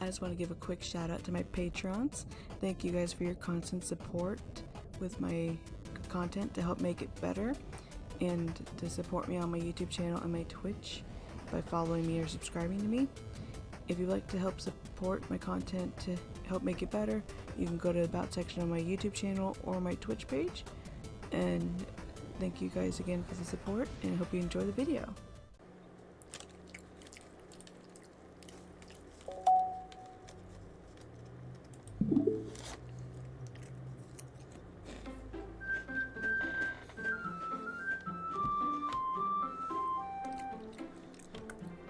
just want to give a quick shout out to my patrons. Thank you guys for your constant support with my content to help make it better, and to support me on my YouTube channel and my Twitch by following me or subscribing to me. If you'd like to help support my content to help make it better, you can go to the About section on my YouTube channel or my Twitch page. And thank you guys again for the support, and I hope you enjoy the video.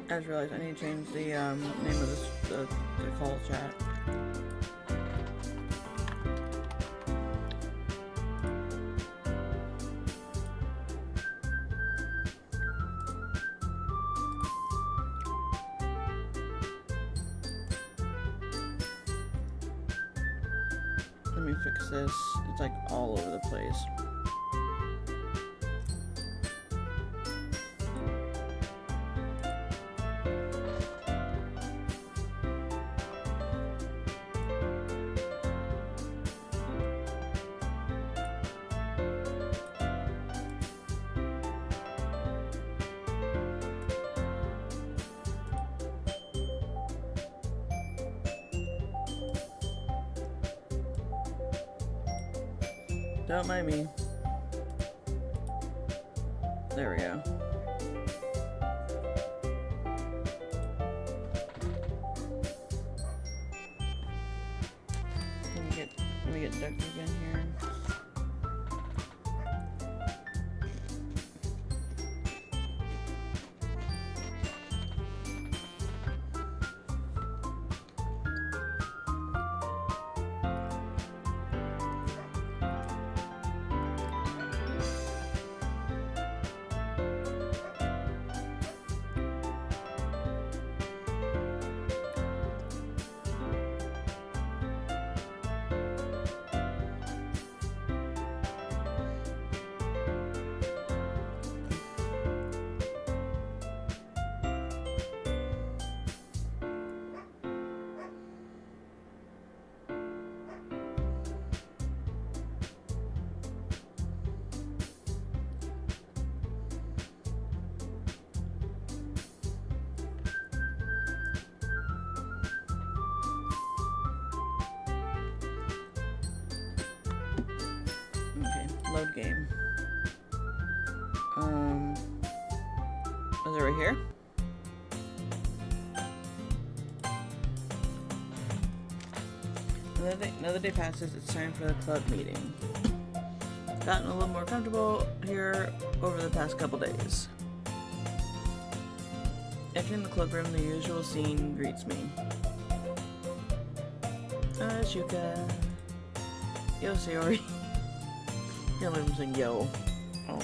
I just realized I need to change the name of this, the call chat. Let me fix this. It's like all over the place. Don't mind me. There we go. Let me get Doki again here. Load game. Is it right here? Another day passes, it's time for the club meeting. Gotten a little more comfortable here over the past couple days. Entering the club room, the usual scene greets me. Shuka. Yo, Sayori. Can't let him sing yo. Oh.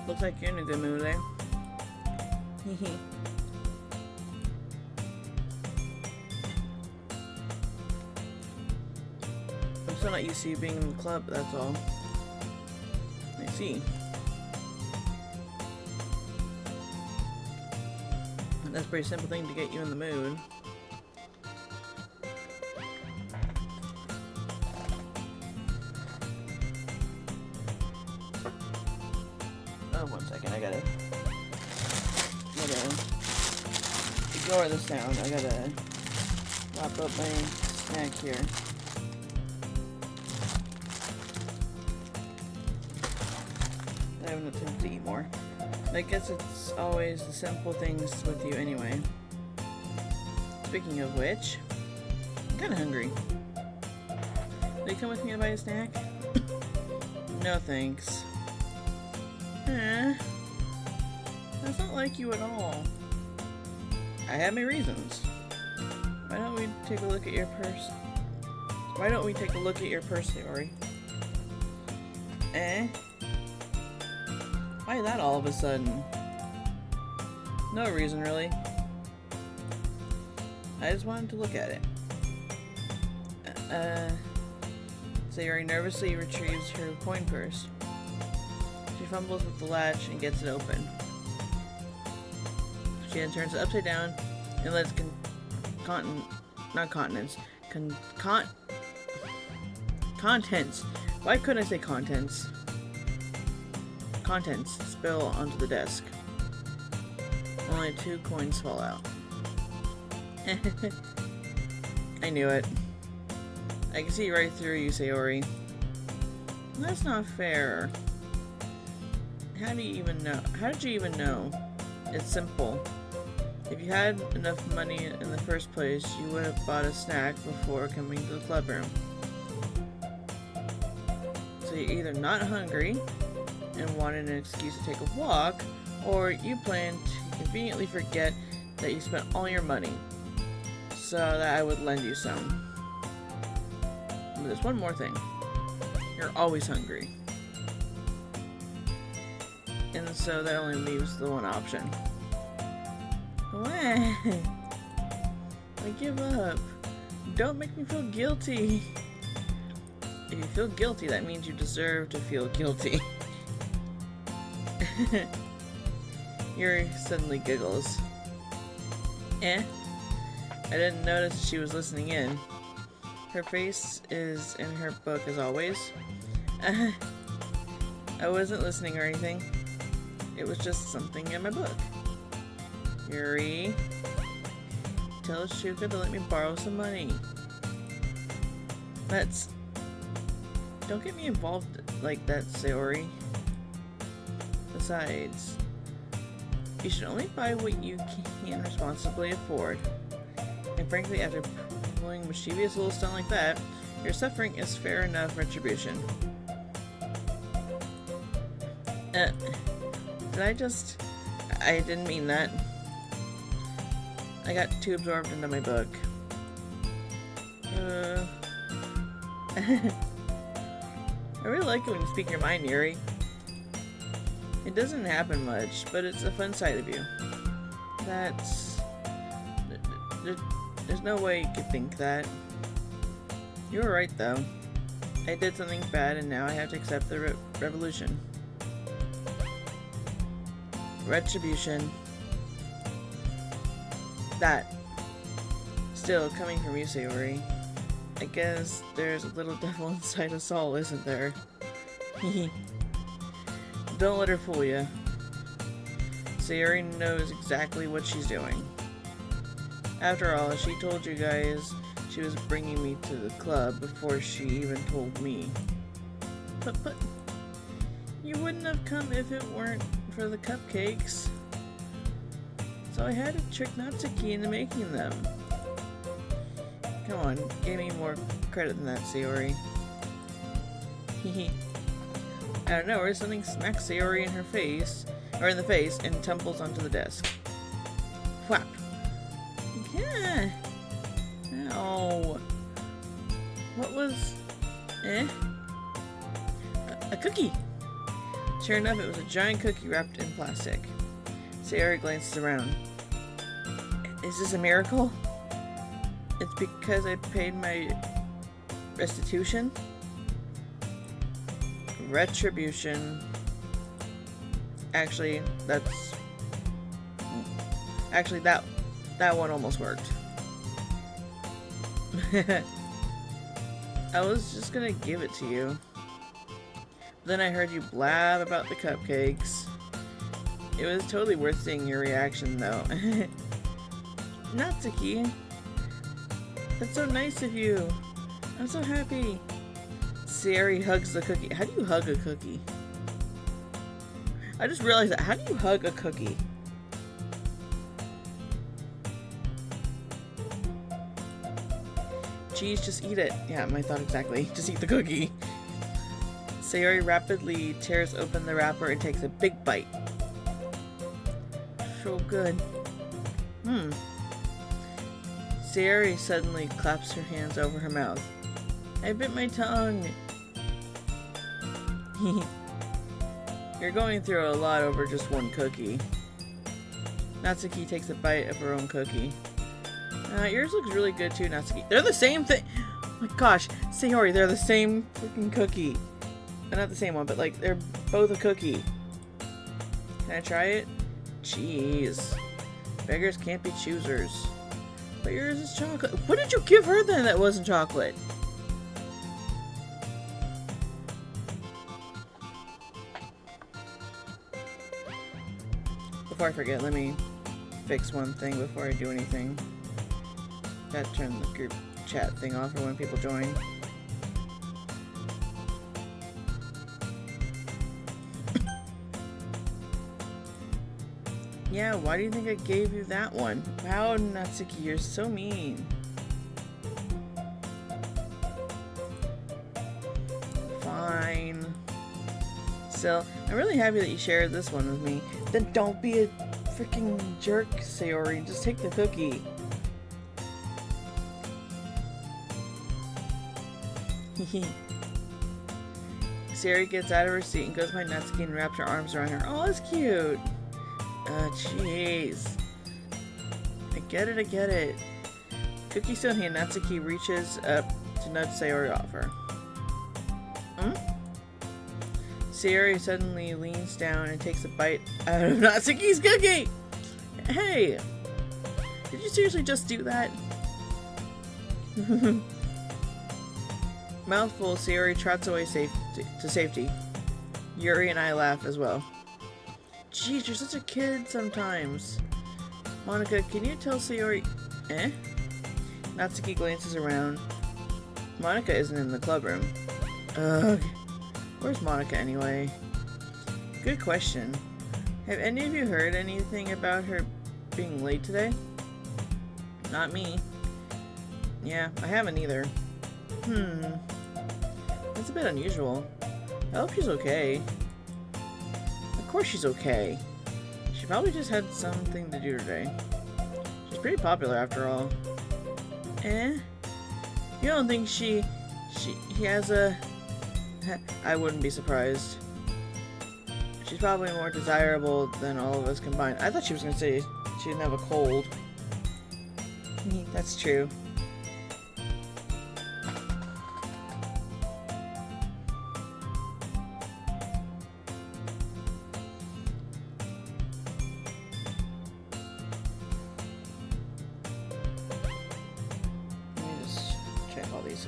Looks like you're in a good mood there. Hehe. I'm still not used to you being in the club, that's all. I see. That's a pretty simple thing to get you in the mood. Oh, 1 second, I gotta ignore the sound. I gotta wrap up my snack here. I have no time to eat more. I guess it's always the simple things with you anyway. Speaking of which, I'm kinda hungry. Will you come with me to buy a snack? No thanks. That's not like you at all. I have my reasons. Why don't we take a look at your purse? Why don't we take a look at your purse, Sayori? Why that all of a sudden? No reason, really. I just wanted to look at it. Sayori nervously retrieves her coin purse. She fumbles with the latch and gets it open. She then turns it upside down and lets contents. Why couldn't I say contents? Contents spill onto the desk. Only 2 coins fall out. I knew it. I can see right through you, Sayori. That's not fair. How do you even know? How did you even know? It's simple. If you had enough money in the first place, you would have bought a snack before coming to the club room. So you're either not hungry and wanted an excuse to take a walk, or you plan to conveniently forget that you spent all your money so that I would lend you some. But there's one more thing. You're always hungry. And so that only leaves the one option. What? I give up. Don't make me feel guilty. If you feel guilty, that means you deserve to feel guilty. Yuri suddenly giggles. I didn't notice she was listening in. Her face is in her book as always. I wasn't listening or anything. It was just something in my book. Yuri, tell Shuka to let me borrow some money. Don't get me involved like that, Sayori. Besides, you should only buy what you can responsibly afford. And frankly, after pulling a mischievous little stunt like that, your suffering is fair enough retribution. I didn't mean that. I got too absorbed into my book. I really like it when you speak your mind, Yuri. It doesn't happen much, but it's a fun side of you. There's no way you could think that. You were right, though. I did something bad, and now I have to accept the revolution. Retribution. That. Still, coming from you, Sayori. I guess there's a little devil inside us all, isn't there? Don't let her fool you. Sayori knows exactly what she's doing. After all, she told you guys she was bringing me to the club before she even told me. But you wouldn't have come if it weren't for the cupcakes. So I had to trick Natsuki into making them. Come on, give me more credit than that, Sayori. Out of nowhere, something smacks Sayori in the face, and tumbles onto the desk. Whap! Yeah. Ow. What was... A cookie! Sure enough, it was a giant cookie wrapped in plastic. Sayori glances around. Is this a miracle? It's because I paid my restitution? Retribution. Actually, that one almost worked. I was just gonna give it to you. Then I heard you blab about the cupcakes. It was totally worth seeing your reaction, though. Natsuki, that's so nice of you. I'm so happy. Sayori hugs the cookie. How do you hug a cookie? I just realized that. How do you hug a cookie? Geez, just eat it. Yeah, my thought exactly. Just eat the cookie. Sayori rapidly tears open the wrapper and takes a big bite. So good. Sayori suddenly claps her hands over her mouth. I bit my tongue. You're going through a lot over just one cookie. Natsuki takes a bite of her own cookie. Yours looks really good too, Natsuki. They're the same thing! my gosh, Sayori, they're the same freaking cookie. Not the same one, but like they're both a cookie. Can I try it? Jeez. Beggars can't be choosers. But yours is chocolate. What did you give her then that wasn't chocolate? Before I forget, let me fix one thing before I do anything. Gotta turn the group chat thing off for when people join. Yeah, why do you think I gave you that one? Wow, Natsuki, you're so mean. Fine. Still, I'm really happy that you shared this one with me. Then don't be a freaking jerk, Sayori. Just take the cookie. Sayori gets out of her seat and goes by Natsuki and wraps her arms around her. Oh, that's cute. Jeez. I get it. Cookie still in hand, Natsuki reaches up to nudge Sayori off her. Sayori suddenly leans down and takes a bite out of Natsuki's cookie! Hey! Did you seriously just do that? Mouthful, Sayori trots away to safety. Yuri and I laugh as well. Jeez, you're such a kid sometimes. Monika, can you tell Sayori... Eh? Natsuki glances around. Monika isn't in the club room. Ugh. Where's Monika anyway? Good question. Have any of you heard anything about her being late today? Not me. Yeah, I haven't either. That's a bit unusual. I hope she's okay. Of course she's okay. She probably just had something to do today. She's pretty popular after all. Eh? You don't think he has a... I wouldn't be surprised. She's probably more desirable than all of us combined. I thought she was gonna say she didn't have a cold. That's true.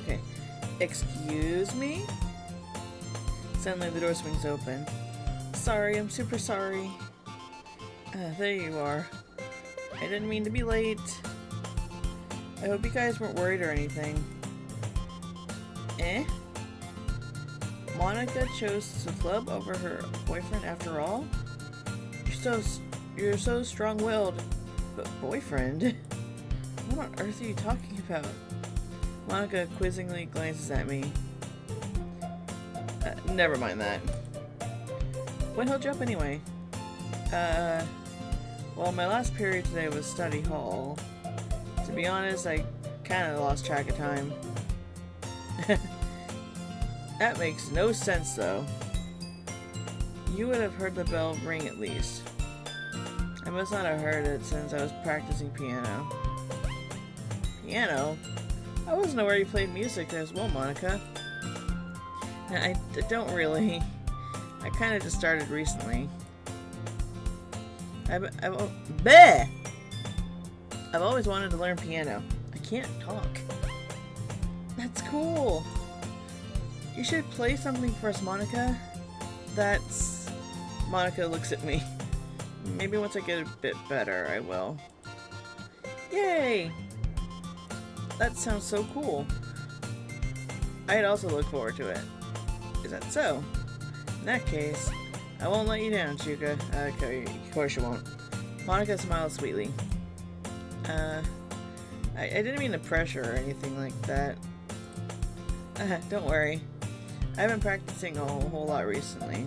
Okay. Excuse me? Suddenly the door swings open. Sorry, I'm super sorry. There you are. I didn't mean to be late. I hope you guys weren't worried or anything. Eh? Monika chose the club over her boyfriend after all? You're so strong-willed. But boyfriend? What on earth are you talking about? Monika quizzingly glances at me. Never mind that. What held you up anyway? Well, my last period today was study hall. To be honest, I kinda lost track of time. That makes no sense, though. You would have heard the bell ring at least. I must not have heard it since I was practicing piano. Piano? I wasn't aware you played music as well, Monika. I don't really. I kind of just started recently. I've always wanted to learn piano. I can't talk. That's cool. You should play something for us, Monika. That's... Monika looks at me. Maybe once I get a bit better, I will. Yay! That sounds so cool. I'd also look forward to it. Is that so? In that case, I won't let you down, Chuka. Okay, of course you won't. Monika smiles sweetly. I didn't mean to pressure or anything like that. Don't worry. I've been practicing a whole lot recently.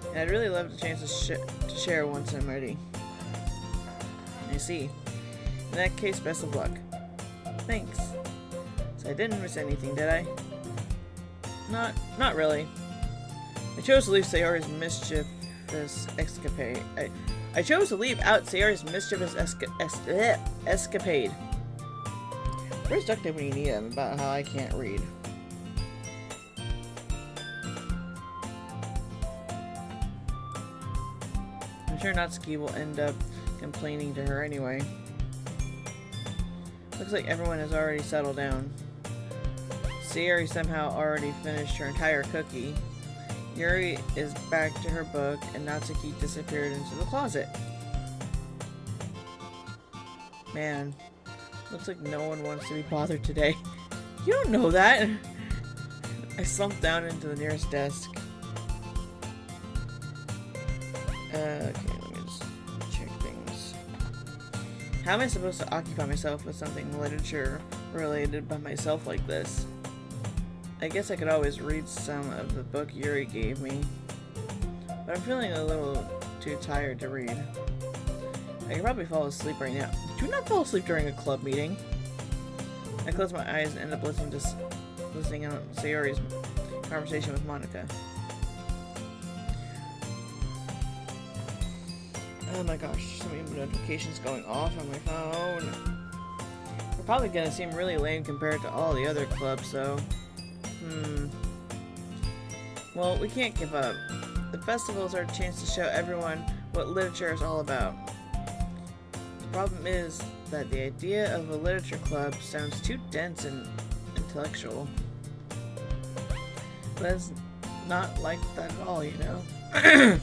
And I'd really love the chance to share once I'm ready. I see. In that case, best of luck. Thanks. So I didn't miss anything, did I? Not really. I chose to leave Sayori's mischievous escapade. I chose to leave out Sayori's mischievous escapade. Where's duct tape when you need him about how I can't read? I'm sure Natsuki will end up complaining to her anyway. Looks like everyone has already settled down. Sayori somehow already finished her entire cookie. Yuri is back to her book, and Natsuki disappeared into the closet. Man, looks like no one wants to be bothered today. You don't know that! I slumped down into the nearest desk. Okay, let me just check things. How am I supposed to occupy myself with something literature related by myself like this? I guess I could always read some of the book Yuri gave me, but I'm feeling a little too tired to read. I could probably fall asleep right now. Do not fall asleep during a club meeting. I close my eyes and end up listening on Sayori's conversation with Monica. Oh my gosh, so many notifications going off on my phone. We're probably gonna seem really lame compared to all the other clubs, so... Well, we can't give up. The festivals are a chance to show everyone what literature is all about. The problem is that the idea of a literature club sounds too dense and intellectual. But it's not like that at all, you know?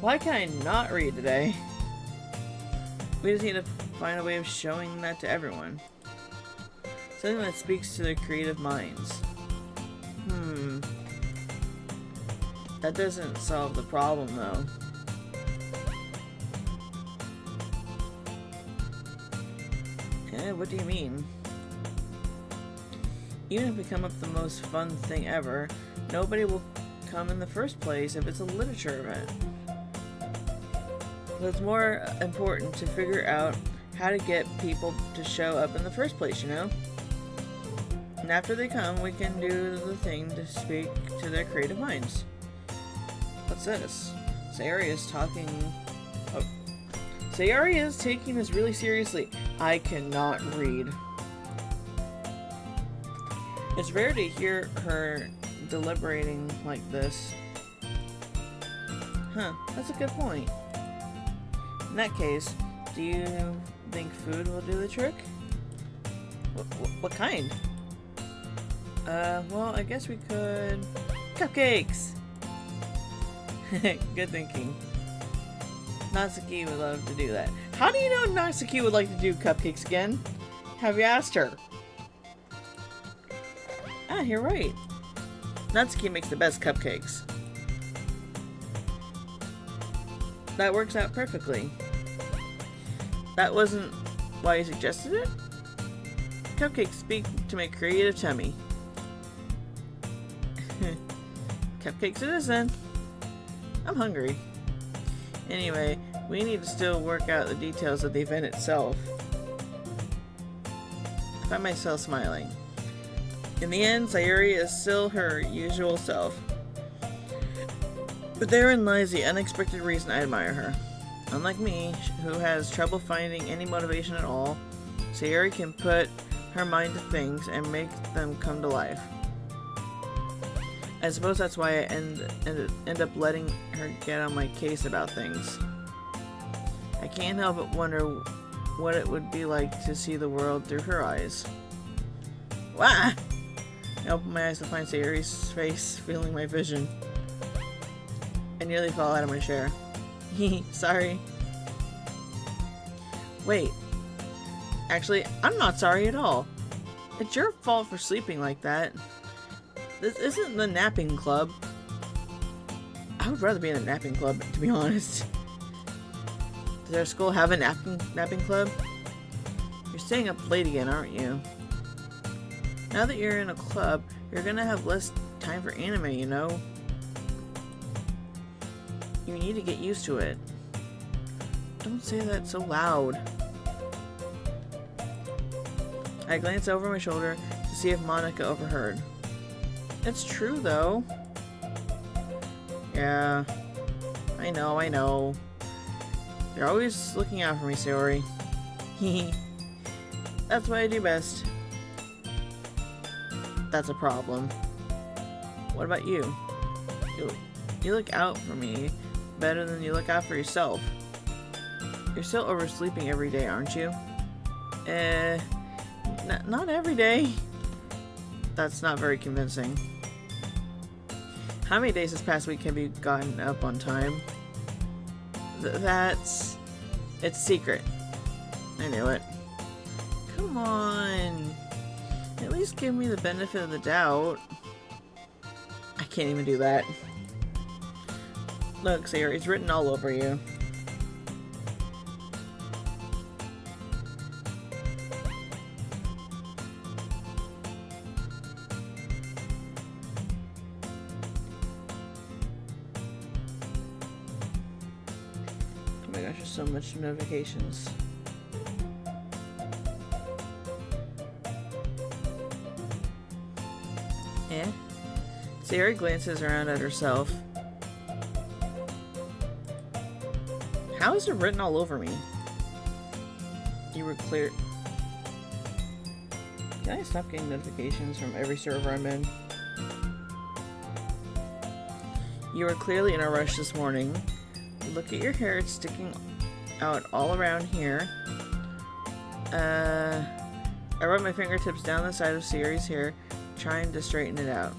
Why can I not read today? We just need to find a way of showing that to everyone. Something that speaks to their creative minds. That doesn't solve the problem, though. What do you mean? Even if we come up with the most fun thing ever, nobody will come in the first place if it's a literature event. So it's more important to figure out how to get people to show up in the first place, you know? And after they come, we can do the thing to speak to their creative minds. What's this? Sayori is talking... Oh. Sayori is taking this really seriously. I cannot read. It's rare to hear her deliberating like this. Huh, that's a good point. In that case, do you think food will do the trick? What kind? Well, I guess we could... Cupcakes! Good thinking. Natsuki would love to do that. How do you know Natsuki would like to do cupcakes again? Have you asked her? Ah, you're right. Natsuki makes the best cupcakes. That works out perfectly. That wasn't why you suggested it? Cupcakes speak to my creative tummy. Cupcakes it is then. I'm hungry. Anyway, we need to still work out the details of the event itself. I find myself smiling. In the end, Sayori is still her usual self. But therein lies the unexpected reason I admire her. Unlike me, who has trouble finding any motivation at all, Sayori can put her mind to things and make them come to life. I suppose that's why I end up letting her get on my case about things. I can't help but wonder what it would be like to see the world through her eyes. Wah! I open my eyes to find Sayori's face filling my vision. I nearly fell out of my chair. Sorry. Wait. Actually, I'm not sorry at all. It's your fault for sleeping like that. This isn't the napping club. I would rather be in a napping club, to be honest. Does our school have a napping club? You're staying up late again, aren't you? Now that you're in a club, you're gonna have less time for anime, you know? You need to get used to it. Don't say that so loud. I glance over my shoulder to see if Monica overheard. It's true, though. Yeah. I know. You're always looking out for me, Sayori. That's what I do best. That's a problem. What about you? You look out for me better than you look out for yourself. You're still oversleeping every day, aren't you? Not every day. That's not very convincing. How many days this past week have you gotten up on time? It's secret. I knew it. Come on. At least give me the benefit of the doubt. I can't even do that. Look, Sayori, it's written all over you. Oh my gosh, there's so much notifications. Eh? Sayori glances around at herself. How is it written all over me? You were clear. Can I stop getting notifications from every server I'm in? You were clearly in a rush this morning. Look at your hair, it's sticking out all around here. I rubbed my fingertips down the side of Sayori's hair, trying to straighten it out.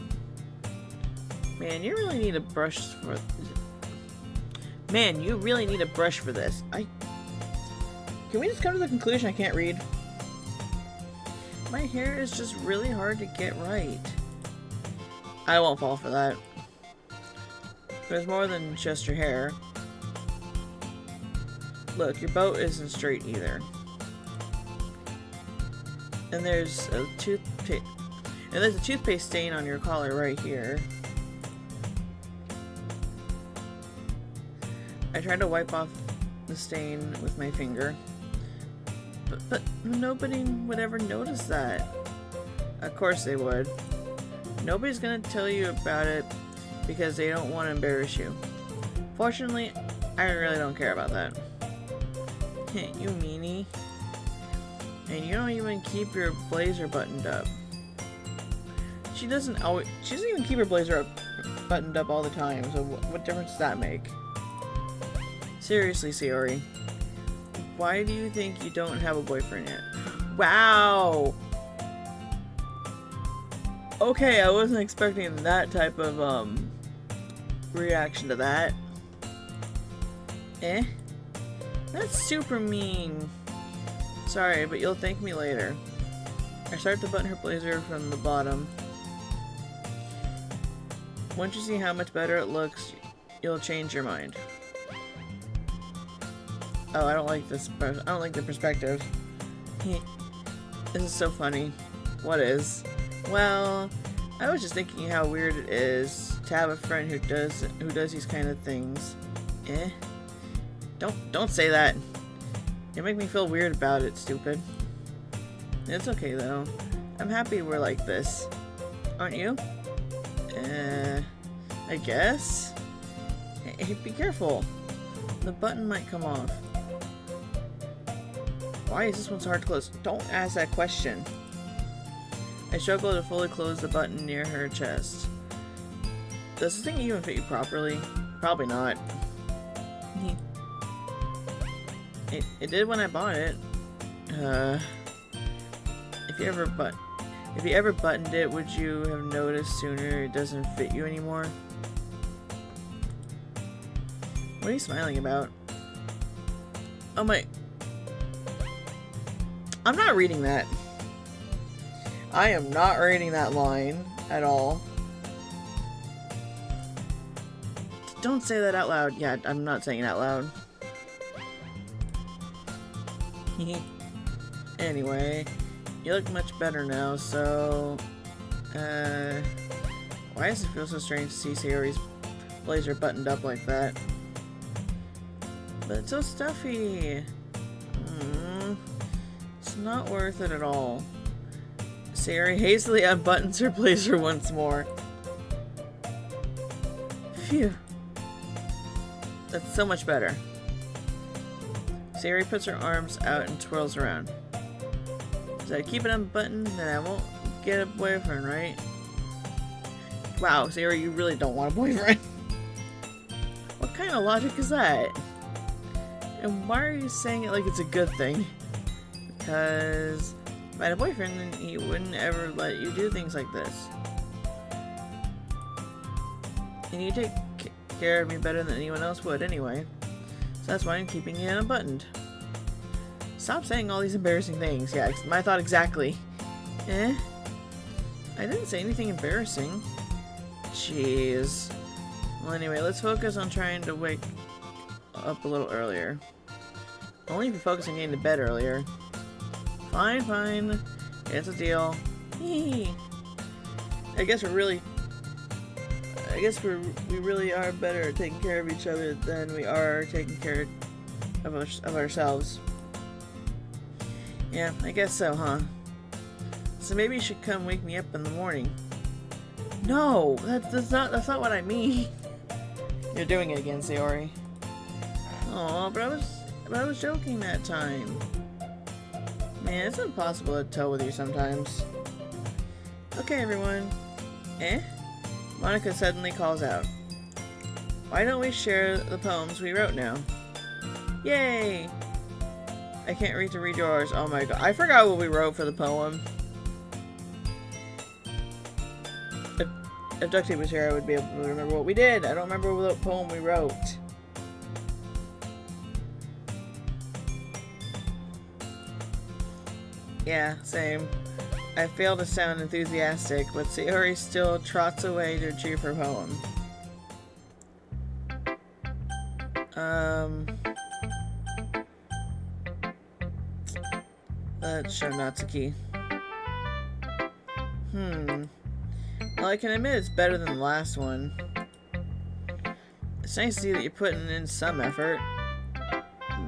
Man, you really need a brush for... Man, you really need a brush for this. Can we just come to the conclusion I can't read? My hair is just really hard to get right. I won't fall for that. There's more than just your hair. Look, your bow isn't straight either. And there's a toothpaste stain on your collar right here. I tried to wipe off the stain with my finger, but nobody would ever notice that. Of course they would. Nobody's gonna tell you about it because they don't want to embarrass you. Fortunately, I really don't care about that. You meanie. And you don't even keep your blazer buttoned up. She doesn't even keep her blazer buttoned up all the time, so what difference does that make? Seriously, Sayori. Why do you think you don't have a boyfriend yet? Wow! Okay, I wasn't expecting that type of, reaction to that. Eh? That's super mean. Sorry, but you'll thank me later. I start to button her blazer from the bottom. Once you see how much better it looks, you'll change your mind. Oh, I don't like this. I don't like the perspective. This is so funny. What is? Well, I was just thinking how weird it is to have a friend who does these kind of things. Eh? Don't say that. You make me feel weird about it, stupid. It's okay though. I'm happy we're like this. Aren't you? I guess? Hey, be careful. The button might come off. Why is this one so hard to close? Don't ask that question. I struggle to fully close the button near her chest. Does this thing even fit you properly? Probably not. It did when I bought it. If you ever buttoned it, would you have noticed sooner it doesn't fit you anymore? What are you smiling about? Oh my... I'm not reading that. I am not reading that line at all. Don't say that out loud. Yeah, I'm not saying it out loud. Anyway, you look much better now, so... why does it feel so strange to see Sayori's blazer buttoned up like that? But it's so stuffy. It's not worth it at all. Sayori hastily unbuttons her blazer once more. Phew. That's so much better. Sayori puts her arms out and twirls around. So I keep it unbuttoned, then I won't get a boyfriend, right? Wow, Sayori, you really don't want a boyfriend. What kind of logic is that? And why are you saying it like it's a good thing? Because if I had a boyfriend, then he wouldn't ever let you do things like this. And you take care of me better than anyone else would anyway. So that's why I'm keeping it unbuttoned. Stop saying all these embarrassing things. Yeah, my thought exactly. Eh? I didn't say anything embarrassing. Jeez. Well, anyway, let's focus on trying to wake up a little earlier. Only if you focus on getting to bed earlier. Fine, fine. It's a deal. Hee. I guess we really are better at taking care of each other than we are taking care of ourselves. Yeah, I guess so, huh? So maybe you should come wake me up in the morning. No, that's not what I mean. You're doing it again, Sayori. Aw, but I was joking that time. Man, it's impossible to tell with you sometimes. Okay, everyone. Eh? Monica suddenly calls out. Why don't we share the poems we wrote now? Yay! I can't wait to read yours. Oh my god. I forgot what we wrote for the poem. If Duck Tape was here, I would be able to remember what we did. I don't remember what poem we wrote. Yeah, same. I fail to sound enthusiastic, but Sayori still trots away to achieve her poem. Let's show Natsuki. Well, I can admit it's better than the last one. It's nice to see that you're putting in some effort.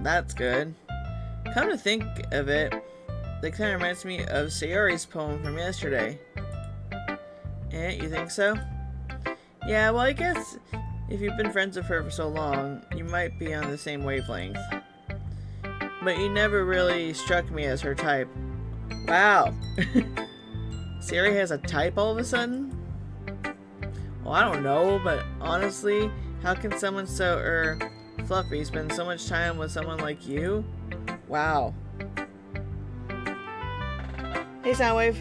That's good. Come to think of it, that kind of reminds me of Sayori's poem from yesterday. Eh, you think so? Yeah, well, I guess if you've been friends with her for so long, you might be on the same wavelength. But you never really struck me as her type. Wow. Sayori has a type all of a sudden? Well, I don't know, but honestly, how can someone so, fluffy spend so much time with someone like you? Wow. Hey, Soundwave.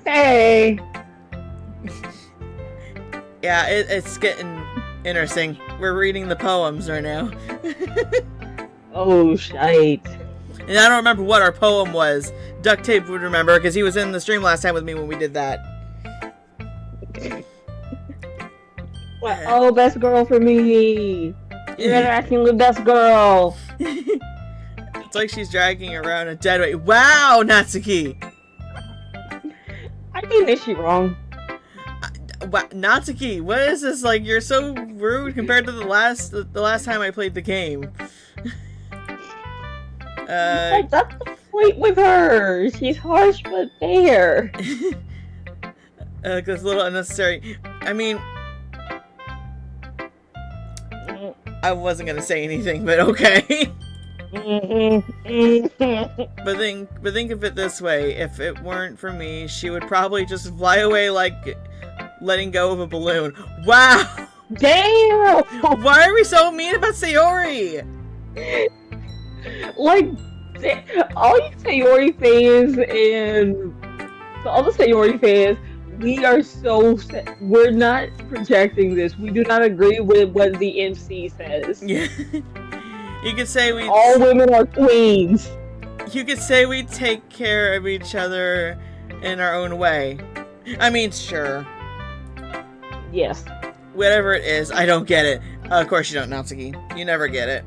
Hey. Yeah, it's getting interesting. We're reading the poems right now. Oh, shite. And I don't remember what our poem was. Duct Tape would remember, because he was in the stream last time with me when we did that. What? Oh, best girl for me. You're interacting with best girl. It's like she's dragging around a dead weight. Wow, Natsuki! I think this shit wrong. Natsuki, what is this? Like, you're so rude compared to the last time I played the game. Like, that's the point with her. She's harsh but fair. It's a little unnecessary. I mean, I wasn't gonna say anything, but okay. But think of it this way: if it weren't for me, she would probably just fly away like letting go of a balloon. Wow! Damn! Why are we so mean about Sayori? Like, all you Sayori fans and all the Sayori fans, we're not projecting this. We do not agree with what the MC says. Yeah. You could say all women are queens. You could say we take care of each other in our own way. I mean, sure. Yes. Whatever it is, I don't get it. Of course you don't, Natsuki. You never get it.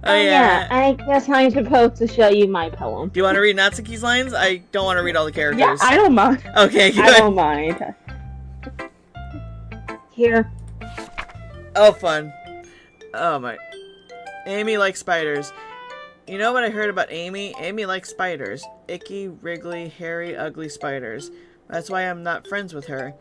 Oh yeah, I guess I'm supposed to show you my poem. Do you want to read Natsuki's lines? I don't want to read all the characters. Yeah, I don't mind. Okay, good. I don't mind. Here. Oh, fun. Oh my. Amy likes spiders. You know what I heard about Amy? Amy likes spiders. Icky, wriggly, hairy, ugly spiders. That's why I'm not friends with her.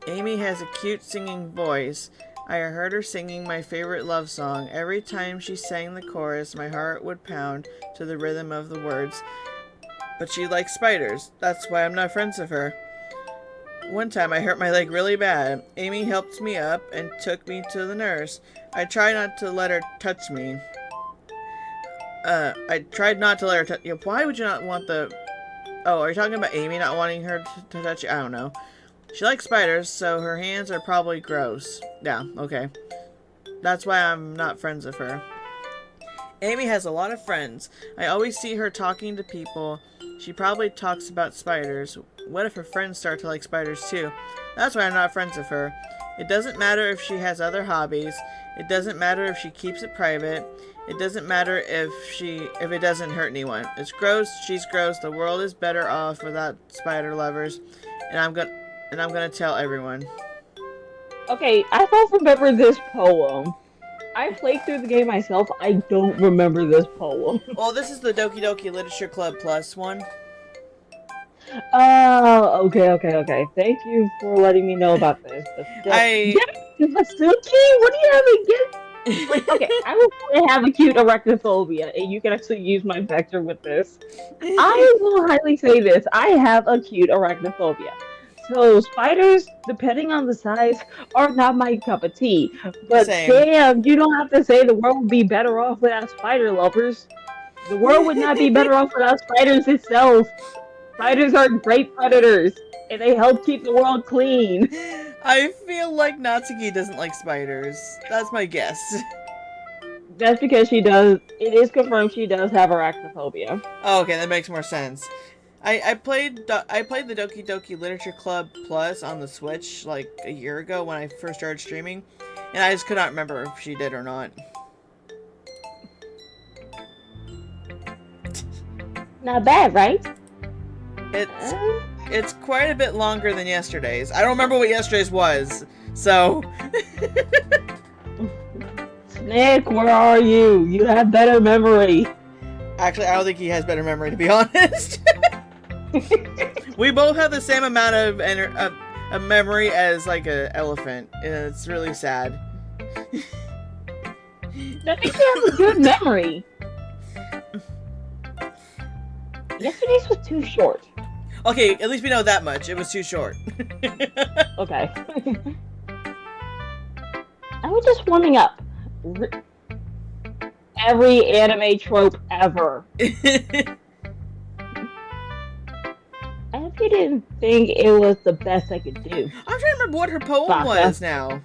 Amy has a cute singing voice. I heard her singing my favorite love song. Every time she sang the chorus, my heart would pound to the rhythm of the words. But she likes spiders. That's why I'm not friends with her. One time I hurt my leg really bad. Amy helped me up and took me to the nurse. I tried not to let her touch me. I tried not to let her touch... Why would you not want the... Oh, are you talking about Amy not wanting her to touch you? I don't know. She likes spiders, so her hands are probably gross. Yeah, okay. That's why I'm not friends with her. Amy has a lot of friends. I always see her talking to people. She probably talks about spiders. What if her friends start to like spiders too? That's why I'm not friends with her. It doesn't matter if she has other hobbies. It doesn't matter if she keeps it private. It doesn't matter if it doesn't hurt anyone. It's gross. She's gross. The world is better off without spider lovers. And I'm gonna tell everyone. Okay, I don't remember this poem. I played through the game myself. I don't remember this poem. Well, this is the Doki Doki Literature Club Plus one. Oh, okay. Thank you for letting me know about this. Suzuki, what do you have against? Like, okay, I will have acute arachnophobia, and you can actually use my vector with this. I will highly say this. I have acute arachnophobia. So spiders, depending on the size, are not my cup of tea. But Same. Damn, you don't have to say the world would be better off without spider lovers. The world would not be better off without spiders itself. Spiders are great predators, and they help keep the world clean. I feel like Natsuki doesn't like spiders. That's my guess. That's because she does. It is confirmed she does have arachnophobia. Oh, okay, that makes more sense. I played the Doki Doki Literature Club Plus on the Switch like a year ago when I first started streaming, and I just could not remember if she did or not. Not bad, right? It's quite a bit longer than yesterday's. I don't remember what yesterday's was, so... Nick, where are you? You have better memory. Actually, I don't think he has better memory, to be honest. We both have the same amount of memory as, like, an elephant. And it's really sad. That makes you have a good memory. Yesterday's was too short. Okay, at least we know that much. It was too short. Okay. I was just warming up. Every anime trope ever. I hope you didn't think it was the best I could do. I'm trying to remember what her poem was now.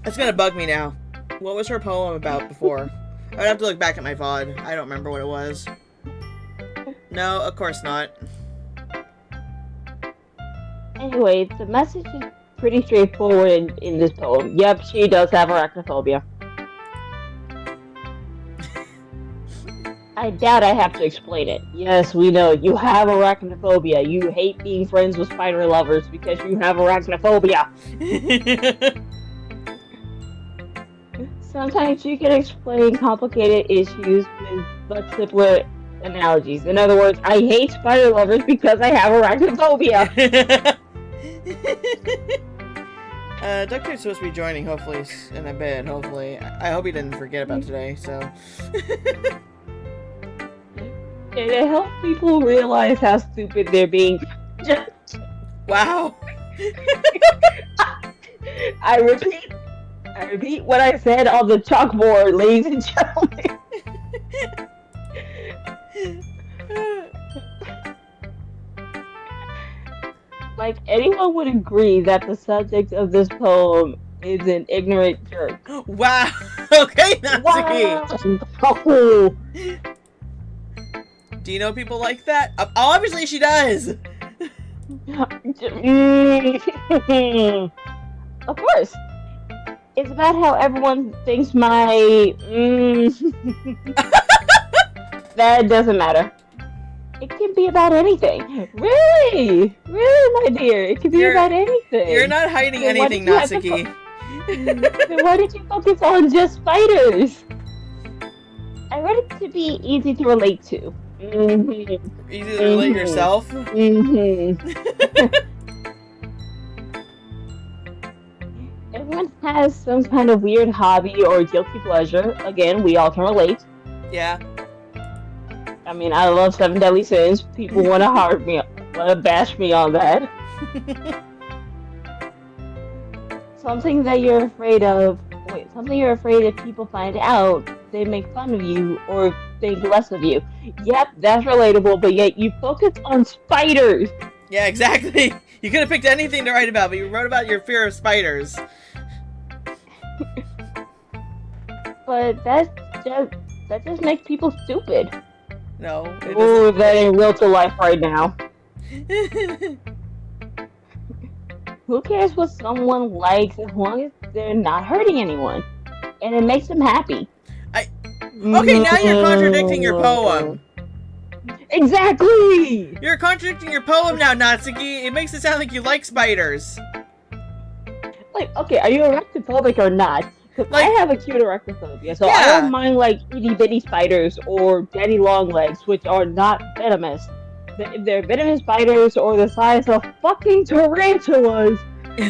It's gonna bug me now. What was her poem about before? I would have to look back at my VOD. I don't remember what it was. No, of course not. Anyway, the message is pretty straightforward in this poem. Yep, she does have arachnophobia. I doubt I have to explain it. Yes, we know. You have arachnophobia. You hate being friends with spider lovers because you have arachnophobia. Sometimes you can explain complicated issues with much simpler analogies. In other words, I hate spider lovers because I have arachnophobia. Ducktape's supposed to be joining, hopefully, in a bit, hopefully. I hope he didn't forget about today, so... And it helps people realize how stupid they're being. Wow! I repeat what I said on the chalkboard, ladies and gentlemen. Like, anyone would agree that the subject of this poem is an ignorant jerk. Wow! Okay, Natsuki! Wow. Do you know people like that? Obviously she does! Of course. It's about how everyone thinks my... That doesn't matter. It can be about anything. Really? Really, my dear? It can be about anything. You're not hiding anything, Natsuki. Then why did you focus on just spiders? I read it to be easy to relate to. Mm-hmm. Easy to relate yourself? Mm-hmm. Everyone has some kind of weird hobby or guilty pleasure. Again, we all can relate. Yeah. I mean, I love Seven Deadly Sins. People want to bash me on that. Something that you're afraid of. Wait, something you're afraid if people find out, they make fun of you or think less of you. Yep, that's relatable, but yet you focus on spiders. Yeah, exactly. You could have picked anything to write about, but you wrote about your fear of spiders. But that just makes people stupid. No, it Ooh, doesn't. that ain't real to life right now. Who cares what someone likes as long as they're not hurting anyone? And it makes them happy. Okay, now you're contradicting your poem. Exactly! You're contradicting your poem now, Natsuki. It makes it sound like you like spiders. Like, okay, are you arachnophobic or not? Because Like, I have acute arachnophobia, so yeah. I don't mind, like, itty-bitty spiders or daddy long legs, which are not venomous. If they're venomous spiders or the size of fucking tarantulas,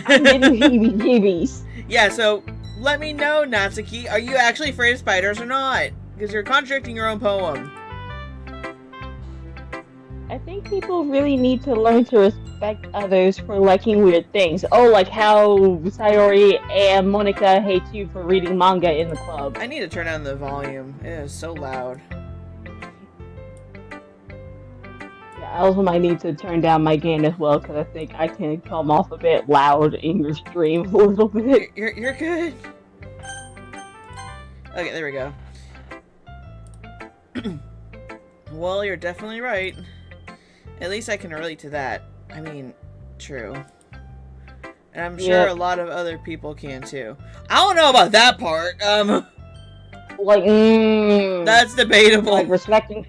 I'm getting heebie-jeebies. Yeah, so let me know, Natsuki. Are you actually afraid of spiders or not? Because you're contradicting your own poem. I think people really need to learn to respect others for liking weird things. Oh, like how Sayori and Monica hate you for reading manga in the club. I need to turn down the volume. It is so loud. Yeah, I also might need to turn down my gain as well, because I think I can come off a bit loud in your stream a little bit. You're good. Okay, there we go. Well, you're definitely right. At least I can relate to that. I mean, true. And I'm sure a lot of other people can too. I don't know about that part. Like, that's debatable. Like respecting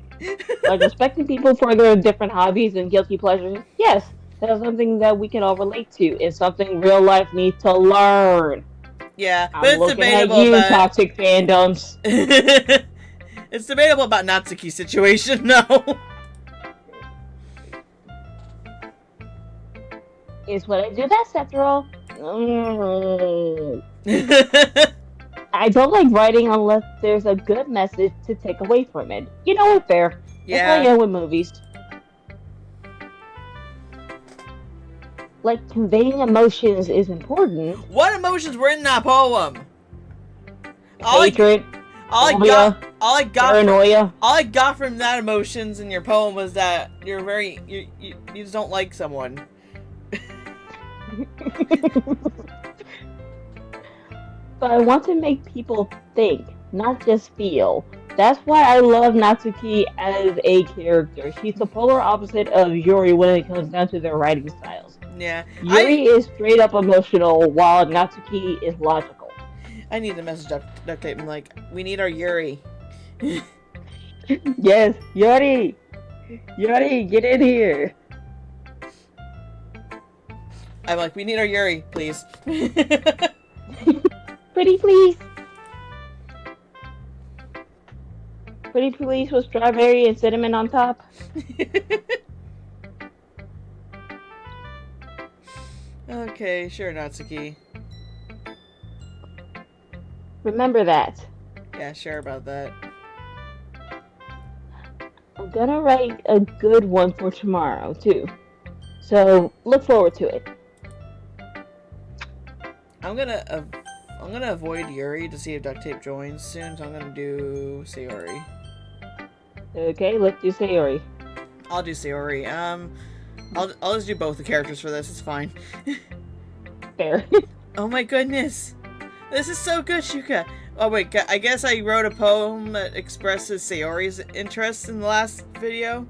people for their different hobbies and guilty pleasures. Yes, that's something that we can all relate to. It's something real life needs to learn. Yeah, but I'm it's looking debatable at you, about toxic fandoms. It's debatable about Natsuki's situation, no. Is what I do best, after all. I don't like writing unless there's a good message to take away from it. You know what? Fair. Yeah. That's how I am with movies. Like, conveying emotions is important. What emotions were in that poem? Hatred, all I got from that emotions in your poem was that you just don't like someone. But I want to make people think, not just feel. That's why I love Natsuki as a character. She's the polar opposite of Yuri when it comes down to their writing styles. Yeah. Yuri is straight up emotional, while Natsuki is logical. I need to message Duct Tape and like, we need our Yuri. Yes, Yuri! Yuri, get in here! I'm like, we need our Yuri, please. Pretty please! Pretty please with strawberry and cinnamon on top. Okay, sure, Natsuki. Remember that. Yeah, sure about that. I'm gonna write a good one for tomorrow, too. So, look forward to it. I'm gonna avoid Yuri to see if Duct Tape joins soon, so I'm gonna do Sayori. Okay, let's do Sayori. I'll do Sayori. I'll just do both the characters for this. It's fine. Fair. Oh my goodness, this is so good, Shuka. Oh wait, I guess I wrote a poem that expresses Sayori's interests in the last video.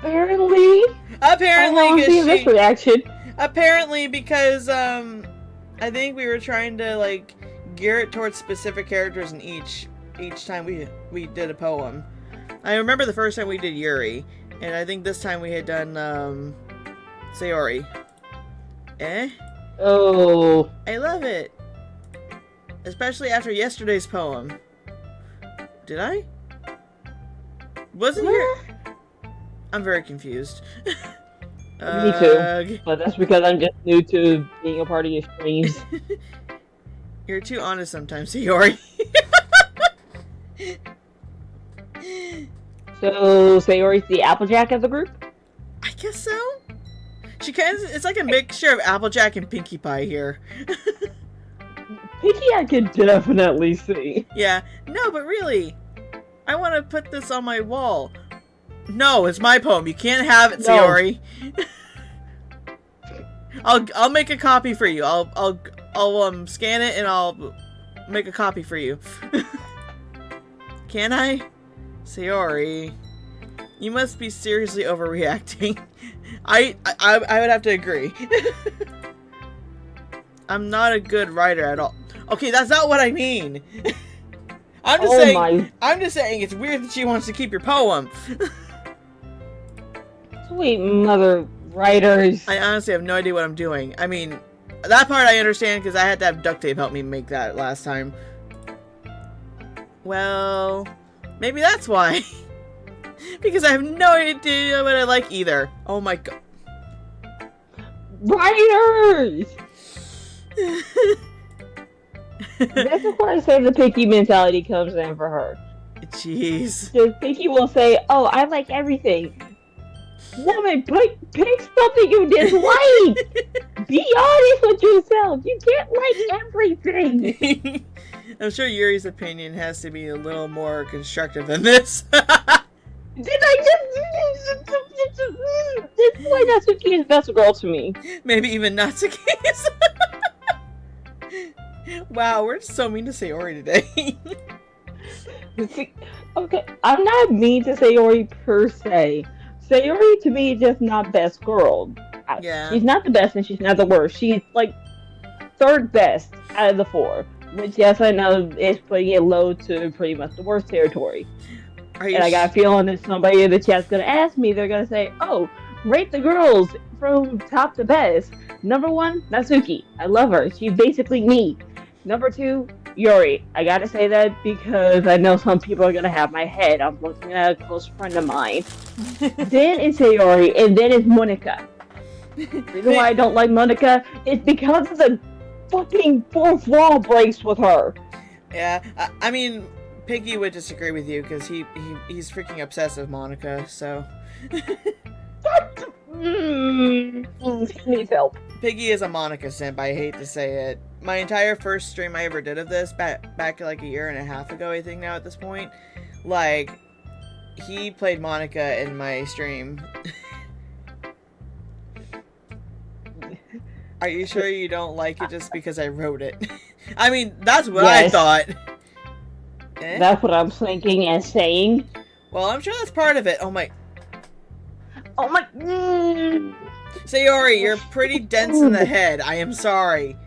Apparently. This reaction. Apparently, because I think we were trying to like gear it towards specific characters in each time we did a poem. I remember the first time we did Yuri, and I think this time we had done Sayori. Oh. I love it. Especially after yesterday's poem. Did I? Wasn't here? I'm very confused. Me too. But that's because I'm just new to being a part of your streams. You're too honest sometimes, Sayori. So Sayori's the Applejack of the group? I guess so. She kind of, it's like a mixture of Applejack and Pinkie Pie here. Pinkie I can definitely see. Yeah. No, but really, I want to put this on my wall. No, it's my poem. You can't have it, Sayori. No. I'll make a copy for you. I'll scan it and I'll make a copy for you. Can I? Sayori, you must be seriously overreacting. I would have to agree. I'm not a good writer at all. Okay, that's not what I mean. I'm just saying it's weird that she wants to keep your poem. Sweet mother writers. I honestly have no idea what I'm doing. I mean, that part I understand because I had to have duct tape help me make that last time. Well, maybe that's why. Because I have no idea what I like either. Oh my god. Writers! This is where I say the picky mentality comes in for her. Jeez. Because Pinkie will say, oh, I like everything. Woman, pick something you dislike! Be honest with yourself! You can't like everything! I'm sure Yuri's opinion has to be a little more constructive than this. Did I just... This is why Natsuki is best girl to me. Maybe even Natsuki's. Wow, we're so mean to Sayori today. Okay, I'm not mean to Sayori per se. Sayori to me is just not best girl. Yeah. She's not the best and she's not the worst. She's like third best out of the four. Which, yes, I know is putting it low to pretty much the worst territory. And I got a feeling that somebody in the chat's gonna ask me, they're gonna say, oh, rate the girls from top to best. Number 1, Natsuki. I love her. She's basically me. Number 2, Yuri. I gotta say that because I know some people are gonna have my head. I'm looking at a close friend of mine. Then it's Sayori, and then it's Monica. The reason why I don't like Monica is because of the fucking fourth wall breaks with her. Yeah, I mean, Piggy would disagree with you because he's freaking obsessed with Monica, so. He needs help. Piggy is a Monica simp, I hate to say it. My entire first stream I ever did of this, back like a year and a half ago, I think now at this point, like, he played Monica in my stream. Are you sure you don't like it just because I wrote it? I mean, that's what I thought. Eh? That's what I'm thinking and saying. Well, I'm sure that's part of it. Oh my... Sayori, you're pretty dense in the head. I am sorry.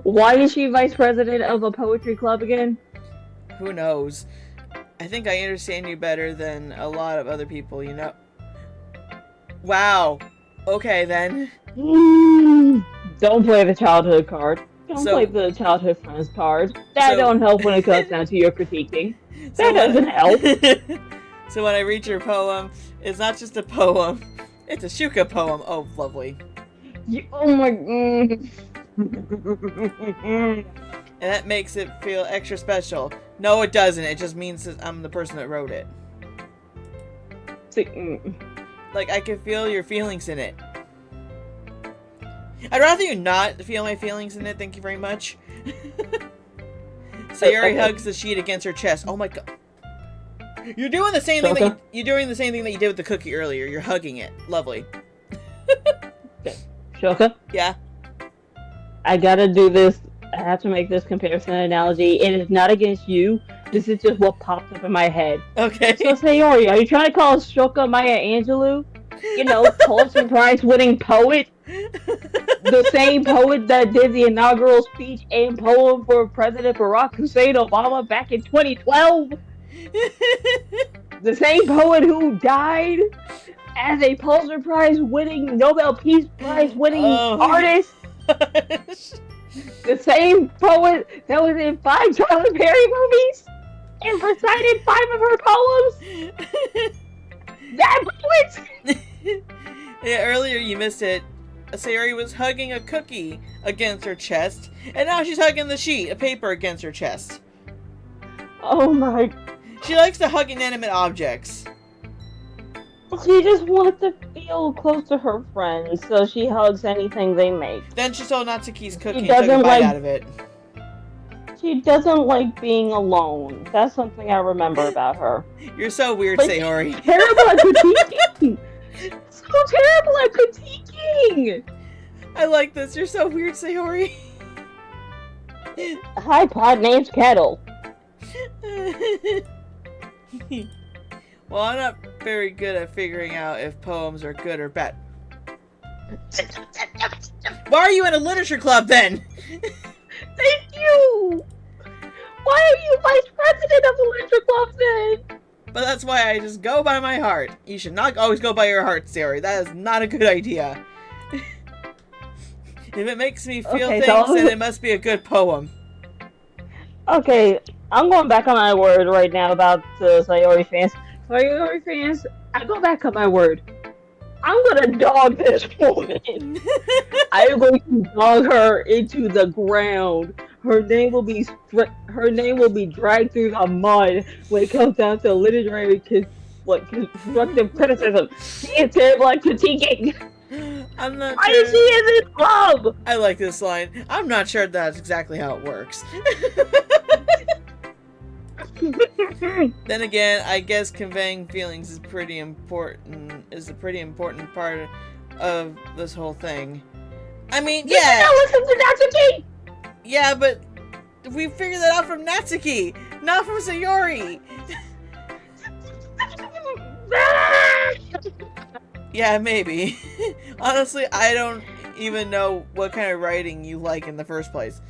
Why is she vice president of a poetry club again? Who knows? I think I understand you better than a lot of other people, you know? Wow. Okay, then. Don't play the childhood card. Don't play the childhood friends card. That don't help when it comes down to your critiquing. That doesn't help. So when I read your poem, it's not just a poem. It's a Shuka poem. Oh, lovely. Oh my... And that makes it feel extra special. No, it doesn't. It just means that I'm the person that wrote it. Like, I can feel your feelings in it. I'd rather you not feel my feelings in it, thank you very much. Sayori hugs the sheet against her chest. Oh my god. You're doing the same thing that you're doing the same thing that you did with the cookie earlier. You're hugging it. Lovely. Shoka? Yeah. I gotta do this. I have to make this comparison analogy. It is not against you. This is just what popped up in my head. Okay. So Sayori, are you trying to call Shoka Maya Angelou? You know, Pulitzer Prize winning poet? The same poet that did the inaugural speech and poem for President Barack Hussein Obama back in 2012? The same poet who died as a Pulitzer Prize winning, Nobel Peace Prize winning artist? The same poet that was in 5 Tyler Perry movies and recited 5 of her poems? That poet! Yeah, earlier you missed it. Sayori was hugging a cookie against her chest, and now she's hugging the sheet of paper against her chest. Oh my... She likes to hug inanimate objects. She just wants to feel close to her friends, so she hugs anything they make. Then she stole Natsuki's cookie and took a bite out of it. She doesn't like being alone. That's something I remember about her. You're so weird, But Sayori. she's terrible at critiquing! So terrible at critiquing! I like this. You're so weird, Sayori. Hi, pod name's Kettle. Well, I'm not very good at figuring out if poems are good or bad. Why are you in a literature club then? Thank you! Why are you vice president of the literature club then? But that's why I just go by my heart. You should not always go by your heart, Sayori. That is not a good idea. If it makes me feel things, then it must be a good poem. Okay, I'm going back on my word right now about the Sayori fans. Sayori fans, I go back on my word. I'm gonna dog this woman. I am going to dog her into the ground. Her name will be dragged through the mud when it comes down to literary constructive criticism. She is terrible at critiquing. I'm not Why sure. is she in this club? I like this line. I'm not sure that's exactly how it works. Then again, I guess conveying feelings is pretty important. Is a pretty important part of this whole thing. I mean, You yeah. listen to Natsuki. Yeah, but we figured that out from Natsuki, not from Sayori. Yeah, maybe. Honestly, I don't even know what kind of writing you like in the first place.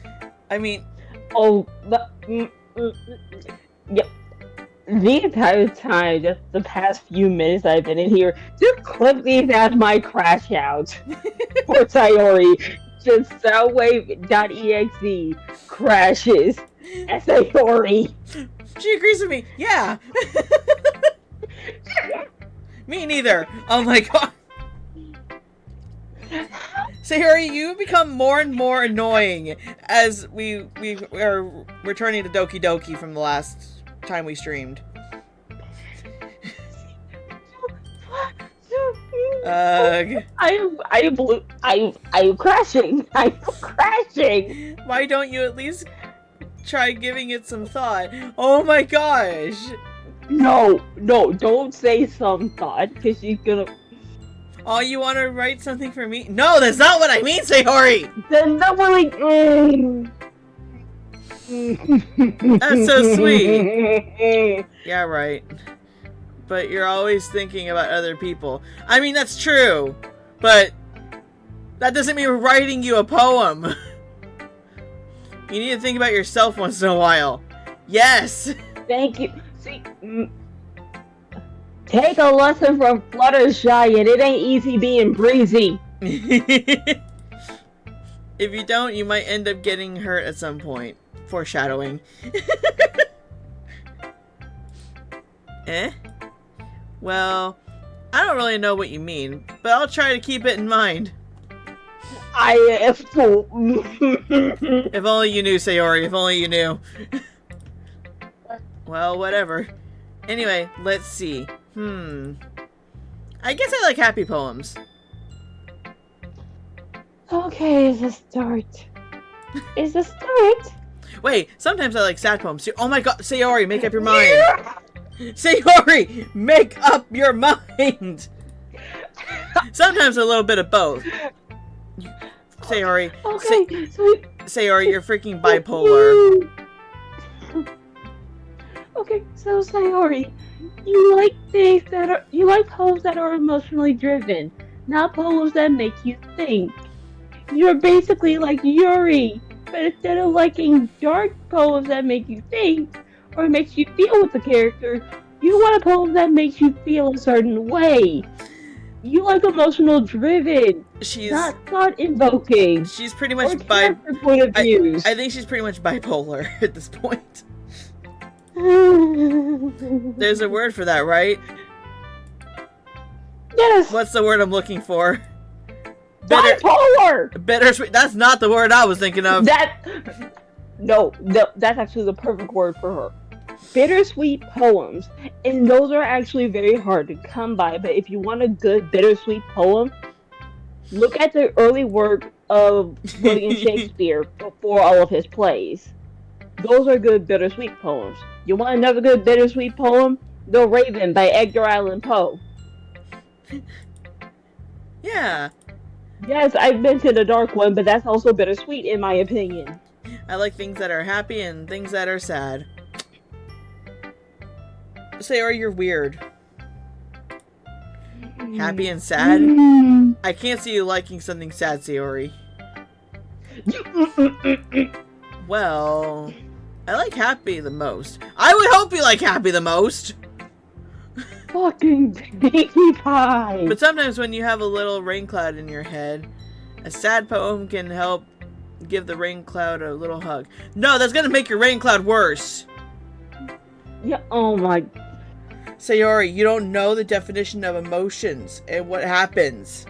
I mean... Oh, yep. The entire time, just the past few minutes I've been in here, just clip these as my crash out for Sayori. Just Soundwave.exe crashes at Sayori. She agrees with me. Yeah. Me neither. Oh my god. Sayori, you become more and more annoying as we are returning to Doki Doki from the last time we streamed. I'm crashing. I'm crashing. Why don't you at least try giving it some thought? Oh my gosh. No, don't say some thought, because she's gonna... Oh, you want to write something for me? No, that's not what I mean, Sayori! Then nobody... That's so sweet. Yeah, right. But you're always thinking about other people. I mean, that's true. But that doesn't mean we're writing you a poem. You need to think about yourself once in a while. Yes! Thank you. See, take a lesson from Fluttershy, and it ain't easy being breezy. If you don't, you might end up getting hurt at some point. Foreshadowing. Eh? Well, I don't really know what you mean, but I'll try to keep it in mind. If only you knew, Sayori. If only you knew. Well, whatever. Anyway, let's see. I guess I like happy poems. Okay, it's a start. It's a start. Wait, sometimes I like sad poems too. Oh my god, Sayori, make up your mind. Sayori, make up your mind. Sometimes a little bit of both. Sayori, Okay, Sayori, you're freaking bipolar. Okay, so Sayori, you like poems that are emotionally driven, not poems that make you think. You're basically like Yuri, but instead of liking dark poems that make you think or makes you feel with the character, you want a poem that makes you feel a certain way. You like emotional driven, not thought invoking. She's pretty much point of views. I think she's pretty much bipolar at this point. There's a word for that, right? Yes. What's the word I'm looking for? Bipolar. Bittersweet. That's not the word I was thinking of. No, that's actually the perfect word for her. Bittersweet poems, and those are actually very hard to come by. But if you want a good bittersweet poem, look at the early work of William Shakespeare before all of his plays. Those are good bittersweet poems. You want another good bittersweet poem? The Raven by Edgar Allan Poe. Yeah. Yes, I've mentioned a dark one, but that's also bittersweet in my opinion. I like things that are happy and things that are sad. Sayori, you're weird. Happy and sad? I can't see you liking something sad, Sayori. Well, I like happy the most. I would hope you like happy the most. Fucking Pinkie Pie. But sometimes when you have a little rain cloud in your head, a sad poem can help give the rain cloud a little hug. No, that's gonna make your rain cloud worse. Yeah, oh my. Sayori, you don't know the definition of emotions and what happens.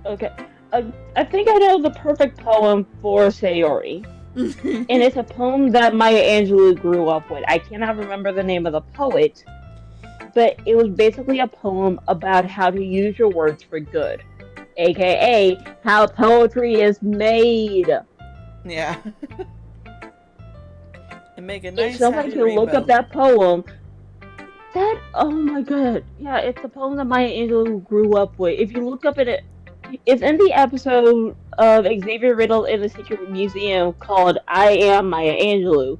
Okay, I think I know the perfect poem for Sayori. And it's a poem that Maya Angelou grew up with. I cannot remember the name of the poet, but it was basically a poem about how to use your words for good, aka how poetry is made. Yeah. And make a If nice someone happy can rainbow. look up that poem, oh my god, yeah, it's a poem that Maya Angelou grew up with. If you look up at it, it's in the episode of Xavier Riddle in the Secret Museum called I Am Maya Angelou,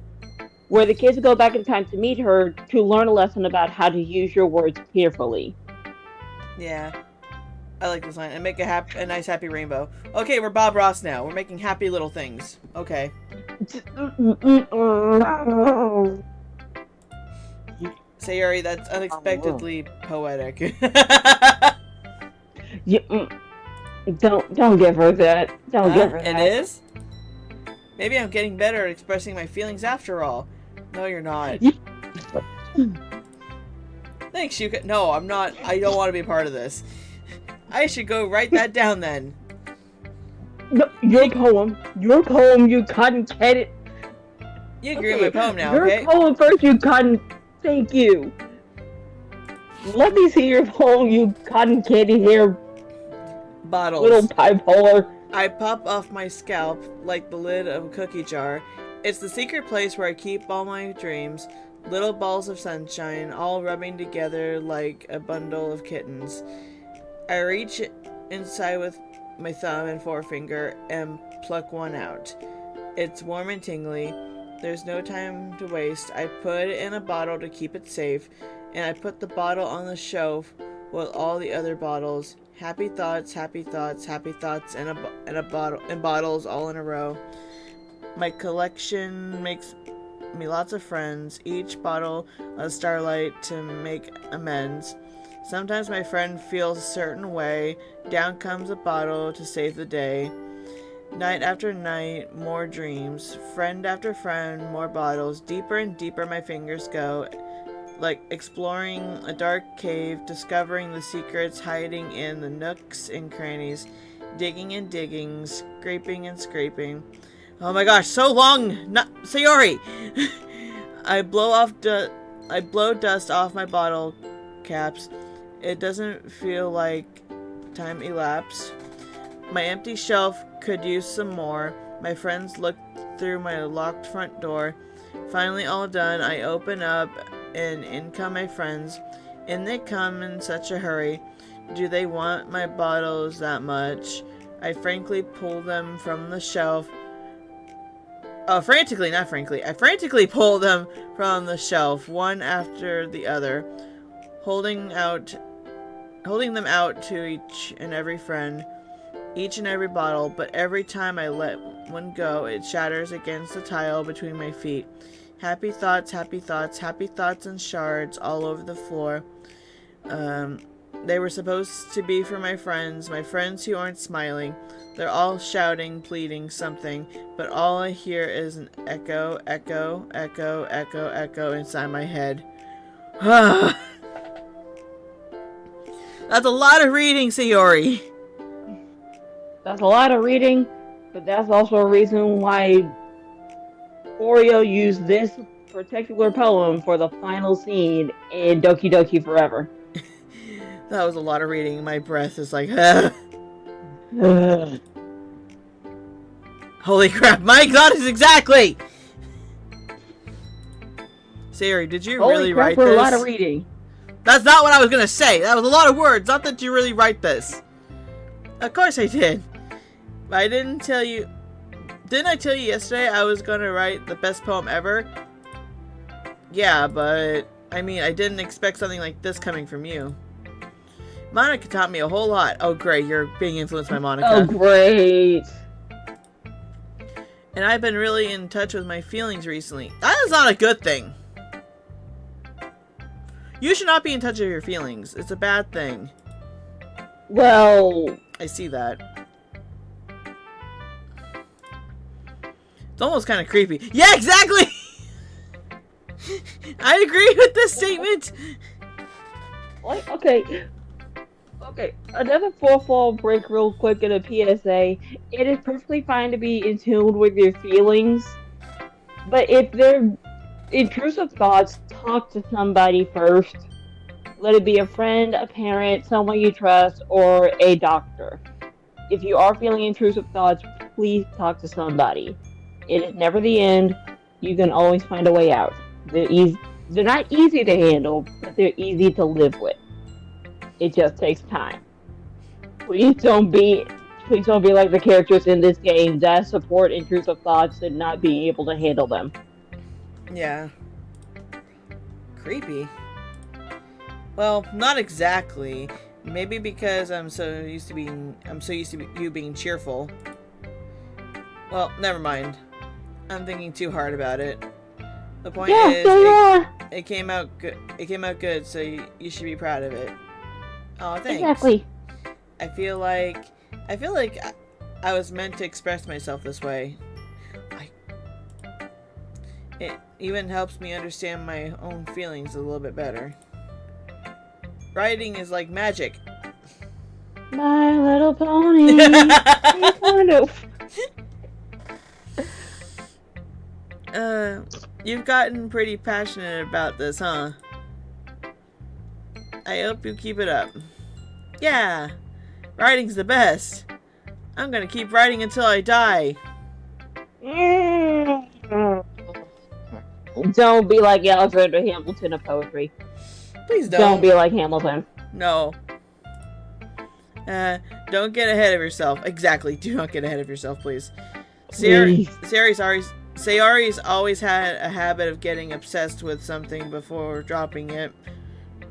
where the kids go back in time to meet her to learn a lesson about how to use your words carefully. Yeah. I like this line. And make a nice happy rainbow. Okay, we're Bob Ross now. We're making happy little things. Okay. Sayori, that's unexpectedly poetic. Don't give her that. Don't give her that. It is? Maybe I'm getting better at expressing my feelings after all. No, you're not. Thanks, Shuka. No, I'm not. I don't want to be a part of this. I should go write that down then. No, your poem, you couldn't get it. You agree with my poem now, your okay? Your poem first, you couldn't. Thank you. Let me see your poem, you cotton candy hair. Bottles. Little bipolar. I pop off my scalp like the lid of a cookie jar. It's the secret place where I keep all my dreams. Little balls of sunshine, all rubbing together like a bundle of kittens. I reach inside with my thumb and forefinger and pluck one out. It's warm and tingly. There's no time to waste. I put it in a bottle to keep it safe, and I put the bottle on the shelf with all the other bottles. Happy thoughts, happy thoughts, happy thoughts, and bottles all in a row. My collection makes me lots of friends. Each bottle a starlight to make amends. Sometimes my friend feels a certain way. Down comes a bottle to save the day. Night after night, more dreams. Friend after friend, more bottles. Deeper and deeper my fingers go. Like exploring a dark cave, discovering the secrets hiding in the nooks and crannies. Digging and digging, scraping and scraping. Oh my gosh, so long! Not Sayori! I blow dust off my bottle caps. It doesn't feel like time elapsed. My empty shelf could use some more. My friends look through my locked front door. Finally all done, I open up and in come my friends. In they come in such a hurry. Do they want my bottles that much? I frankly pull them from the shelf. I frantically pull them from the shelf, one after the other, holding them out to each and every friend, each and every bottle, but every time I let one go, it shatters against the tile between my feet. Happy thoughts, happy thoughts, happy thoughts and shards all over the floor. They were supposed to be for my friends who aren't smiling. They're all shouting, pleading something, but all I hear is an echo, echo, echo, echo, echo inside my head. That's a lot of reading, Sayori. That's a lot of reading, but that's also a reason why Oreo used this particular poem for the final scene in Doki Doki Forever. That was a lot of reading. My breath is like, holy crap, my God, is exactly! Sayori, did you really write this? Holy crap, a lot of reading. That's not what I was gonna say. That was a lot of words. Not that you really write this. Of course I did. But I didn't tell you... Didn't I tell you yesterday I was gonna write the best poem ever? Yeah, but... I mean, I didn't expect something like this coming from you. Monica taught me a whole lot. Oh, great. You're being influenced by Monica. Oh, great. And I've been really in touch with my feelings recently. That is not a good thing. You should not be in touch with your feelings. It's a bad thing. Well... I see that. It's almost kind of creepy. Yeah, exactly! I agree with this statement. Like, okay. Okay, another fourth wall break real quick in a PSA. It is perfectly fine to be in tune with your feelings, but if they're intrusive thoughts, talk to somebody first. Let it be a friend, a parent, someone you trust, or a doctor. If you are feeling intrusive thoughts, please talk to somebody. It is never the end. You can always find a way out. They're not easy to handle, but they're easy to live with. It just takes time. Please don't be like the characters in this game that support intrusive thoughts and not being able to handle them. Yeah. Creepy. Well, not exactly. Maybe because I'm so used to you being cheerful. Well, never mind. I'm thinking too hard about it. The point is, it came out good. It came out good, so you should be proud of it. Oh, thanks. Exactly. I feel like I was meant to express myself this way. It even helps me understand my own feelings a little bit better. Writing is like magic. My Little Pony. You've gotten pretty passionate about this, huh? I hope you keep it up. Yeah, writing's the best. I'm gonna keep writing until I die. Don't be like Alexander Hamilton of poetry. Please don't. Don't be like Hamilton. No. Don't get ahead of yourself. Exactly. Do not get ahead of yourself, please. Sayori's always had a habit of getting obsessed with something before dropping it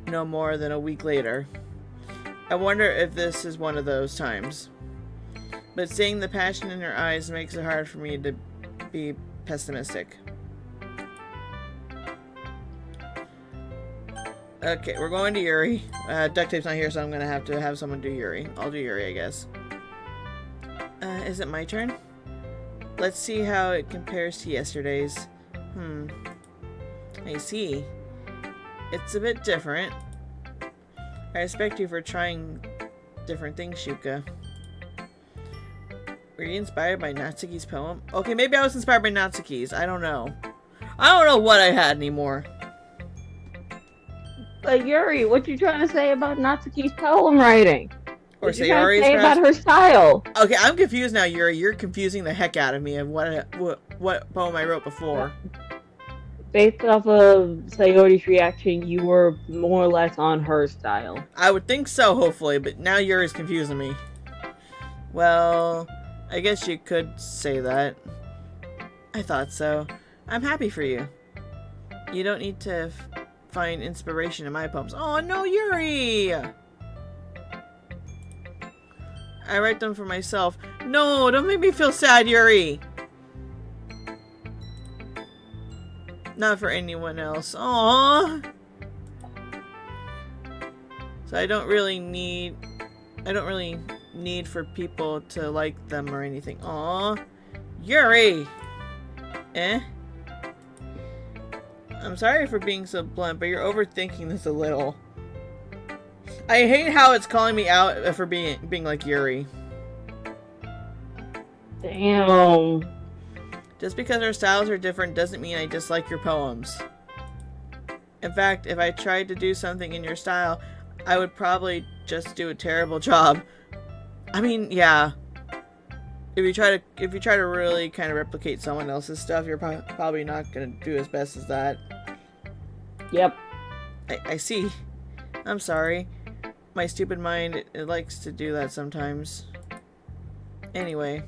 no more than a week later. I wonder if this is one of those times. But seeing the passion in her eyes makes it hard for me to be pessimistic. Okay, we're going to Yuri. Duct tape's not here, so I'm gonna have to have someone do Yuri. I'll do Yuri, I guess. Is it my turn? Let's see how it compares to yesterday's. I see. It's a bit different. I respect you for trying different things, Shuka. Were you inspired by Natsuki's poem? Okay, maybe I was inspired by Natsuki's. I don't know. I don't know what I had anymore. But Yuri, what you trying to say about Natsuki's poem writing? Or what you trying to say perhaps? about her style? Okay, I'm confused now, Yuri. You're confusing the heck out of me of what poem I wrote before. Based off of Sayori's reaction, you were more or less on her style. I would think so, hopefully, but now Yuri's confusing me. Well, I guess you could say that. I thought so. I'm happy for you. You don't need to find inspiration in my poems. Oh no, Yuri! I write them for myself. No, don't make me feel sad, Yuri! Not for anyone else. Aww! So I don't really need for people to like them or anything. Aww! Yuri! I'm sorry for being so blunt, but you're overthinking this a little. I hate how it's calling me out for being like Yuri. Damn. Just because our styles are different doesn't mean I dislike your poems. In fact, if I tried to do something in your style, I would probably just do a terrible job. I mean, yeah. If you try to really kind of replicate someone else's stuff, you're probably not going to do as best as that. Yep. I see. I'm sorry. My stupid mind, it likes to do that sometimes. Anyway,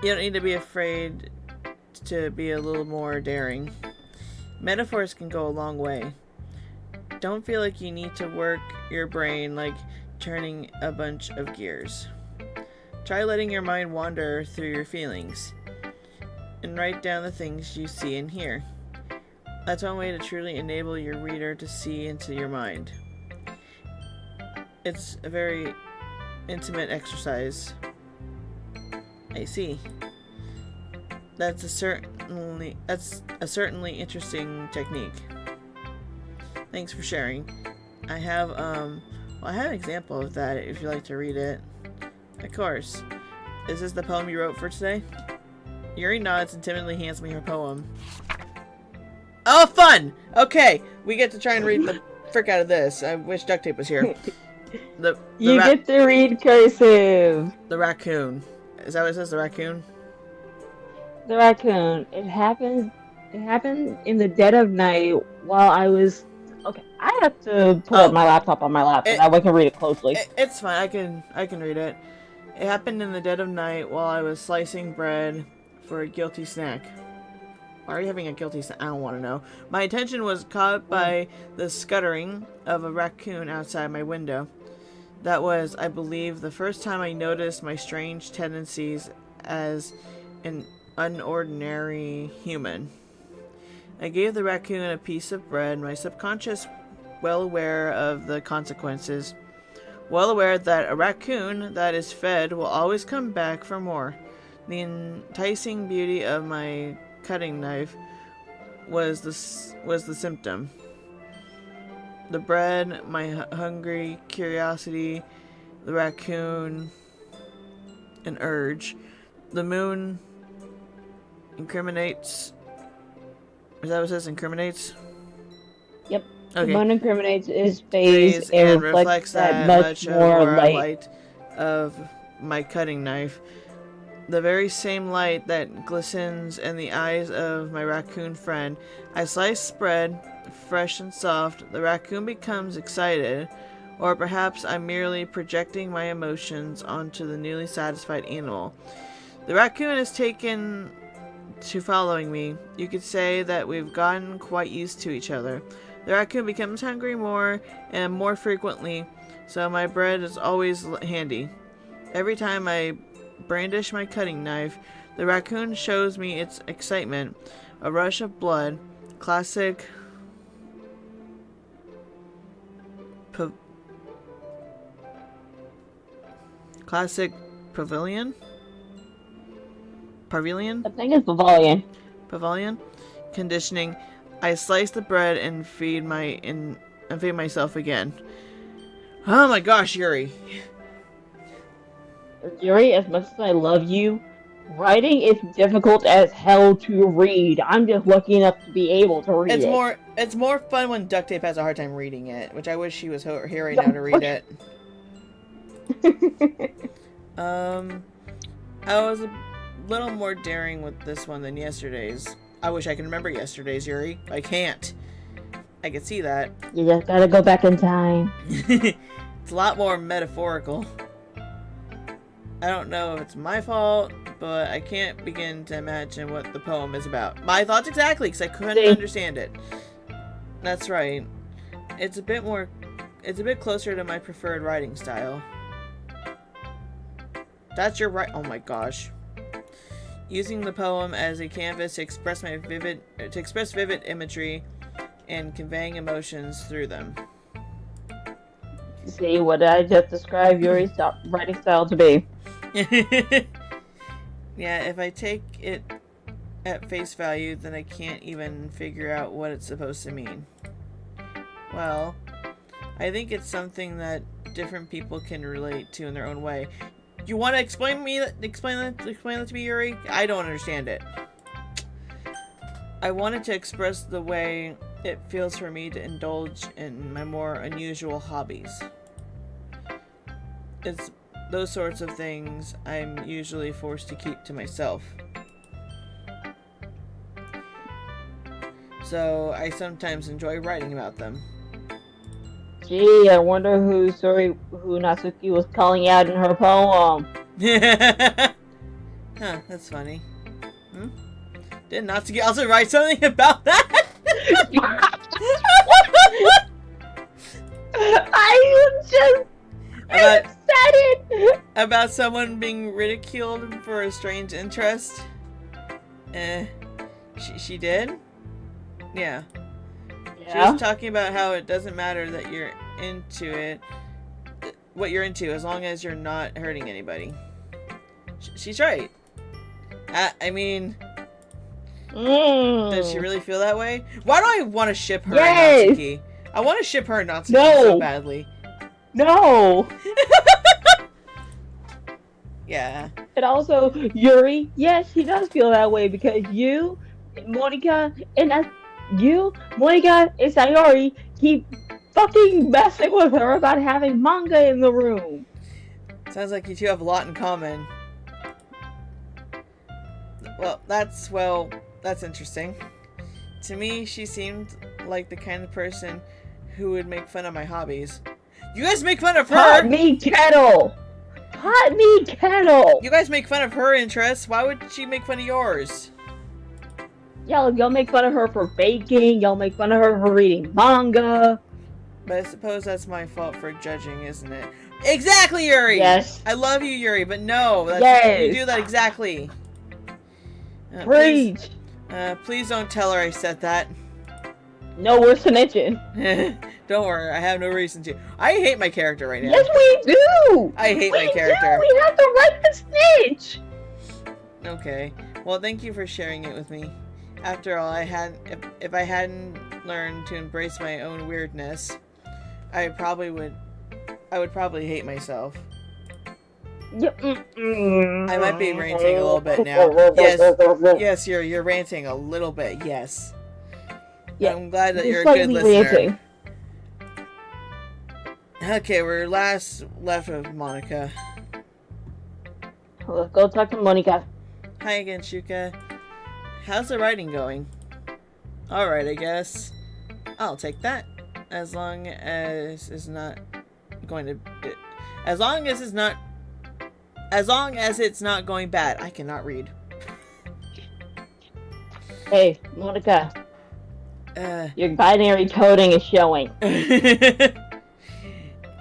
you don't need to be afraid to be a little more daring. Metaphors can go a long way. Don't feel like you need to work your brain like turning a bunch of gears. Try letting your mind wander through your feelings and write down the things you see and hear. That's one way to truly enable your reader to see into your mind. It's a very intimate exercise. I see. That's a certainly interesting technique. Thanks for sharing. I have an example of that if you'd like to read it. Of course. Is this the poem you wrote for today? Yuri nods and timidly hands me her poem. Oh, fun! Okay, we get to try and read the frick out of this. I wish duct tape was here. You get to read cursive. The raccoon. Is that what it says, the raccoon? The raccoon. It happened in the dead of night while I was... Okay, I have to put up my laptop on my lap so that way I can read it closely. It's fine, I can read it. It happened in the dead of night while I was slicing bread for a guilty snack. Why are you having a guilty snack? I don't want to know. My attention was caught by the scuttering of a raccoon outside my window. That was, I believe, the first time I noticed my strange tendencies as an unordinary human. I gave the raccoon a piece of bread, my subconscious well aware of the consequences. Well aware that a raccoon that is fed will always come back for more. The enticing beauty of my cutting knife was the symptom. The bread, my hungry curiosity, the raccoon, an urge. The moon incriminates. Is that what it says? Incriminates? Yep. Okay. The moon incriminates his face and reflects that much more more light of my cutting knife. The very same light that glistens in the eyes of my raccoon friend. I slice bread, fresh and soft. The raccoon becomes excited, or perhaps I'm merely projecting my emotions onto the newly satisfied animal. The raccoon is taken to following me. You could say that we've gotten quite used to each other. The raccoon becomes hungry more and more frequently, so my bread is always handy. Every time I brandish my cutting knife, the raccoon shows me its excitement. A rush of blood. Classic pavilion? I think it's Pavilion? Conditioning. I slice the bread and feed myself again. Oh my gosh, Yuri. Yuri, as much as I love you, writing is difficult as hell to read. I'm just lucky enough to be able to read it. It's more fun when Duct Tape has a hard time reading it, which I wish she was here right now to read it. I was a little more daring with this one than yesterday's. I wish I could remember yesterday's, Yuri. I can't. I can see that. You just gotta go back in time. It's a lot more metaphorical. I don't know if it's my fault, but I can't begin to imagine what the poem is about. My thoughts exactly, because I couldn't understand it. That's right. It's a bit closer to my preferred writing style. That's your right. Oh my gosh. Using the poem as a canvas to express vivid imagery and conveying emotions through them. See what I just described Yuri's writing style to be. Yeah, if I take it at face value, then I can't even figure out what it's supposed to mean. Well, I think it's something that different people can relate to in their own way. You want to explain that to me, Yuri? I don't understand it. I wanted to express the way it feels for me to indulge in my more unusual hobbies. It's those sorts of things I'm usually forced to keep to myself. So I sometimes enjoy writing about them. Gee, I wonder who Natsuki was calling out in her poem. Huh, that's funny. Did Natsuki also write something about that? I just said it! About someone being ridiculed for a strange interest? She did? Yeah. She was talking about how it doesn't matter that you're into it, what you're into, as long as you're not hurting anybody. She's right. I mean, does she really feel that way? Why do I want to ship her and Natsuki? I want to ship her and Natsuki so badly. No! Yeah. And also, Yuri, yes, he does feel that way because Monica and Sayori keep fucking messing with her about having manga in the room. Sounds like you two have a lot in common. Well, that's interesting. To me, she seemed like the kind of person who would make fun of my hobbies. You guys make fun of her! Hot meat kettle! Hot meat kettle! You guys make fun of her interests. Why would she make fun of yours? Y'all make fun of her for baking. Y'all make fun of her for reading manga. But I suppose that's my fault for judging, isn't it? Exactly, Yuri! Yes. I love you, Yuri, but no. You do that exactly. Preach! Please don't tell her I said that. No, we're snitching. Don't worry, I have no reason to. I hate my character right now. Yes, we do! I hate my character. We have the right to snitch! Okay. Well, thank you for sharing it with me. After all, if I hadn't learned to embrace my own weirdness, I would probably hate myself. I might be ranting a little bit now. Yes, you're ranting a little bit. Yes. Yeah, I'm glad that you're a good listener. Ranting. Okay, we're left with Monica. Let's go talk to Monica. Hi again, Shuka. How's the writing going? Alright, I guess. I'll take that. As long as it's not going bad. I cannot read. Hey, Monica. Your binary coding is showing.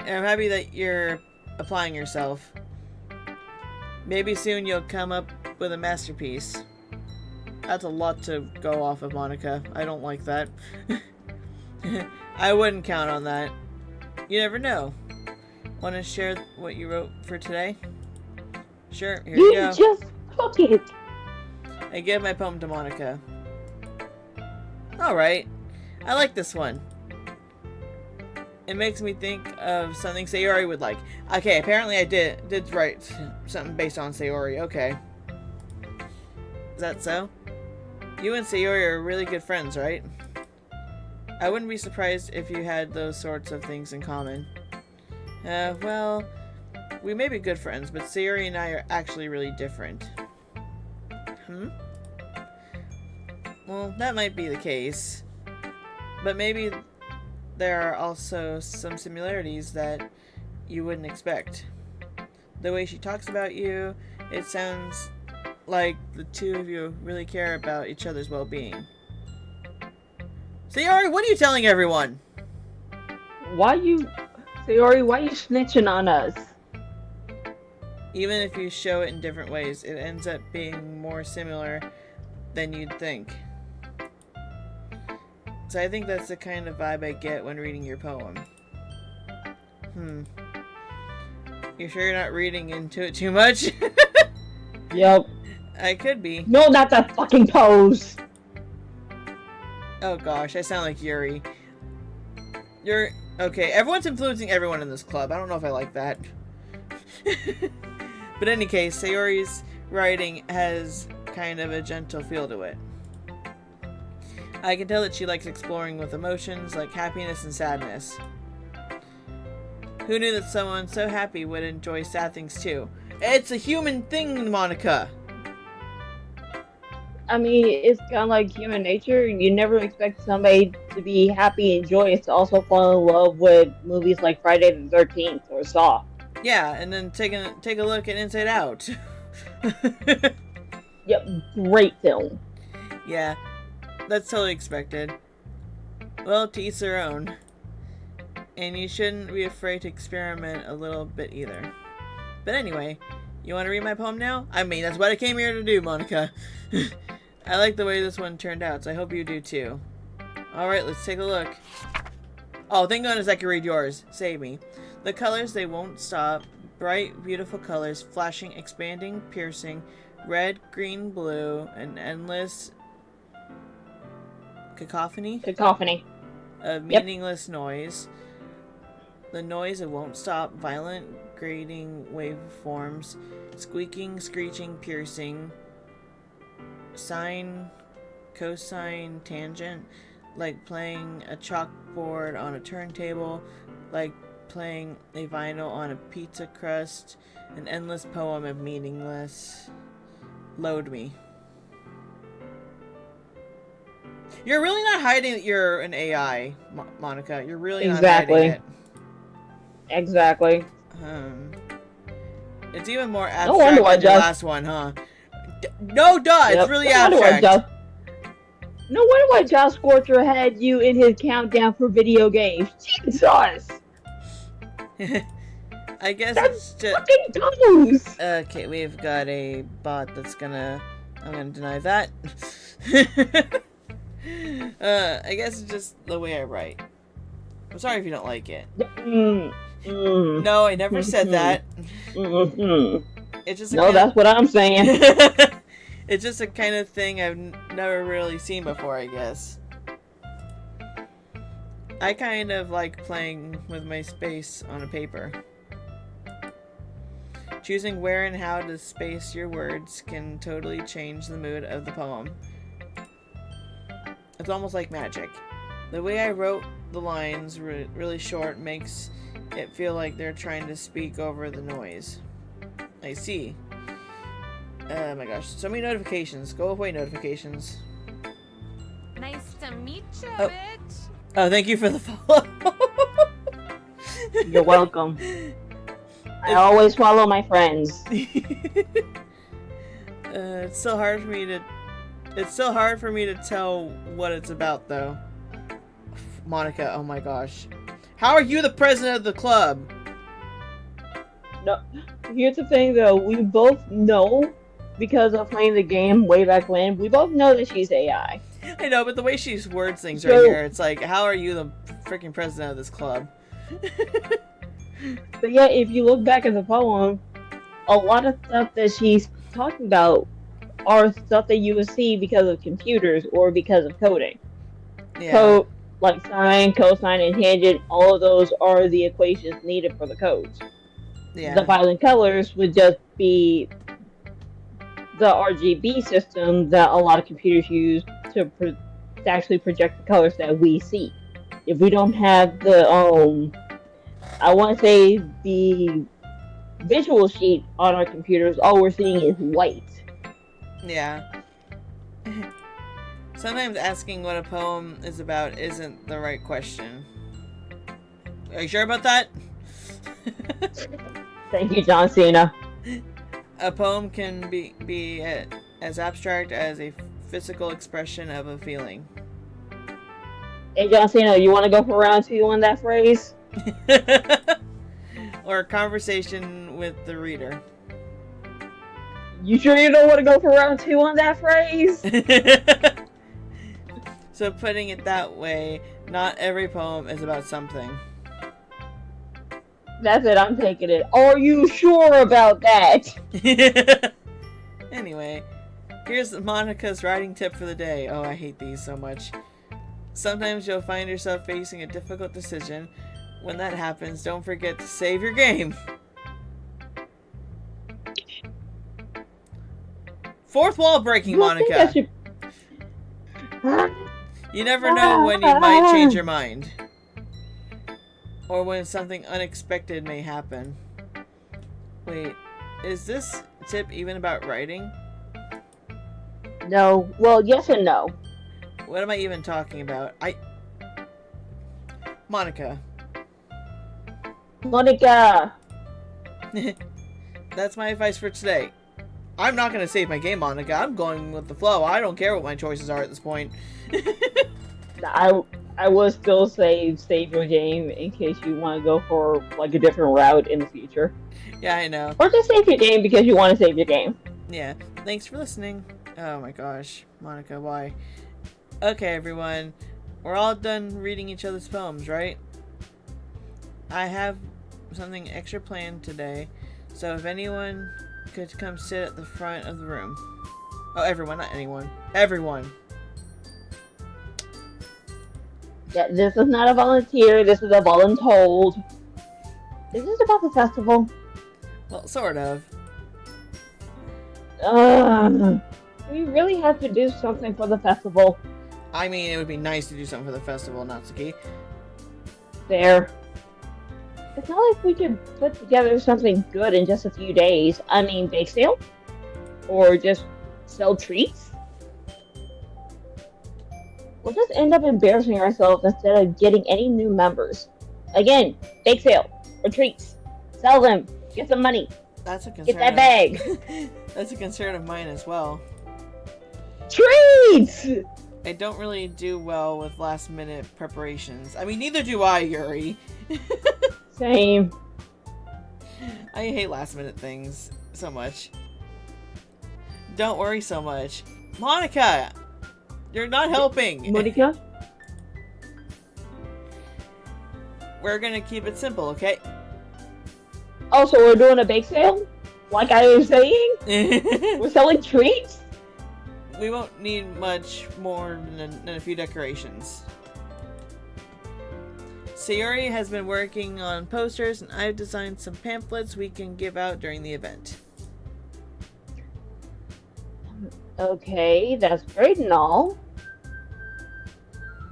I'm happy that you're applying yourself. Maybe soon you'll come up with a masterpiece. That's a lot to go off of, Monica. I don't like that. I wouldn't count on that. You never know. Want to share what you wrote for today? Sure, here you go. Just took it. I give my poem to Monica. Alright. I like this one. It makes me think of something Sayori would like. Okay, apparently I did write something based on Sayori. Okay. Is that so? You and Sayori are really good friends, right? I wouldn't be surprised if you had those sorts of things in common. Well, we may be good friends, but Sayori and I are actually really different. Well, that might be the case. But maybe there are also some similarities that you wouldn't expect. The way she talks about you, it sounds like the two of you really care about each other's well-being. Sayori, what are you telling everyone? Sayori, why are you snitching on us? Even if you show it in different ways, it ends up being more similar than you'd think. So I think that's the kind of vibe I get when reading your poem. You sure you're not reading into it too much? Yep. I could be. No, not that fucking pose! Oh gosh, I sound like Yuri. Okay, everyone's influencing everyone in this club. I don't know if I like that. But in any case, Sayori's writing has kind of a gentle feel to it. I can tell that she likes exploring with emotions like happiness and sadness. Who knew that someone so happy would enjoy sad things too? It's a human thing, Monica! I mean, it's kind of like human nature. You never expect somebody to be happy and joyous to also fall in love with movies like Friday the 13th or Saw. Yeah, and then take a look at Inside Out. Yep, great film. Yeah, that's totally expected. Well, to each their own. And you shouldn't be afraid to experiment a little bit either. But anyway, you want to read my poem now? I mean, that's what I came here to do, Monica. I like the way this one turned out, so I hope you do too. Alright, let's take a look. Oh, thank goodness I can read yours. Save me. The colors, they won't stop. Bright, beautiful colors, flashing, expanding, piercing. Red, green, blue, an endless cacophony of meaningless noise. The noise, it won't stop. Violent, grating waveforms, squeaking, screeching, piercing. Sine, cosine, tangent, like playing a chalkboard on a turntable, like playing a vinyl on a pizza crust. An endless poem of meaningless. Load me. You're really not hiding that you're an AI, Monica. You're really not hiding it. Exactly. It's even more abstract than the last one, huh? Yep. It's really abstract. No wonder why Josh Scorcher had you in his countdown for video games. Jesus! I guess That's it's just... fucking goes! Okay, we've got a bot that's gonna... I'm gonna deny that. I guess it's just the way I write. I'm sorry if you don't like it. No, I never said that. It's just that's what I'm saying. It's just a kind of thing I've never really seen before, I guess. I kind of like playing with my space on a paper. Choosing where and how to space your words can totally change the mood of the poem. It's almost like magic. The way I wrote the lines really short makes it feel like they're trying to speak over the noise. I see. Oh my gosh, so many notifications. Go away, notifications. Nice to meet you, bitch. Oh, thank you for the follow. You're welcome. I always follow my friends. It's so hard for me to... It's so hard for me to tell what it's about, though. Monica, oh my gosh. How are you the president of the club? No, here's the thing, though. We both know, because of playing the game way back when, we both know that she's AI. I know, but the way she words things right here, it's like, how are you the freaking president of this club? But yeah, if you look back at the poem, a lot of stuff that she's talking about are stuff that you would see because of computers or because of coding. Yeah. Like sine, cosine, and tangent, all of those are the equations needed for the codes. Yeah. The violent colors would just be the RGB system that a lot of computers use to actually project the colors that we see. If we don't have the, I want to say the visual sheet on our computers, all we're seeing is white. Yeah. Sometimes asking what a poem is about isn't the right question. Are you sure about that? Thank you, John Cena. A poem can be as abstract as a physical expression of a feeling. Hey, John Cena, you want to go for round 2 on that phrase? Or a conversation with the reader. You sure you don't want to go for round 2 on that phrase? So putting it that way, not every poem is about something. That's it, I'm taking it. Are you sure about that? Anyway, here's Monica's writing tip for the day. Oh, I hate these so much. Sometimes you'll find yourself facing a difficult decision, when that happens, don't forget to save your game. Fourth wall breaking, Monica. You never know when you might change your mind. Or when something unexpected may happen. Wait, is this tip even about writing? No. Well, yes and no. What am I even talking about? Monica. Monica! That's my advice for today. I'm not going to save my game, Monica. I'm going with the flow. I don't care what my choices are at this point. I will still save your game in case you want to go for like a different route in the future. Yeah, I know. Or just save your game because you want to save your game. Yeah. Thanks for listening. Oh my gosh. Monica, why? Okay, everyone. We're all done reading each other's poems, right? I have something extra planned today, so if anyone could come sit at the front of the room. Oh, everyone, not anyone. Everyone. Yeah, this is not a volunteer, this is a voluntold. Is this about the festival? Well, sort of. We really have to do something for the festival. I mean, it would be nice to do something for the festival, Natsuki. There. It's not like we could put together something good in just a few days. I mean, bake sale? Or just sell treats? We'll just end up embarrassing ourselves instead of getting any new members. Again, bake sale or treats. Sell them. Get some money. That's a concern. Get that bag. That's a concern of mine as well. Treats! I don't really do well with last minute preparations. I mean, neither do I, Yuri. Same. I hate last minute things so much. Don't worry so much. Monica! You're not helping! Monica? We're gonna keep it simple, okay? Oh, so we're doing a bake sale? Like I was saying? We're selling treats? We won't need much more than a few decorations. Sayori has been working on posters, and I've designed some pamphlets we can give out during the event. Okay, that's great and all.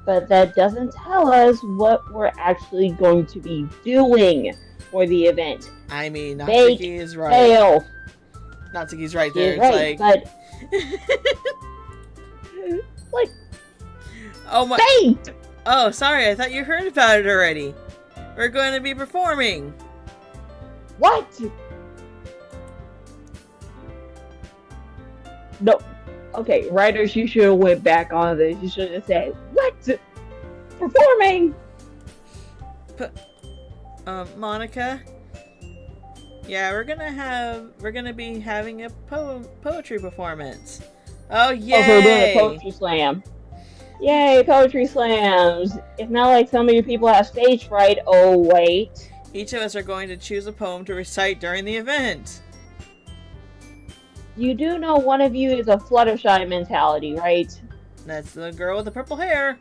But that doesn't tell us what we're actually going to be doing for the event. I mean, Bake Natsuki is right. Sale. Natsuki's right She there. is right, but like, oh my! bake. Oh, sorry. I thought you heard about it already. We're going to be performing. What? No. Okay, writers, you should have went back on this. You should have said, what? Performing? Monica? Yeah, we're gonna be having a poetry performance. Oh, yay! Oh, so we're doing a poetry slam. Yay, poetry slams. It's not like some of you people have stage fright. Oh, wait. Each of us are going to choose a poem to recite during the event. You do know one of you is a Fluttershy mentality, right? That's the girl with the purple hair.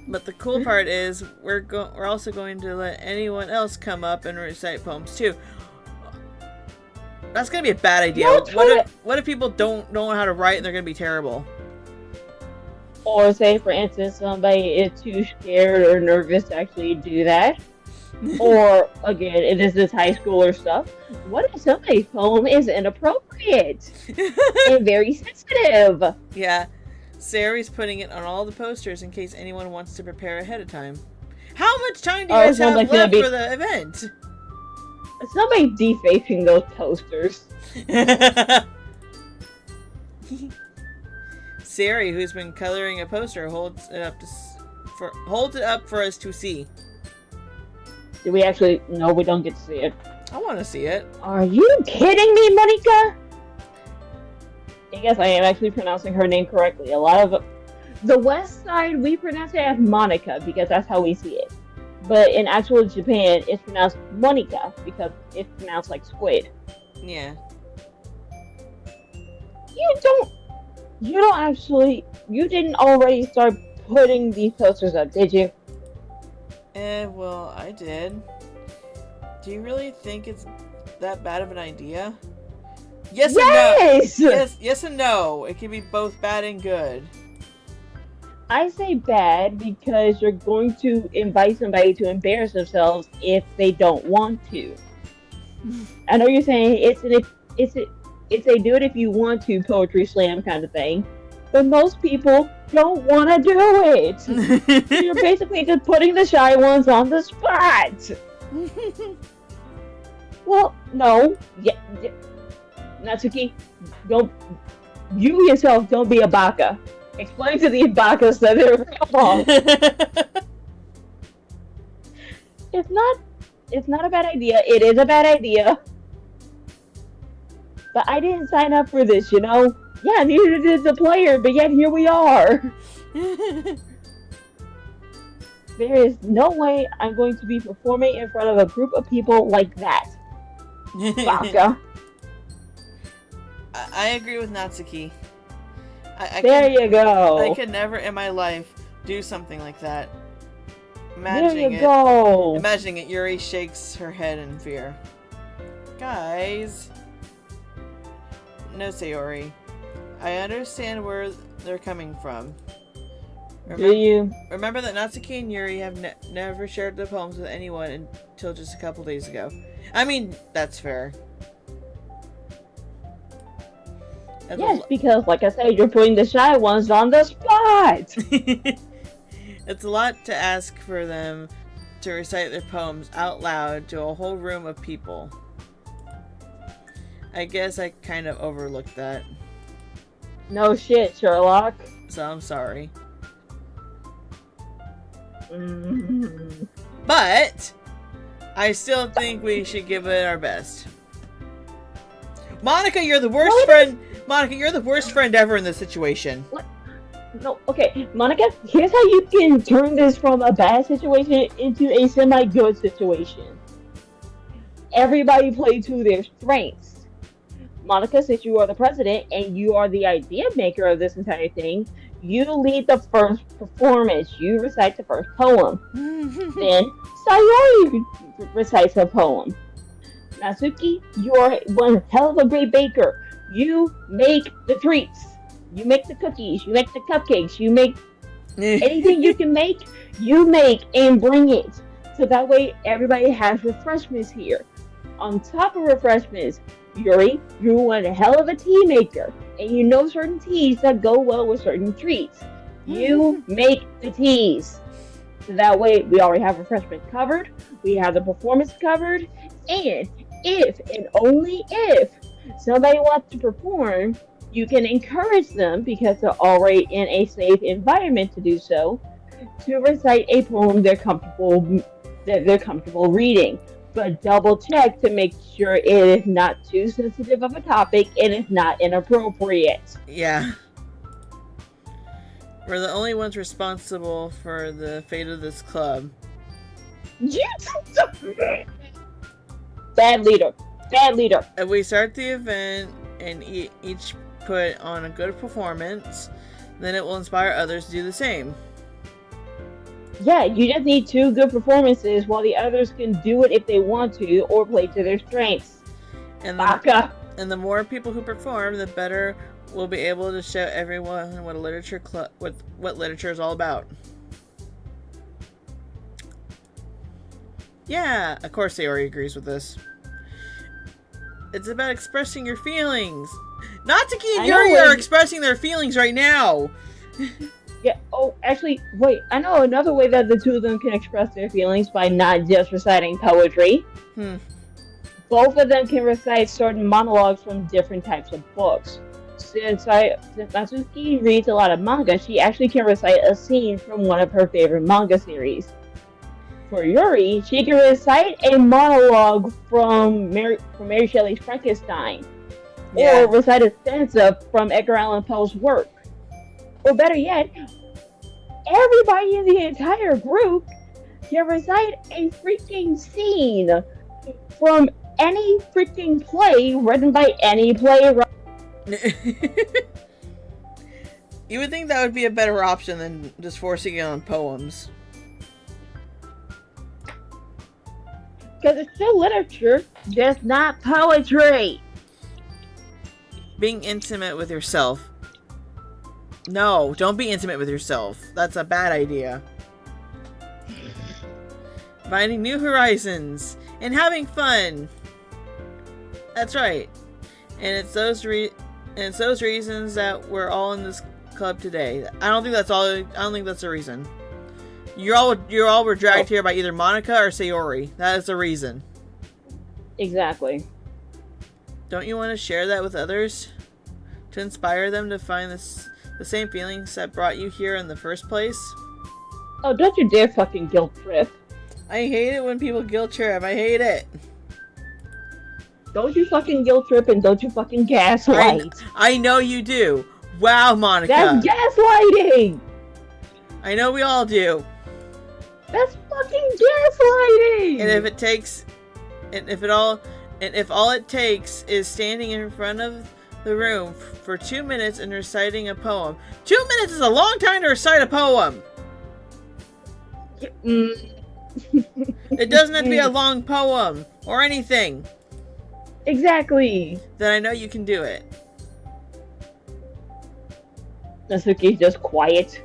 But the cool part is we're also going to let anyone else come up and recite poems too. That's gonna be a bad idea. What if people don't know how to write and they're gonna be terrible? Or say, for instance, somebody is too scared or nervous to actually do that. Or, again, it is this high schooler stuff. What if somebody's poem is inappropriate and very sensitive? Yeah, Sayori's putting it on all the posters in case anyone wants to prepare ahead of time. How much time do you guys have left for the event? Somebody defacing those posters. Sayori, who's been coloring a poster, holds it up for us to see. Do we actually? No, we don't get to see it. I want to see it. Are you kidding me, Monica? I guess I am actually pronouncing her name correctly. A lot of the West Side, we pronounce it as Monica because that's how we see it. But in actual Japan, it's pronounced Monica because it's pronounced like squid. Yeah. You didn't already start putting these posters up, did you? Well, I did. Do you really think it's that bad of an idea? Yes and no. Yes and no. It can be both bad and good. I say bad because you're going to invite somebody to embarrass themselves if they don't want to. I know you're saying it's a do it if you want to poetry slam kind of thing, but most people don't want to do it. So you're basically just putting the shy ones on the spot. Well, no, Natsuki, don't you yourself don't be a baka. Explain to these bakas that they're wrong. It's not a bad idea. It is a bad idea. But I didn't sign up for this, you know? Yeah, neither did the player, but yet here we are. There is no way I'm going to be performing in front of a group of people like that. Baka. I agree with Natsuki. You go. I could never in my life do something like that. Imagining it, Yuri shakes her head in fear. Guys. No, Sayori. I understand where they're coming from. Do you? Remember that Natsuki and Yuri have never shared their poems with anyone until just a couple days ago. I mean, that's fair. Yes, because, like I said, you're putting the shy ones on the spot! It's a lot to ask for them to recite their poems out loud to a whole room of people. I guess I kind of overlooked that. No shit, Sherlock. So I'm sorry. Mm-hmm. But I still think we should give it our best. Monica, you're the worst friend. Monica, you're the worst friend ever in this situation. What? No, okay, Monica, here's how you can turn this from a bad situation into a semi-good situation. Everybody play to their strengths. Monica, since you are the president and you are the idea maker of this entire thing, you lead the first performance. You recite the first poem. Then Sayori recites a poem. Natsuki, you are one hell of a great baker. You make the treats. You make the cookies. You make the cupcakes. You make anything you can make, you make and bring it. So that way everybody has refreshments here. On top of refreshments, Yuri, you're one hell of a tea maker. And you know certain teas that go well with certain treats. You make the teas. So that way we already have refreshment covered. We have the performance covered. And if and only if somebody wants to perform, you can encourage them, because they're already in a safe environment to do so, to recite a poem they're comfortable reading. But double check to make sure it is not too sensitive of a topic and it's not inappropriate. Yeah. We're the only ones responsible for the fate of this club. Bad leader. If we start the event and each put on a good performance, then it will inspire others to do the same. Yeah, you just need 2 good performances while the others can do it if they want to or play to their strengths. And the more people who perform, the better we'll be able to show everyone what what literature is all about. Yeah, of course Sayori agrees with this. It's about expressing your feelings. Natsuki and Yuri are expressing their feelings right now. Yeah, oh, actually, wait, I know another way that the 2 of them can express their feelings by not just reciting poetry. Both of them can recite certain monologues from different types of books. Since Natsuki reads a lot of manga, she actually can recite a scene from one of her favorite manga series. For Yuri, she can recite a monologue from Mary Shelley's Frankenstein. Yeah. Or recite a stanza from Edgar Allan Poe's work. Or better yet, everybody in the entire group can recite a freaking scene from any freaking play written by any playwright. You would think that would be a better option than just forcing it on poems. Because it's still literature, just not poetry. Being intimate with yourself. No, don't be intimate with yourself. That's a bad idea. Finding new horizons and having fun. That's right. And it's those reasons that we're all in this club today. I don't think that's all. I don't think that's the reason. You all were dragged here by either Monica or Sayori. That is the reason. Exactly. Don't you want to share that with others? To inspire them to find the same feelings that brought you here in the first place? Oh, don't you dare fucking guilt trip. I hate it when people guilt trip. I hate it. Don't you fucking guilt trip and don't you fucking gaslight. I know you do. Wow, Monica. That's gaslighting! I know we all do. That's fucking gaslighting! And if all it takes is standing in front of the room for 2 minutes and reciting a poem. 2 minutes is a long time to recite a poem! It doesn't have to be a long poem or anything. Exactly. Then I know you can do it. Natsuki's just quiet.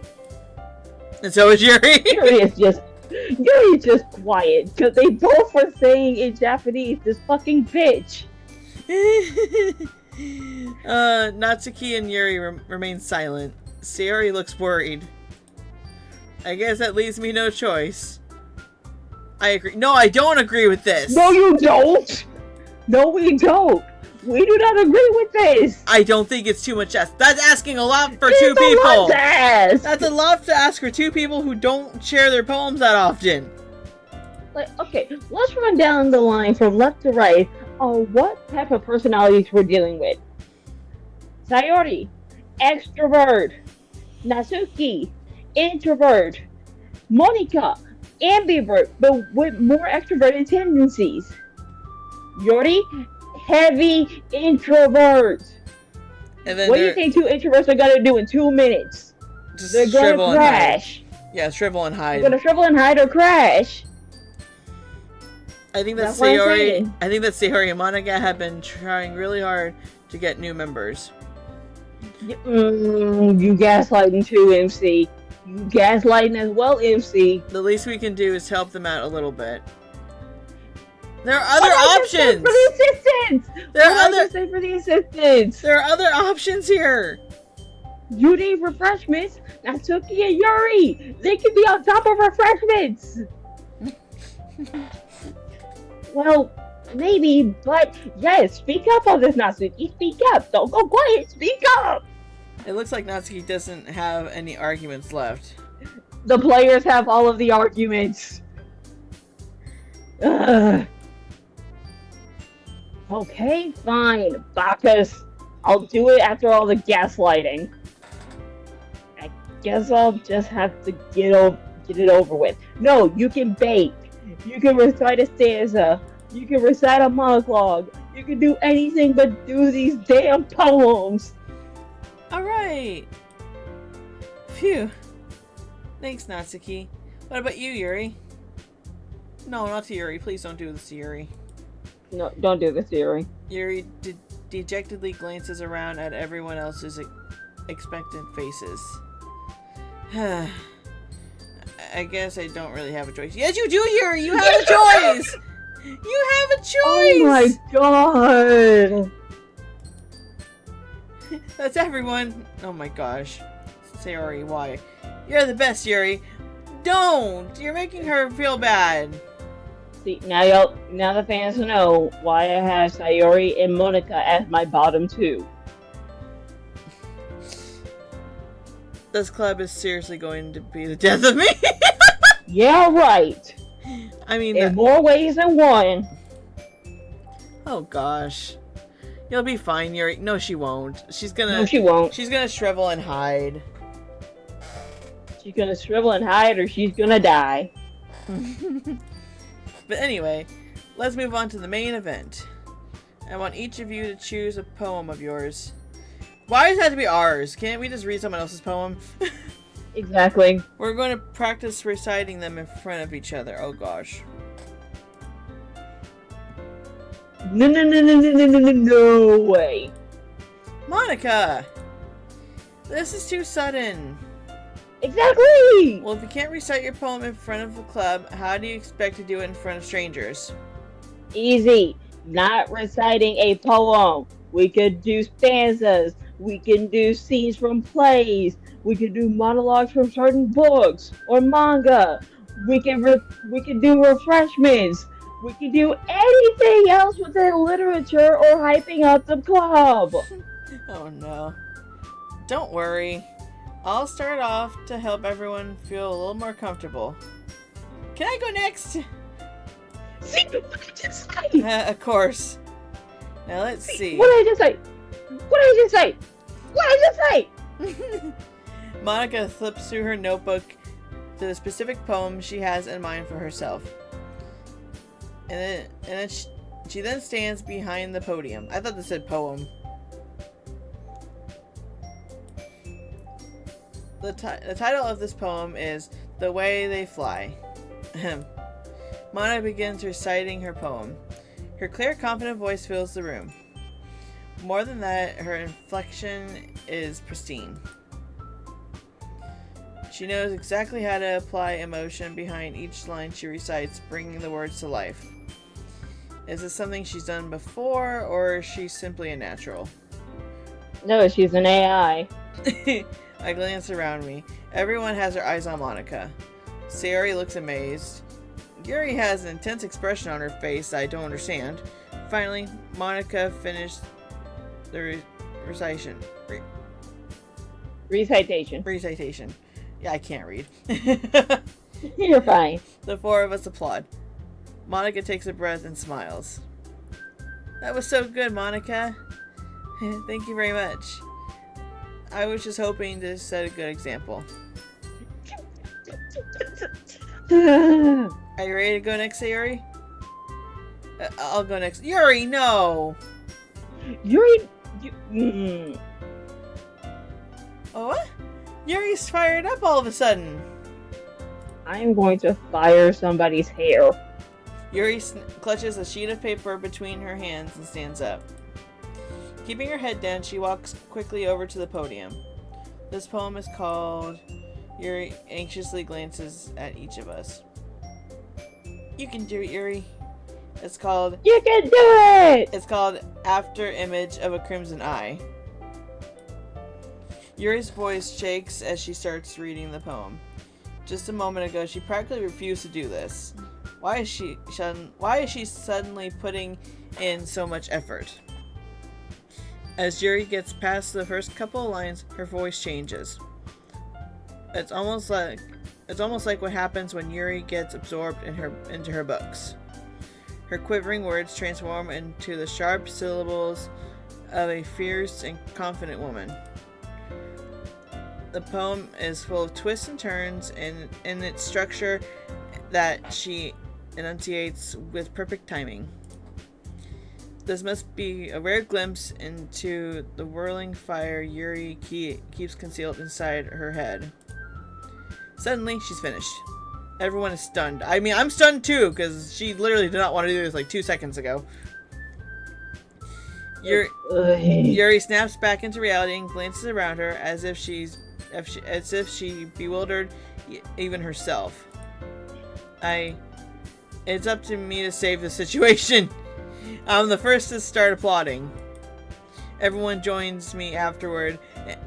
And so is Yuri. Yuri's just quiet because they both were saying in Japanese, this fucking bitch. Natsuki and Yuri remain silent. Sayori looks worried. I guess that leaves me no choice. I agree. No, I don't agree with this. No, you don't. No, we don't. We do not agree with this. I don't think it's too much ask. That's asking a lot for two people. A lot to ask. That's a lot to ask for two people who don't share their poems that often. Like, okay, let's run down the line from left to right on what type of personalities we're dealing with. Sayori, extrovert. Natsuki, introvert. Monica, ambivert, but with more extroverted tendencies. Yuri, heavy introvert. And then what do you think two introverts are gonna do in 2 minutes? They're gonna crash. Yeah, shrivel and hide. They're gonna shrivel and hide or crash. I think that Sayori and Monica have been trying really hard to get new members. You gaslighting too, MC. You gaslighting as well, MC. The least we can do is help them out a little bit. There are other options. For the assistance. There are other options here. You need refreshments. Natsuki and Yuri, they can be on top of refreshments. Well, maybe, but yes, speak up on this, Natsuki. Speak up. Don't go quiet. Speak up. It looks like Natsuki doesn't have any arguments left. The players have all of the arguments. Ugh. Okay, fine, Bacchus. I'll do it after all the gaslighting. I guess I'll just have to get it over with. No, you can bake. You can recite a stanza. You can recite a monologue. You can do anything but do these damn poems. Alright. Phew. Thanks, Natsuki. What about you, Yuri? No, not to Yuri. Please don't do this to Yuri. No, don't do this, Yuri. Yuri dejectedly glances around at everyone else's expectant faces. I guess I don't really have a choice. Yes, you do, Yuri! You have a choice! You have a choice! Oh my god! That's everyone. Oh my gosh. Sayori, why? You're the best, Yuri. Don't! You're making her feel bad. See, now the fans know why I have Sayori and Monica as my bottom two. This club is seriously going to be the death of me. Yeah, right. I mean, in more ways than one. Oh gosh. You'll be fine, Yuri. No, she won't. No, she won't. She's gonna shrivel and hide. She's gonna shrivel and hide, or she's gonna die. But anyway, let's move on to the main event. I want each of you to choose a poem of yours. Why does it have to be ours? Can't we just read someone else's poem? Exactly. We're going to practice reciting them in front of each other. Oh gosh. No, no, no, no, no, no, no, no, no way. Monica! This is too sudden. Exactly! Well, if you can't recite your poem in front of the club, how do you expect to do it in front of strangers? Easy. Not reciting a poem. We could do stanzas. We can do scenes from plays. We could do monologues from certain books or manga. We can do refreshments. We can do anything else within literature or hyping up the club. Oh no. Don't worry. I'll start off to help everyone feel a little more comfortable. Can I go next? See what I just say? Of course. Now let's see. What did I just say? What did I just say? What did I just say? Monica flips through her notebook to the specific poem she has in mind for herself. And then she then stands behind the podium. I thought this said poem. The title of this poem is The Way They Fly. Monica begins reciting her poem. Her clear, confident voice fills the room. More than that, her inflection is pristine. She knows exactly how to apply emotion behind each line she recites, bringing the words to life. Is this something she's done before, or is she simply a natural? No, she's an AI. I glance around me. Everyone has their eyes on Monica. Sayori looks amazed. Yuri has an intense expression on her face I don't understand. Finally, Monica finished the recitation. Recitation. Yeah, I can't read. You're fine. The four of us applaud. Monica takes a breath and smiles. That was so good, Monica. Thank you very much. I was just hoping to set a good example. Are you ready to go next, Sayori? I'll go next. Yuri, no! Yuri... Oh, what? Yuri's fired up all of a sudden. I'm going to fire somebody's hair. Yuri clutches a sheet of paper between her hands and stands up. Keeping her head down, she walks quickly over to the podium. This poem is called... Yuri anxiously glances at each of us. You can do it, Yuri. It's called... You can do it! It's called After Image of a Crimson Eye. Yuri's voice shakes as she starts reading the poem. Just a moment ago, she practically refused to do this. Why is she suddenly putting in so much effort? As Yuri gets past the first couple of lines, her voice changes. It's almost like what happens when Yuri gets absorbed into her books. Her quivering words transform into the sharp syllables of a fierce and confident woman. The poem is full of twists and turns in its structure that she enunciates with perfect timing. This must be a rare glimpse into the whirling fire Yuri keeps concealed inside her head. Suddenly, she's finished. Everyone is stunned. I mean, I'm stunned too, because she literally did not want to do this like 2 seconds ago. Yuri snaps back into reality and glances around her as if she bewildered even herself. It's up to me to save the situation. I'm the first to start applauding. Everyone joins me afterward,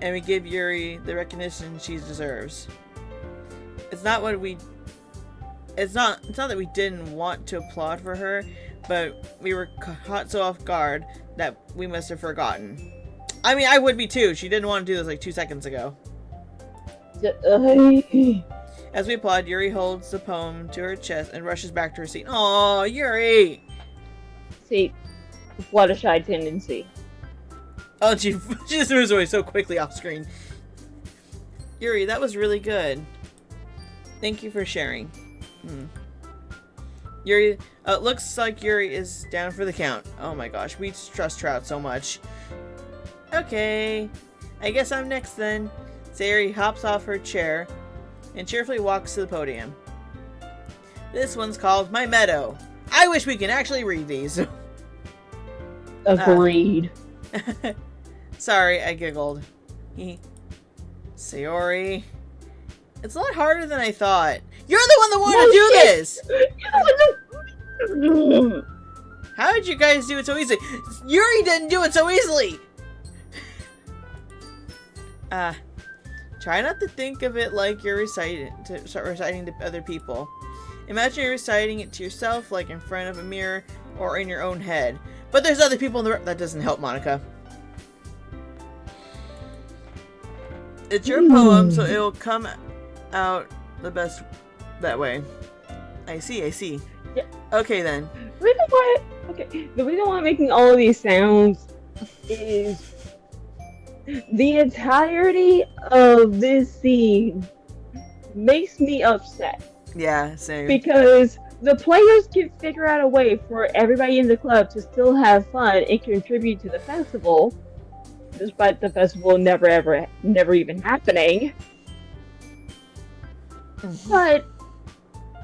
and we give Yuri the recognition she deserves. It's not that we didn't want to applaud for her, but we were caught so off guard that we must have forgotten. I mean, I would be too. She didn't want to do this like 2 seconds ago. As we applaud, Yuri holds the poem to her chest and rushes back to her seat. Aw, Yuri! See, Fluttershy tendency. Oh, she just moves away so quickly off screen. Yuri, that was really good. Thank you for sharing. Yuri, looks like Yuri is down for the count. Oh my gosh, we trust her out so much. Okay, I guess I'm next then. Sayori hops off her chair and cheerfully walks to the podium. This one's called My Meadow. I wish we can actually read these. Agreed. Sorry, I giggled. Sayori. It's a lot harder than I thought. You're the one that wanted to do this! How did you guys do it so easily? Yuri didn't do it so easily! Try not to think of it like you're reciting to other people. Imagine you're reciting it to yourself, like in front of a mirror or in your own head. But there's other people in the room. That doesn't help, Monica. It's your poem, so it will come out the best that way. I see. Yeah. Okay then. The reason why I'm making all of these sounds is the entirety of this scene makes me upset. Yeah, same. Because the players can figure out a way for everybody in the club to still have fun and contribute to the festival, despite the festival never even happening. But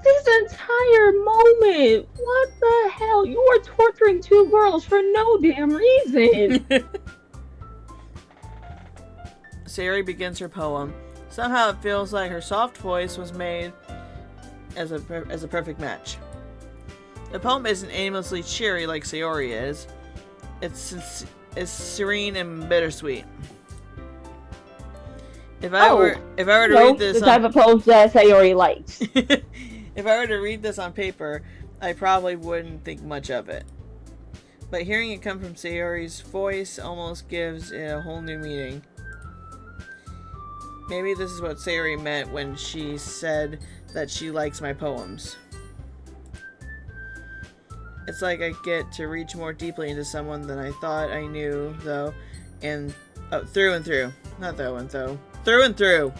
this entire moment, what the hell? You are torturing two girls for no damn reason. Sayori begins her poem. Somehow it feels like her soft voice was made as a perfect match. The poem isn't aimlessly cheery like Sayori is. It's serene and bittersweet. If I were to read this, the type of poems that Sayori likes. If I were to read this on paper, I probably wouldn't think much of it. But hearing it come from Sayori's voice almost gives it a whole new meaning. Maybe this is what Sayori meant when she said that she likes my poems. It's like I get to reach more deeply into someone than I thought I knew, though, and through and through. Not though and though. Through and through.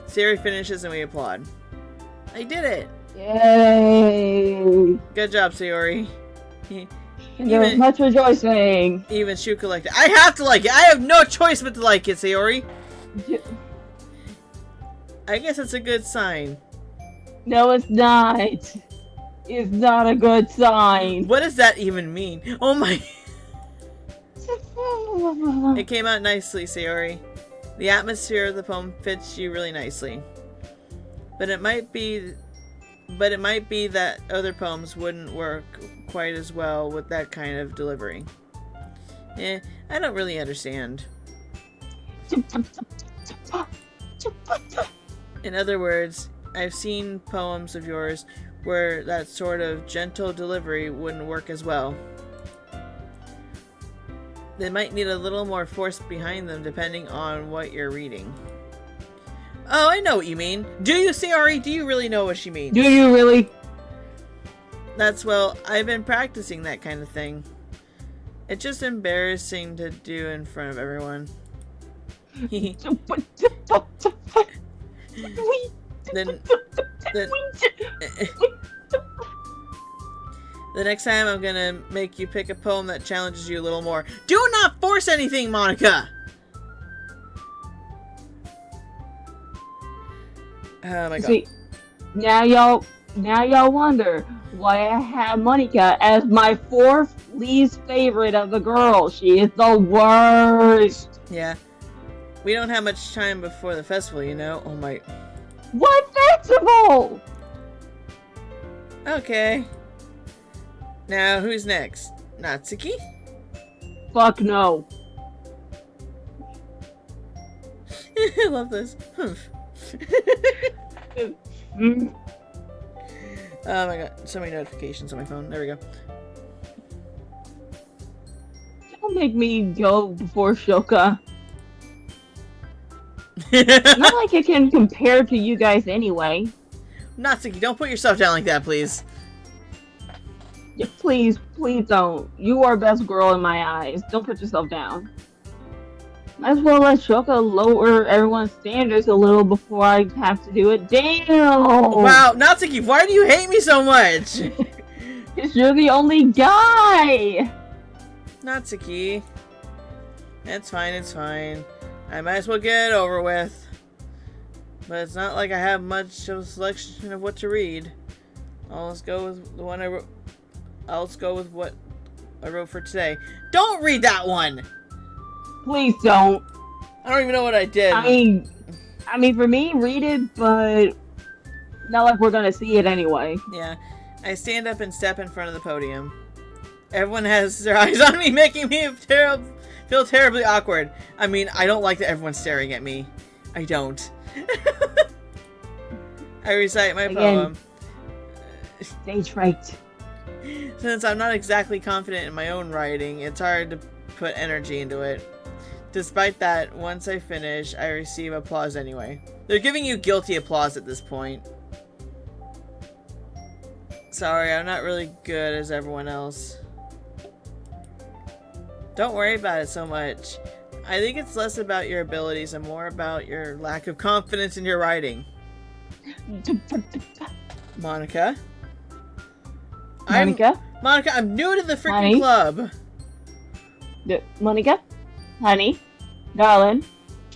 Sayori finishes and we applaud. I did it! Yay! Good job, Sayori. There was much rejoicing. Even Shuka liked it. I have to like it! I have no choice but to like it, Sayori! I guess it's a good sign. No, it's not. It's not a good sign. What does that even mean? Oh my... It came out nicely, Sayori. The atmosphere of the poem fits you really nicely. But it might be that other poems wouldn't work quite as well with that kind of delivery. I don't really understand. In other words, I've seen poems of yours where that sort of gentle delivery wouldn't work as well. They might need a little more force behind them depending on what you're reading. Oh, I know what you mean. Do you, Sayori? Do you really know what she means? Do you really? Well, I've been practicing that kind of thing. It's just embarrassing to do in front of everyone. Then the next time I'm gonna make you pick a poem that challenges you a little more. Do not force anything, Monica! Oh my god. See, now y'all wonder why I have Monica as my fourth least favorite of the girls. She is the worst. Yeah. We don't have much time before the festival, you know? Oh my... What festival? Okay. Now, who's next? Natsuki? Fuck no. I love this. Oh my god, so many notifications on my phone. There we go. Don't make me go before Shoka. Not like it can compare to you guys anyway. Natsuki, don't put yourself down like that, please. Yeah, please don't. You are best girl in my eyes. Don't put yourself down. Might as well let Shoka lower everyone's standards a little before I have to do it. Damn! Wow, Natsuki, why do you hate me so much? Because you're the only guy! Natsuki. It's fine, it's fine. I might as well get it over with. But it's not like I have much of a selection of what to read. I'll just go with the one I wrote. I'll just go with what I wrote for today. Don't read that one! Please don't. I don't even know what I did. I mean, for me, read it, but not like we're gonna see it anyway. Yeah. I stand up and step in front of the podium. Everyone has their eyes on me, making me feel terribly awkward. I mean, I don't like that everyone's staring at me. I don't. I recite my poem. Stage fright. Since I'm not exactly confident in my own writing, it's hard to put energy into it. Despite that, once I finish, I receive applause anyway. They're giving you guilty applause at this point. Sorry, I'm not really good as everyone else. Don't worry about it so much. I think it's less about your abilities and more about your lack of confidence in your writing. Monica? Monica, I'm new to the freaking club. Monica, honey, darling,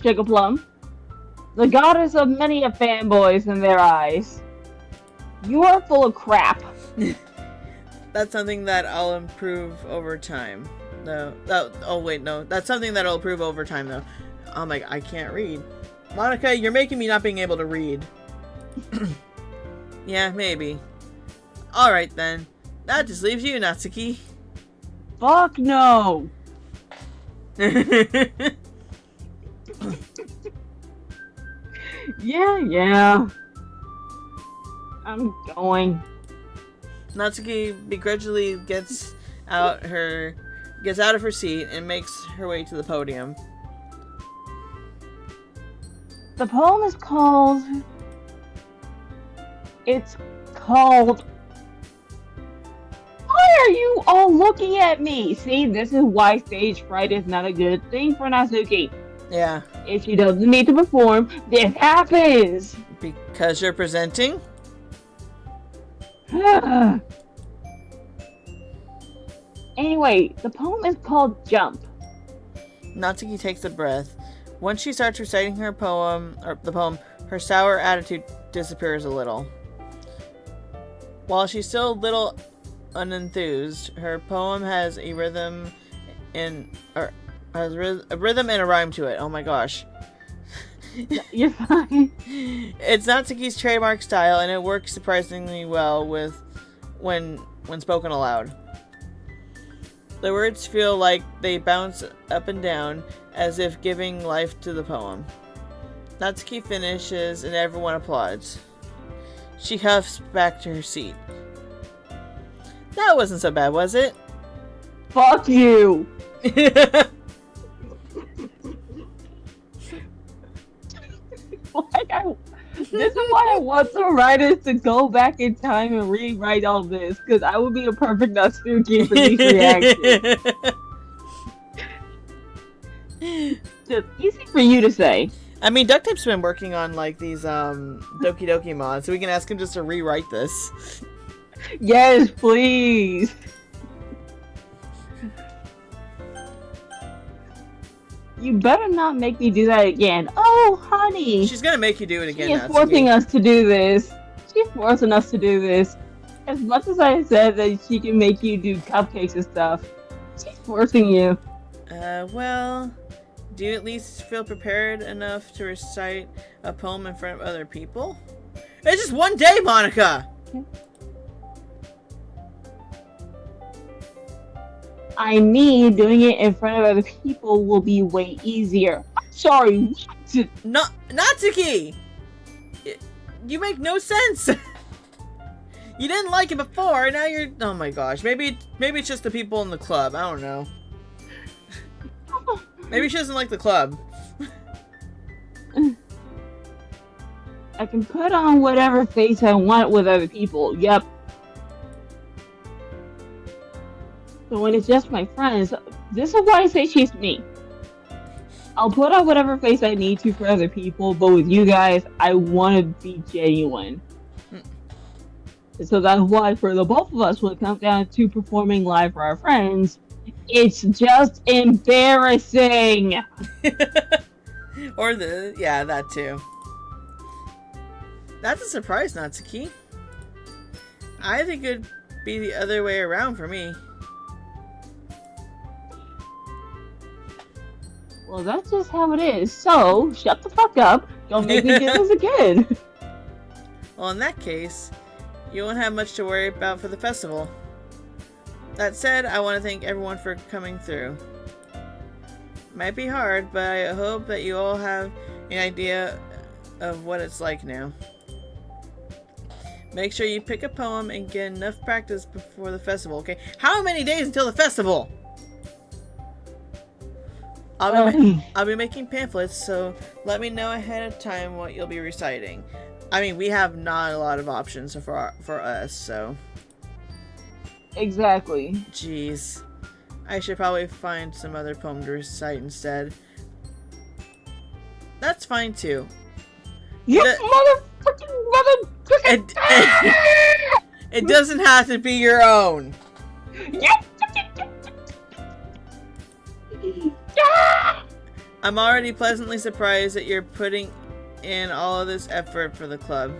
sugar plum, the goddess of many a fanboys in their eyes. You are full of crap. That's something that I'll improve over time. No. Oh wait, no. That's something that I'll improve over time, though. Oh my, I can't read. Monica, you're making me not being able to read. Yeah, maybe. Alright then. That just leaves you, Natsuki. Fuck no. Yeah. I'm going. Natsuki begrudgingly gets out of her seat and makes her way to the podium. The poem is called... It's called... Why are you all looking at me? See, this is why stage fright is not a good thing for Natsuki. Yeah. If she doesn't need to perform, this happens! Because you're presenting? Anyway, the poem is called Jump. Natsuki takes a breath. Once she starts reciting her poem, her sour attitude disappears a little. While she's still a little unenthused, her poem has a rhythm and a rhyme to it. Oh my gosh. You're fine. It's Natsuki's trademark style, and it works surprisingly well when spoken aloud. The words feel like they bounce up and down, as if giving life to the poem. Natsuki finishes, and everyone applauds. She huffs back to her seat. That wasn't so bad, was it? Fuck you! This is why I want the writers to go back in time and rewrite all this, because I would be a perfect Natsuki for these reactions. Just easy for you to say. I mean, Duct Tape's been working on like these Doki Doki mods, so we can ask him just to rewrite this. Yes, please. You better not make me do that again. Oh, honey. She's gonna make you do it again. She's forcing us to do this. She's forcing us to do this. As much as I said that she can make you do cupcakes and stuff, she's forcing you. Well, do you at least feel prepared enough to recite a poem in front of other people? It's just one day, Monica! I mean, doing it in front of other people will be way easier. Sorry. No, Natsuki! You make no sense! You didn't like it before, now you're... Oh my gosh, maybe it's just the people in the club, I don't know. Maybe she doesn't like the club. I can put on whatever face I want with other people, yep. So when it's just my friends, this is why I say she's me. I'll put on whatever face I need to for other people, but with you guys, I want to be genuine. So that's why for the both of us, when it comes down to performing live for our friends, it's just embarrassing. Or yeah, that too. That's a surprise, Natsuki. I think it'd be the other way around for me. Well, that's just how it is. So, shut the fuck up. Don't make me do this again. Well, in that case, you won't have much to worry about for the festival. That said, I want to thank everyone for coming through. Might be hard, but I hope that you all have an idea of what it's like now. Make sure you pick a poem and get enough practice before the festival, okay? How many days until the festival? I'll be making pamphlets, so let me know ahead of time what you'll be reciting. I mean, we have not a lot of options for us, so... Exactly. Jeez. I should probably find some other poem to recite instead. That's fine, too. It doesn't have to be your own. I'm already pleasantly surprised that you're putting in all of this effort for the club.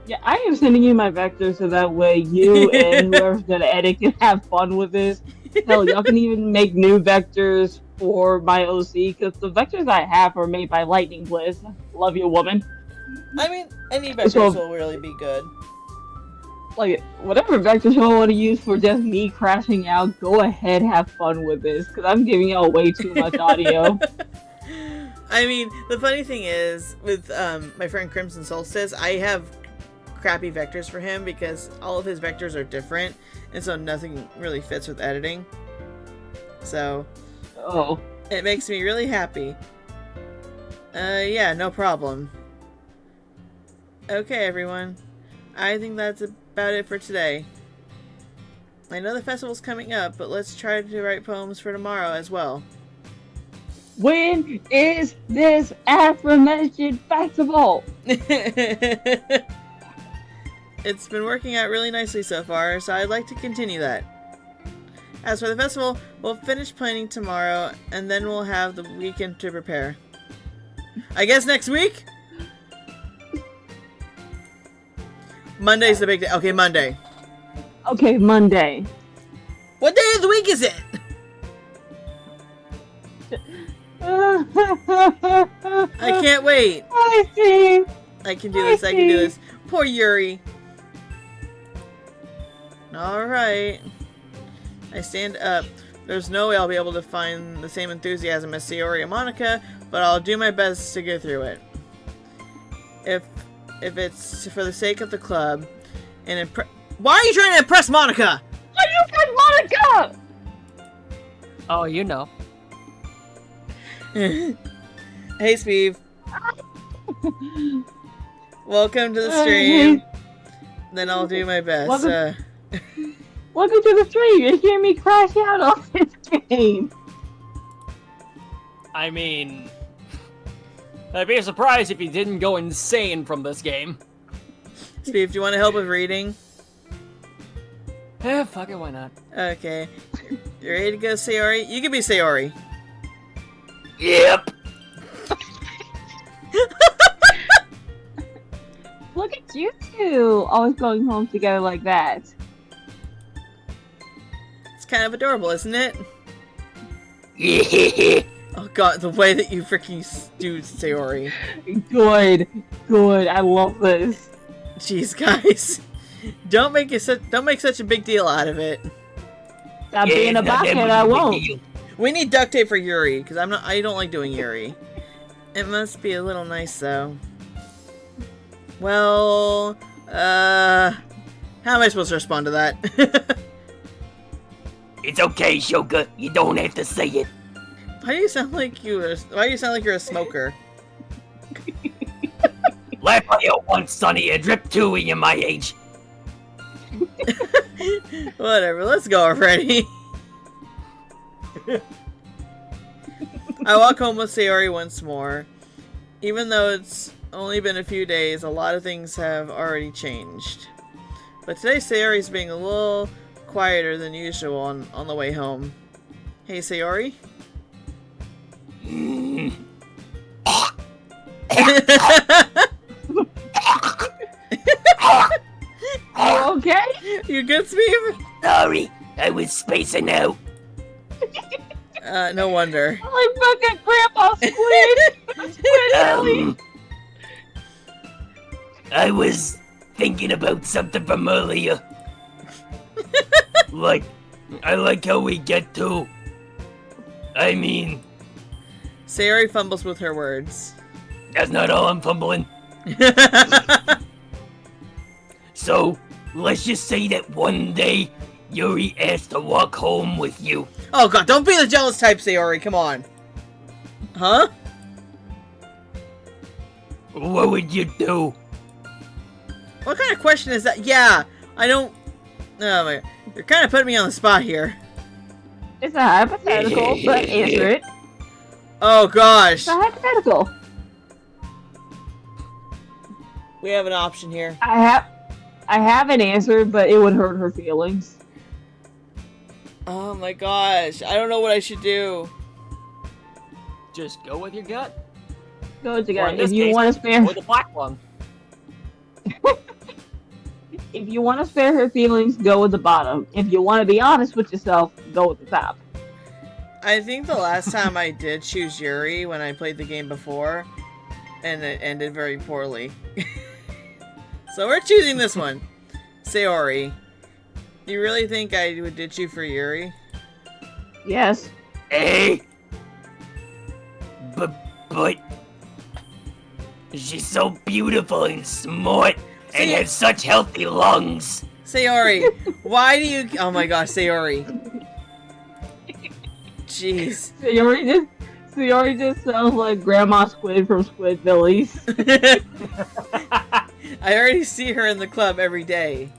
Yeah, I am sending you my vectors so that way you and whoever's gonna edit can have fun with this. Hell, y'all can even make new vectors for my OC, because the vectors I have are made by Lightning Bliss. Love you, woman. I mean, any vectors will really be good. Like, whatever vectors you want to use for just me crashing out, go ahead, have fun with this, because I'm giving y'all way too much audio. I mean, the funny thing is, with my friend Crimson Solstice, I have crappy vectors for him because all of his vectors are different, and so nothing really fits with editing. So, it makes me really happy. Yeah, no problem. Okay, everyone. I think that's about it for today. I know the festival's coming up, but let's try to write poems for tomorrow as well. When is this aforementioned festival? It's been working out really nicely so far, so I'd like to continue that. As for the festival, we'll finish planning tomorrow, and then we'll have the weekend to prepare. I guess next week? Monday's the big day. Okay, Monday. Okay, Monday. What day of the week is it? I can't wait. I see. I can do this. I can do this. Poor Yuri. Alright. I stand up. There's no way I'll be able to find the same enthusiasm as Sayori and Monica, but I'll do my best to get through it. If it's for the sake of the club, and why are you trying to impress Monica? Why you got Monica? Oh, you know. Hey, Steve. Welcome to the stream. Then I'll do my best. Welcome to the stream. You hear me crash out of this game. I mean, I'd be surprised if you didn't go insane from this game. Steve, do you want to help with reading? Fuck it, why not? Okay. You ready to go, Sayori? You can be Sayori. Yep. Look at you two, always going home together like that. It's kind of adorable, isn't it? Yeah. Oh god, the way that you freaking do Sayori. Good, good. I love this. Jeez, guys, don't make such a big deal out of it. Stop being a bucket. I won't. We need duct tape for Yuri because I don't like doing Yuri. It must be a little nice though. Well, how am I supposed to respond to that? It's okay, Shoka. You don't have to say it. Why do you sound like you're a smoker? Laugh at you once, Sonny. A drip two in my age. Whatever. Let's go already. I walk home with Sayori once more. Even though it's only been a few days, a lot of things have already changed. But today Sayori's being a little quieter than usual on the way home. Hey, Sayori? You okay? You good, Steve? Sorry, I was spacing out. No wonder. Like fucking Grandpa Squid! Squid I was thinking about something from earlier. Like, I like how we get to... I mean... Sayori fumbles with her words. That's not all I'm fumbling. So, let's just say that one day, Yuri asked to walk home with you. Oh god, don't be the jealous type, Sayori, come on. Huh? What would you do? What kind of question is that? Yeah, I don't... Oh my... You're kind of putting me on the spot here. It's a hypothetical, but answer it. Oh gosh. It's a hypothetical. We have an option here. I have an answer, but it would hurt her feelings. Oh my gosh. I don't know what I should do. Just go with your gut. Go with your Or gut. in this If you case, want to spare... Or the black one. If you want to spare her feelings, go with the bottom. If you want to be honest with yourself, go with the top. I think the last time I did choose Yuri when I played the game before, and it ended very poorly. So we're choosing this one. Sayori. Do you really think I would ditch you for Yuri? Yes. Hey! But... She's so beautiful and smart, and has such healthy lungs. Sayori, why do you... Oh my gosh, Sayori. Jeez. Sayori just sounds like Grandma Squid from Squidbillies. I already see her in the club every day.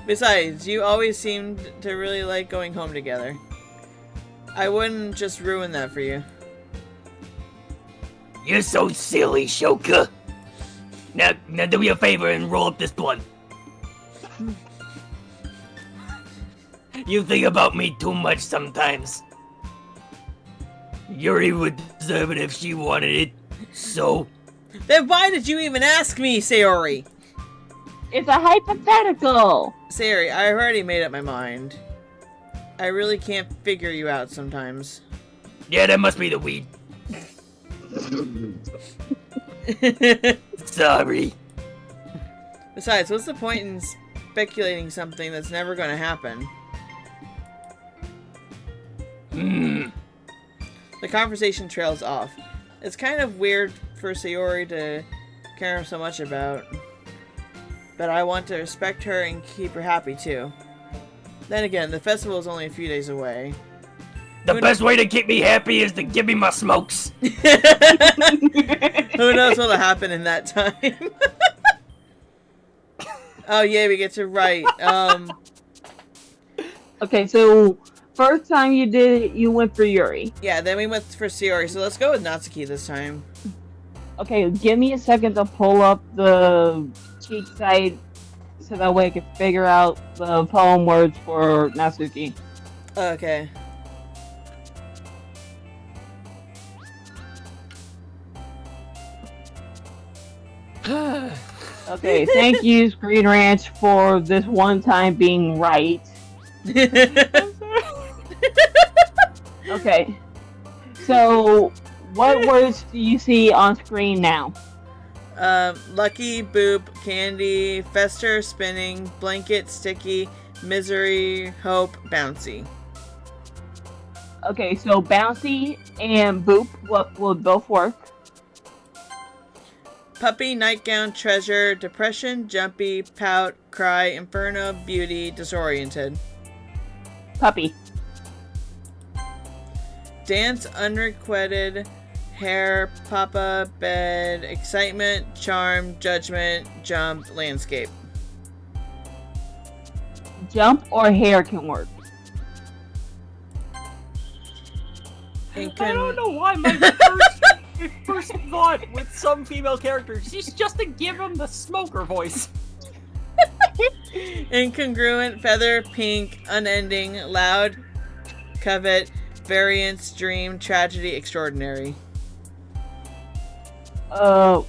Besides, you always seemed to really like going home together. I wouldn't just ruin that for you. You're so silly, Shoka. Now do me a favor and roll up this blunt. You think about me too much sometimes. Yuri would deserve it if she wanted it, so... Then why did you even ask me, Sayori? It's a hypothetical. Sayori, I already made up my mind. I really can't figure you out sometimes. Yeah, that must be the weed. Sorry. Besides, what's the point in speculating something that's never going to happen? The conversation trails off. It's kind of weird for Sayori to care so much about, but I want to respect her and keep her happy too. Then again, the festival is only a few days away. The best way to keep me happy is to give me my smokes. Who knows what'll happen in that time? Oh yeah, we get to write. Okay, so first time you did it, you went for Yuri. Yeah, then we went for Sayori, so let's go with Natsuki this time. Okay, give me a second to pull up the cheat site so that way I can figure out the poem words for Natsuki. Okay. Okay, thank you, Screen Ranch, for this one time being right. Okay, so what words do you see on screen now? Lucky, boop, candy, fester, spinning, blanket, sticky, misery, hope, bouncy. Okay, so bouncy and boop, what will both work? Puppy, nightgown, treasure, depression, jumpy, pout, cry, inferno, beauty, disoriented. Puppy. Dance, unrequited, hair, papa, bed, excitement, charm, judgment, jump, landscape. Jump or hair can work. I don't know why my first thought with some female characters is just to give them the smoker voice. Incongruent, feather, pink, unending, loud, covet, variance, dream, tragedy, extraordinary. Hi,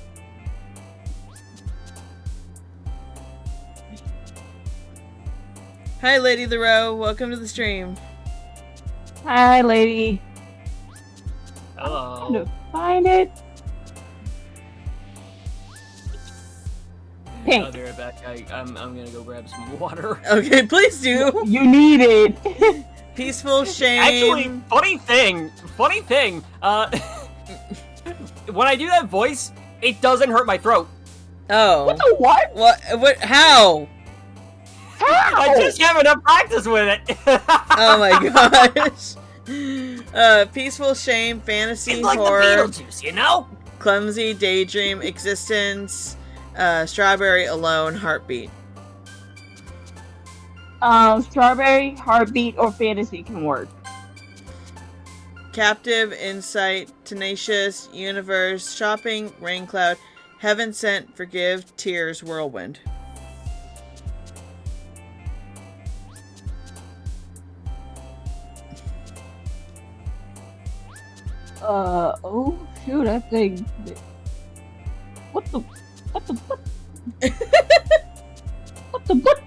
Lady Thoreau. Welcome to the stream. lady. trying to Hello. find it. Pink. I'll be right back. I'm gonna go grab some water. Okay, please do. You need it. Peaceful shame. Actually, funny thing. When I do that voice, it doesn't hurt my throat. Oh. What the what? What? How? How? I just have enough practice with it. Oh my gosh. Peaceful shame, fantasy, It's like horror, the Beetlejuice, you know? clumsy, daydream, existence, strawberry, alone, heartbeat. Strawberry, heartbeat, or fantasy can work. Captive, insight, tenacious, universe, shopping, rain cloud, heaven sent, forgive, tears, whirlwind. Oh shoot, I think. What the? What? What the what?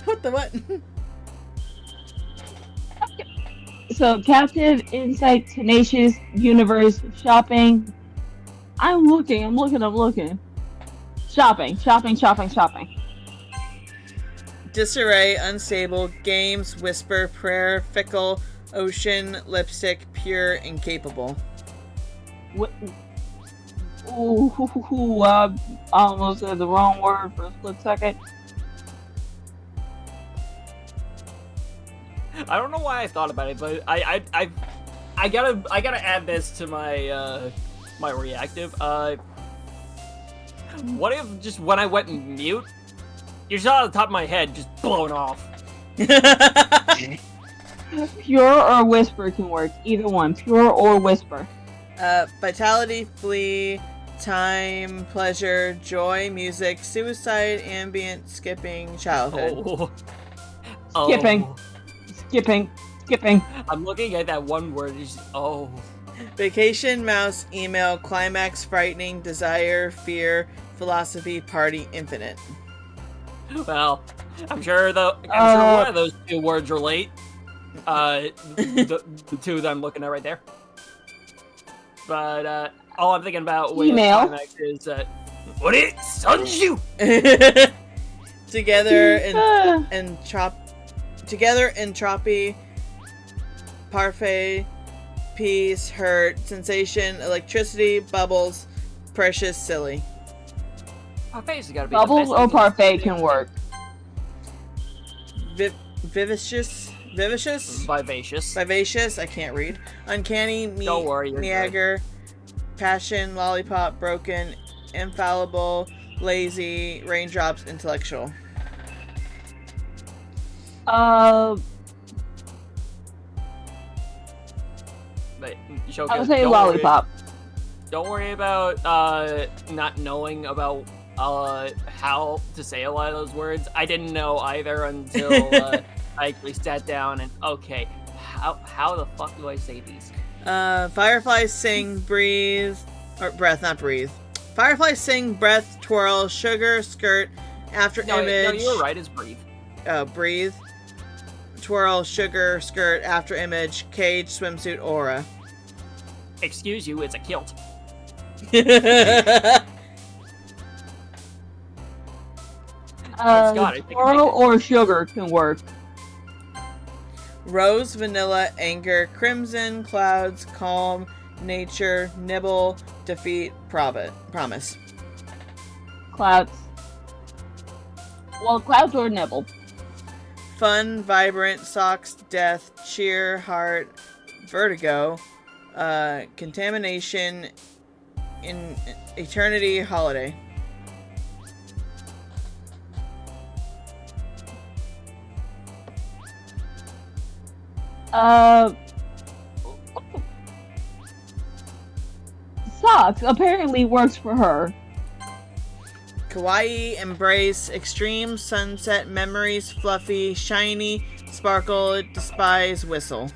What the what? So, captive, insight, tenacious, universe, shopping. I'm looking. Shopping. Disarray, unstable, games, whisper, prayer, fickle, ocean, lipstick, pure, incapable. What? Ooh, I almost said the wrong word for a split second. I don't know why I thought about it, but I gotta add this to my my reactive. What if just when I went mute, you saw the top of my head just blown off? Pure or whisper can work. Either one, pure or whisper. Vitality, flee, time, pleasure, joy, music, suicide, ambient, skipping, childhood. Skipping. Oh. Skipping. I'm looking at that one word. Oh. Vacation, mouse, email, climax, frightening, desire, fear, philosophy, party, infinite. Well, I'm sure one of those two words relate. The two that I'm looking at right there. But all I'm thinking about with Email. climax is what it suns you. Together entropy, parfait, peace, hurt, sensation, electricity, bubbles, precious, silly. Parfait's gotta be Bubbles the or best parfait can work. Vivacious, vivacious, I can't read. Uncanny, Don't worry, you're meager, passion, lollipop, broken, infallible, lazy, raindrops, intellectual. But, I would say lollipop. Don't worry about not knowing about how to say a lot of those words. I didn't know either until I actually sat down and okay, how the fuck do I say these? Fireflies sing, breathe, or breath, not breathe. Fireflies sing, breath, twirl, sugar, skirt, after image. No, you were right. It's breathe. Breathe, twirl, sugar, skirt, after image, cage, swimsuit, aura. Excuse you, it's a kilt. Coral or sugar can work. Rose, vanilla, anger, crimson, clouds, calm, nature, nibble, defeat, promise. Clouds. Well, clouds or nibble. Fun, vibrant, socks, death, cheer, heart, vertigo, contamination, in eternity, holiday. Socks apparently works for her. Kawaii, embrace, extreme, sunset, memories, fluffy, shiny, sparkle, despise, whistle.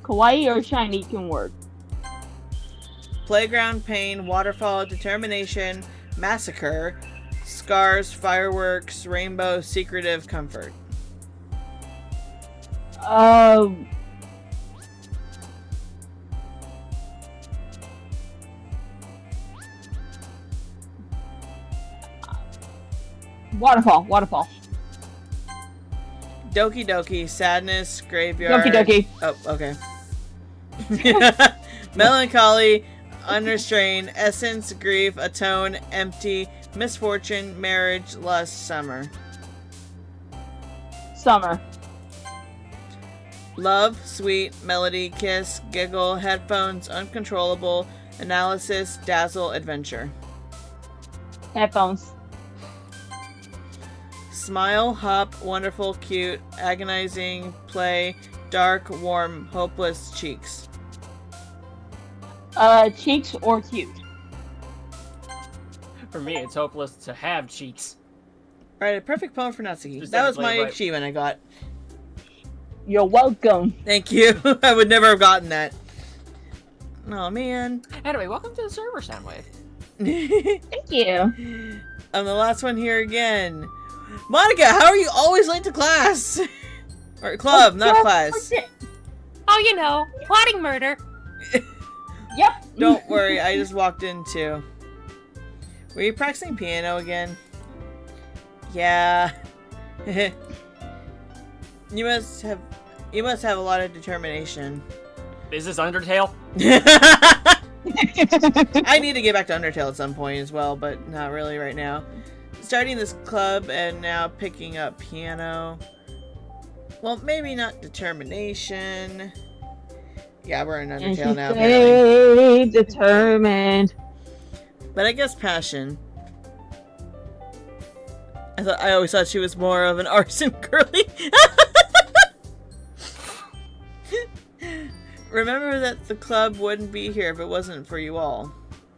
Kawaii or shiny can work. Playground, pain, waterfall, determination, massacre, scars, fireworks, rainbow, secretive, comfort. Waterfall. Waterfall. Doki Doki, sadness, graveyard. Doki Doki. Oh, okay. Melancholy, unrestrained, essence, grief, atone, empty, misfortune, marriage, lust, summer. Summer. Love, sweet, melody, kiss, giggle, headphones, uncontrollable, analysis, dazzle, adventure. Headphones. Smile, hop, wonderful, cute, agonizing, play, dark, warm, hopeless, cheeks. Cheeks or cute. For me, it's hopeless to have cheeks. Alright, a perfect poem for Natsuki. That was my Specifically, right. achievement I got. You're welcome. Thank you. I would never have gotten that. Oh man. Anyway, welcome to the server, Soundwave. Thank you. I'm the last one here again. Monica, how are you always late to class? Or club, not class. Oh, you know, plotting murder. Yep. Don't worry, I just walked in too. Were you practicing piano again? Yeah. You must have a lot of determination. Is this Undertale? I need to get back to Undertale at some point as well, but not really right now. Starting this club and now picking up piano. Well, maybe not determination. Yeah, we're in Undertale now. Apparently. Determined. But I guess passion. I always thought she was more of an arson girly. Remember that the club wouldn't be here if it wasn't for you all.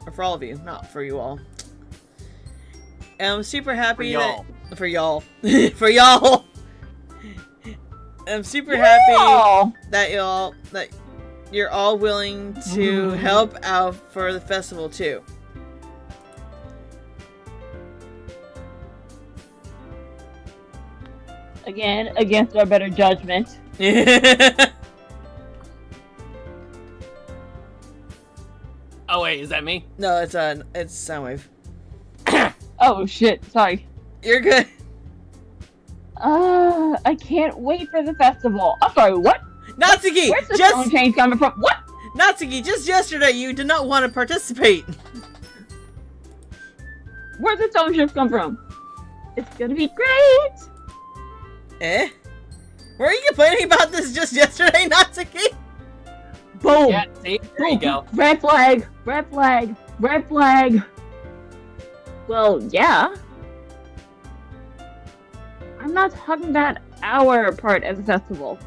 Or for all of you, not for you all. And I'm super happy for y'all. For y'all. I'm super happy that you're all willing to help out for the festival too. Again, against our better judgment. Oh wait, is that me? No, it's Soundwave. Oh shit, sorry. You're good. I can't wait for the festival. I'm sorry, what? Natsuki! Where's the tone change coming from? What? Natsuki, just yesterday you did not want to participate. Where's the tone shift come from? It's gonna be great! Eh? Were you complaining about this just yesterday, Natsuki? Boom! Yeah, see? There you go. Red flag! Red flag! Red flag! Well, yeah. I'm not talking about our part as a festival.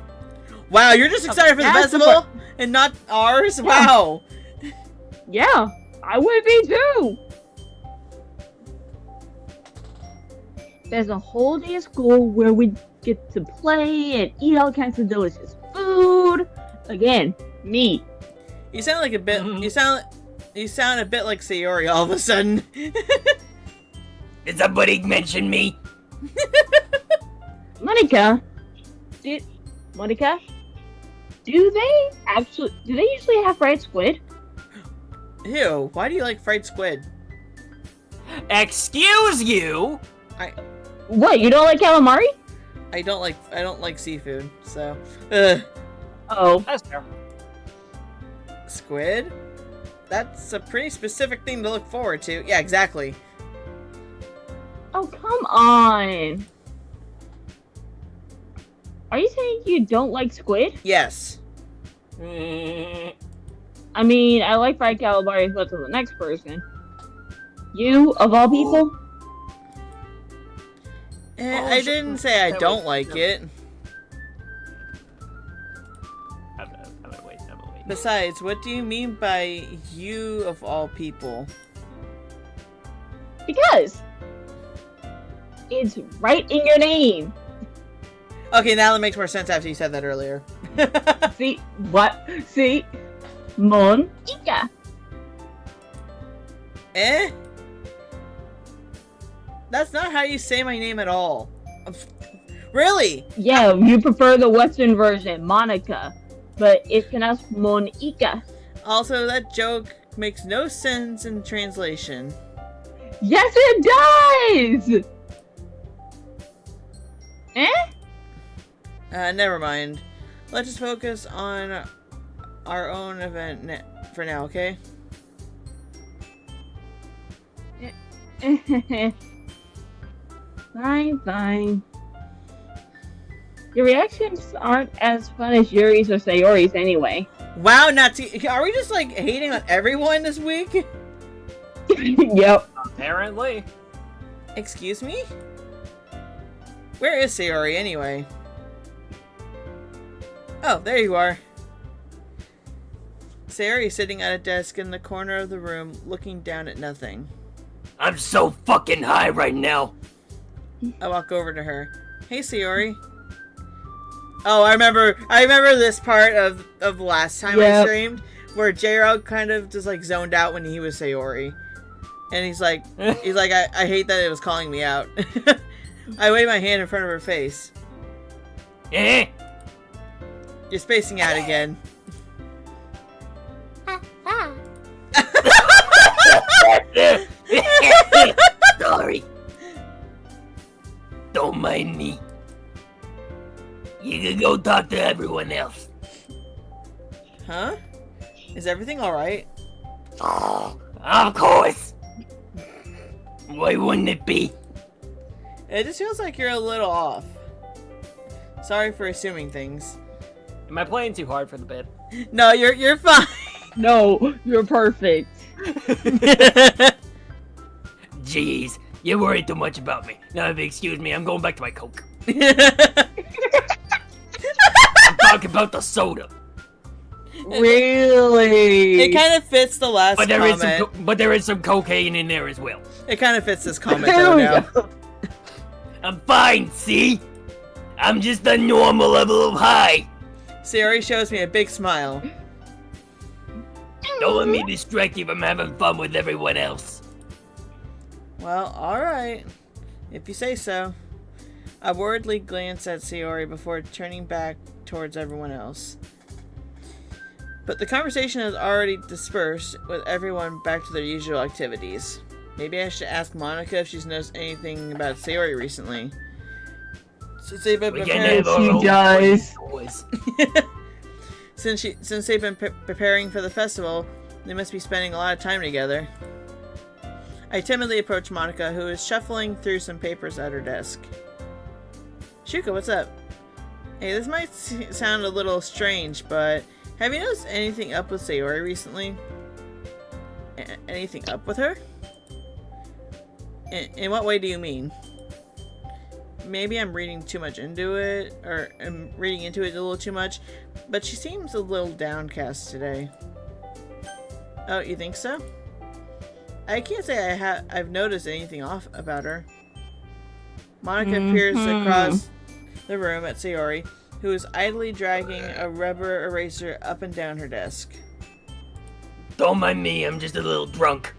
Wow, you're just excited for the festival and not ours? Yeah. Wow. Yeah, I would be too. There's a whole day of school where we get to play and eat all kinds of delicious food. Again, me. You sound like a bit. You sound a bit like Sayori all of a sudden. Did somebody mention me? Monica, do they usually have fried squid? Ew, why do you like fried squid? Excuse you? What, you don't like calamari? I don't like seafood, so. Oh. That's fair. Squid? That's a pretty specific thing to look forward to. Yeah, exactly. Oh, come on. Are you saying you don't like squid? Yes. I mean, I like fried calamari, but to the next person. You, of all people? I didn't say I don't like it. I'm gonna wait. Besides, what do you mean by you of all people? Because it's right in your name. Okay, now that makes more sense after you said that earlier. See? What? See? Monica. Eh? That's not how you say my name at all. Really? Yeah, you prefer the Western version, Monica. But it's pronounced Monica. Also, that joke makes no sense in translation. Yes, it does! Never mind. Let's just focus on our own event for now, okay? Fine. Your reactions aren't as fun as Yuri's or Sayori's anyway. Wow, Natsu, are we just like hating on everyone this week? Yep. Apparently. Excuse me? Where is Sayori anyway? Oh, there you are. Sayori is sitting at a desk in the corner of the room, looking down at nothing. I'm so fucking high right now. I walk over to her. Hey, Sayori. Oh, I remember this part of the last time I streamed, where J-Rog kind of just like zoned out when he was Sayori. And he's like, I hate that it was calling me out. I wave my hand in front of her face. Eh? You're spacing out again. Sorry. Don't mind me. You can go talk to everyone else. Huh? Is everything alright? Oh, of course. Why wouldn't it be? It just feels like you're a little off. Sorry for assuming things. Am I playing too hard for the bit? No, you're fine. No, you're perfect. Jeez, you worry too much about me. Now, if you excuse me, I'm going back to my Coke. I'm talking about the soda. Really? It kind of fits the last comment. But there is some cocaine in there as well. It kind of fits this comment though now. I'm fine, see? I'm just a normal level of high. Sayori shows me a big smile. Don't let me distract you from having fun with everyone else. Well, alright. If you say so. I worriedly glance at Sayori before turning back towards everyone else. But the conversation has already dispersed, with everyone back to their usual activities. Maybe I should ask Monica if she's noticed anything about Sayori recently. Since they've been preparing, since they've been preparing for the festival, they must be spending a lot of time together. I timidly approach Monica, who is shuffling through some papers at her desk. Shuka, what's up? Hey, this might sound a little strange, but have you noticed anything up with Sayori recently? Anything up with her? In what way do you mean? Maybe I'm reading too much into it, or I'm reading into it a little too much, but she seems a little downcast today. Oh, you think so? I can't say I've noticed anything off about her. Monica peers across the room at Sayori, who is idly dragging a rubber eraser up and down her desk. Don't mind me, I'm just a little drunk.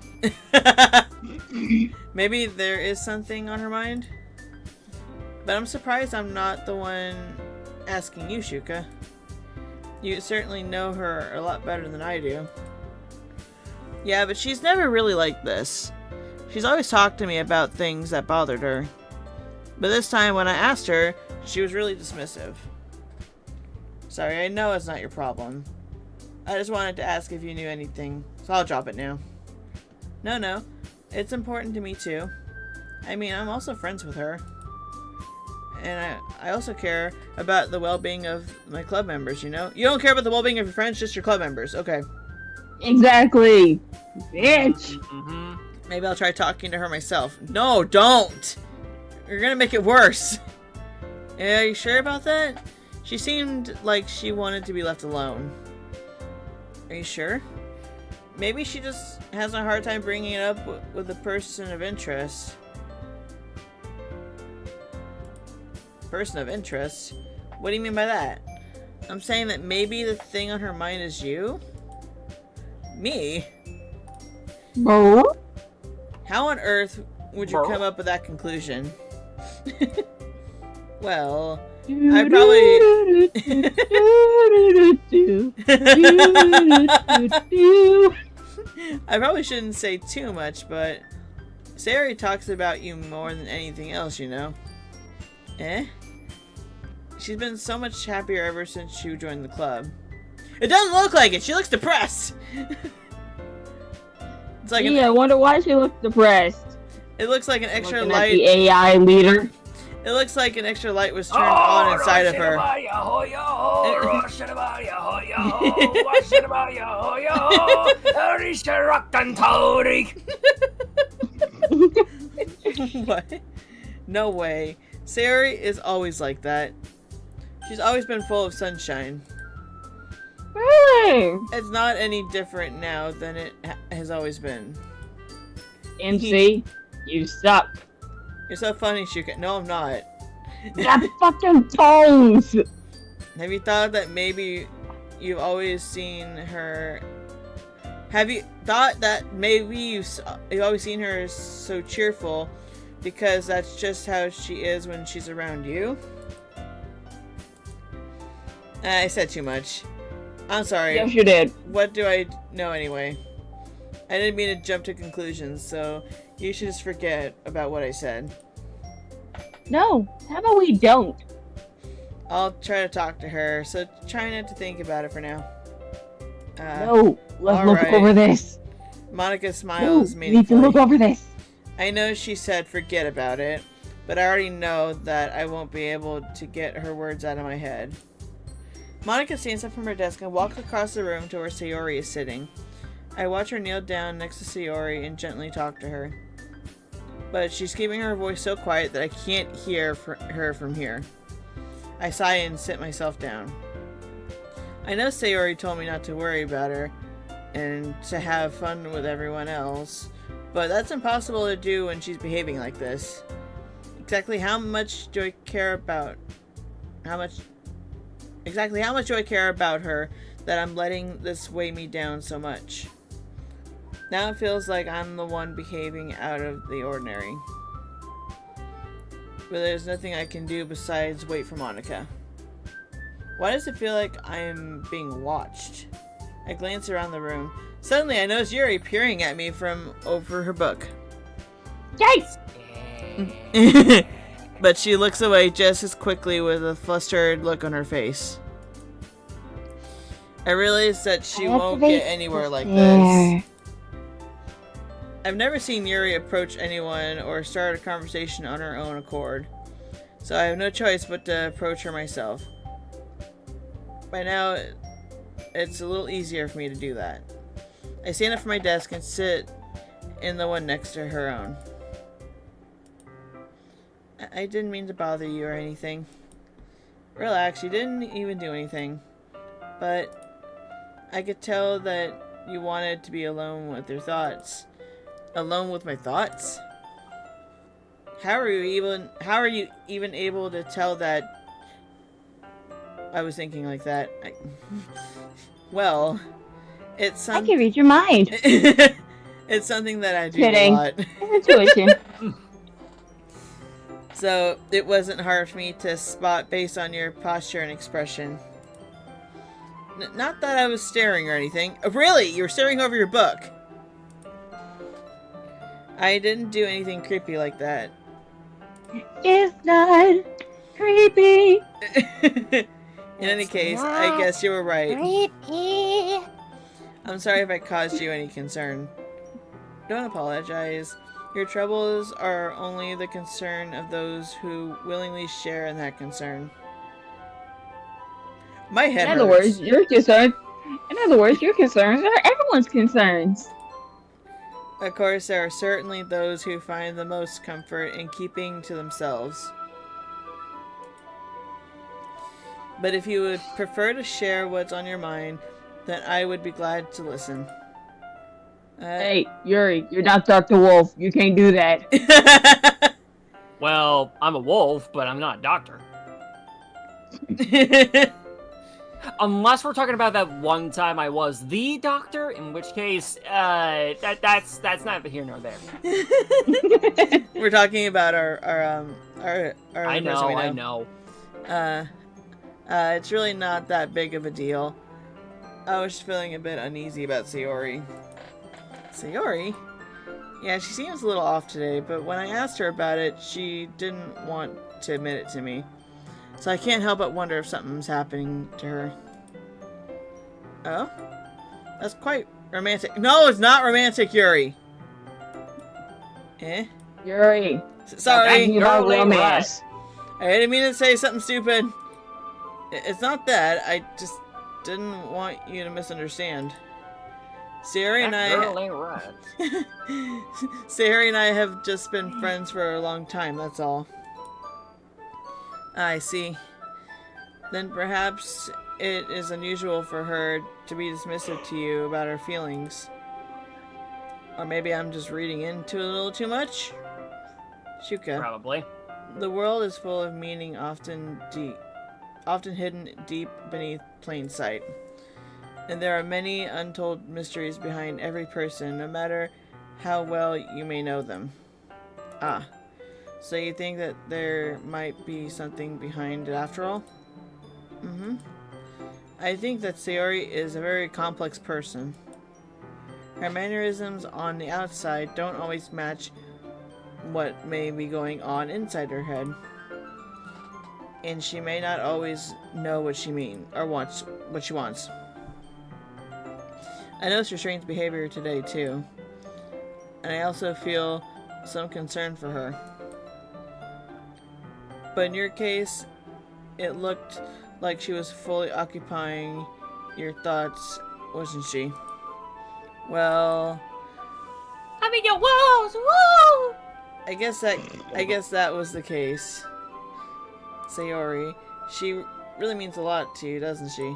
Maybe there is something on her mind? But I'm surprised I'm not the one asking you, Shuka. You certainly know her a lot better than I do. Yeah, but she's never really like this. She's always talked to me about things that bothered her. But this time when I asked her, she was really dismissive. Sorry, I know it's not your problem. I just wanted to ask if you knew anything, so I'll drop it now. No. It's important to me too. I mean, I'm also friends with her. And I also care about the well-being of my club members, you know? You don't care about the well-being of your friends, just your club members. Okay. Exactly. Bitch. Maybe I'll try talking to her myself. No, don't! You're gonna make it worse. Are you sure about that? She seemed like she wanted to be left alone. Are you sure? Maybe she just has a hard time bringing it up with a person of interest. Person of interest? What do you mean by that? I'm saying that maybe the thing on her mind is you? Me? Bro? How on earth would you come up with that conclusion? Well, I probably shouldn't say too much, but Sayori talks about you more than anything else, you know? Eh? she's been so much happier ever since she joined the club. It doesn't look like it. She looks depressed. It's like I wonder why she looks depressed. It looks like an extra Looking light. at the AI leader. It looks like an extra light was turned on inside of her. What? No way. Sayori is always like that. She's always been full of sunshine. Really? It's not any different now than it has always been. MC, you suck. You're so funny, Shuka. No, I'm not. That fucking toes! Have you thought that maybe you've always seen her... Have you thought that maybe you've always seen her so cheerful because that's just how she is when she's around you? I said too much. I'm sorry. Yes, you did. What do I know anyway? I didn't mean to jump to conclusions, so you should just forget about what I said. No, how about we don't? I'll try to talk to her, so try not to think about it for now. No, let's look right. over this. Monica No, smiles we need to meaningfully. look over this. I know she said forget about it, but I already know that I won't be able to get her words out of my head. Monica stands up from her desk and walks across the room to where Sayori is sitting. I watch her kneel down next to Sayori and gently talk to her. But she's keeping her voice so quiet that I can't hear her from here. I sigh and sit myself down. I know Sayori told me not to worry about her and to have fun with everyone else, but that's impossible to do when she's behaving like this. Exactly how much do I care about her that I'm letting this weigh me down so much? Now it feels like I'm the one behaving out of the ordinary. But there's nothing I can do besides wait for Monica. Why does it feel like I'm being watched? I glance around the room. Suddenly I notice Yuri peering at me from over her book. Yikes! But she looks away just as quickly with a flustered look on her face. I realize that she won't get anywhere like this. I've never seen Yuri approach anyone or start a conversation on her own accord, so I have no choice but to approach her myself. By now, it's a little easier for me to do that. I stand up from my desk and sit in the one next to her own. I didn't mean to bother you or anything. Relax, you didn't even do anything. But I could tell that you wanted to be alone with your thoughts. Alone with my thoughts? How are you even able to tell that I was thinking like that? Well, it's I can read your mind. It's something that I do a lot. Intuition. So it wasn't hard for me to spot based on your posture and expression. Not that I was staring or anything. Really? You were staring over your book. I didn't do anything creepy like that. It's not creepy. In any case, I guess you were right. Creepy. I'm sorry if I caused you any concern. Don't apologize. Your troubles are only the concern of those who willingly share in that concern. My head In other hurts. words, your concerns are everyone's concerns. Of course, there are certainly those who find the most comfort in keeping to themselves. But if you would prefer to share what's on your mind, then I would be glad to listen. Hey, Yuri, you're not Dr. Wolf. You can't do that. Well, I'm a wolf, but I'm not a doctor. Unless we're talking about that one time I was the doctor, in which case, that's neither here nor there. We're talking about our I know. It's really not that big of a deal. I was just feeling a bit uneasy about Sayori. Sayori? Yeah, she seems a little off today, but when I asked her about it, she didn't want to admit it to me. So I can't help but wonder if something's happening to her. Oh? That's quite romantic. No, it's not romantic, Yuri! Eh? Yuri. Sorry. You're about romance. I didn't mean to say something stupid. It's not that. I just didn't want you to misunderstand. Sayori and Sayori and I have just been friends for a long time, that's all. I see. Then perhaps it is unusual for her to be dismissive to you about her feelings. Or maybe I'm just reading into it a little too much? Shuka. Probably. The world is full of meaning often hidden deep beneath plain sight. And there are many untold mysteries behind every person, no matter how well you may know them. Ah, so you think that there might be something behind it after all? Mm-hmm. I think that Sayori is a very complex person. Her mannerisms on the outside don't always match what may be going on inside her head. And she may not always know what she means, or what she wants. I noticed your strange behavior today, too. And I also feel some concern for her. But in your case, it looked like she was fully occupying your thoughts, wasn't she? Well... I'm in your walls! Woo! I guess that was the case. Sayori, she really means a lot to you, doesn't she?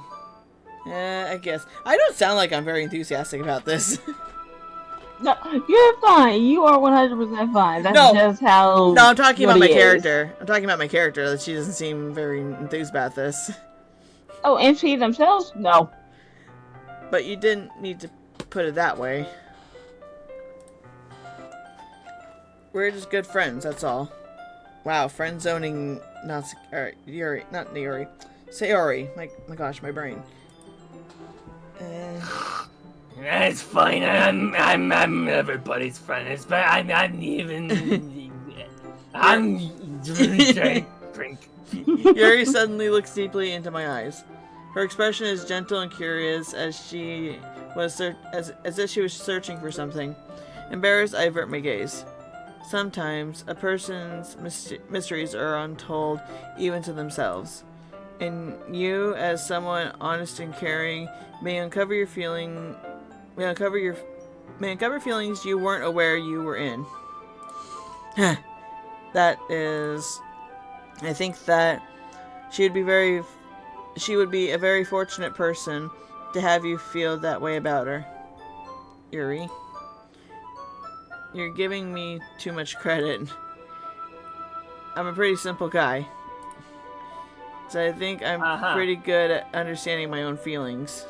I guess. I don't sound like I'm very enthusiastic about this. No, you're fine. You are 100% fine. That's just how... No, I'm talking about my character. I'm talking about my character, that she doesn't seem very enthused about this. Oh, MC themselves? No. But you didn't need to put it that way. We're just good friends, that's all. Wow, friend zoning, Yuri, not Yuri. Sayori. My gosh, my brain. That's fine. I'm everybody's friend. I'm even. I'm drink. Yuri suddenly looks deeply into my eyes. Her expression is gentle and curious, as if she was searching for something. Embarrassed, I avert my gaze. Sometimes a person's mysteries are untold even to themselves. And you, as someone honest and caring, may uncover feelings you weren't aware you were in. That is, I think that she would be a very fortunate person to have you feel that way about her. Yuri, you're giving me too much credit. I'm a pretty simple guy. So I think I'm pretty good at understanding my own feelings.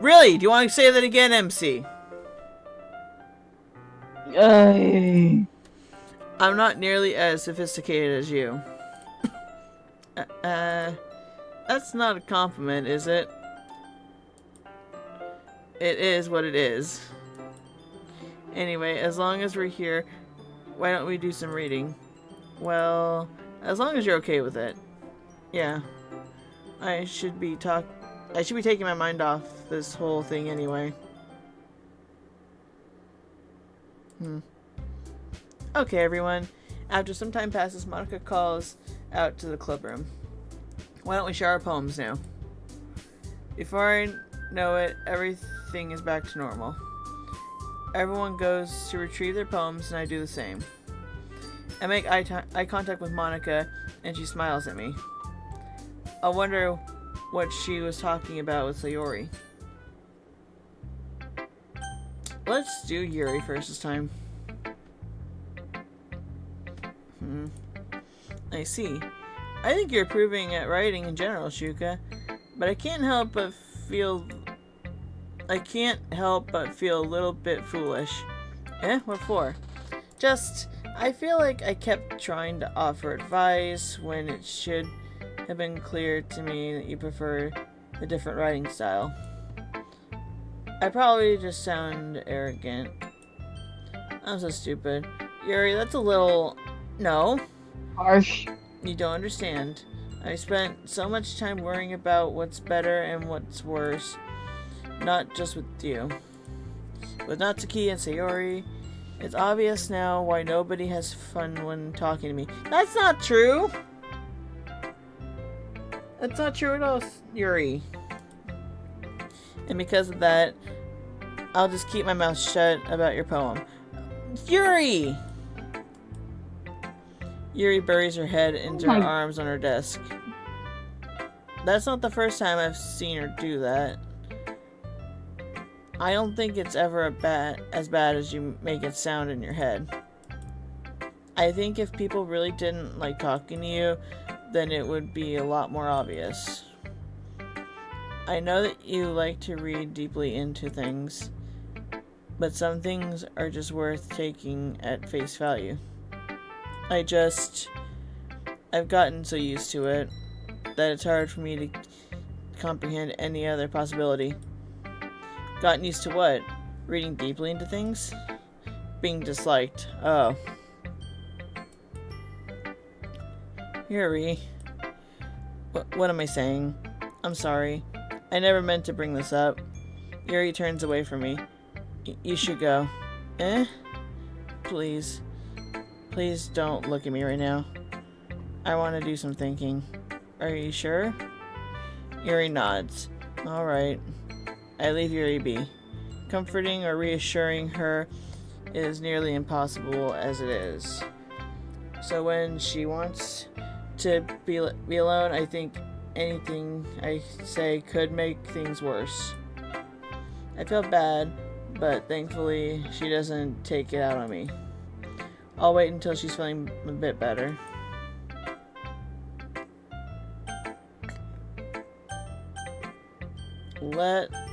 Really? Do you want to say that again, MC? I'm not nearly as sophisticated as you. That's not a compliment, is it? It is what it is. Anyway, as long as we're here, why don't we do some reading? Well, as long as you're okay with it. Yeah. I should be taking my mind off this whole thing anyway. Okay, everyone. After some time passes, Monica calls out to the club room. Why don't we share our poems now? Before I know it, everything is back to normal. Everyone goes to retrieve their poems, and I do the same. I make eye contact with Monica, and she smiles at me. I wonder what she was talking about with Sayori. Let's do Yuri first this time. I see. I think you're improving at writing in general, Shuka, but I can't help but feel a little bit foolish. What for? Just, I feel like I kept trying to offer advice when it should have been clear to me that you prefer a different writing style. I probably just sound arrogant. I'm so stupid. Yuri, that's a little... No. Harsh. You don't understand. I spent so much time worrying about what's better and what's worse. Not just with you. With Natsuki and Sayori, it's obvious now why nobody has fun when talking to me. That's not true! That's not true at all, Yuri. And because of that, I'll just keep my mouth shut about your poem. Yuri! Yuri buries her head into her arms on her desk. That's not the first time I've seen her do that. I don't think it's ever as bad as you make it sound in your head. I think if people really didn't like talking to you, then it would be a lot more obvious. I know that you like to read deeply into things, but some things are just worth taking at face value. I've gotten so used to it that it's hard for me to comprehend any other possibility. Gotten used to what? Reading deeply into things? Being disliked. Oh. Yuri. What am I saying? I'm sorry. I never meant to bring this up. Yuri turns away from me. You should go. Eh? Please. Please don't look at me right now. I want to do some thinking. Are you sure? Yuri nods. Alright. I leave Yuri be. Comforting or reassuring her is nearly impossible as it is. So when she wants to be alone, I think anything I say could make things worse. I feel bad, but thankfully she doesn't take it out on me. I'll wait until she's feeling a bit better.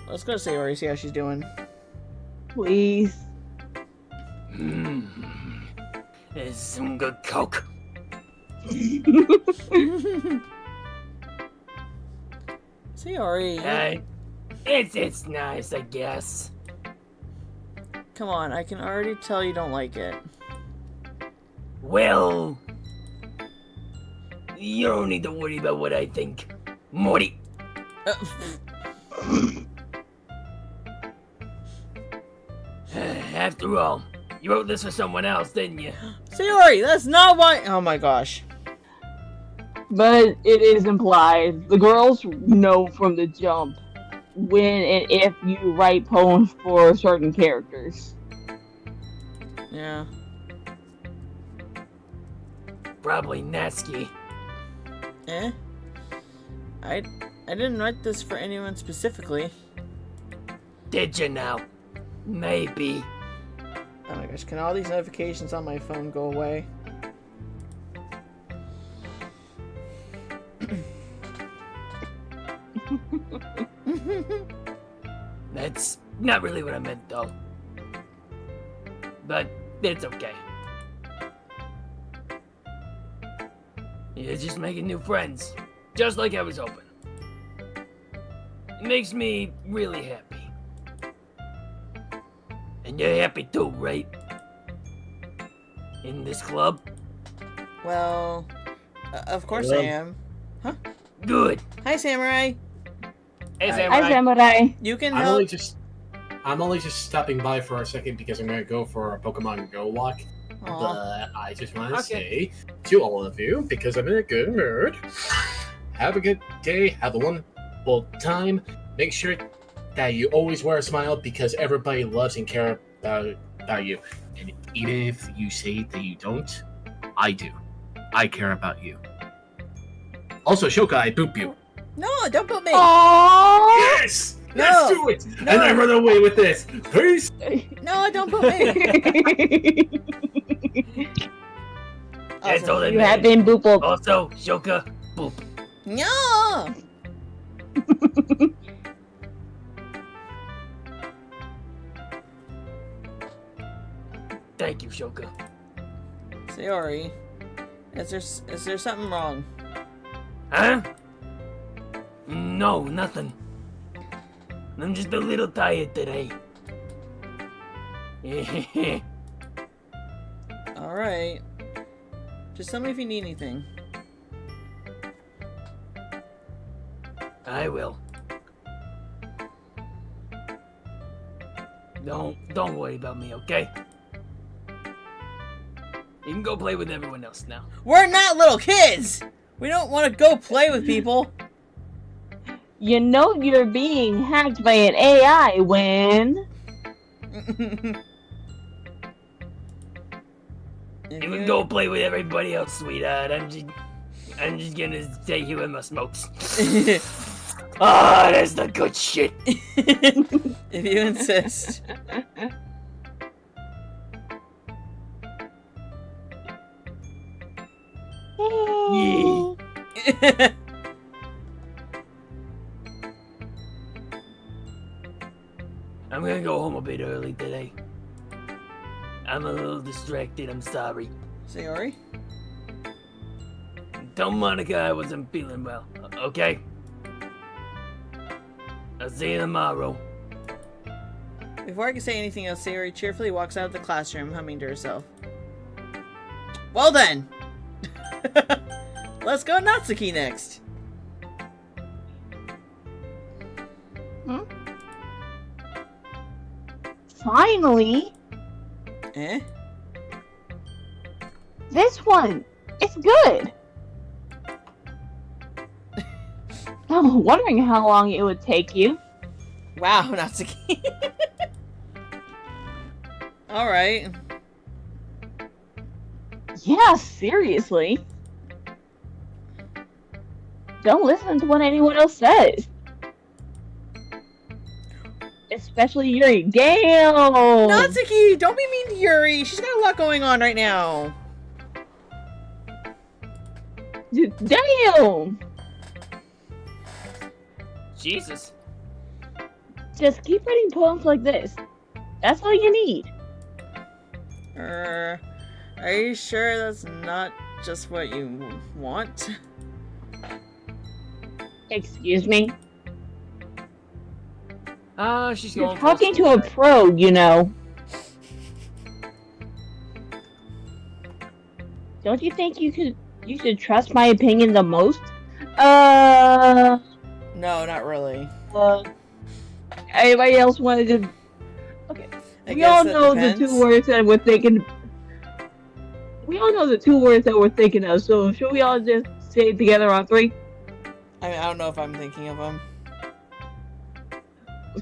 Let's go to Sayori, see how she's doing. Please. There's some good coke. Sayori. It's nice, I guess. Come on, I can already tell you don't like it. Well, you don't need to worry about what I think, Morty. After all, you wrote this for someone else, didn't you? Sayori, that's not why. Oh my gosh. But it is implied. The girls know from the jump when and if you write poems for certain characters. Yeah. Probably Natsuki. Eh? I didn't write this for anyone specifically. Did you now? Maybe. Oh my gosh, can all these notifications on my phone go away? That's not really what I meant, though. But it's okay. You're just making new friends, just like I was hoping. It makes me really happy. And you're happy too, right? In this club? Well, of course I am. Huh? Good. Hi, Samurai. Hey, Hi, Samurai. You can I'm help. only just stopping by for a second because I'm gonna go for a Pokemon Go walk. Aw. But I just want to say to all of you, because I'm in a good mood, have a good day, have a wonderful time. Make sure that you always wear a smile because everybody loves and cares about you. And even if you say that you don't, I do. I care about you. Also, Shoka, I boop you. No, don't put me. Aww. Yes! No. Let's do it! No. And I run away with this. Peace! No, don't put me. That's all that You have matters. been boopled. Also, Shoka, boop. No. Thank you, Shoka. Sayori, is there something wrong? Huh? No, nothing. I'm just a little tired today. All right. Just tell me if you need anything. I will. Don't worry about me, okay? You can go play with everyone else now. We're not little kids! We don't want to go play with people. You know you're being hacked by an AI when... You can go play with everybody else, sweetheart. I'm just gonna stay here with my smokes. Ah, that's the good shit. If you insist. Yeah. I'm gonna go home a bit early today. I'm a little distracted, I'm sorry. Sayori? Tell Monica I wasn't feeling well, okay? I'll see you tomorrow. Before I can say anything else, Sayori cheerfully walks out of the classroom, humming to herself. Well then! Let's go Natsuki next! Hmm? Finally! Eh? This one! It's good! I'm wondering how long it would take you. Wow, Natsuki. Alright. Yeah, seriously. Don't listen to what anyone else says. Especially Yuri. Damn! Natsuki, don't be mean to Yuri. She's got a lot going on right now. Damn! Jesus. Just keep writing poems like this. That's all you need. Are you sure that's not just what you want? Excuse me? She's You're going talking to a pro, you know. Don't you think you should trust my opinion the most? No, not really. Anybody else wanted to... Okay. We all know the two words that we're thinking... We all know the two words that we're thinking of, so should we all just say it together on 3? I mean, I don't know if I'm thinking of them.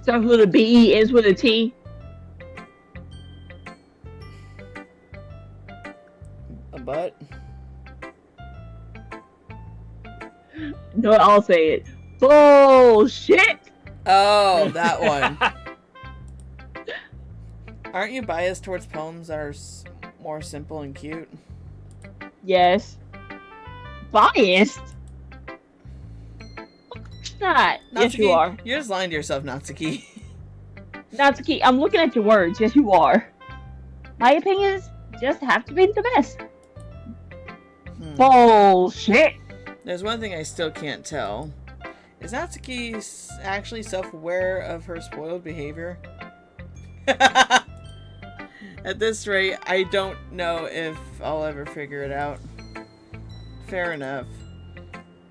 Starts with a B, ends with a T. A butt? No, I'll say it. Bullshit! Oh, that one. Aren't you biased towards poems that are more simple and cute? Yes. Biased? Not. Natsuki, yes, you are. You're just lying to yourself, Natsuki. Natsuki, I'm looking at your words. Yes, you are. My opinions just have to be the best. Bullshit. There's one thing I still can't tell. Is Natsuki actually self-aware of her spoiled behavior? At this rate, I don't know if I'll ever figure it out. Fair enough.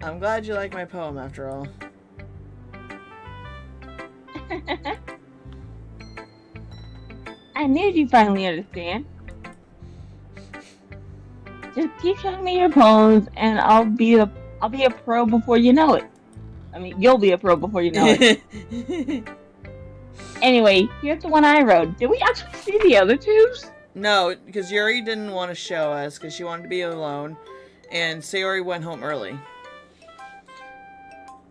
I'm glad you like my poem after all. I knew you'd finally understand. Just keep showing me your poems, and I'll be a pro before you know it. I mean, you'll be a pro before you know it. Anyway, here's the one I wrote. Did we actually see the other twos? No, because Yuri didn't want to show us because she wanted to be alone, and Sayori went home early.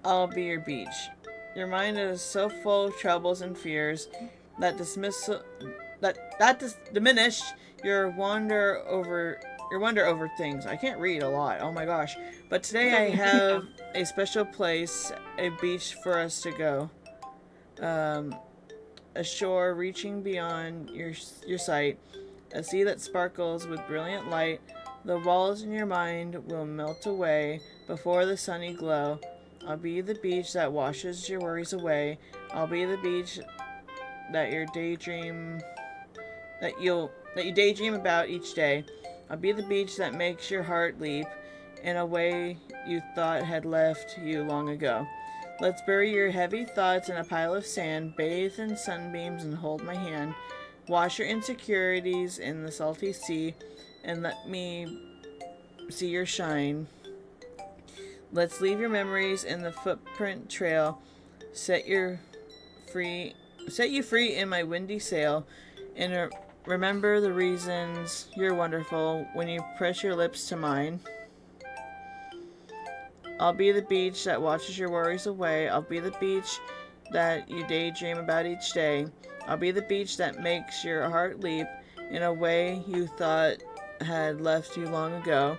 I'll be your beach. Your mind is so full of troubles and fears that diminish your wonder over things. I can't read a lot. Oh my gosh! But today I have a special place, a beach for us to go. A shore reaching beyond your sight, a sea that sparkles with brilliant light. The walls in your mind will melt away before the sunny glow. I'll be the beach that washes your worries away. I'll be the beach that you daydream about each day. I'll be the beach that makes your heart leap in a way you thought had left you long ago. Let's bury your heavy thoughts in a pile of sand, bathe in sunbeams, and hold my hand. Wash your insecurities in the salty sea, and let me see your shine. Let's leave your memories in the footprint trail. Set you free in my windy sail, and remember the reasons you're wonderful when you press your lips to mine. I'll be the beach that washes your worries away. I'll be the beach that you daydream about each day. I'll be the beach that makes your heart leap in a way you thought had left you long ago.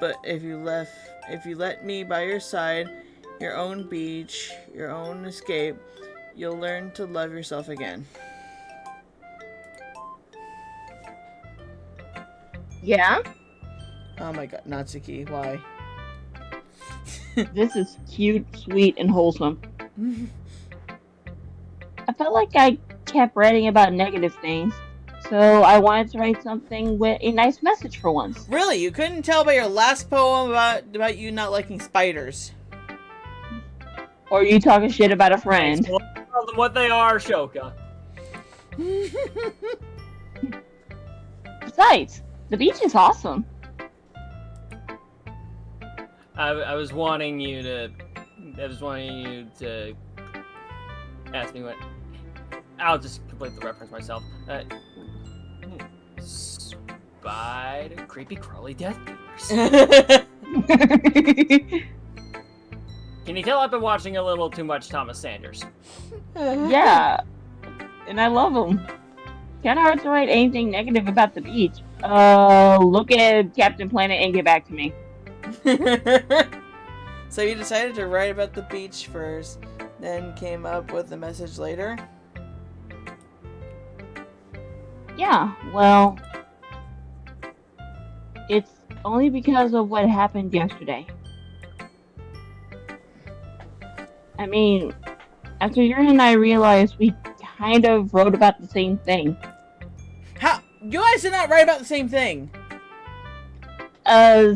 But if you let me by your side, your own beach, your own escape, you'll learn to love yourself again. Yeah? Oh my god, Natsuki, why? This is cute, sweet, and wholesome. I felt like I kept writing about negative things, so I wanted to write something with a nice message for once. Really? You couldn't tell by your last poem about you not liking spiders? Or you talking shit about a friend. Tell them what they are, Shoka. Besides, the beach is awesome. I was wanting you to ask me what. I'll just complete the reference myself. Spider, creepy, crawly death dealers. Can you tell I've been watching a little too much Thomas Sanders? Yeah, and I love him. Kinda hard to write anything negative about the beach. Look at Captain Planet and get back to me. So you decided to write about the beach first, then came up with the message later? Yeah, well, it's only because of what happened yesterday. I mean, after Yuri and I realized we kind of wrote about the same thing. How? You guys did not write about the same thing!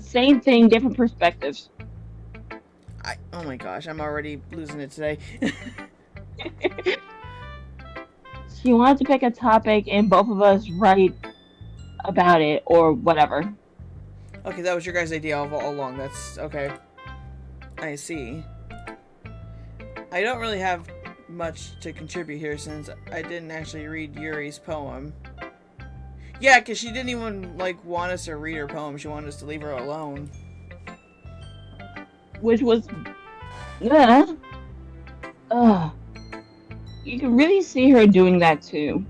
Same thing, different perspectives. Oh my gosh, I'm already losing it today. She wanted to pick a topic and both of us write about it or whatever. Okay, that was your guys' idea all along. That's okay. I see. I don't really have much to contribute here since I didn't actually read Yuri's poem. Yeah, because she didn't even, want us to read her poem. She wanted us to leave her alone. Which was... You can really see her doing that too.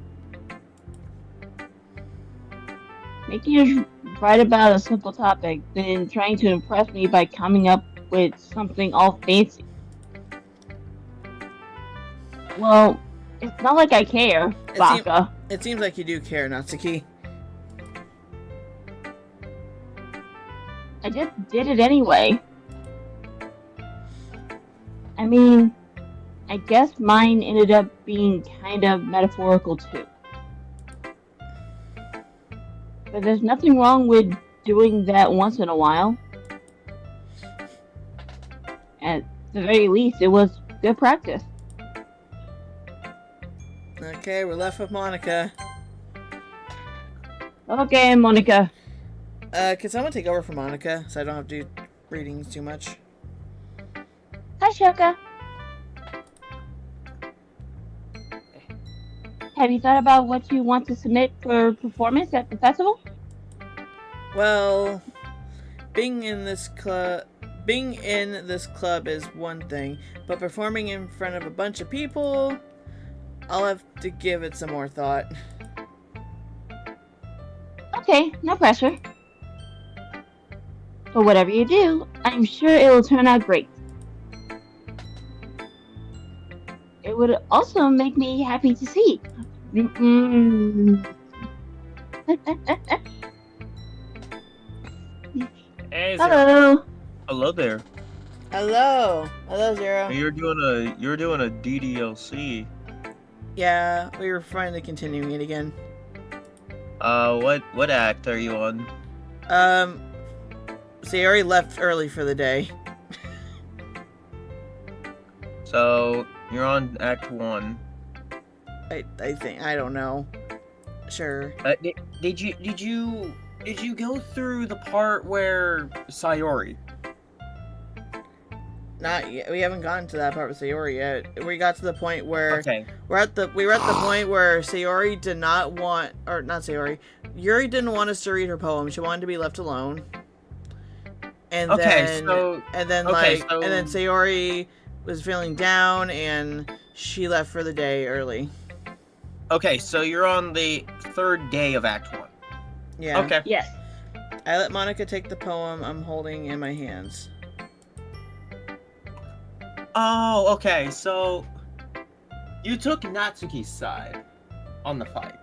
Making us write about a simple topic, then trying to impress me by coming up with something all fancy. Well, it's not like I care, Baka. It seems like you do care, Natsuki. I just did it anyway. I mean, I guess mine ended up being kind of metaphorical too. But there's nothing wrong with doing that once in a while. At the very least, it was good practice. Okay, we're left with Monica. Okay, Monica. Can someone take over for Monica so I don't have to do readings too much? Hi, Shoka. Have you thought about what you want to submit for performance at the festival? Well, being in this club is one thing, but performing in front of a bunch of people, I'll have to give it some more thought. Okay, no pressure. But whatever you do, I'm sure it will turn out great. It would also make me happy to see. Hey, Hello. Hello there. Hello, Zero. You're doing a DDLC. Yeah, we were finally continuing it again. What act are you on? So you already left early for the day. So you're on Act 1. I think I don't know. Sure. Did you go through the part where Sayori? Not yet. We haven't gotten to that part with Sayori yet. We got to the point where Okay. we were at the point where Sayori did not want, or not Sayori, Yuri didn't want us to read her poem. She wanted to be left alone. And then Sayori was feeling down and she left for the day early. Okay, so you're on the 3rd day of Act 1. Yeah. Okay. Yes. I let Monica take the poem I'm holding in my hands. Oh, okay, so you took Natsuki's side on the fight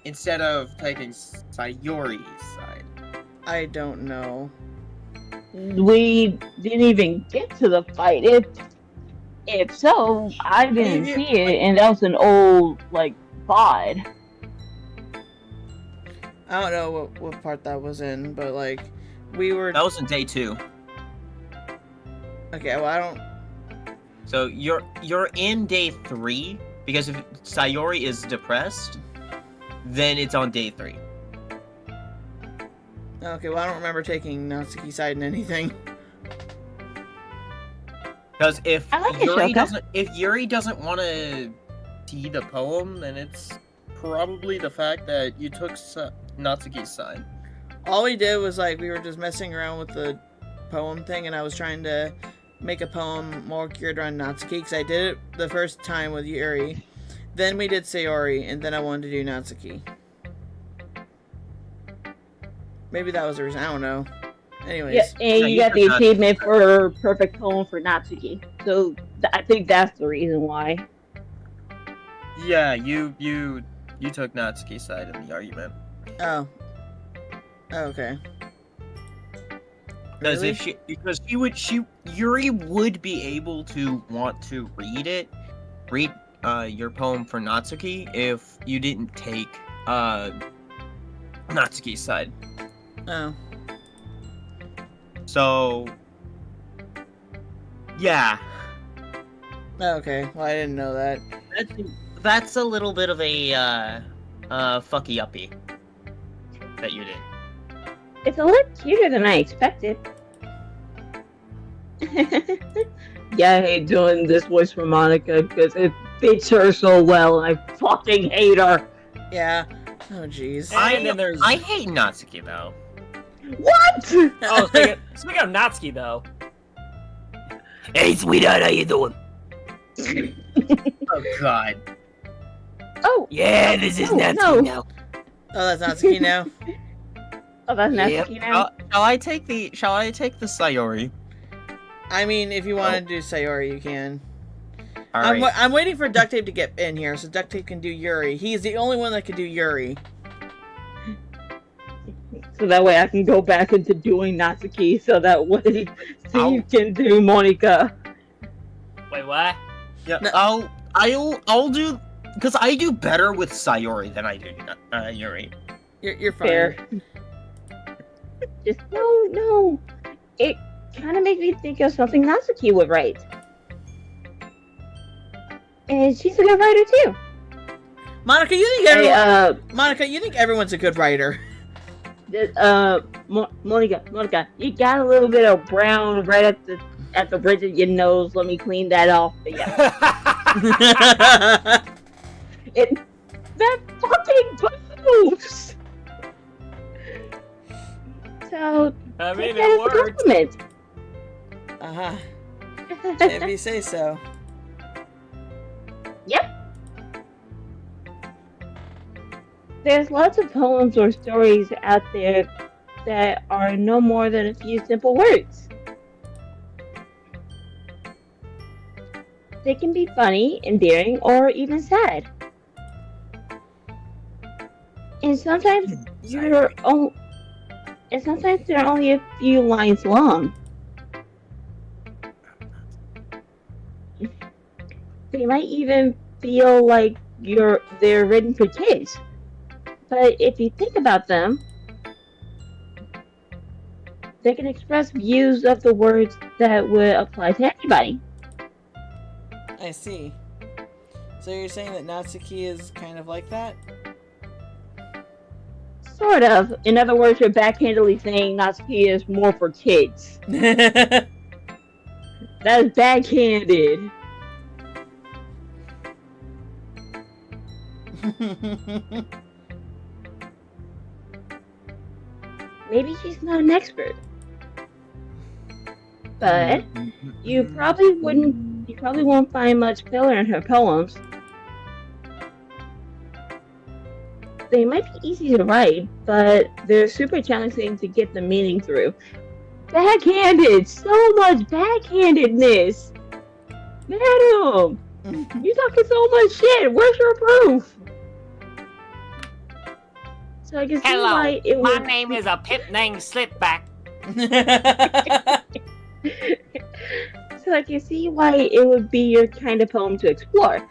instead of taking Sayori's side. I don't know. We didn't even get to the fight. If so, I didn't see it, and that was an old, like, VOD. I don't know what part that was in, but, like, we were... That was in day 2. Okay, well, I don't... So you're in day 3, because if Sayori is depressed, then it's on day 3. Okay, well, I don't remember taking Natsuki's side in anything. Because if like Yuri doesn't want to see the poem, then it's probably the fact that you took Natsuki's side. All we did was, like, we were just messing around with the poem thing, and I was trying to make a poem more geared around Natsuki, because I did it the first time with Yuri. Then we did Sayori, and then I wanted to do Natsuki. Maybe that was the reason. I don't know. Anyways. Yeah, and you got the achievement for perfect poem for Natsuki. So I think that's the reason why. Yeah, you took Natsuki's side in the argument. Oh. Okay. Because Really? Yuri would be able to want to read your poem for Natsuki if you didn't take Natsuki's side. Oh. So yeah. Okay. Well, I didn't know that. That's a little bit of a fucky uppy that you did. It's a little cuter than I expected. Yeah, I hate doing this voice for Monica because it fits her so well, and I fucking hate her. Yeah. Oh, jeez. And then there's... I hate Natsuki though. What? Oh, speaking of Natsuki though. Hey, sweetheart, how you doing? Oh god. Oh. Yeah, this is Natsuki no. now. Oh, that's Natsuki now? Oh, that's Yep. Natsuki now? Shall I take the Sayori? I mean, if you want to do Sayori, you can. Alright. I'm waiting for Duct Tape to get in here so Duct Tape can do Yuri. He's the only one that can do Yuri. So that way I can go back into doing Natsuki, so that way Steve can do Monica. Wait, what? Yeah, No. I'll do, because I do better with Sayori than I do Yuri. You're fine. Fair. Just no. It kind of makes me think of something Natsuki would write. And she's a good writer too. Monica, you think everyone's a good writer? Monica, you got a little bit of brown right at the bridge of your nose. Let me clean that off. But yeah. That fucking moves. So I mean, take that as it a worked. compliment. Uh-huh. If you say so. Yep. There's lots of poems or stories out there that are no more than a few simple words. They can be funny, endearing, or even sad. And sometimes they're only a few lines long. They might even feel like they're written for kids. But if you think about them, they can express views of the words that would apply to anybody. I see. So you're saying that Natsuki is kind of like that? Sort of. In other words, you're backhandedly saying Natsuki is more for kids. That is backhanded. Maybe she's not an expert. But you probably won't find much filler in her poems. They might be easy to write, but they're super challenging to get the meaning through. Backhanded! So much backhandedness! Madam! You talking so much shit! Where's your proof? So I can see Hello, why it my would name is a pip named Slipback. So I can see why it would be your kind of poem to explore.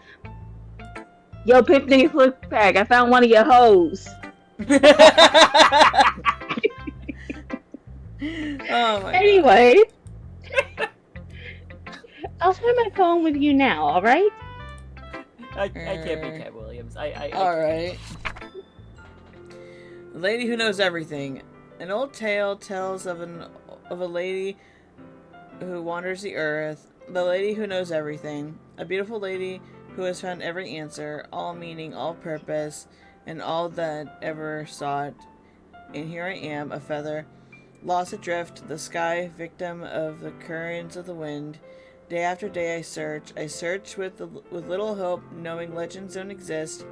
Yo, Pip named Slipback, I found one of your hoes. Oh my Anyway, I'll share my poem with you now, alright? I can't be Cat Williams. Alright. The Lady Who Knows Everything. An old tale tells of a lady who wanders the earth. The lady who knows everything. A beautiful lady who has found every answer, all meaning, all purpose, and all that ever sought. And here I am, a feather, lost adrift, the sky, victim of the currents of the wind. Day after day I search with little hope, knowing legends don't exist.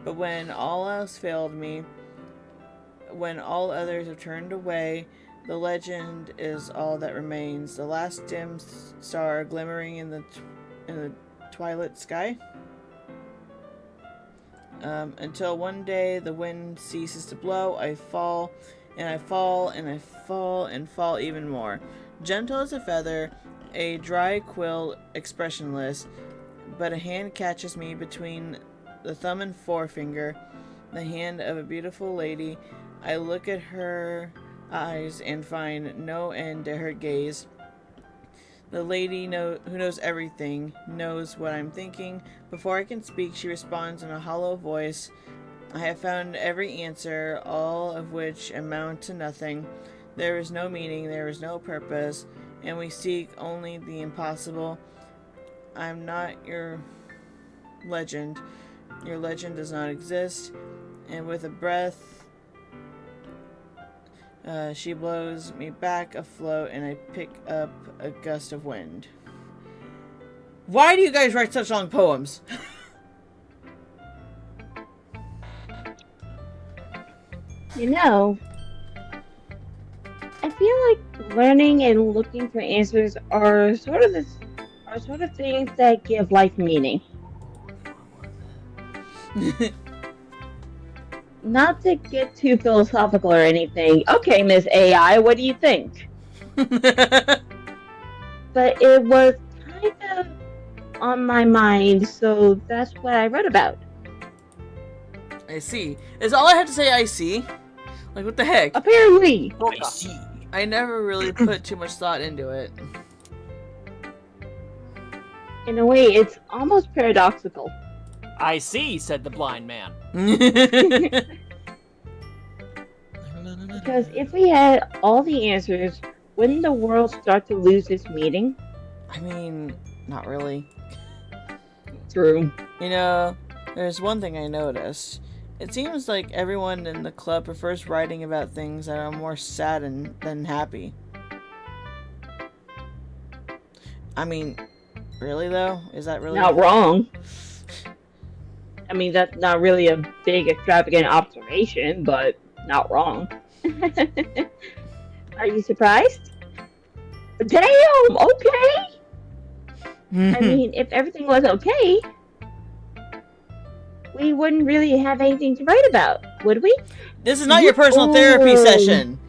But when all else failed me, when all others have turned away, the legend is all that remains. The last dim star glimmering in the twilight sky. Until one day the wind ceases to blow, I fall, and I fall, and I fall, and fall even more. Gentle as a feather, a dry quill, expressionless, but a hand catches me between the thumb and forefinger, the hand of a beautiful lady. I look at her eyes and find no end to her gaze. The lady who knows everything, knows what I'm thinking. Before I can speak, she responds in a hollow voice. I have found every answer, all of which amount to nothing. There is no meaning, there is no purpose, and we seek only the impossible. I'm not your legend. Your legend does not exist. And with a breath, she blows me back afloat, and I pick up a gust of wind. Why do you guys write such long poems? You know, I feel like learning and looking for answers are sort of things that give life meaning. Not to get too philosophical or anything. Okay, Miss AI, what do you think? But it was kind of on my mind, so that's what I wrote about. I see. Is all I have to say I see? Like, what the heck? Apparently. I see. I never really put too much thought into it. In a way, it's almost paradoxical. I see, said the blind man. Because if we had all the answers, wouldn't the world start to lose its meaning? I mean, not really. True. You know, there's one thing I noticed. It seems like everyone in the club prefers writing about things that are more sad than happy. I mean, really though? Is that really... Not wrong. I mean, that's not really a big, extravagant observation, but not wrong. Are you surprised? Damn! Okay! I mean, if everything was okay, we wouldn't really have anything to write about, would we? This is not your personal therapy session.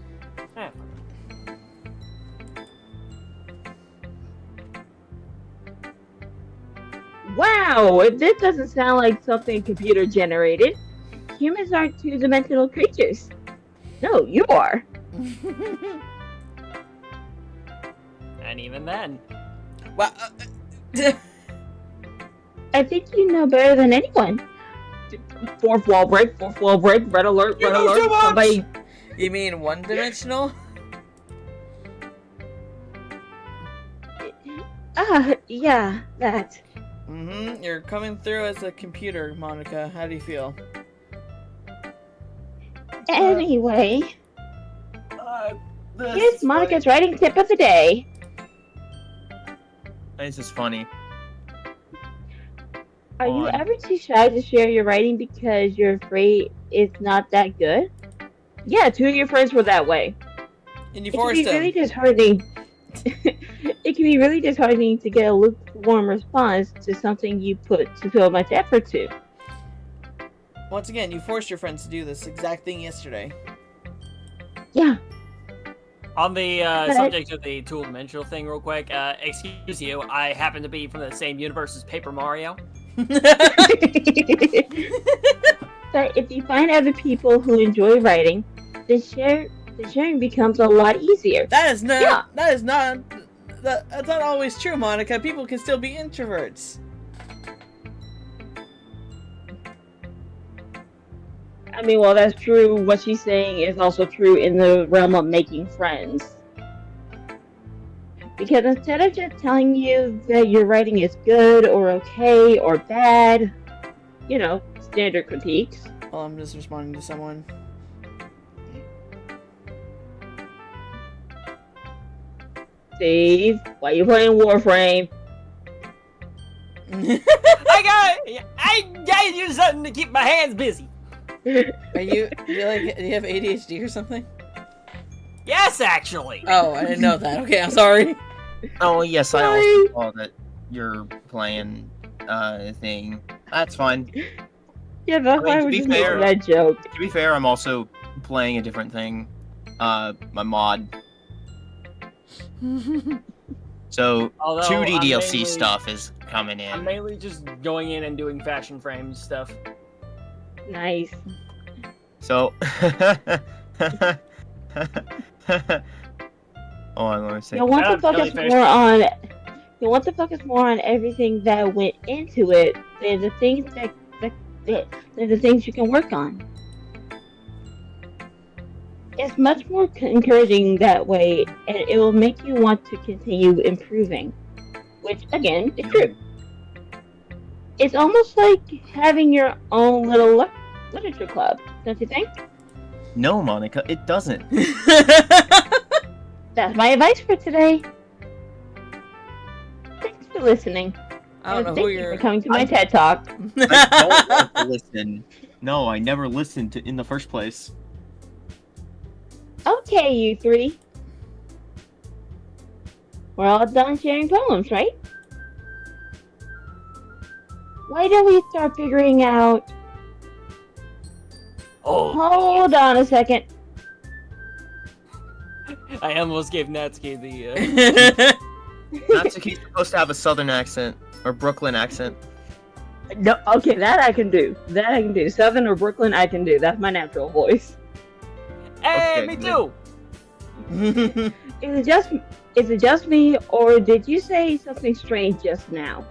Wow, this doesn't sound like something computer generated. Humans aren't two-dimensional creatures. No, you are. And even then. Well, I think you know better than anyone. Fourth wall break, red alert, You red know alert. so much! Somebody. You mean one-dimensional? Yeah, that. Mm-hmm. You're coming through as a computer, Monica. How do you feel? Anyway, This here's is Monica's writing tip of the day. This is funny. Are you On. ever too shy to share your writing because you're afraid it's not that good? Yeah, 2 of your friends were that way. And you It can forced be him. really disheartening. It can be really disheartening to get a lukewarm response to something you put so much effort to. Once again, you forced your friends to do this exact thing yesterday. Yeah. On the subject of the two-dimensional thing, real quick, excuse you, I happen to be from the same universe as Paper Mario. But if you find other people who enjoy writing, then sharing becomes a lot easier. That's not Yeah. that's not always true, Monica. People can still be introverts. I mean, well, that's true. What she's saying is also true in the realm of making friends. Because instead of just telling you that your writing is good or okay or bad, standard critiques. Well, I'm just responding to someone. Steve, why you playing Warframe? I gotta do something to keep my hands busy. Do you have ADHD or something? Yes, actually. Oh, I didn't know that. Okay, I'm sorry. Oh yes, I Sorry. also saw that you're playing thing. That's fine. Yeah, that's why I to was be just fair- making that joke. To be fair, I'm also playing a different thing. My mod. So Although 2D I'm DLC mainly- stuff is coming I'm in. mainly just going in and doing fashion frames stuff. Nice. So hold on, let me see. You'll want to Shout out focus Jellyfish. more on. You'll want to focus more on everything that went into it than the things than the things you can work on. It's much more encouraging that way, and it will make you want to continue improving. Which, again, is true. It's almost like having your own little literature club, don't you think? No, Monica, it doesn't. That's my advice for today. Thanks for listening. I don't know Thank who you you're. for coming to my TED Talk. I don't want to listen. No, I never listened to in the first place. Okay, you three. We're all done sharing poems, right? Why don't we start figuring out... Oh, Hold on a second. I almost gave Natsuki the. Natsuki's supposed to have a southern accent or Brooklyn accent. No, okay, that I can do. Southern or Brooklyn, I can do. That's my natural voice. Hey, Okay, me good. too. Is it just me, or did you say something strange just now?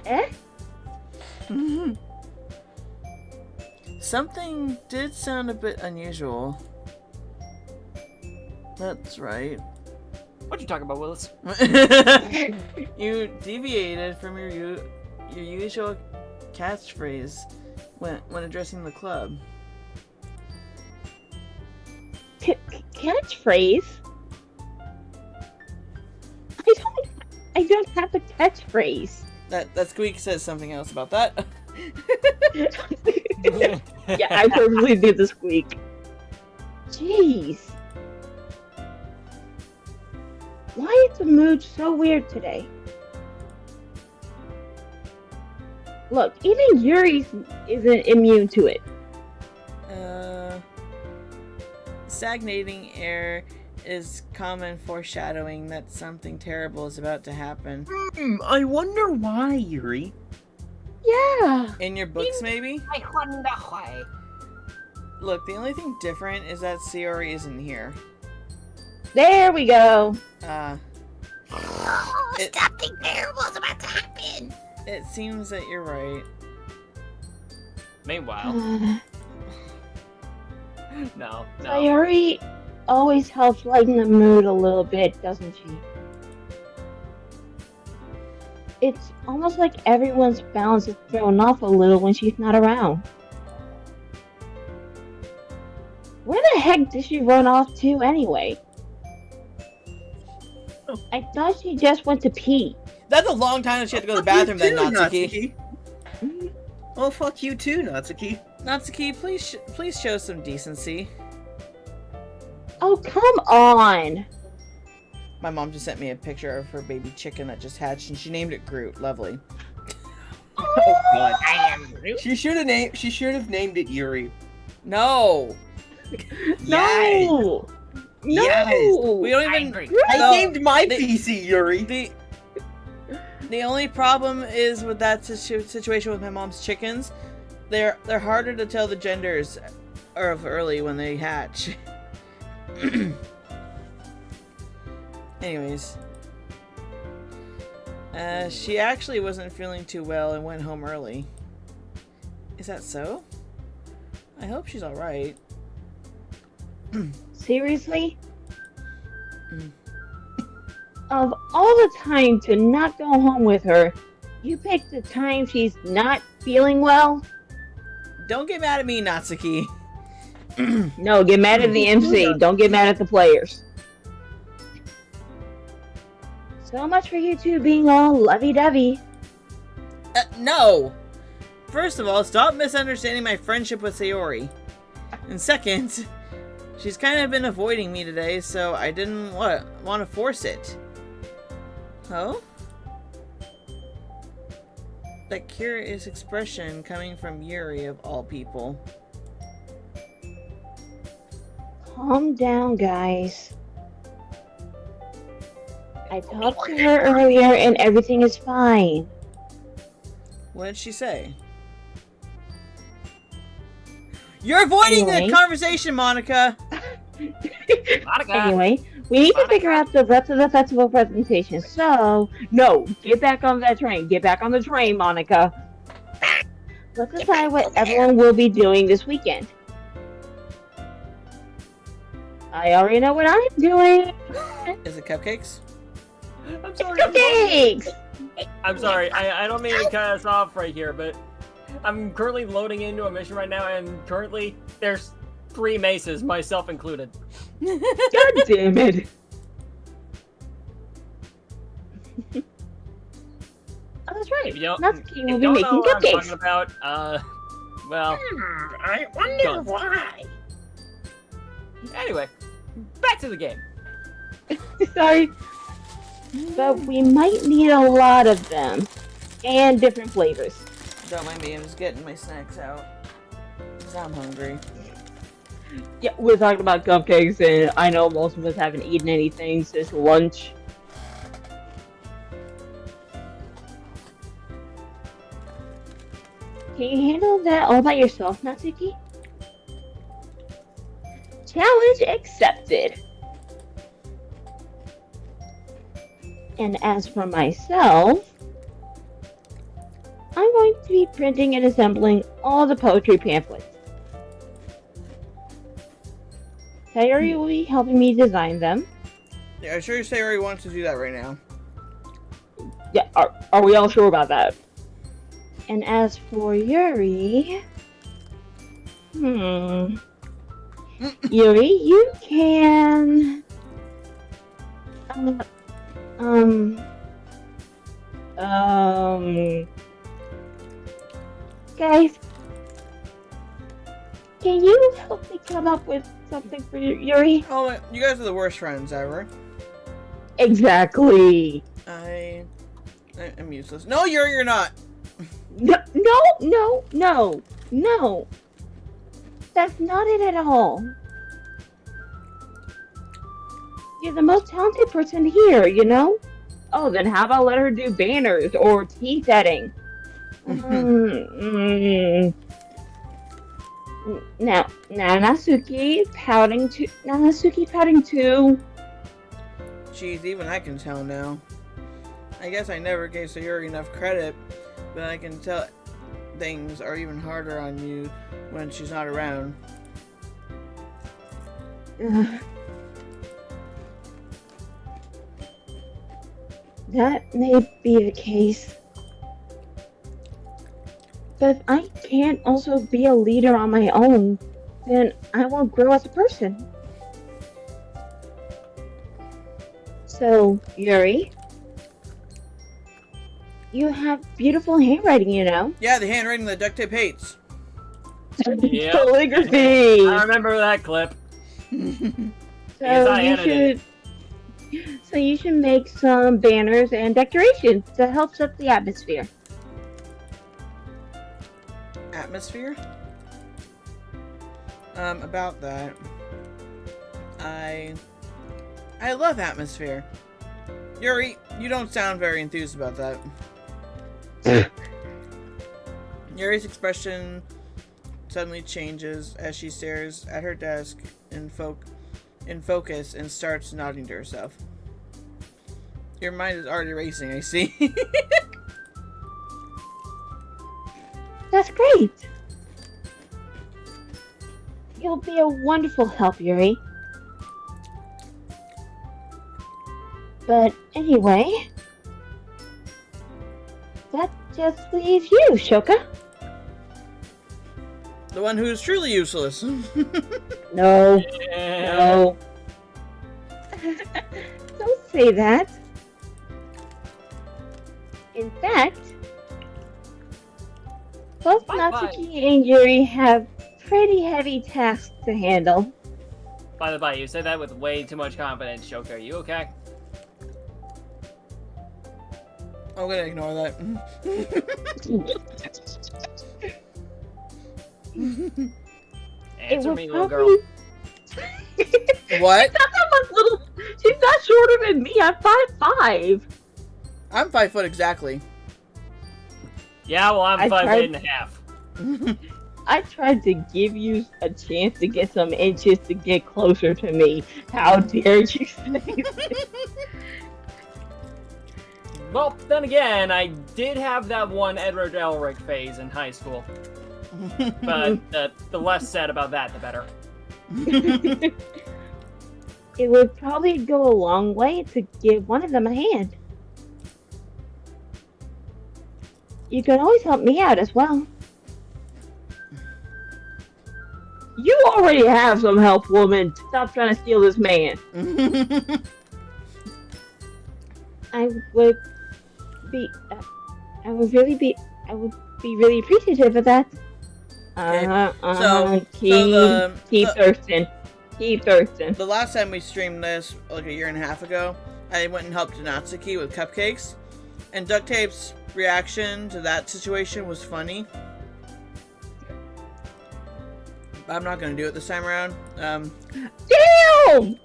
Eh? Something did sound a bit unusual. That's right. What you talking about, Willis? You deviated from your usual catchphrase when addressing the club. Catchphrase? I don't have a catchphrase. That Squeak says something else about that. Yeah, I purposely did the squeak. Jeez. Why is the mood so weird today? Look, even Yuri isn't immune to it. Stagnating air is common foreshadowing that something terrible is about to happen. I wonder why, Yuri. Yeah. In your books, maybe? I wonder why. Look, the only thing different is that Sayori isn't here. There we go. something terrible is about to happen. It seems that you're right. Meanwhile, no. Sayori always helps lighten the mood a little bit, doesn't she? It's almost like everyone's balance is thrown off a little when she's not around. Where the heck did she run off to anyway? I thought she just went to pee. That's a long time that she had to go to the bathroom then, Natsuki. Well, fuck you too, Natsuki. Natsuki, please show some decency. Oh, come on! My mom just sent me a picture of her baby chicken that just hatched, and she named it Groot. Lovely. Oh god. I am Groot. She should have named it Yuri. No. No! Yes. We don't I even. agree. I No, named my they- PC Yuri. The only problem is with that situation with my mom's chickens. They're harder to tell the genders of early when they hatch. Anyways, she actually wasn't feeling too well and went home early. Is that so? I hope she's all right. Seriously? Of all the time to not go home with her, you picked the time she's not feeling well? Don't get mad at me, Natsuki. No, get mad at the MC. Don't get mad at the players. So much for you two being all lovey-dovey. No! First of all, stop misunderstanding my friendship with Sayori. And second, she's kind of been avoiding me today, so I didn't want to force it. Oh? That curious expression coming from Yuri of all people. Calm down, guys. I talked to her earlier and everything is fine. What did she say? You're avoiding Anyway. the conversation, Monica! Monica. Anyway, we need to figure out the rest of the festival presentation. So, no, get back on that train. Get back on the train, Monica. Let's decide what everyone will be doing this weekend. I already know what I'm doing. Is it cupcakes? I'm sorry. Cupcakes! I'm sorry. I don't mean to cut us off right here, but I'm currently loading into a mission right now, and currently there's 3 maces, myself included. God damn it. Oh, that's right. If you don't, Natsuki will if be you don't know making what I'm cupcakes. talking about, well, I wonder Done. why. anyway, back to the game. Sorry. But we might need a lot of them. And different flavors. Don't mind me, I'm just getting my snacks out. Because I'm hungry. Yeah, we're talking about cupcakes, and I know most of us haven't eaten anything since lunch. Can you handle that all by yourself, Natsuki? Challenge accepted. And as for myself, I'm going to be printing and assembling all the poetry pamphlets. Sayori will be helping me design them. Yeah, I'm sure Sayori wants to do that right now. Yeah, are we all sure about that? And as for Yuri... Yuri, you can... Guys, can you help me come up with something for Yuri? Oh, you guys are the worst friends ever. Exactly. I'm useless. No, you're not. No. That's not it at all. You're the most talented person here, you know? Oh, then how about let her do banners or tea setting? Now, Natsuki pouting too. Jeez, even I can tell now. I guess I never gave Sayuri enough credit, but I can tell things are even harder on you when she's not around. That may be the case. But if I can't also be a leader on my own, then I won't grow as a person. So, Yuri, you have beautiful handwriting, you know? Yeah, the handwriting that duct tape hates. Yep. Calligraphy! I remember that clip. So I you edited should make some banners and decorations to help set the atmosphere. Atmosphere? About that. I love atmosphere. Yuri, you don't sound very enthused about that. Yuri's expression suddenly changes as she stares at her desk in focus and starts nodding to herself. Your mind is already racing, I see. That's great! You'll be a wonderful help, Yuri. But anyway, that just leaves you, Shoka. The one who's truly useless. No. Yeah. No. Don't say that. In fact, both Bye-bye. Natsuki and Yuri have pretty heavy tasks to handle. By the by, you said that with way too much confidence, Shoka. Are you okay? I'm gonna ignore that. Answer would me, little girl. What? She's not that much little. She's not shorter than me. I'm 5'5". I'm 5 foot exactly. Yeah, well, I'm I 5'8.5". I tried to give you a chance to get some inches to get closer to me. How dare you say this? Well, then again, I did have that one Edward Elric phase in high school. But the less said about that, the better. It would probably go a long way to give one of them a hand. You can always help me out as well. You already have some help, woman. Stop trying to steal this man. I would be really appreciative of that. Keep thirsting. Keep thirsting. The last time we streamed this, like a year and a half ago, I went and helped Natsuki with cupcakes, and Duct Tape's reaction to that situation was funny. I'm not gonna do it this time around. Damn!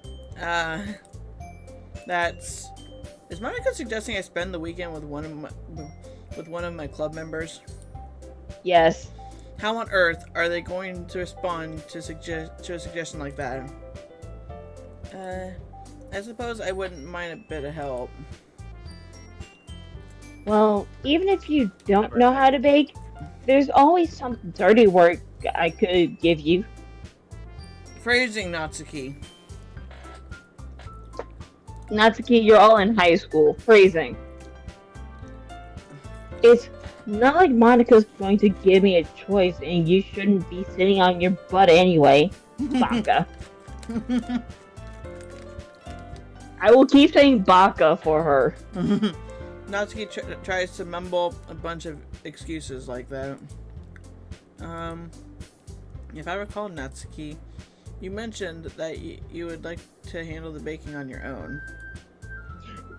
Is Monica suggesting I spend the weekend with one of my club members? Yes. How on earth are they going to respond to a suggestion like that? I suppose I wouldn't mind a bit of help. Well, even if you don't know how to bake, there's always some dirty work I could give you. Phrasing, Natsuki. Natsuki, you're all in high school. Phrasing. It's not like Monica's going to give me a choice and you shouldn't be sitting on your butt anyway. Baka. I will keep saying Baka for her. Natsuki tries to mumble a bunch of excuses like that. If I recall, Natsuki, you mentioned that you would like to handle the baking on your own.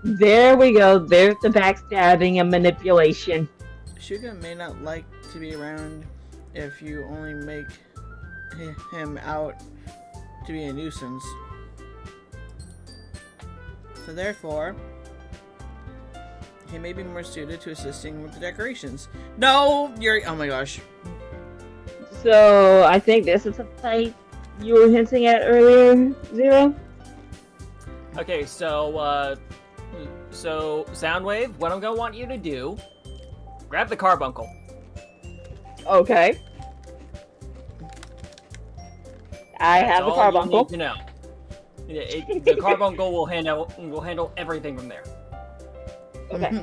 There we go. There's the backstabbing and manipulation. Shuga may not like to be around if you only make him out to be a nuisance. So therefore, he may be more suited to assisting with the decorations. No! You're... Oh my gosh. So, I think this is a fight you were hinting at earlier, Zero? Okay, so, So, Soundwave, what I'm gonna want you to do, grab the carbuncle. Okay. I have the carbuncle. Need to know. The carbuncle will handle everything from there. Okay.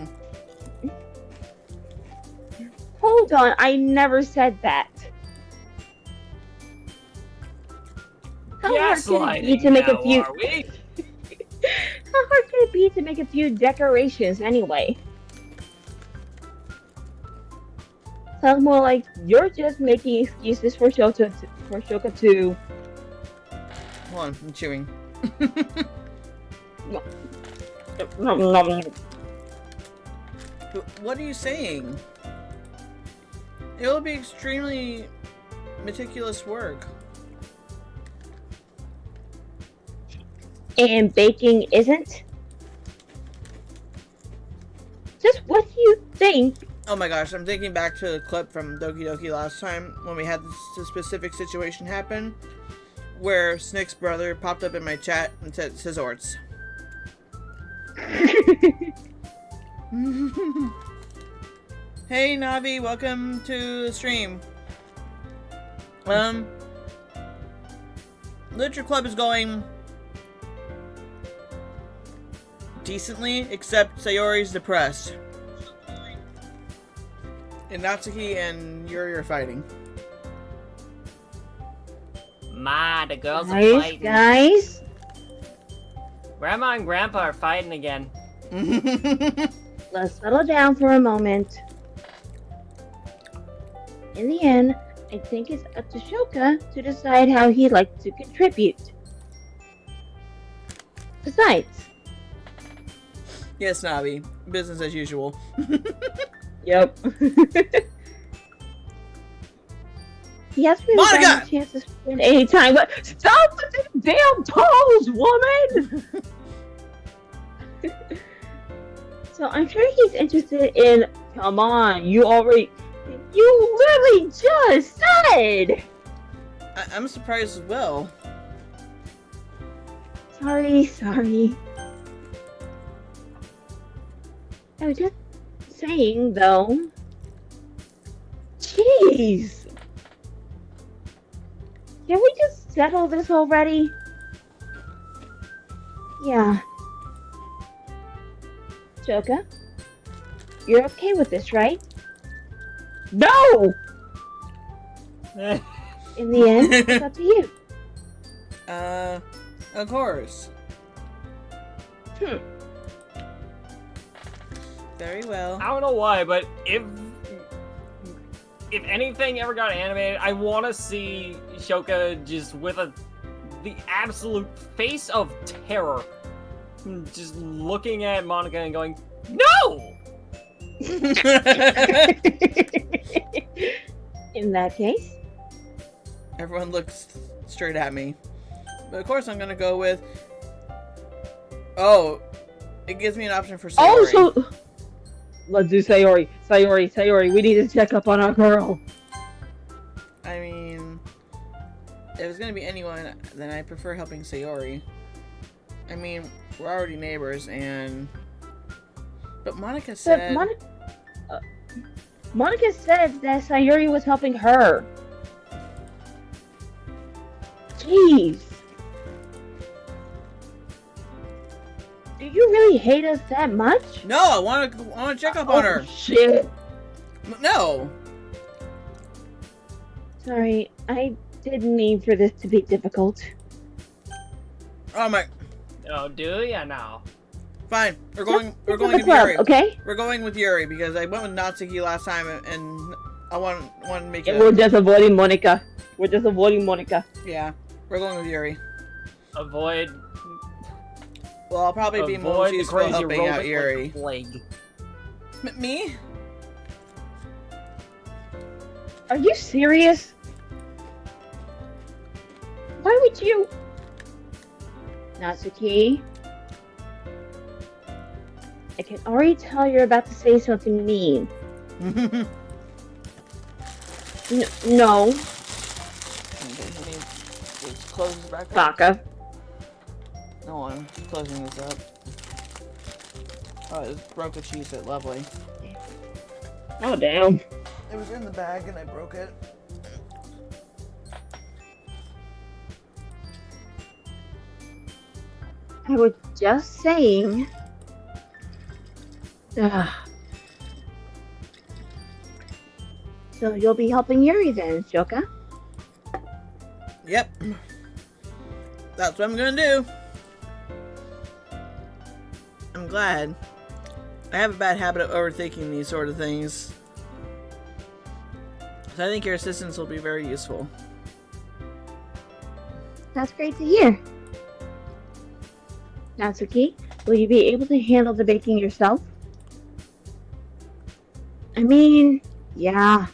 Hold on, I never said that. How hard can it be to make a few? Are we? How hard can it be to make a few decorations anyway? Sounds more like you're just making excuses for Shota to. Hold on, I'm chewing. What are you saying? It will be extremely meticulous work. And baking isn't? Just what do you think? Oh my gosh, I'm thinking back to the clip from Doki Doki last time when we had this specific situation happen where Snick's brother popped up in my chat and said Scissorts. Hey Navi, welcome to the stream. Literature Club is going decently, except Sayori's depressed. And Natsuki and Yuri are fighting. The girls are Nice, fighting. guys. Grandma and Grandpa are fighting again. Let's settle down for a moment. In the end, I think it's up to Shoka to decide how he'd like to contribute. Besides, Yes, Navi. Business as usual. yep. He hasn't really Monica! gotten a chance to spend any time. But stop with the damn toes, woman! So I'm sure he's interested in. Come on, you literally just said. I'm surprised as well. Sorry. I was just saying, though. Jeez. Can we just settle this already? Yeah. Joka, you're okay with this, right? No! In the end, it's up to you. Of course. Very well. I don't know why, but if anything ever got animated, I want to see Shoka just with the absolute face of terror, just looking at Monica and going, "No!" In that case, Everyone looks straight at me. But of course I'm gonna go with... Oh, it gives me an option for Sayori. oh, so let's do Sayori. Sayori, we need to check up on our girl. I mean, if it's gonna be anyone, then I prefer helping Sayori. I mean, we're already neighbors, and... But Monica said... Monica said that Sayori was helping her. Jeez. Do you really hate us that much? No, I want to check up on her. Shit. No. Sorry, I didn't mean for this to be difficult. Oh my... Oh, do ya now? Fine, we're going Let's with the club, Yuri. okay? We're going with Yuri because I went with Natsuki last time, and I want to make it. We're just avoiding Monica. Yeah, we're going with Yuri. Avoid. Well, I'll probably be more Avoid the useful crazy helping robot out like Yuri. the plague. Me? Are you serious? Why would you? Natsuki? I can already tell you're about to say something mean. No. Let's close this back up. Baka. No, I'm closing this up. Oh, I just broke a cheese it. Lovely. Oh, damn. It was in the bag and I broke it. I was just saying. Ugh. So you'll be helping Yuri then, Shoka? Yep. That's what I'm gonna do. I'm glad. I have a bad habit of overthinking these sort of things. So I think your assistance will be very useful. That's great to hear. Natsuki, will you be able to handle the baking yourself? I mean, yeah.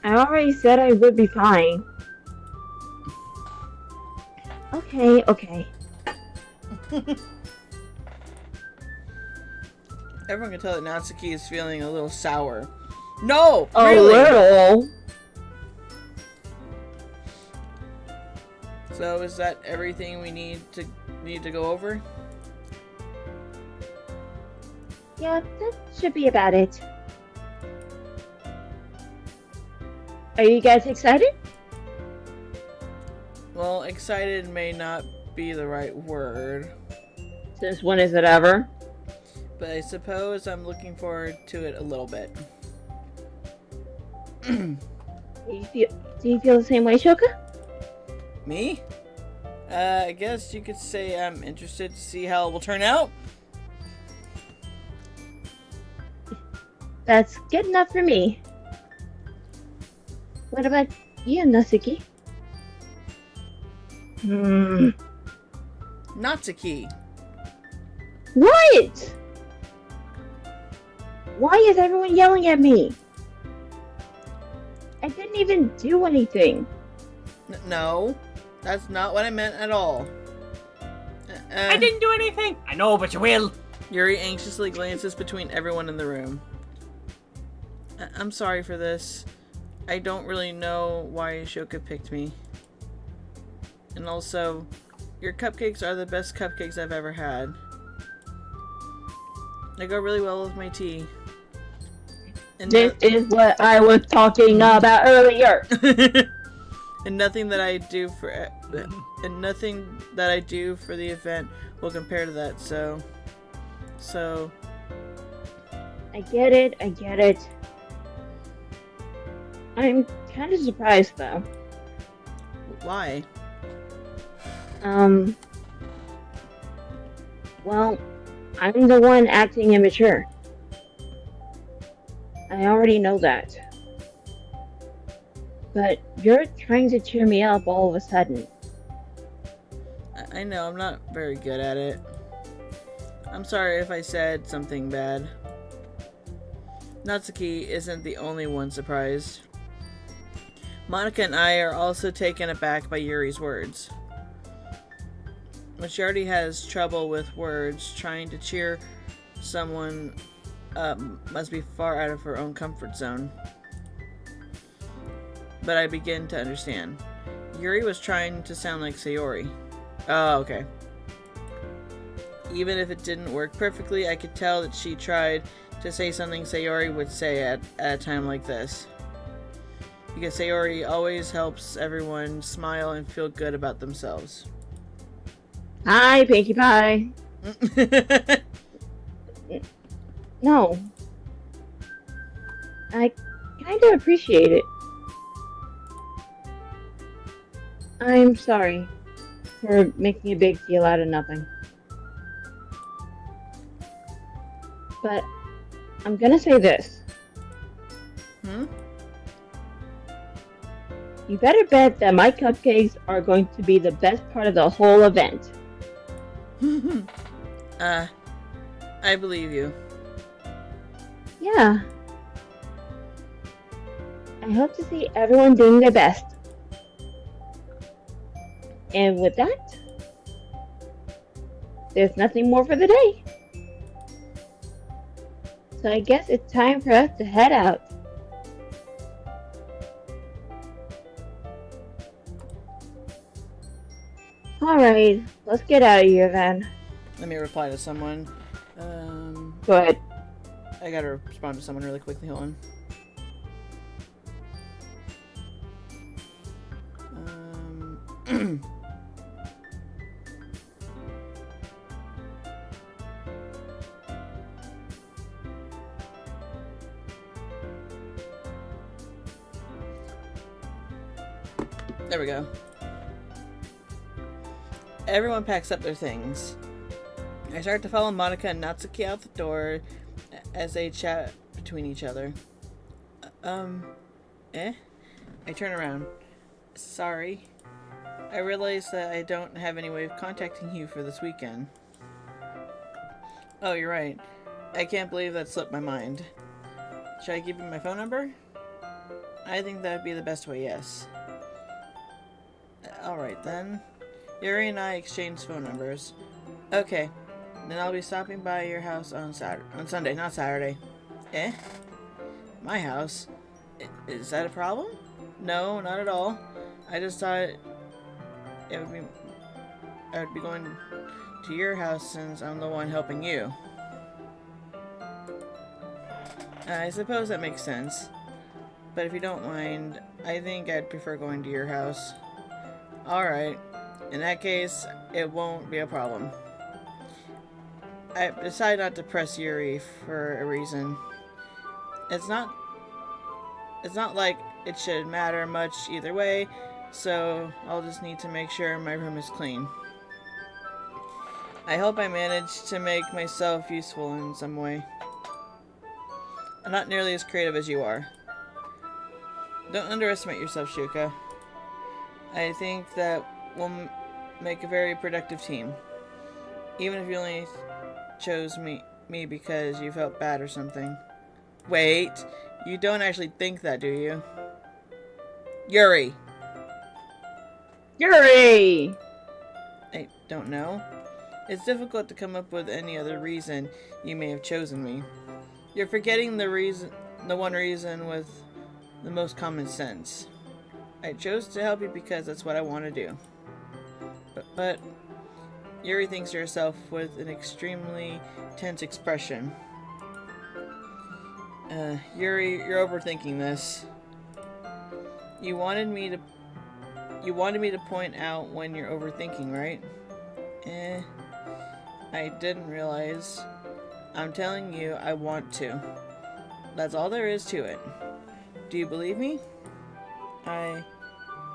I already said I would be fine. Okay. Everyone can tell that Natsuki is feeling a little sour. No! A Really? little. So is that everything we need to go over? Yeah, that should be about it. Are you guys excited? Well, excited may not be the right word, Since when is it ever? but I suppose I'm looking forward to it a little bit. Do you feel the same way, Shoka? Me? I guess you could say I'm interested to see how it will turn out. That's good enough for me. What about you, Natsuki? Natsuki. What? Why is everyone yelling at me? I didn't even do anything. No, that's not what I meant at all. I didn't do anything. I know, but you will. Yuri anxiously glances between everyone in the room. I'm sorry for this. I don't really know why Ashoka picked me. And also, your cupcakes are the best cupcakes I've ever had. They go really well with my tea. And This is what I was talking about earlier. and nothing that I do for the event will compare to that. So I get it. I'm kind of surprised though. why? Well, I'm the one acting immature. I already know that. But you're trying to cheer me up all of a sudden. I know I'm not very good at it. I'm sorry if I said something bad. Natsuki isn't the only one surprised. Monica and I are also taken aback by Yuri's words. When she already has trouble with words, trying to cheer someone up must be far out of her own comfort zone. But I begin to understand. Yuri was trying to sound like Sayori. Oh, okay. Even if it didn't work perfectly, I could tell that she tried to say something Sayori would say at a time like this. Because Sayori always helps everyone smile and feel good about themselves. Hi, Pinkie Pie. No. I kind of appreciate it. I'm sorry for making a big deal out of nothing. But I'm gonna say this. You better bet that my cupcakes are going to be the best part of the whole event. I believe you. Yeah. I hope to see everyone doing their best. And with that, there's nothing more for the day. So I guess it's time for us to head out. Alright, let's get out of here then. Let me reply to someone. Go ahead. I gotta respond to someone really quickly. Hold on. There we go. Everyone packs up their things. I start to follow Monica and Natsuki out the door as they chat between each other. I turn around. Sorry. I realize that I don't have any way of contacting you for this weekend. Oh, you're right. I can't believe that slipped my mind. Should I give you my phone number? I think that'd be the best way, yes. Alright then. Yuri and I exchanged phone numbers. Okay. Then I'll be stopping by your house on Sunday, not Saturday. Eh? My house? Is that a problem? No, not at all. I just thought I would be going to your house since I'm the one helping you. I suppose that makes sense. But if you don't mind, I think I'd prefer going to your house. Alright. In that case, it won't be a problem. I decided not to press Yuri for a reason. It's not like it should matter much either way, so I'll just need to make sure my room is clean. I hope I manage to make myself useful in some way. I'm not nearly as creative as you are. Don't underestimate yourself, Shuka. I think that we'll make a very productive team. Even if you only chose me because you felt bad or something. Wait, you don't actually think that, do you? Yuri! Yuri! I don't know. It's difficult to come up with any other reason you may have chosen me. You're forgetting the one reason with the most common sense. I chose to help you because that's what I want to do. But Yuri thinks to herself with an extremely tense expression. Yuri, you're overthinking this. You wanted me to point out when you're overthinking, right? I didn't realize. I'm telling you, I want to. That's all there is to it. Do you believe me?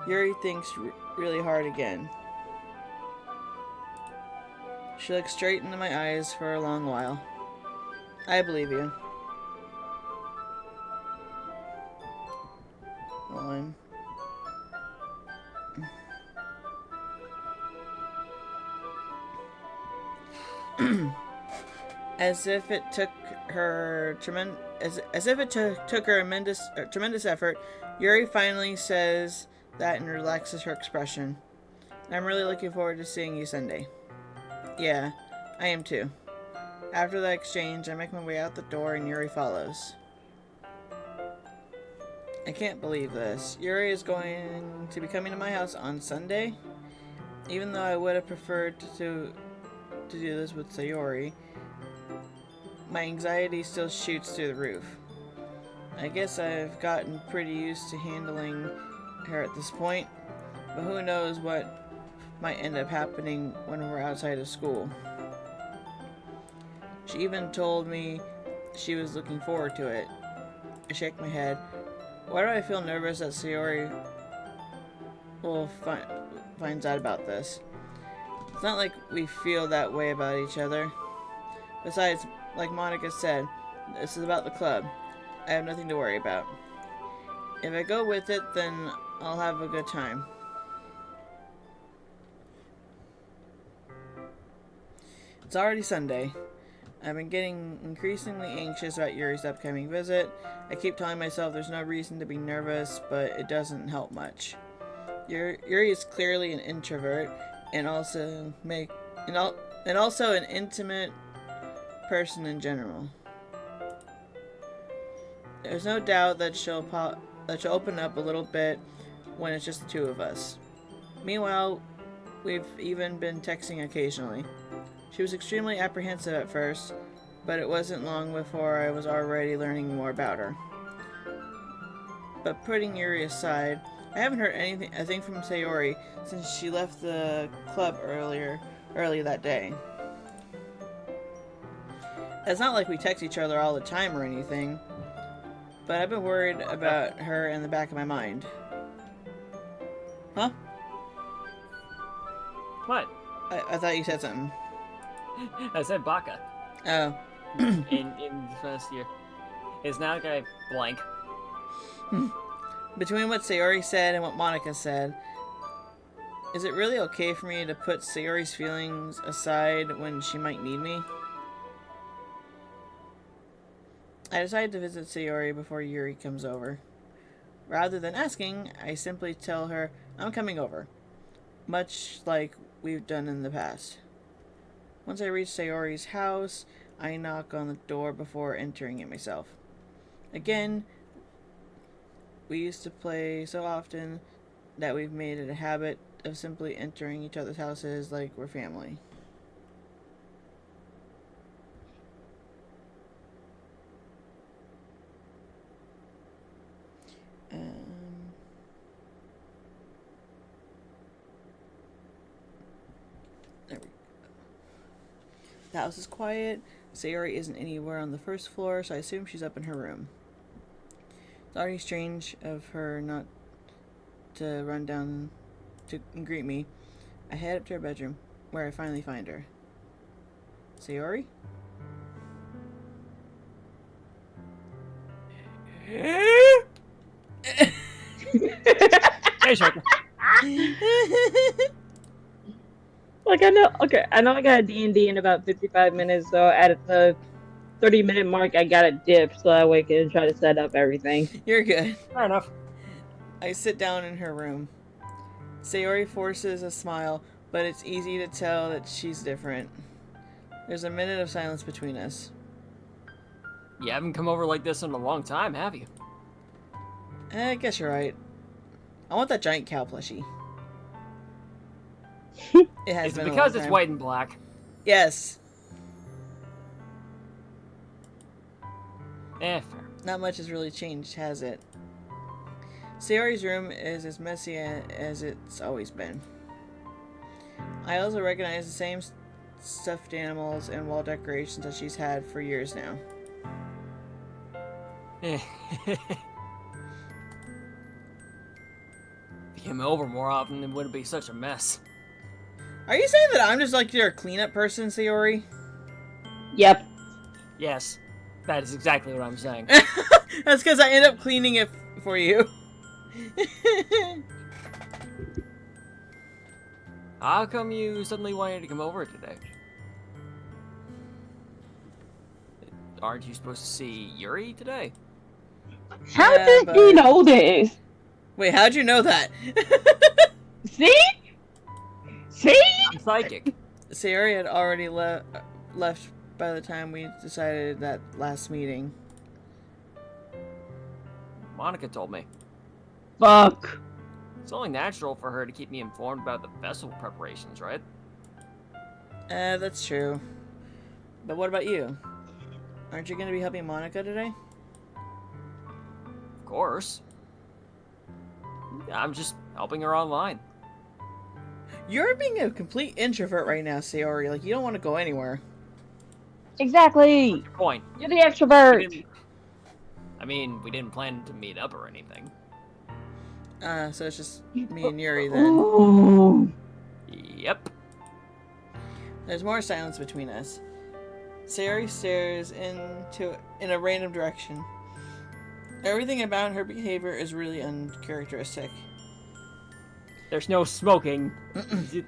Yuri thinks really hard again. She looks straight into my eyes for a long while. I believe you. Hold on. As if it took her tremendous effort, Yuri finally says that and relaxes her expression. I'm really looking forward to seeing you Sunday. Yeah, I am too. After that exchange, I make my way out the door and Yuri follows. I can't believe this. Yuri is going to be coming to my house on Sunday? Even though I would have preferred to do this with Sayori, my anxiety still shoots through the roof. I guess I've gotten pretty used to handling her at this point, but who knows what might end up happening when we're outside of school. She even told me she was looking forward to it. I shake my head. Why do I feel nervous that Sayori finds out about this? It's not like we feel that way about each other. Besides, like Monica said, this is about the club. I have nothing to worry about. If I go with it, then I'll have a good time. It's already Sunday. I've been getting increasingly anxious about Yuri's upcoming visit. I keep telling myself there's no reason to be nervous, but it doesn't help much. Yuri is clearly an introvert and also an intimate person in general. There's no doubt that she'll open up a little bit when it's just the two of us. Meanwhile, we've even been texting occasionally. She was extremely apprehensive at first, but it wasn't long before I was already learning more about her. But putting Yuri aside, I haven't heard a thing from Sayori since she left the club early that day. It's not like we text each other all the time or anything, but I've been worried about her in the back of my mind. Huh? What? I thought you said something. I said Baka. Oh. in the first year. Is now guy blank. Between what Sayori said and what Monica said, is it really okay for me to put Sayori's feelings aside when she might need me? I decided to visit Sayori before Yuri comes over. Rather than asking, I simply tell her I'm coming over, much like we've done in the past. Once I reach Sayori's house, I knock on the door before entering it myself. Again, we used to play so often that we've made it a habit of simply entering each other's houses like we're family. There we go. The house is quiet. Sayori isn't anywhere on the first floor, so I assume she's up in her room. It's already strange of her not to run down to greet me. I head up to her bedroom, where I finally find her. Sayori? Hey, Shoka. Like, I know I got a D&D in about 55 minutes, so at the 30-minute mark, I got a dip, so that way I can try to set up everything. You're good. Fair enough. I sit down in her room. Sayori forces a smile, but it's easy to tell that she's different. There's a minute of silence between us. You haven't come over like this in a long time, have you? I guess you're right. I want that giant cow plushie. It has It's been a because long it's time. white and black. Yes. Fair. Not much has really changed, has it? Sayori's room is as messy as it's always been. I also recognize the same stuffed animals and wall decorations that she's had for years now. If you came over more often, it wouldn't be such a mess. Are you saying that I'm just like your cleanup person, Sayori? Yep. Yes, that is exactly what I'm saying. That's because I end up cleaning it for you. How come you suddenly wanted to come over today? Aren't you supposed to see Yuri today? How Yeah, did he but- know this? Wait, how'd you know that? See? See? I'm psychic. Sayori had already left by the time we decided that last meeting. Monica told me. Fuck. It's only natural for her to keep me informed about the festival preparations, right? That's true. But what about you? Aren't you going to be helping Monica today? Of course. I'm just helping her online. You're being a complete introvert right now, Sayori. Like, you don't want to go anywhere. Exactly. Point. You're the extrovert. We didn't plan to meet up or anything. So it's just me and Yuri then. Ooh. Yep. There's more silence between us. Sayori stares in a random direction. Everything about her behavior is really uncharacteristic. There's no smoking.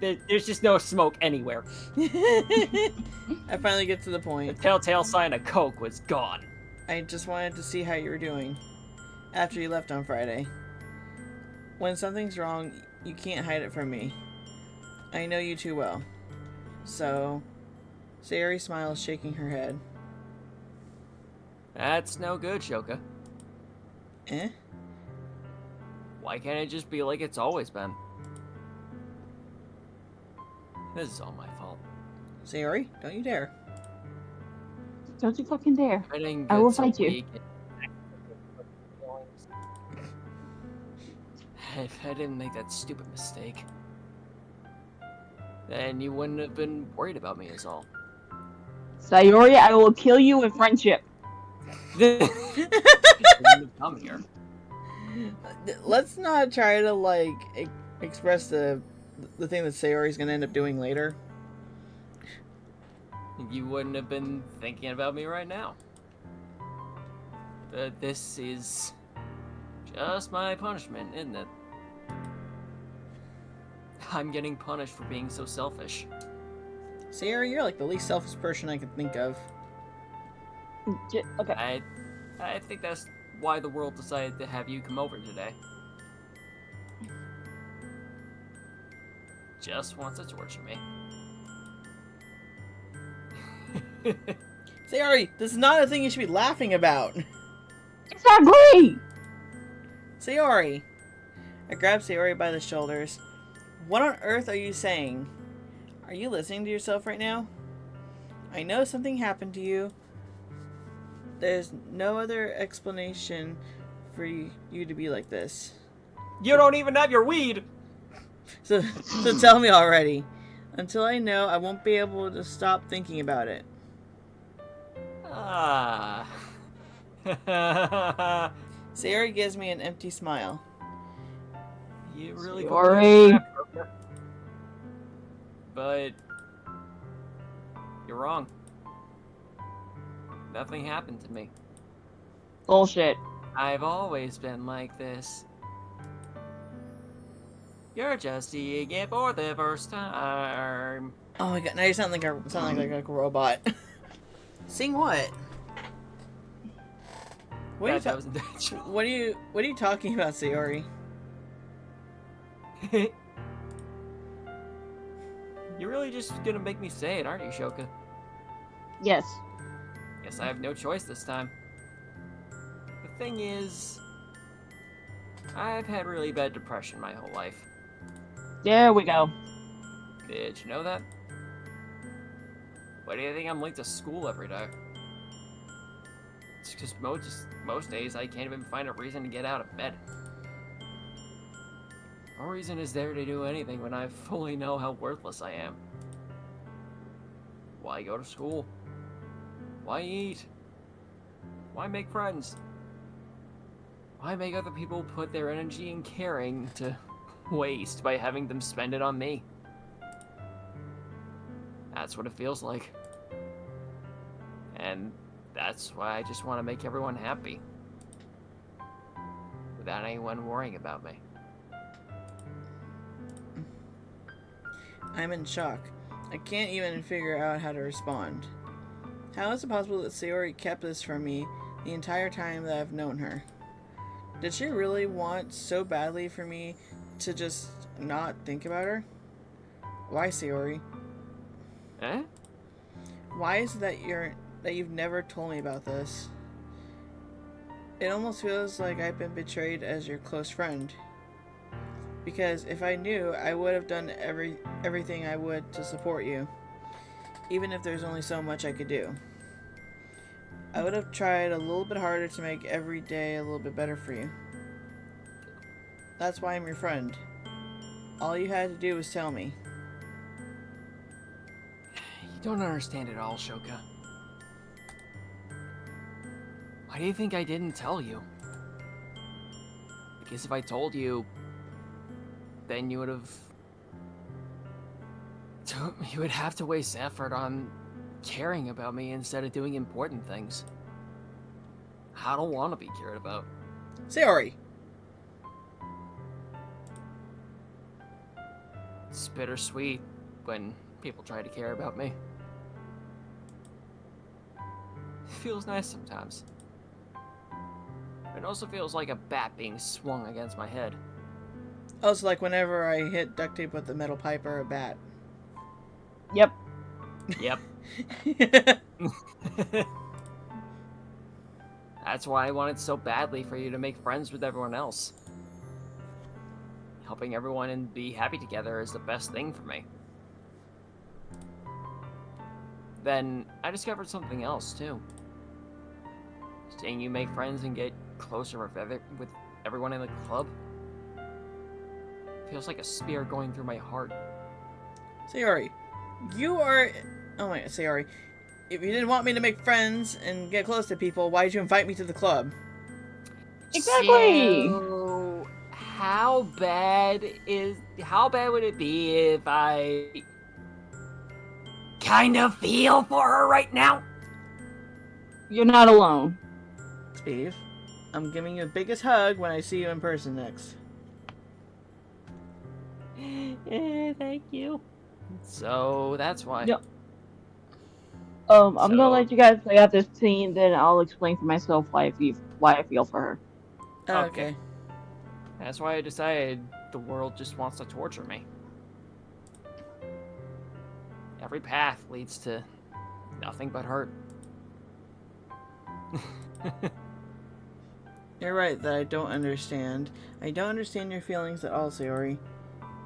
There's just no smoke anywhere. I finally get to the The point. telltale sign of Coke was gone. I just wanted to see how you were doing after you left on Friday. When something's wrong, you can't hide it from me. I know you too well. So, Sayori smiles, shaking her head. That's no good, Shoka. Eh? Why can't it just be like it's always been? This is all my fault. Sayori, don't you dare. Don't you fucking dare. I didn't I get will so fight you. weak. If I didn't make that stupid mistake, then you wouldn't have been worried about me is all. Sayori, I will kill you in friendship. You wouldn't have come here. Let's not try to like express the thing that Sayori's gonna end up doing later. You wouldn't have been thinking about me right now. But this is just my punishment, isn't it? I'm getting punished for being so selfish. Sayori, you're like the least selfish person I could think of. Okay. I think that's why the world decided to have you come over today. Just wants to torture me. Sayori, this is not a thing you should be laughing about. Exactly! Sayori. I grabbed Sayori by the shoulders. What on earth are you saying? Are you listening to yourself right now? I know something happened to you. There's no other explanation for you to be like this. You don't even have your weed! So tell me already. Until I know, I won't be able to stop thinking about it. Ah. Sayori gives me an empty smile. You really Sayori. But you're wrong. Nothing happened to me. Bullshit. I've always been like this. You're just seeing it for the first time. Oh my god! Now you sound like a robot. Sing what? That was intentional. What are you talking about, Sayori? You're really just gonna make me say it, aren't you, Shoka? Yes. Guess I have no choice this time. The thing is, I've had really bad depression my whole life. There we go. Did you know that? Why do you think I'm late to school every day? It's because most days I can't even find a reason to get out of bed. No reason is there to do anything when I fully know how worthless I am. Why go to school? Why eat? Why make friends? Why make other people put their energy and caring to waste by having them spend it on me? That's what it feels like. And that's why I just want to make everyone happy. Without anyone worrying about me. I'm in shock. I can't even figure out how to respond. How is it possible that Sayori kept this from me the entire time that I've known her? Did she really want so badly for me to just not think about her? Why, Sayori? Eh? Why is it that you've never told me about this? It almost feels like I've been betrayed as your close friend. Because if I knew, I would have done everything I would to support you. Even if there's only so much I could do. I would have tried a little bit harder to make every day a little bit better for you. That's why I'm your friend. All you had to do was tell me. You don't understand it all, Shoka. Why do you think I didn't tell you? Because if I told you, then you would have to waste effort on caring about me instead of doing important things. I don't want to be cared about. Sayori! It's bittersweet when people try to care about me. It feels nice sometimes. It also feels like a bat being swung against my head. Oh, so like whenever I hit duct tape with a metal pipe or a bat. Yep. Yep. That's why I wanted so badly for you to make friends with everyone else. Helping everyone and be happy together is the best thing for me. then I discovered something else, too. Seeing you make friends and get closer with everyone in the club feels like a spear going through my heart. Sayori, you are... Oh my god, Sayori. If you didn't want me to make friends and get close to people, why did you invite me to the club? Exactly. So, how bad would it be if I kind of feel for her right now? You're not alone. Steve, I'm giving you the biggest hug when I see you in person next. Thank you. So that's why. Yep. I'm gonna let you guys play out this scene, then I'll explain to myself why I feel for her. Okay. That's why I decided the world just wants to torture me. Every path leads to nothing but hurt. You're right that I don't understand. I don't understand your feelings at all, Sayori.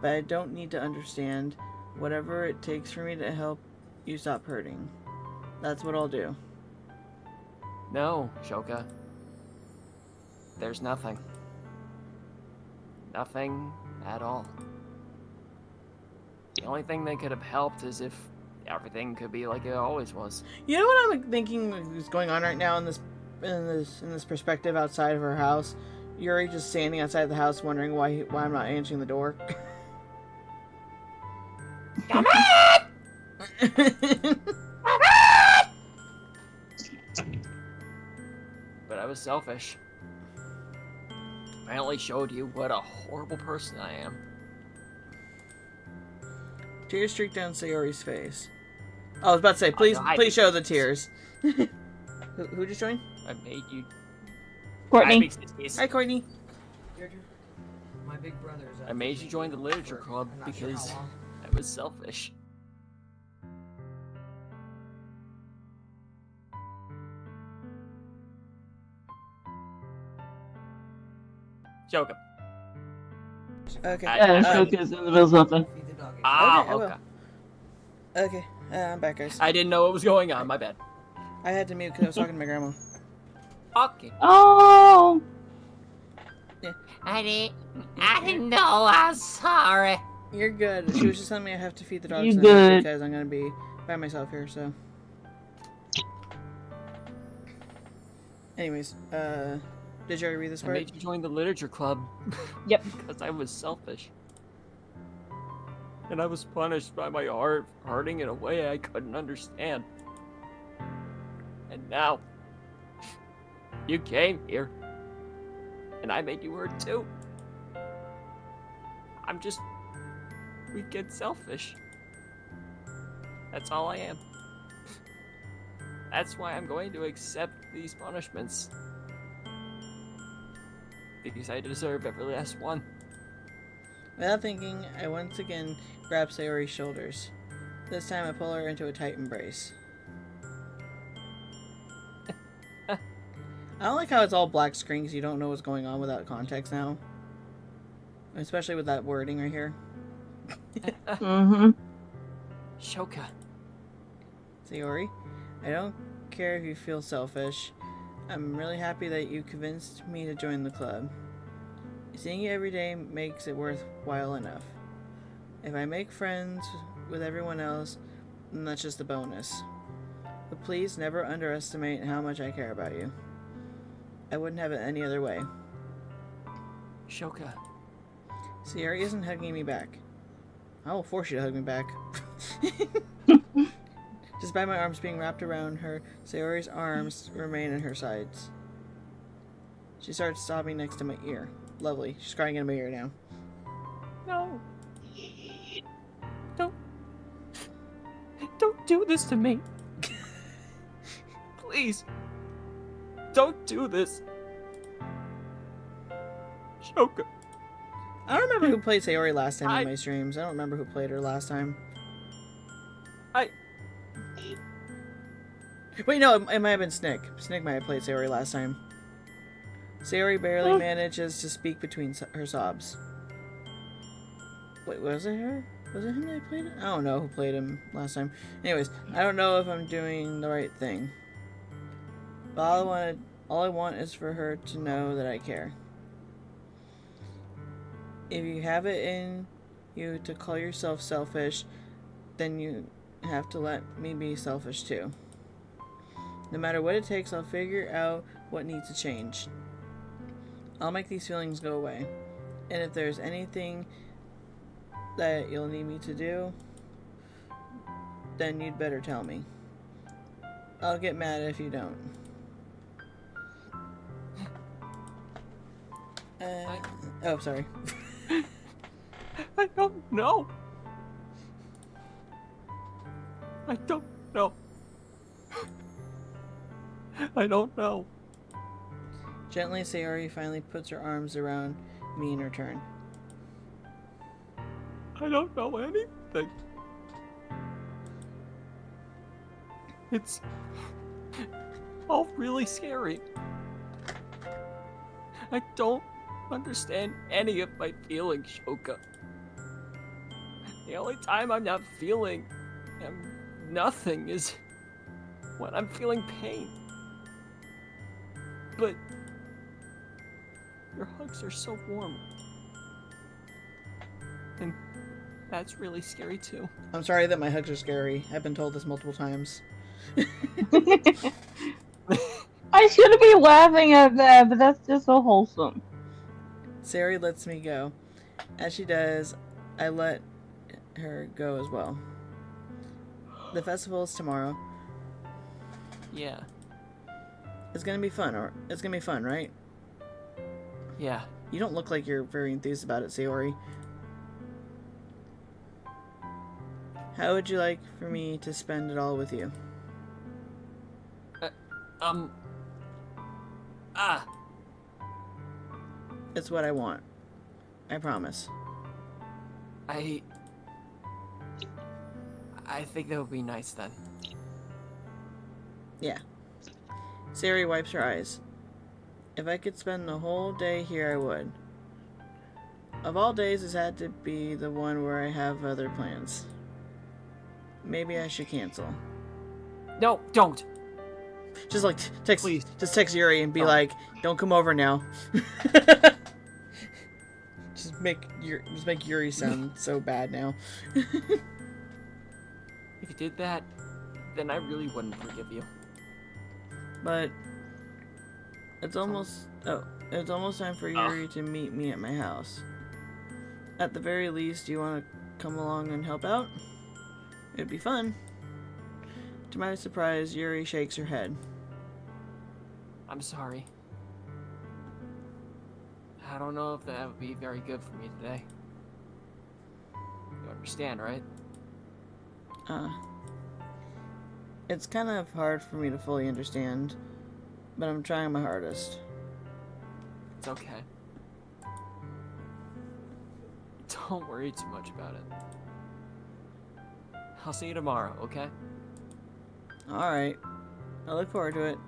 But I don't need to understand. Whatever it takes for me to help you stop hurting. That's what I'll do. No, Shoka. There's nothing. Nothing at all. The only thing that could have helped is if everything could be like it always was. You know what I'm thinking is going on right now in this perspective outside of her house? Yuri just standing outside the house wondering why I'm not answering the door. Come on! But I was selfish. Finally showed you what a horrible person I am. Tears streak down Sayori's face. I was about to say, please show the tears. Who just joined? I made you. Courtney. Hi, Courtney. My big brother is I made you join the literature club because I was selfish. Shoka. Okay. Shoka's in the middle of something. Okay. Okay, I'm back, guys. I didn't know what was going on. My bad. I had to mute because I was talking to my grandma. Okay. Oh. Yeah. I didn't know. I'm sorry. You're good. She was just telling me I have to feed the dogs You good. because I'm gonna be by myself here. So, anyways, did you already read this I part? made you join the literature club. Yep. Because I was selfish. And I was punished by my heart hurting in a way I couldn't understand. And now, you came here. And I made you hurt too. I'm just weak and selfish. That's all I am. That's why I'm going to accept these punishments. Because I deserve every last one. Without thinking, I once again grab Sayori's shoulders. This time I pull her into a tight embrace. I don't like how it's all black screen because you don't know what's going on without context now. Especially with that wording right here. Mm-hmm. Shoka. Sayori, I don't care if you feel selfish. I'm really happy that you convinced me to join the club. Seeing you every day makes it worthwhile enough. If I make friends with everyone else, then that's just a bonus. But please never underestimate how much I care about you. I wouldn't have it any other way. Shoka. Sayori isn't hugging me back. I will force you to hug me back. Despite my arms being wrapped around her, Sayori's arms remain at her sides. She starts sobbing next to my ear. Lovely. She's crying in my ear now. No. Don't do this to me. Please. Don't do this. Shoka. I don't remember who played Sayori last time in my streams. I don't remember who played her last time. Wait, no, it might have been Snick. Snick might have played Sayori last time. Sayori barely manages to speak between her sobs. Wait, was it her? Was it him that played it? I don't know who played him last time. Anyways, I don't know if I'm doing the right thing. But all I want is for her to know that I care. If you have it in you to call yourself selfish, then you have to let me be selfish too. No matter what it takes, I'll figure out what needs to change. I'll make these feelings go away. And if there's anything that you'll need me to do, then you'd better tell me. I'll get mad if you don't. Oh, sorry. I don't know. I don't know. I don't know. Gently, Sayori finally puts her arms around me in her turn. I don't know anything. It's all really scary. I don't understand any of my feelings, Shoka. The only time I'm not feeling nothing is when I'm feeling pain. But your hugs are so warm. And that's really scary too. I'm sorry that my hugs are scary. I've been told this multiple times. I shouldn't be laughing at that, but that's just so wholesome. Sayori lets me go. As she does, I let her go as well. The festival is tomorrow. Yeah. It's gonna be fun, right? Yeah. You don't look like you're very enthused about it, Sayori. How would you like for me to spend it all with you? It's what I want. I promise. I think that would be nice then. Yeah. Sayori wipes her eyes. If I could spend the whole day here, I would. Of all days, this had to be the one where I have other plans. Maybe I should cancel. No, don't. Just like text, Please. Just text Yuri and be like, "Don't come over now." just make Yuri sound so bad now. If you did that, then I really wouldn't forgive you. But it's almost time for Yuri to meet me at my house. At the very least, do you want to come along and help out? It'd be fun. To my surprise, Yuri shakes her head. I'm sorry. I don't know if that would be very good for me today. You understand, right? It's kind of hard for me to fully understand, but I'm trying my hardest. It's okay. Don't worry too much about it. I'll see you tomorrow, okay? Alright. I look forward to it.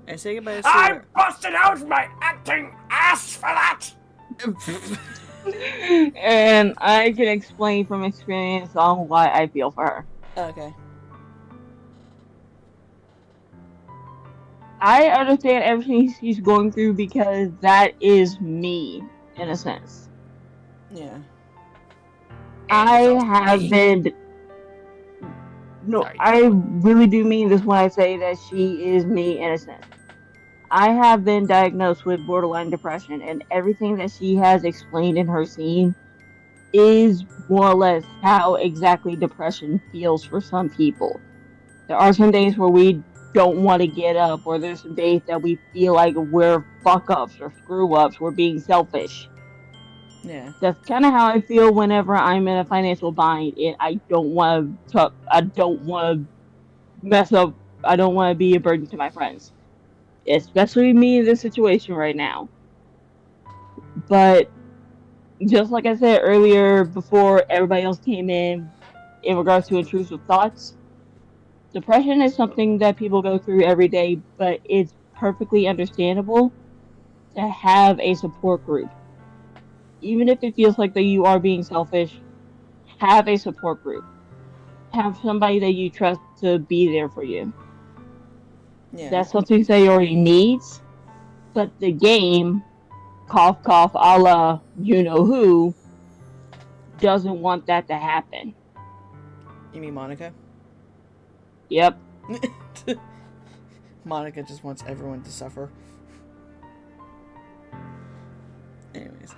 I say goodbye to I busted out my acting ass for that! And I can explain from experience on why I feel for her. Okay. I understand everything she's going through because that is me, in a sense. Yeah. I have been... No, I really do mean this when I say that she is me, in a sense. I have been diagnosed with borderline depression, and everything that she has explained in her scene is more or less how exactly depression feels for some people. There are some days where we don't want to get up, or there's some days that we feel like we're fuck-ups or screw-ups, we're being selfish. Yeah. That's kind of how I feel whenever I'm in a financial bind, and I don't want to mess up, I don't want to be a burden to my friends. Especially me in this situation right now. But just like I said earlier, before everybody else came in regards to intrusive thoughts, depression is something that people go through every day, but it's perfectly understandable to have a support group. even if it feels like that you are being selfish, have a support group. Have somebody that you trust to be there for you. Yeah. That's something Sayori needs, but the game, cough cough a la you know who, doesn't want that to happen. You mean Monica? Yep. Monica just wants everyone to suffer. Anyways,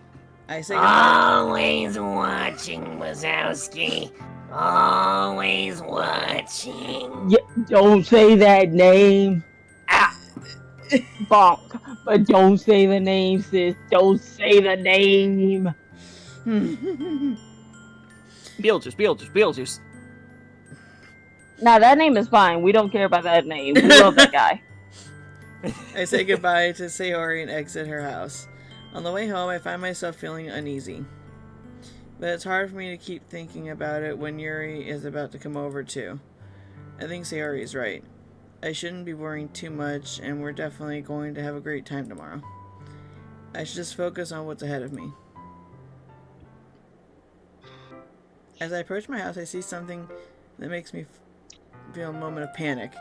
I say goodbye. Always watching, Wazowski. Always watching. Yeah, don't say that name. Ah. Bonk. But don't say the name, sis. Don't say the name. Beetlejuice. Now that name is fine. We don't care about that name. We love that guy. I say goodbye to Sayori and exit her house. On the way home, I find myself feeling uneasy. But it's hard for me to keep thinking about it when Yuri is about to come over too. I think Sayori is right. I shouldn't be worrying too much, and we're definitely going to have a great time tomorrow. I should just focus on what's ahead of me. As I approach my house, I see something that makes me feel a moment of panic.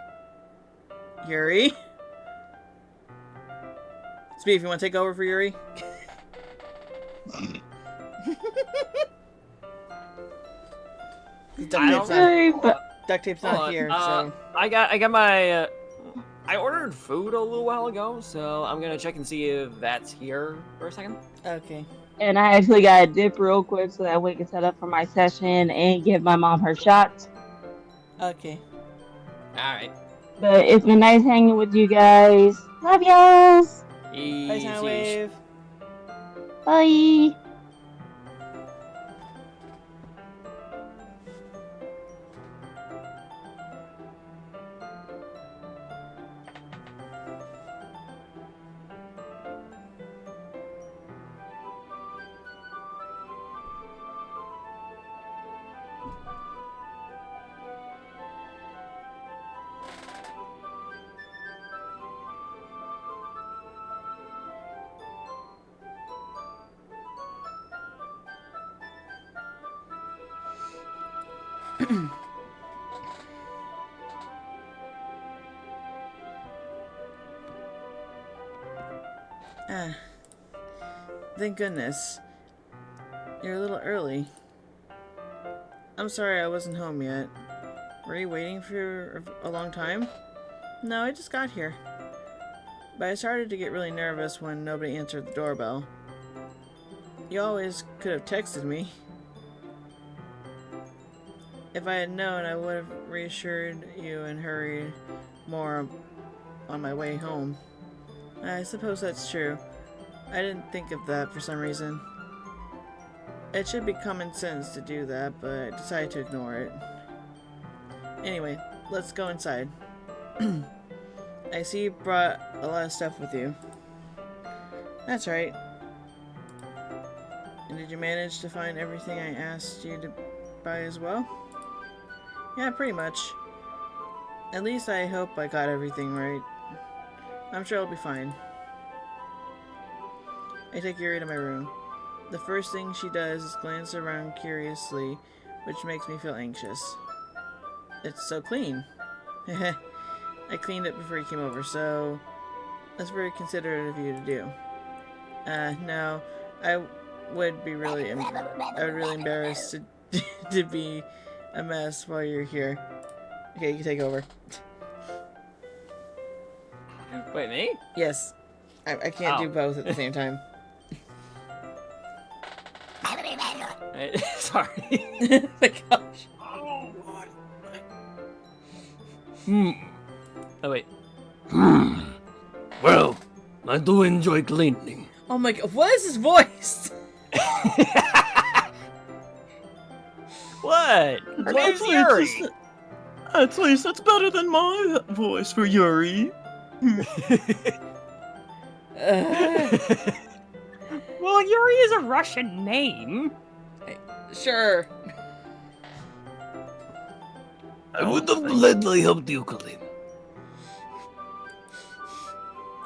Yuri? Speed, you want to take over for Yuri? Duct tape's not here, so... I got my... I ordered food a little while ago, so I'm gonna check and see if that's here for a second. Okay. And I actually got to dip real quick so that we can set up for my session and give my mom her shots. Okay. Alright. But it's been nice hanging with you guys. Love y'all. Bye, Soundwave. Bye. Thank goodness. You're a little early. I'm sorry I wasn't home yet. Were you waiting for a long time? No, I just got here. But I started to get really nervous when nobody answered the doorbell. You always could have texted me. If I had known, I would have reassured you and hurried more on my way home. I suppose that's true. I didn't think of that for some reason. It should be common sense to do that, but I decided to ignore it. Anyway, let's go inside. I see you brought a lot of stuff with you. That's right. And did you manage to find everything I asked you to buy as well? Yeah, pretty much. At least I hope I got everything right. I'm sure I'll be fine. I take Yuri to my room. The first thing she does is glance around curiously, which makes me feel anxious. It's so clean. I cleaned it before you came over, so that's very considerate of you to do. No, I would be really embarrassed to be a mess while you're here. Okay, you can take over. Wait, me? Yes. I can't do both at the same time. Sorry. My gosh. Oh, wait. Well, I do enjoy cleaning. Oh my god, what is his voice? What? Her name's Yuri. At least that's better than my voice for Yuri. Well, Yuri is a Russian name. Sure. I would have gladly helped you, Colin.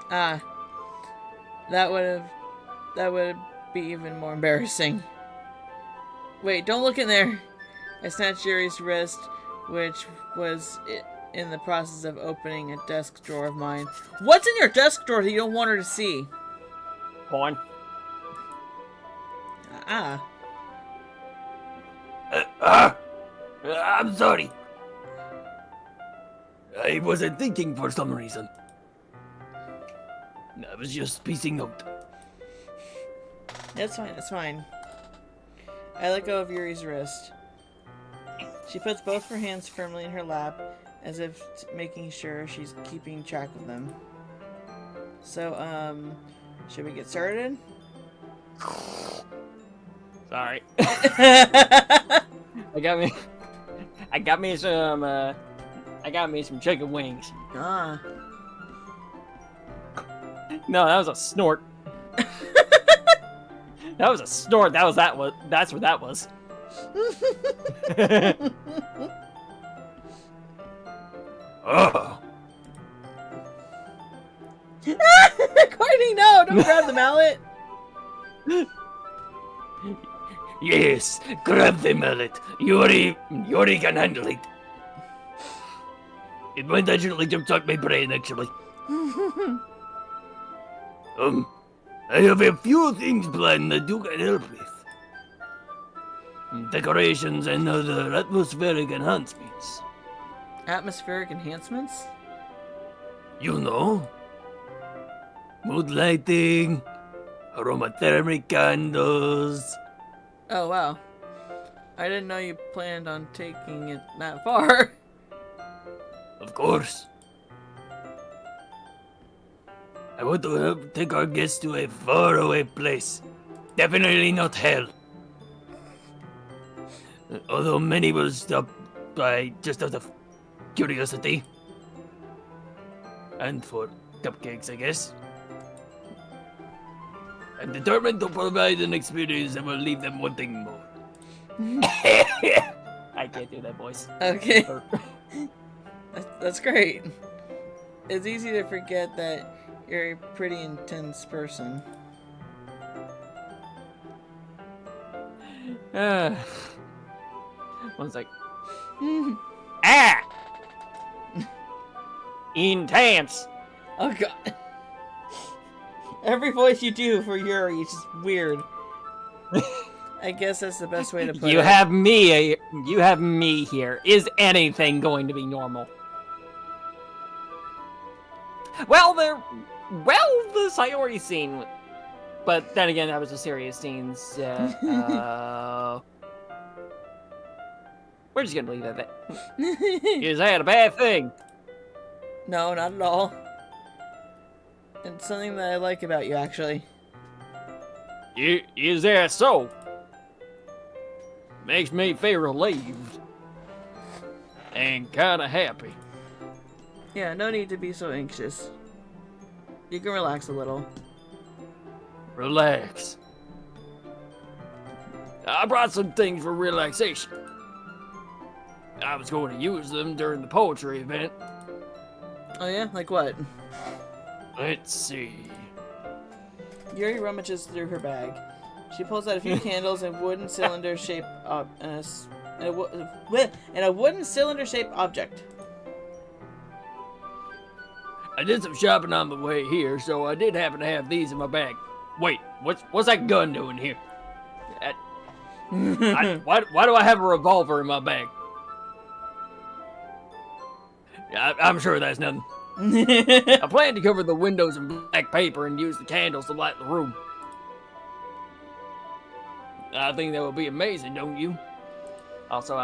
That would be even more embarrassing. Wait, don't look in there. I snatched Yuri's wrist, which was in the process of opening a desk drawer of mine. What's in your desk drawer that you don't want her to see? Porn. I'm sorry. I wasn't thinking for some reason. I was just spacing out. That's fine, that's fine. I let go of Yuri's wrist. She puts both her hands firmly in her lap, as if making sure she's keeping track of them. So, should we get started? Sorry. I got me some chicken wings. Ah. No, that was a snort. That was a snort. That's what that was. Oh. Courtney, no! Don't grab the mallet! Yes, grab the mallet. Yuri can handle it. It might actually jumpstart my brain, actually. I have a few things planned that you can help with. Decorations and other atmospheric enhancements. Atmospheric enhancements? You know? Mood lighting, aromathermic candles. Oh, wow. I didn't know you planned on taking it that far. Of course. I want to help take our guests to a faraway place. Definitely not hell. Although many will stop by just out of curiosity. And for cupcakes, I guess. I'm determined to provide an experience that will leave them wanting more. I can't do that voice. Okay. That's great. It's easy to forget that you're a pretty intense person. One sec. Ah! Intense! Oh god. Every voice you do for Yuri is just weird. I guess that's the best way to put it. You have me here. Is anything going to be normal? Well, the Sayori scene, but then again, that was a serious scene. So, we're just gonna leave it at that. Is that a bad thing? No, not at all. It's something that I like about you, actually. Is that so? Makes me feel relieved and kind of happy. Yeah, no need to be so anxious. You can relax a little. Relax. I brought some things for relaxation. I was going to use them during the poetry event. Oh yeah? Like what? Let's see. Yuri rummages through her bag. She pulls out a few candles and wooden cylinder-shaped and a wooden cylinder-shaped object. I did some shopping on the way here, so I did happen to have these in my bag. Wait, what's that gun doing here? Why do I have a revolver in my bag? I'm sure that's nothing. I plan to cover the windows in black paper and use the candles to light the room. I think that would be amazing, don't you? Also,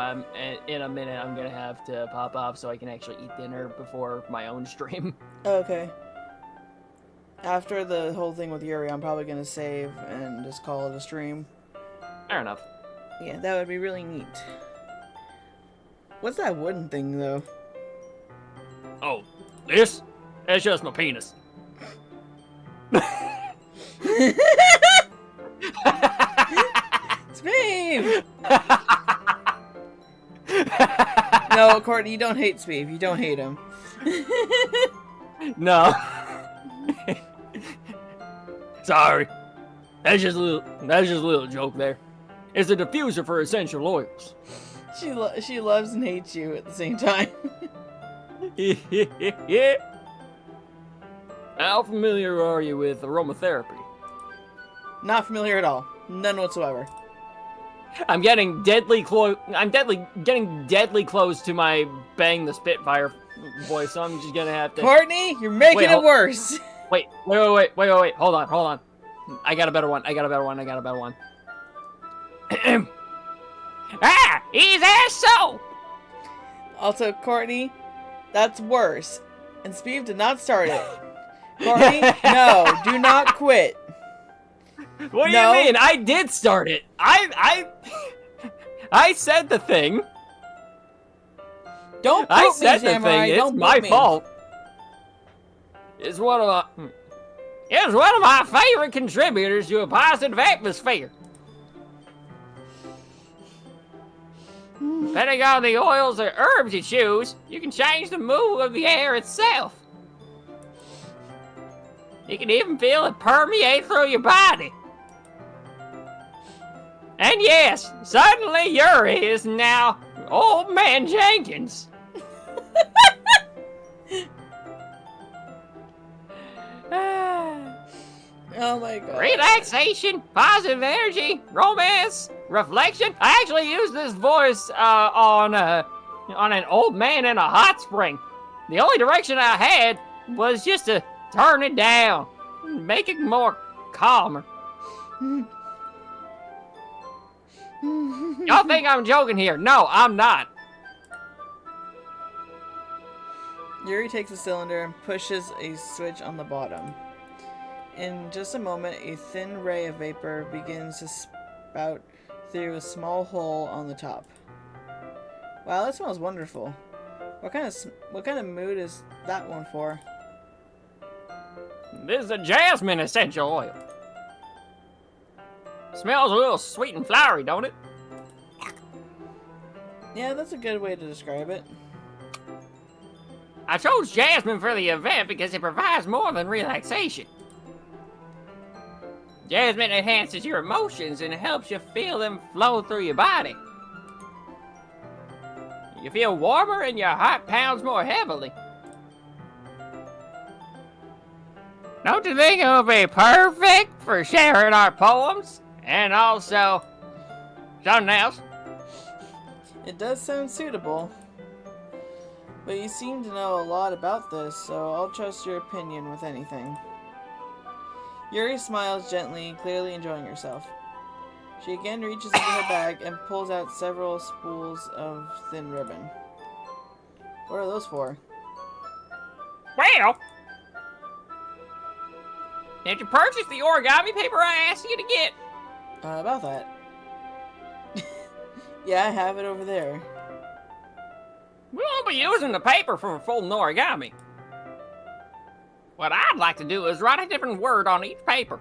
in a minute, I'm gonna have to pop off so I can actually eat dinner before my own stream. Okay. After the whole thing with Yuri, I'm probably gonna save and just call it a stream. Fair enough. Yeah, that would be really neat. What's that wooden thing, though? Oh, this? That's just my penis. Speve! No, Courtney, you don't hate Speve. You don't hate him. No. Sorry. That's just a little joke there. It's a diffuser for essential oils. She loves and hates you at the same time. Yeah. How familiar are you with aromatherapy? Not familiar at all. None whatsoever. I'm getting deadly close. Getting deadly close to my bang the Spitfire voice. So I'm just gonna have to. Courtney, you're making it worse. Wait. Hold on. I got a better one. Ah, he's so. Also, Courtney, that's worse. And Speed did not start it. Courtney, no, do not quit. What do you mean? I did start it. I said the thing. Don't I quote said me, the Samurai. thing. Don't It's my me. fault. It's one of my favorite contributors to a positive atmosphere. Depending on the oils or herbs you choose, you can change the mood of the air itself. You can even feel it permeate through your body. And yes, suddenly Yuri is now Old Man Jenkins. Oh my god. Relaxation, positive energy, romance, reflection. I actually used this voice on an old man in a hot spring. The only direction I had was just to turn it down, make it more calmer. Y'all think I'm joking here? No, I'm not. Yuri takes a cylinder and pushes a switch on the bottom. In just a moment, a thin ray of vapor begins to spout through a small hole on the top. Wow, that smells wonderful. What kind of mood is that one for? This is a jasmine essential oil. Smells a little sweet and flowery, don't it? Yeah, that's a good way to describe it. I chose jasmine for the event because it provides more than relaxation. Jasmine enhances your emotions and helps you feel them flow through your body. You feel warmer and your heart pounds more heavily. Don't you think it would be perfect for sharing our poems? And also, something else? It does sound suitable. But you seem to know a lot about this, so I'll trust your opinion with anything. Yuri smiles gently, clearly enjoying herself. She again reaches into her bag and pulls out several spools of thin ribbon. What are those for? Well, did you purchase the origami paper I asked you to get? About that. Yeah, I have it over there. We won't be using the paper for folding origami. What I'd like to do is write a different word on each paper.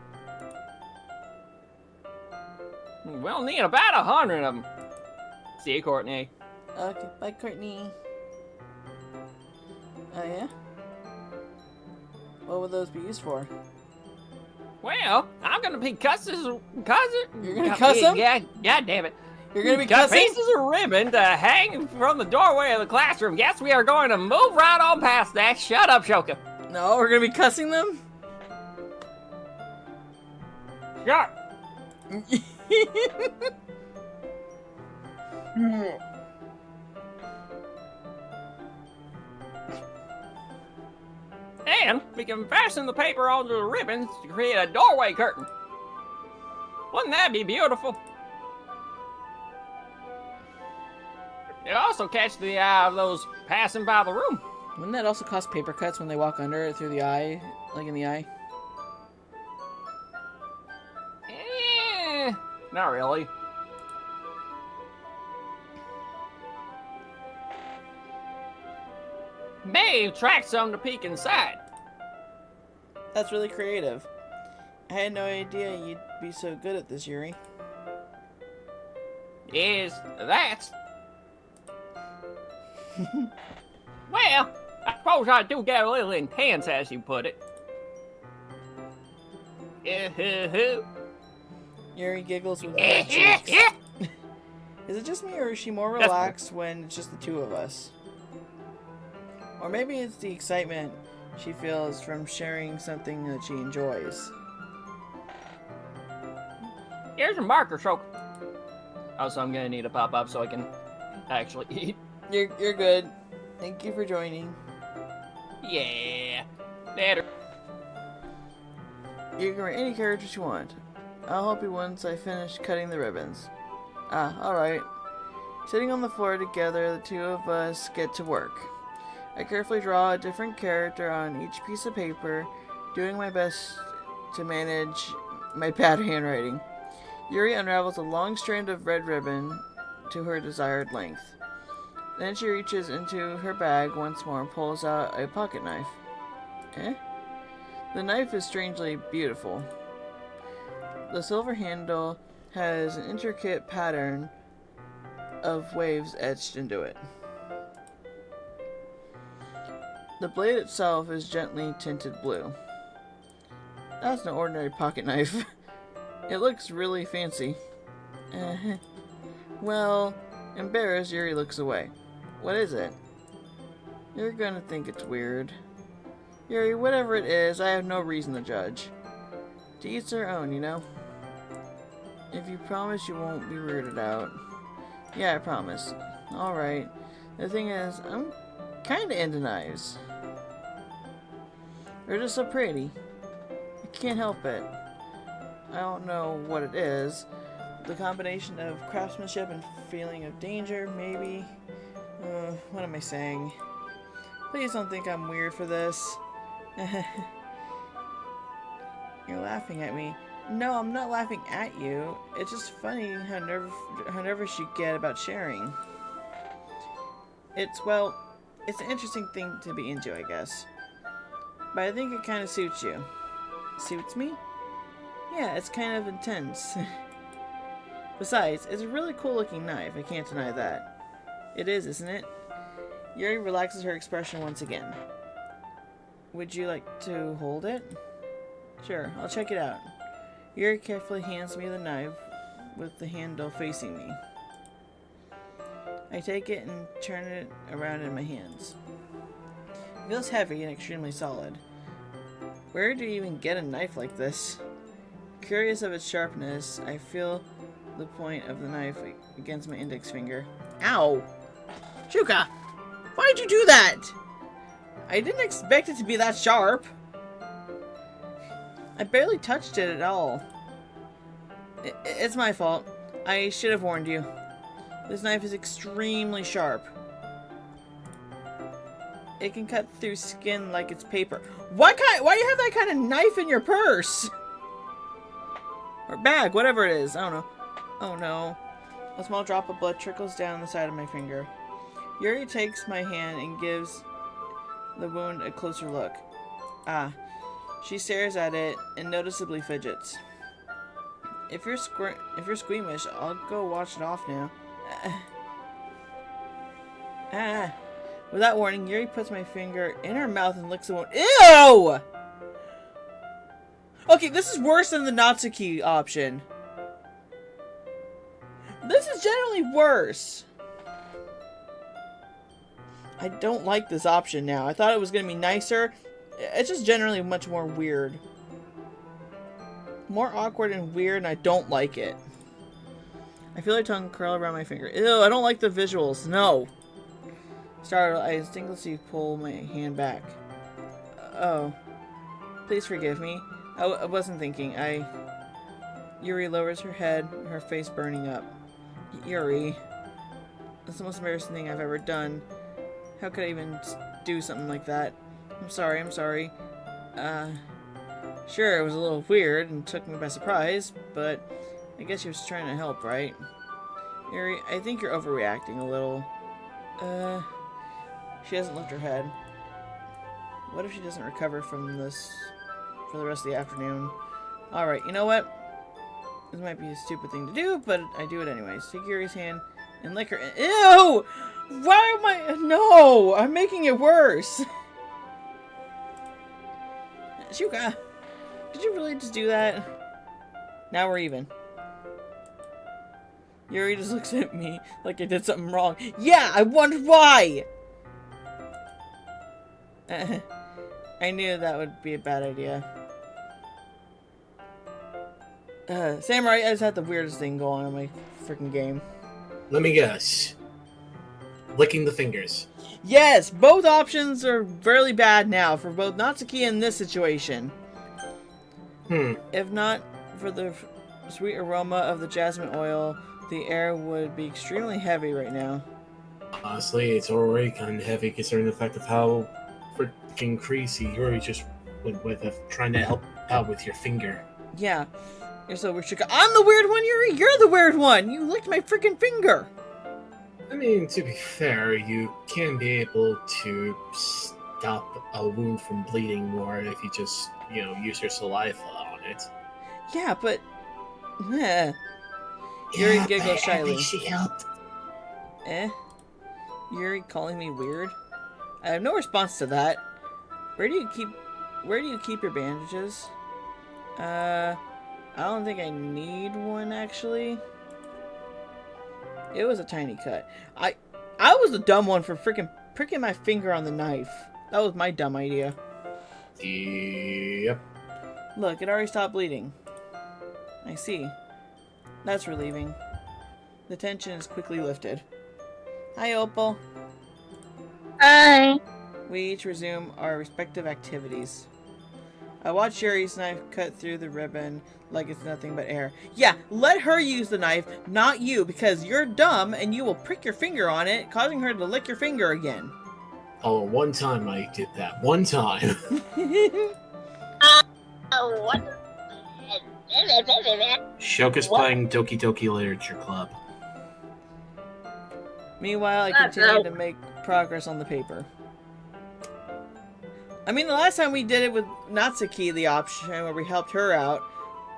We'll need about 100 of them. See you, Courtney. Okay, bye, Courtney. Oh, yeah? What would those be used for? Well, I'm gonna be You're gonna cuss them? God damn it. You're gonna be Got cussing? pieces of ribbon to hang from the doorway of the classroom. Yes, we are going to move right on past that. Shut up, Shoka. No, we're gonna be cussing them? Shut. And we can fasten the paper onto the ribbons to create a doorway curtain. Wouldn't that be beautiful? It also catch the eye of those passing by the room. Wouldn't that also cause paper cuts when they walk under it through the eye? Like in the eye? Not really. May attract some to peek inside. That's really creative. I had no idea you'd be so good at this, Yuri. Is that? Well, I suppose I do get a little intense, as you put it. Yuri giggles with red cheeks. Is it just me, or is she more relaxed when it's just the two of us? Or maybe it's the excitement she feels from sharing something that she enjoys. Here's a marker stroke. Also, I'm gonna need a pop-up so I can actually eat. You're good. Thank you for joining. Yeah. Later. You can write any characters you want. I'll help you once I finish cutting the ribbons. Ah, alright. Sitting on the floor together, the two of us get to work. I carefully draw a different character on each piece of paper, doing my best to manage my bad handwriting. Yuri unravels a long strand of red ribbon to her desired length. Then she reaches into her bag once more and pulls out a pocket knife. Eh? The knife is strangely beautiful. The silver handle has an intricate pattern of waves etched into it. The blade itself is gently tinted blue. That's no ordinary pocket knife. It looks really fancy. Well, embarrassed, Yuri looks away. What is it? You're gonna think it's weird. Yuri, whatever it is, I have no reason to judge. To each their own, you know? If you promise you won't be weirded out. Yeah, I promise. Alright. The thing is, I'm kinda into knives. They're just so pretty. I can't help it. I don't know what it is. The combination of craftsmanship and feeling of danger, maybe. What am I saying? Please don't think I'm weird for this. You're laughing at me. No, I'm not laughing at you. It's just funny how nervous you get about sharing. It's an interesting thing to be into, I guess. But I think it kind of suits you. Suits me? Yeah, it's kind of intense. Besides, it's a really cool looking knife, I can't deny that. It is, isn't it? Yuri relaxes her expression once again. Would you like to hold it? Sure, I'll check it out. Yuri carefully hands me the knife with the handle facing me. I take it and turn it around in my hands. It feels heavy and extremely solid. Where do you even get a knife like this? Curious of its sharpness, I feel the point of the knife against my index finger. Ow! Shuka! Why'd you do that? I didn't expect it to be that sharp. I barely touched it at all. It's my fault. I should have warned you. This knife is extremely sharp. It can cut through skin like it's paper. Why do you have that kind of knife in your purse? Or bag, whatever it is. I don't know. Oh no. A small drop of blood trickles down the side of my finger. Yuri takes my hand and gives the wound a closer look. Ah. She stares at it and noticeably fidgets. If you're squeamish, I'll go wash it off now. Without warning, Yuri puts my finger in her mouth and licks the wound. Ew! Okay, this is worse than the Natsuki option. This is generally worse. I don't like this option now. I thought it was going to be nicer. It's just generally much more weird. More awkward and weird, and I don't like it. I feel her tongue curl around my finger. Ew, I don't like the visuals. No. Startled, I instinctively pull my hand back. Oh. Please forgive me. I wasn't thinking. Yuri lowers her head, her face burning up. Yuri. That's the most embarrassing thing I've ever done. How could I even do something like that? I'm sorry. Sure, it was a little weird and took me by surprise, but I guess she was trying to help, right? Yuri, I think you're overreacting a little. She doesn't lift her head. What if she doesn't recover from this for the rest of the afternoon? Alright, you know what? This might be a stupid thing to do, but I do it anyways. Take Yuri's hand and lick her. Ew! Why am I... No! I'm making it worse! Shuka! Did you really just do that? Now we're even. Yuri just looks at me like I did something wrong. Yeah, I wonder why! I knew that would be a bad idea. Samurai, I just had the weirdest thing going on in my freaking game. Let me guess. Licking the fingers. Yes! Both options are very bad now for both Natsuki and this situation. If not for the sweet aroma of the jasmine oil, the air would be extremely heavy right now. Honestly, it's already kind of heavy considering the fact of how freaking crazy Yuri just went with trying to help out with your finger. Yeah. You're so weird. I'm the weird one, Yuri! You're the weird one! You licked my freaking finger! I mean, to be fair, you can be able to stop a wound from bleeding more if you just, use your saliva on it. Yeah, but... Yuri giggles shyly. She helped. Yuri calling me weird? I have no response to that. Where do you keep your bandages? I don't think I need one, actually. It was a tiny cut. I was the dumb one for freaking pricking my finger on the knife. That was my dumb idea. Yep. Look, it already stopped bleeding. I see. That's relieving. The tension is quickly lifted. Hi, Opal. Hi. We each resume our respective activities. I watch Yuri's knife cut through the ribbon like it's nothing but air. Yeah, let her use the knife, not you, because you're dumb and you will prick your finger on it, causing her to lick your finger again. Oh, one time I did that. One time. Shoka's playing Doki Doki Literature Club. Meanwhile, I continue to make progress on the paper. I mean, the last time we did it with Natsuki, the option where we helped her out,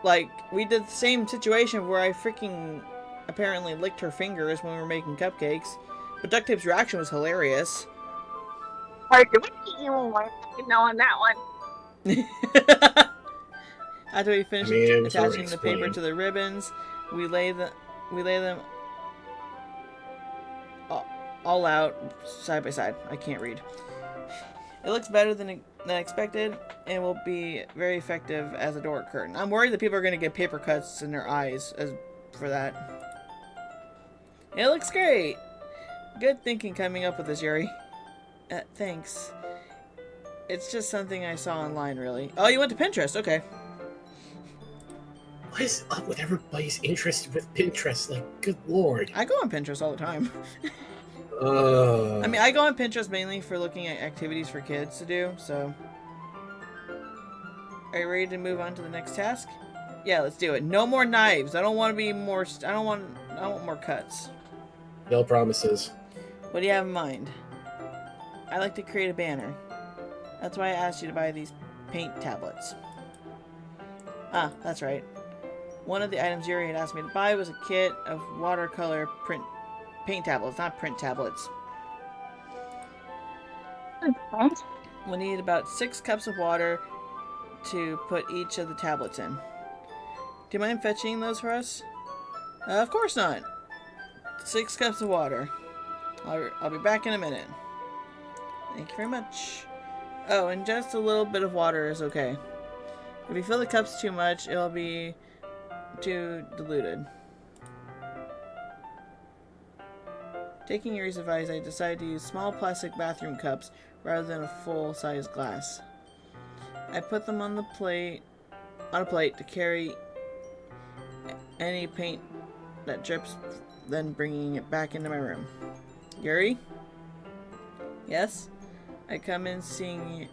like, we did the same situation where I freaking apparently licked her fingers when we were making cupcakes. But Duct Tape's reaction was hilarious. After we finish attaching the paper to the ribbons, we lay them all out side by side. I can't read. It looks better than expected and will be very effective as a door curtain. I'm worried that people are going to get paper cuts in their eyes for that. It looks great. Good thinking coming up with this, Yuri. Thanks. It's just something I saw online, really. Oh, you went to Pinterest. Okay. What is up with everybody's interest with Pinterest? Like, good lord. I go on Pinterest all the time. I mean, I go on Pinterest mainly for looking at activities for kids to do, so... Are you ready to move on to the next task? Yeah, let's do it. No more knives. I don't want to be more... I want more cuts. No promises. What do you have in mind? I like to create a banner. That's why I asked you to buy these paint tablets. Ah, that's right. One of the items Yuri had asked me to buy was a kit of watercolor paint tablets, not print tablets. We need about 6 cups of water to put each of the tablets in. Do you mind fetching those for us? Of course not. 6 cups of water. I'll be back in a minute. Thank you very much. Oh, and just a little bit of water is okay. If you fill the cups too much, it'll be too diluted. Taking Yuri's advice, I decided to use small plastic bathroom cups rather than a full-size glass. I put them on a plate to carry any paint that drips, then bringing it back into my room. Yuri? Yes? I come in see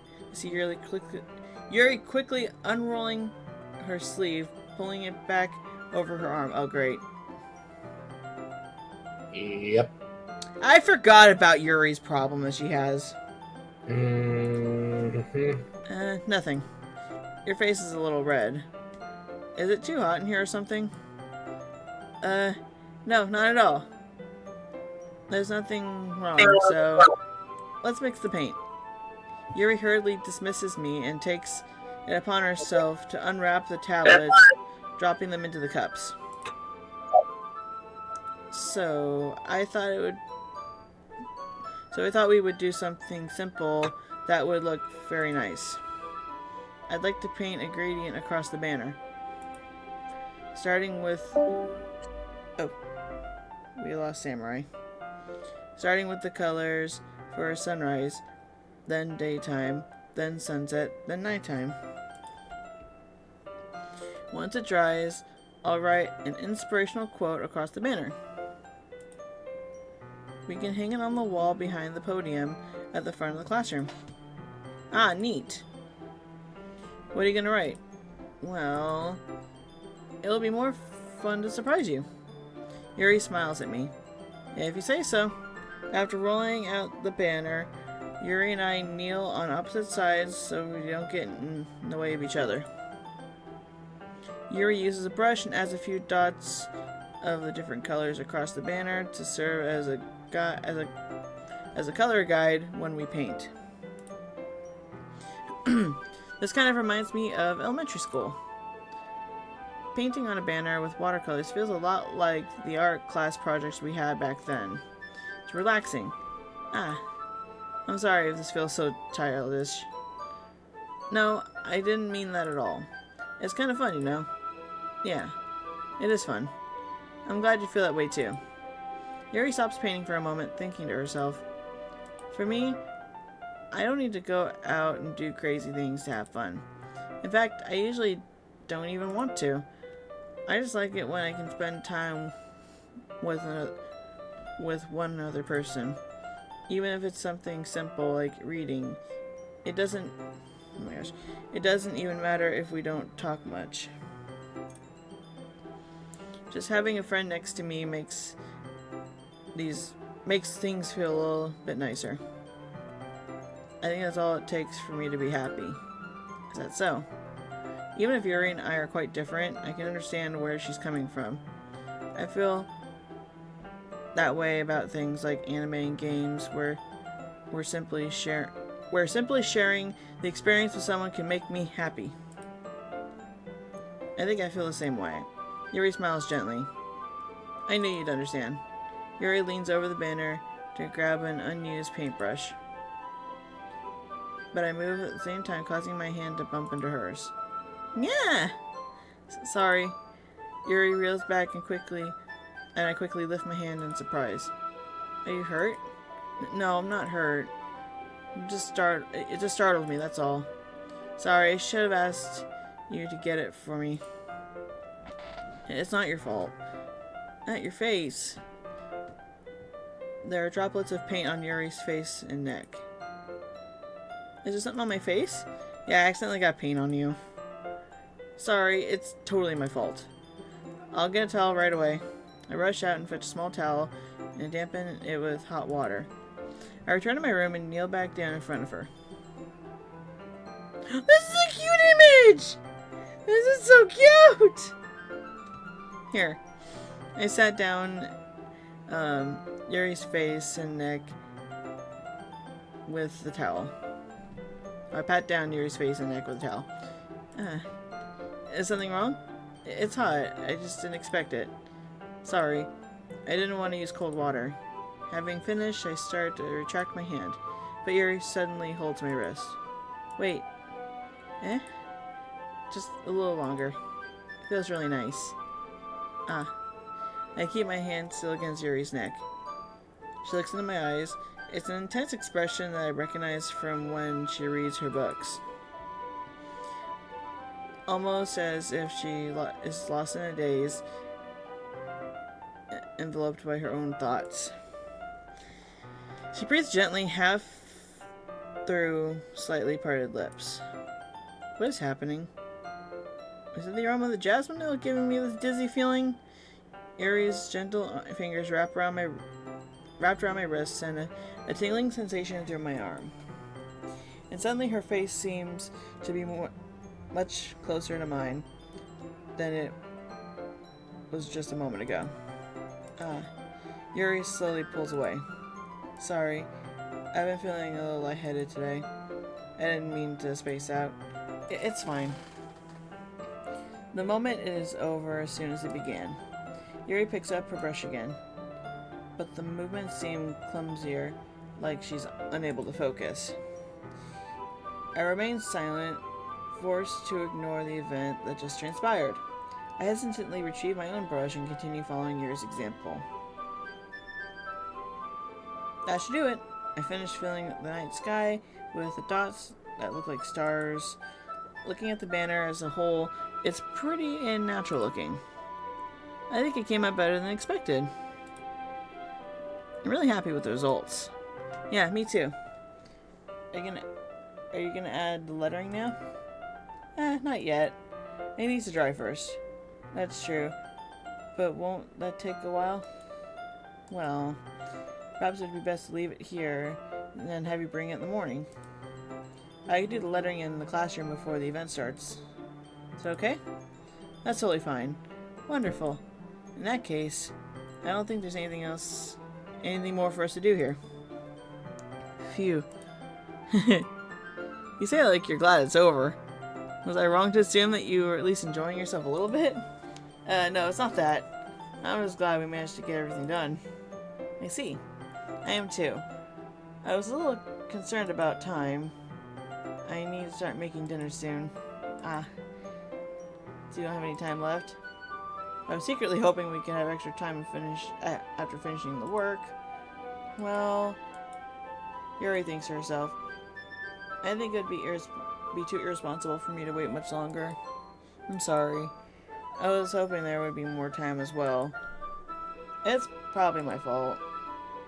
Yuri quickly unrolling her sleeve, pulling it back over her arm. Oh, great. Yep. I forgot about Yuri's problem that she has. Nothing. Your face is a little red. Is it too hot in here or something? No, not at all. There's nothing wrong, so let's mix the paint. Yuri hurriedly dismisses me and takes it upon herself to unwrap the tablets, dropping them into the cups. So I thought we would do something simple that would look very nice. I'd like to paint a gradient across the banner. Starting with... Oh. We lost Samurai. Starting with the colors for sunrise, then daytime, then sunset, then nighttime. Once it dries, I'll write an inspirational quote across the banner. We can hang it on the wall behind the podium at the front of the classroom. Ah, neat. What are you gonna write? Well, it'll be more fun to surprise you. Yuri smiles at me. If you say so. After rolling out the banner, Yuri and I kneel on opposite sides so we don't get in the way of each other. Yuri uses a brush and adds a few dots of the different colors across the banner to serve as a color guide when we paint. This kind of reminds me of elementary school. Painting on a banner with watercolors feels a lot like the art class projects we had back then. It's relaxing. I'm sorry if this feels so childish. No, I didn't mean that at all. It's kind of fun, you know? Yeah, it is fun. I'm glad you feel that way too. Yuri stops painting for a moment, thinking to herself. For me, I don't need to go out and do crazy things to have fun. In fact, I usually don't even want to. I just like it when I can spend time with one other person. Even if it's something simple like reading. It doesn't even matter if we don't talk much. Just having a friend next to me makes things feel a little bit nicer. I think that's all it takes for me to be happy. Is that so? Even if Yuri and I are quite different, I can understand where she's coming from. I feel that way about things like anime and games where simply sharing the experience with someone can make me happy. I think I feel the same way. Yuri smiles gently. I knew you'd understand. Yuri leans over the banner to grab an unused paintbrush. But I move at the same time, causing my hand to bump into hers. Yeah! Sorry. Yuri reels back and I quickly lift my hand in surprise. Are you hurt? No, I'm not hurt. It just startled me, that's all. Sorry, I should have asked you to get it for me. It's not your fault. Not your face. There are droplets of paint on Yuri's face and neck. Is there something on my face? Yeah, I accidentally got paint on you. Sorry, it's totally my fault. I'll get a towel right away. I rush out and fetch a small towel and dampen it with hot water. I return to my room and kneel back down in front of her. This is a cute image! This is so cute! Here. I sat down Yuri's face and neck with the towel. I pat down Yuri's face and neck with a towel. Is something wrong? It's hot. I just didn't expect it. Sorry. I didn't want to use cold water. Having finished, I start to retract my hand, but Yuri suddenly holds my wrist. Wait. Just a little longer. Feels really nice. I keep my hand still against Yuri's neck. She looks into my eyes. It's an intense expression that I recognize from when she reads her books. Almost as if she is lost in a daze, enveloped by her own thoughts. She breathes gently, half through slightly parted lips. What is happening? Is it the aroma of the jasmine oil giving me this dizzy feeling? Yuri's gentle fingers wrapped around my wrists and a tingling sensation through my arm. And suddenly her face seems to be much closer to mine than it was just a moment ago. Yuri slowly pulls away. Sorry, I've been feeling a little lightheaded today. I didn't mean to space out. It's fine. The moment is over as soon as it began. Yuri picks up her brush again. but the movements seem clumsier, like she's unable to focus. I remain silent, forced to ignore the event that just transpired. I hesitantly retrieve my own brush and continue following Yuri's example. That should do it. I finished filling the night sky with the dots that look like stars. Looking at the banner as a whole, it's pretty and natural looking. I think it came out better than expected. I'm really happy with the results. Yeah, me too. Are you gonna add the lettering now? Not yet. It needs to dry first. That's true. But won't that take a while? Well, perhaps it'd be best to leave it here and then have you bring it in the morning. I could do the lettering in the classroom before the event starts. Is that okay? That's totally fine. Wonderful. In that case, I don't think there's anything more for us to do here. Phew. You say it like you're glad it's over. Was I wrong to assume that you were at least enjoying yourself a little bit? No, it's not that. I'm just glad we managed to get everything done. I see. I am too. I was a little concerned about time. I need to start making dinner soon. So you don't have any time left? I was secretly hoping we could have extra time to finish after finishing the work. Well, Yuri thinks to herself. I think it would be too irresponsible for me to wait much longer. I'm sorry. I was hoping there would be more time as well. It's probably my fault.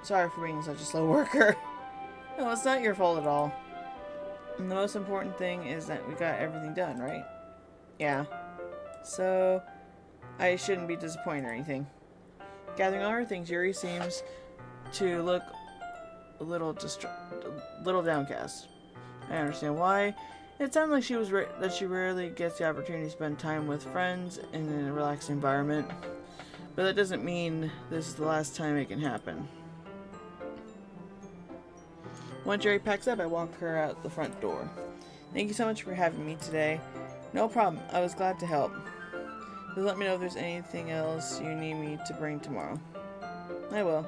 Sorry for being such a slow worker. No, it's not your fault at all. And the most important thing is that we got everything done, right? Yeah. So, I shouldn't be disappointed or anything. Gathering all her things, Yuri seems to look a little downcast. I understand why. It sounds like she rarely gets the opportunity to spend time with friends in a relaxed environment. But that doesn't mean this is the last time it can happen. Once Yuri packs up, I walk her out the front door. Thank you so much for having me today. No problem. I was glad to help. Just let me know if there's anything else you need me to bring tomorrow. I will.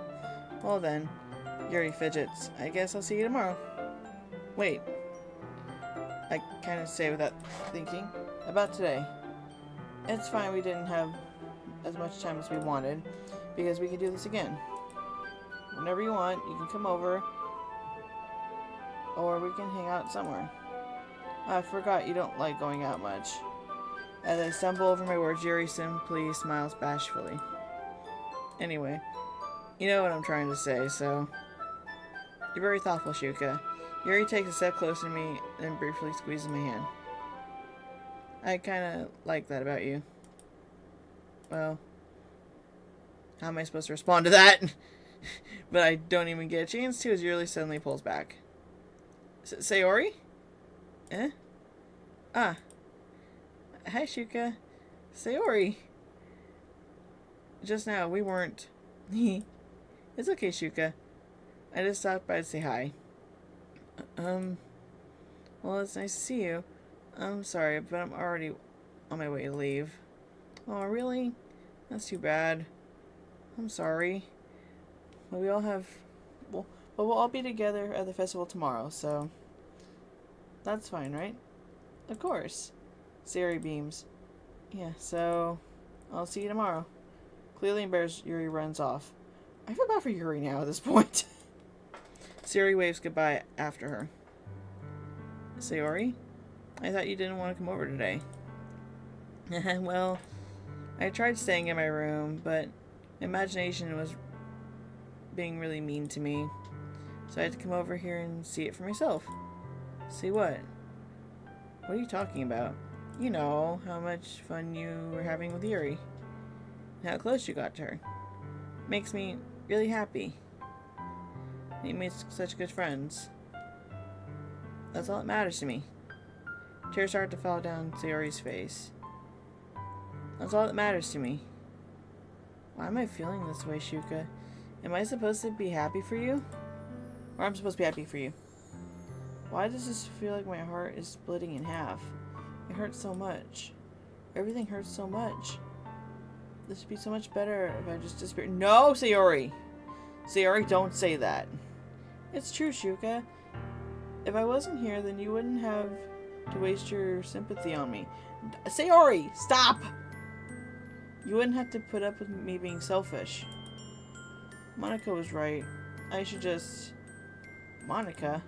Well then, Yuri fidgets. I guess I'll see you tomorrow. Wait. I kind of say without thinking. About today. It's fine we didn't have as much time as we wanted, because we can do this again. Whenever you want, you can come over, or we can hang out somewhere. I forgot you don't like going out much. As I stumble over my words, Yuri simply smiles bashfully. Anyway, you know what I'm trying to say, so... You're very thoughtful, Shuka. Yuri takes a step closer to me and briefly squeezes my hand. I kinda like that about you. Well, how am I supposed to respond to that? But I don't even get a chance to as Yuri suddenly pulls back. Sayori? Eh? Ah. Hi, Shuka. Sayori. Just now, we weren't... It's okay, Shuka. I just stopped by to say hi. Well, it's nice to see you. I'm sorry, but I'm already on my way to leave. Oh, really? That's too bad. I'm sorry. But we all have... Well, we'll all be together at the festival tomorrow, so... That's fine, right? Of course. Sayori beams. Yeah, so... I'll see you tomorrow. Clearly embarrassed, Yuri runs off. I feel bad for Yuri now at this point. Sayori waves goodbye after her. Sayori? I thought you didn't want to come over today. Well, I tried staying in my room, but imagination was being really mean to me. So I had to come over here and see it for myself. See what? What are you talking about? You know, how much fun you were having with Yuri. And how close you got to her. Makes me really happy. You made such good friends. That's all that matters to me. Tears start to fall down Sayori's face. That's all that matters to me. Why am I feeling this way, Shuka? Am I supposed to be happy for you? Or I'm supposed to be happy for you? Why does this feel like my heart is splitting in half? It hurts so much. Everything hurts so much. This would be so much better if I just disappeared. No, Sayori! Sayori, don't say that. It's true, Shuka. If I wasn't here, then you wouldn't have to waste your sympathy on me. Sayori, stop! You wouldn't have to put up with me being selfish. Monica was right. I should just... Monica?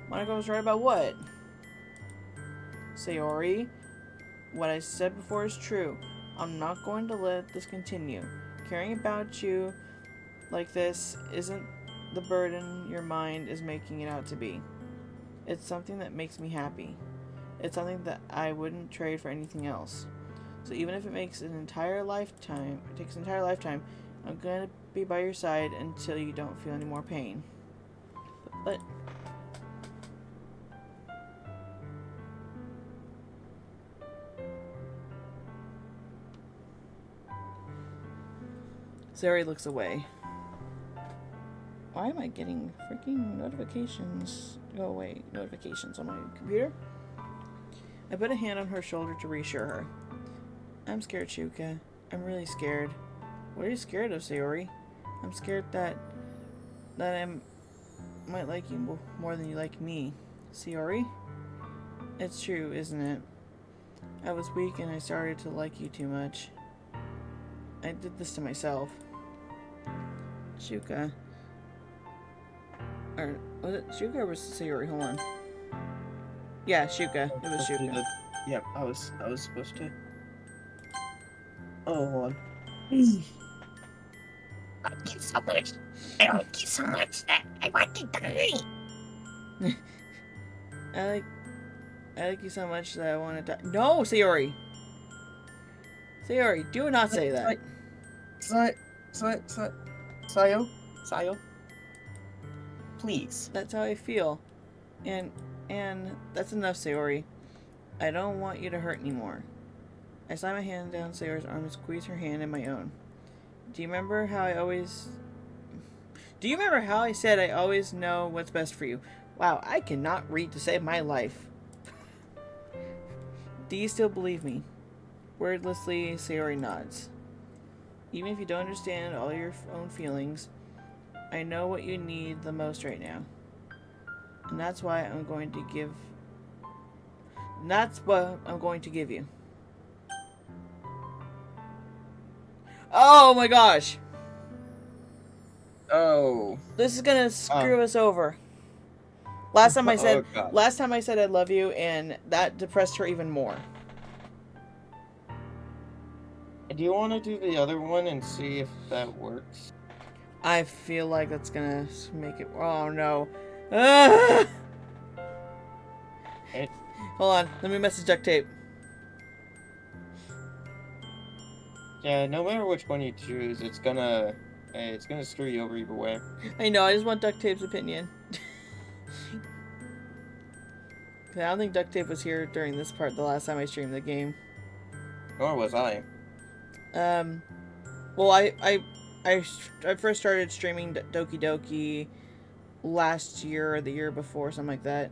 Monica was right about what? Sayori, what I said before is true. I'm not going to let this continue. Caring about you like this isn't the burden your mind is making it out to be. It's something that makes me happy. It's something that I wouldn't trade for anything else. So even if it takes an entire lifetime, I'm gonna be by your side until you don't feel any more pain. But Sayori looks away. Why am I getting freaking notifications? Go away. Notifications on my computer? I put a hand on her shoulder to reassure her. I'm scared, Shuka. I'm really scared. What are you scared of, Sayori? I'm scared that I might like you more than you like me. Sayori? It's true, isn't it? I was weak and I started to like you too much. I did this to myself. Shuka. Or was it Shuka or was it Sayori? Hold on. Yeah, Shuka. It was Shuka. Yep, I was supposed to. Oh, hold on. I like you so much. I like you so much that I want to die. I like you so much that I want to die. No, Sayori! Sayori, do not say that. Sayo? Please. That's how I feel. And that's enough, Sayori. I don't want you to hurt anymore. I slide my hand down Sayori's arm and squeeze her hand in my own. Do you remember how I said I always know what's best for you? Wow, I cannot read to save my life. Do you still believe me? Wordlessly, Sayori nods. Even if you don't understand all your own feelings, I know what you need the most right now. And that's why I'm going to give... That's what I'm going to give you. Oh my gosh! Oh. This is gonna screw us over. Last time I said I love you, and that depressed her even more. Do you want to do the other one and see if that works? I feel like that's gonna make it... Oh no. Ah! Hold on, let me message Duct Tape. Yeah, no matter which one you choose, it's gonna screw you over either way. I know, I just want Duct Tape's opinion. I don't think Duct Tape was here during this part the last time I streamed the game. Nor was I. Well, I first started streaming Doki Doki last year or the year before, something like that.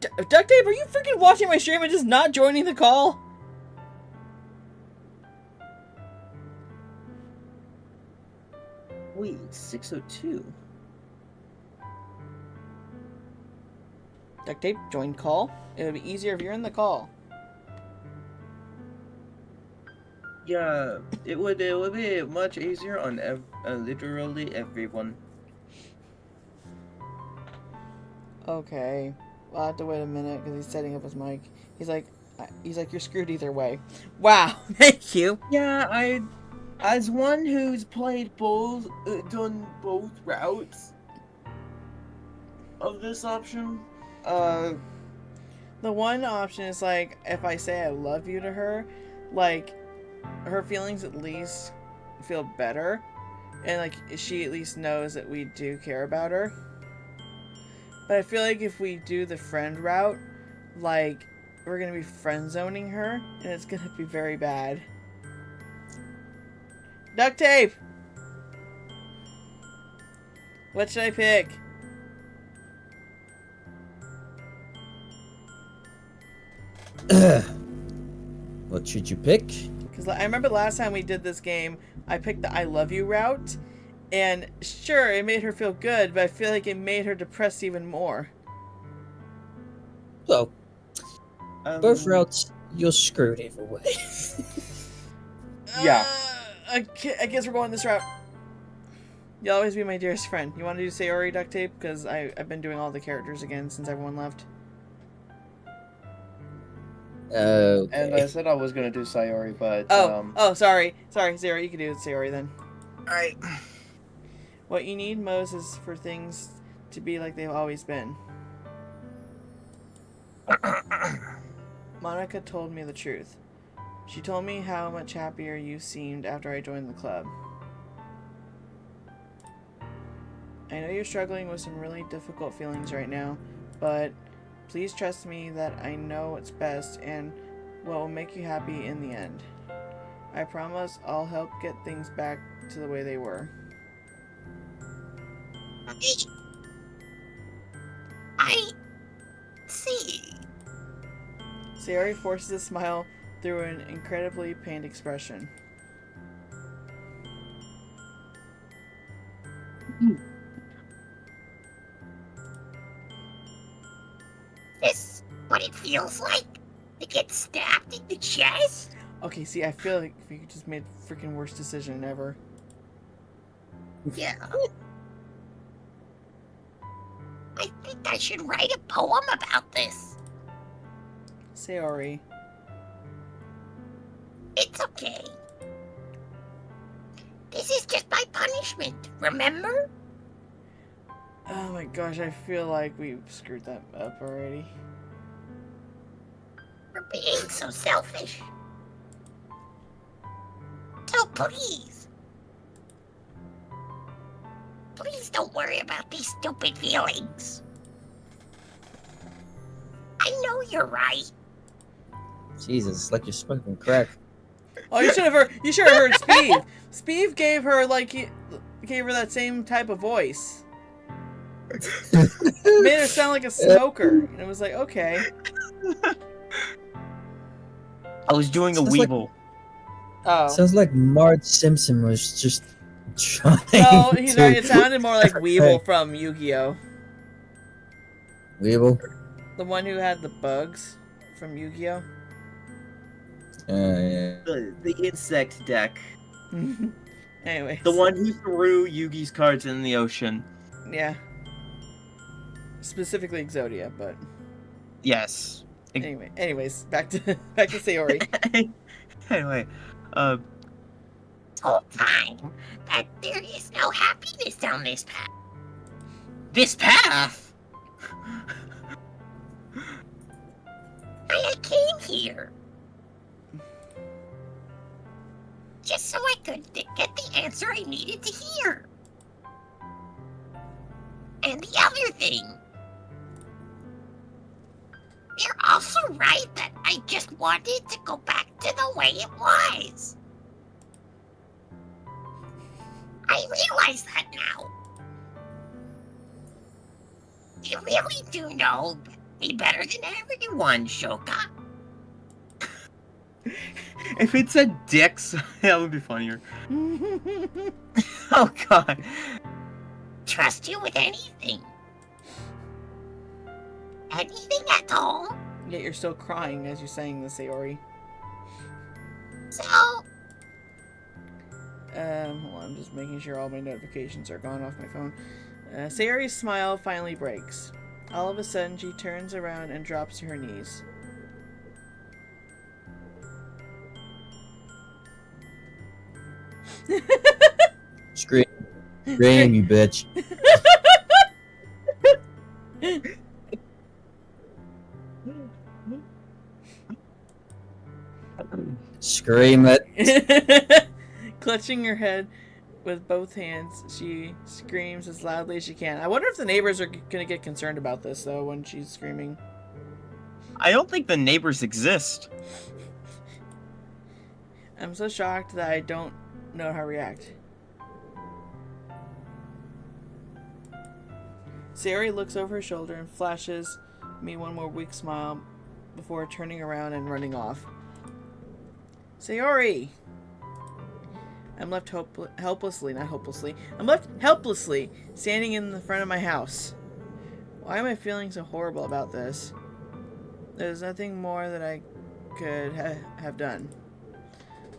Duct Tape, are you freaking watching my stream and just not joining the call? Wait, 602. Duct Tape, join call. It would be easier if you're in the call. Yeah, it would be much easier on literally everyone. Okay. I'll have to wait a minute because he's setting up his mic. He's like, you're screwed either way. Wow, thank you. Yeah, as one who's played both, done both routes of this option, the one option is like, if I say I love you to her, like, her feelings at least feel better, and like, she at least knows that we do care about her. But I feel like if we do the friend route, like, we're gonna be friend zoning her, and it's gonna be very bad. Duct Tape! What should I pick? What should you pick? Because I remember the last time we did this game, I picked the I love you route. And sure, it made her feel good, but I feel like it made her depressed even more. Well, both routes, you're screwed either way. Yeah. I guess we're going this route. You'll always be my dearest friend. You want to do Sayori duct tape? Because I've been doing all the characters again since everyone left. Okay. And I said I was gonna do Sayori, but Sorry, Sayori, you can do Sayori then. Alright. What you need most is for things to be like they've always been. Monica told me the truth. She told me how much happier you seemed after I joined the club. I know you're struggling with some really difficult feelings right now, but please trust me that I know what's best and what will make you happy in the end. I promise I'll help get things back to the way they were. I see. Sayori forces a smile through an incredibly pained expression. This what it feels like to get stabbed in the chest? Okay, see, I feel like you just made the freaking worst decision ever. Yeah. I think I should write a poem about this. Sayori. It's okay. This is just my punishment, remember? Oh my gosh, I feel like we screwed that up already. For being so selfish. So please. Please don't worry about these stupid feelings. I know you're right. Jesus, it's like you're smoking crack. Oh, you should have heard. You should have heard Speeve. Speeve gave her gave her that same type of voice. Made her sound like a smoker, and it was like, okay. I was doing a Sounds Weevil. Sounds like Marge Simpson was just trying. No, he's right. It sounded more like Weevil from Yu-Gi-Oh. Weevil? The one who had the bugs from Yu-Gi-Oh. Yeah. The insect deck. Anyway. The one who threw Yugi's cards in the ocean. Yeah. Specifically Exodia, but Yes. anyways, back to Sayori. Anyway, this whole time that there is no happiness down this path. This path? I came here just so I could get the answer I needed to hear. And the other thing, you're also right that I just wanted to go back to the way it was. I realize that now. You really do know me better than everyone, Shoka. If it said dicks, that would be funnier. Oh god. Trust you with anything. Anything at all. Yet you're still crying as you're saying this, Sayori. So... hold on, I'm just making sure all my notifications are gone off my phone. Sayori's smile finally breaks. All of a sudden, she turns around and drops to her knees. Scream, you bitch. Scream it. Clutching her head with both hands, she screams as loudly as she can. I wonder if the neighbors are gonna get concerned about this, though, when she's screaming. I don't think the neighbors exist. I'm so shocked that I don't know how to react. Sayori looks over her shoulder and flashes me one more weak smile before turning around and running off. Sayori! I'm left helplessly, not hopelessly. I'm left helplessly standing in the front of my house. Why am I feeling so horrible about this? There's nothing more that I could have done.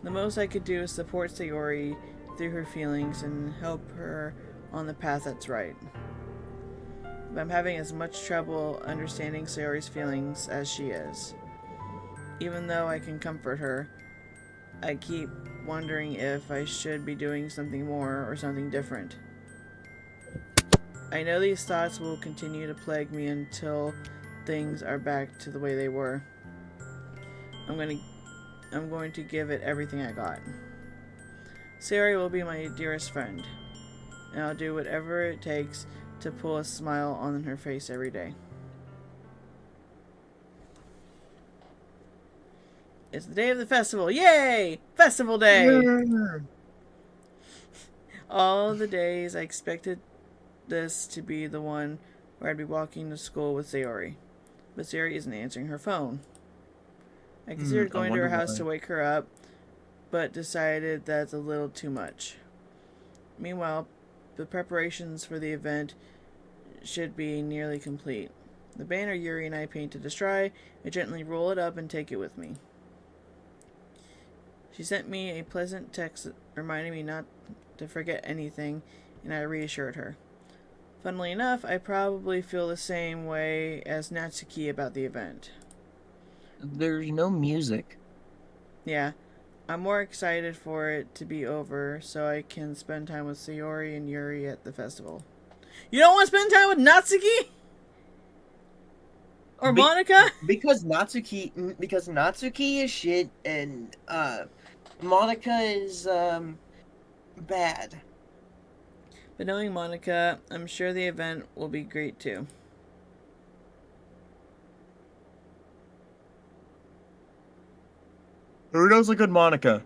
The most I could do is support Sayori through her feelings and help her on the path that's right. But I'm having as much trouble understanding Sayori's feelings as she is. Even though I can comfort her, I keep wondering if I should be doing something more or something different. I know these thoughts will continue to plague me until things are back to the way they were. I'm going to give it everything I got. Sayori will be my dearest friend, and I'll do whatever it takes to pull a smile on her face every day. It's the day of the festival. Yay! Festival day! All the days I expected this to be the one where I'd be walking to school with Sayori. But Sayori isn't answering her phone. I considered going to her house to wake her up, but decided that's a little too much. Meanwhile, the preparations for the event should be nearly complete. The banner Yuri and I painted is dry. I gently roll it up and take it with me. She sent me a pleasant text reminding me not to forget anything, and I reassured her. Funnily enough, I probably feel the same way as Natsuki about the event. There's no music. Yeah, I'm more excited for it to be over so I can spend time with Sayori and Yuri at the festival. You don't want to spend time with Natsuki? Or Monica? Because Natsuki is shit and Monica is bad. But knowing Monica, I'm sure the event will be great too. Who knows a good Monica?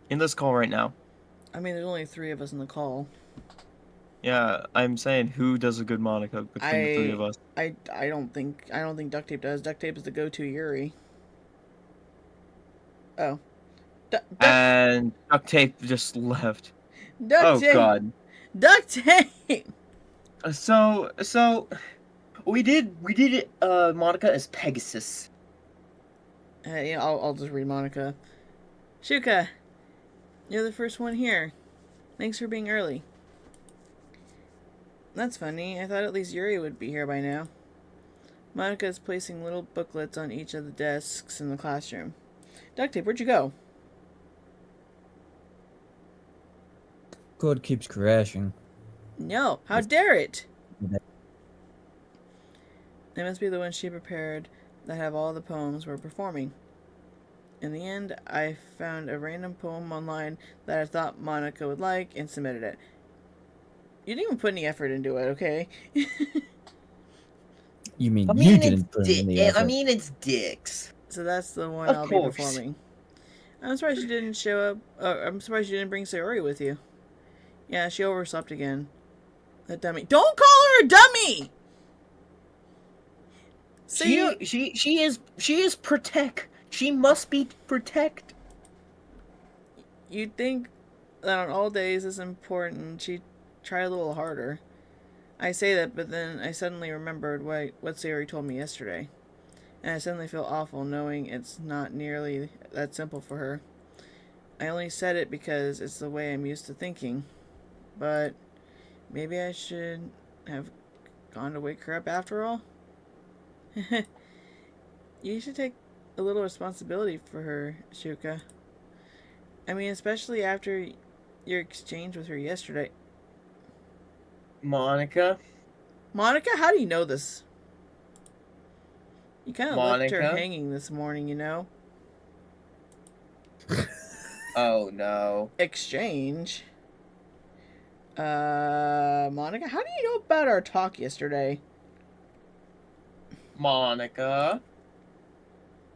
In this call right now. I mean, there's only 3 of us in the call. Yeah, I'm saying who does a good Monica between the 3 of us? I don't think Duct Tape does. Duct Tape is the go-to Yuri. Oh. And Duct Tape just left. Duct Tape. God. Duct Tape. So we did it Monica as Pegasus. Yeah, I'll just read Monica. Shuka, you're the first one here. Thanks for being early. That's funny. I thought at least Yuri would be here by now. Monica is placing little booklets on each of the desks in the classroom. Duct Tape, where'd you go? Code keeps crashing. No, how dare it? They must be the ones she prepared that have all the poems we're performing. In the end, I found a random poem online that I thought Monica would like and submitted it. You didn't even put any effort into it, okay? You mean you didn't put in the effort? I mean, it's dicks. So that's the one I'll be performing. I'm surprised you didn't show up. I'm surprised you didn't bring Sayori with you. Yeah, she overslept again. That dummy. Don't call her a dummy! She is protect. She must be protect. You'd think that on all days it's important she'd try a little harder. I say that, but then I suddenly remembered what Sayori told me yesterday. And I suddenly feel awful knowing it's not nearly that simple for her. I only said it because it's the way I'm used to thinking. But maybe I should have gone to wake her up after all? You should take a little responsibility for her, Shuka. I mean, especially after your exchange with her yesterday. Monica? Monica, how do you know this? You kind of left her Monica? hanging this morning, you know? Oh, no. Exchange? Monica, how do you know about our talk yesterday? Monica?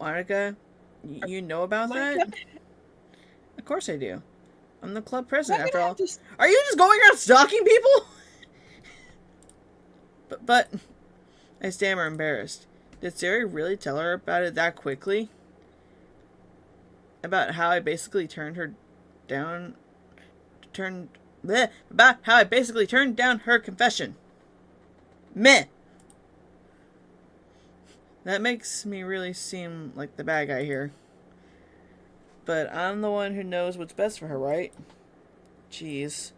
Monica, you know about that? Of course I do. I'm the club president, after all. Are you just going around stalking people? But I stammer, embarrassed. Did Sayori really tell her about it that quickly? about how I basically turned her down. About how I basically turned down her confession. Meh. That makes me really seem like the bad guy here. But I'm the one who knows what's best for her, right? Jeez.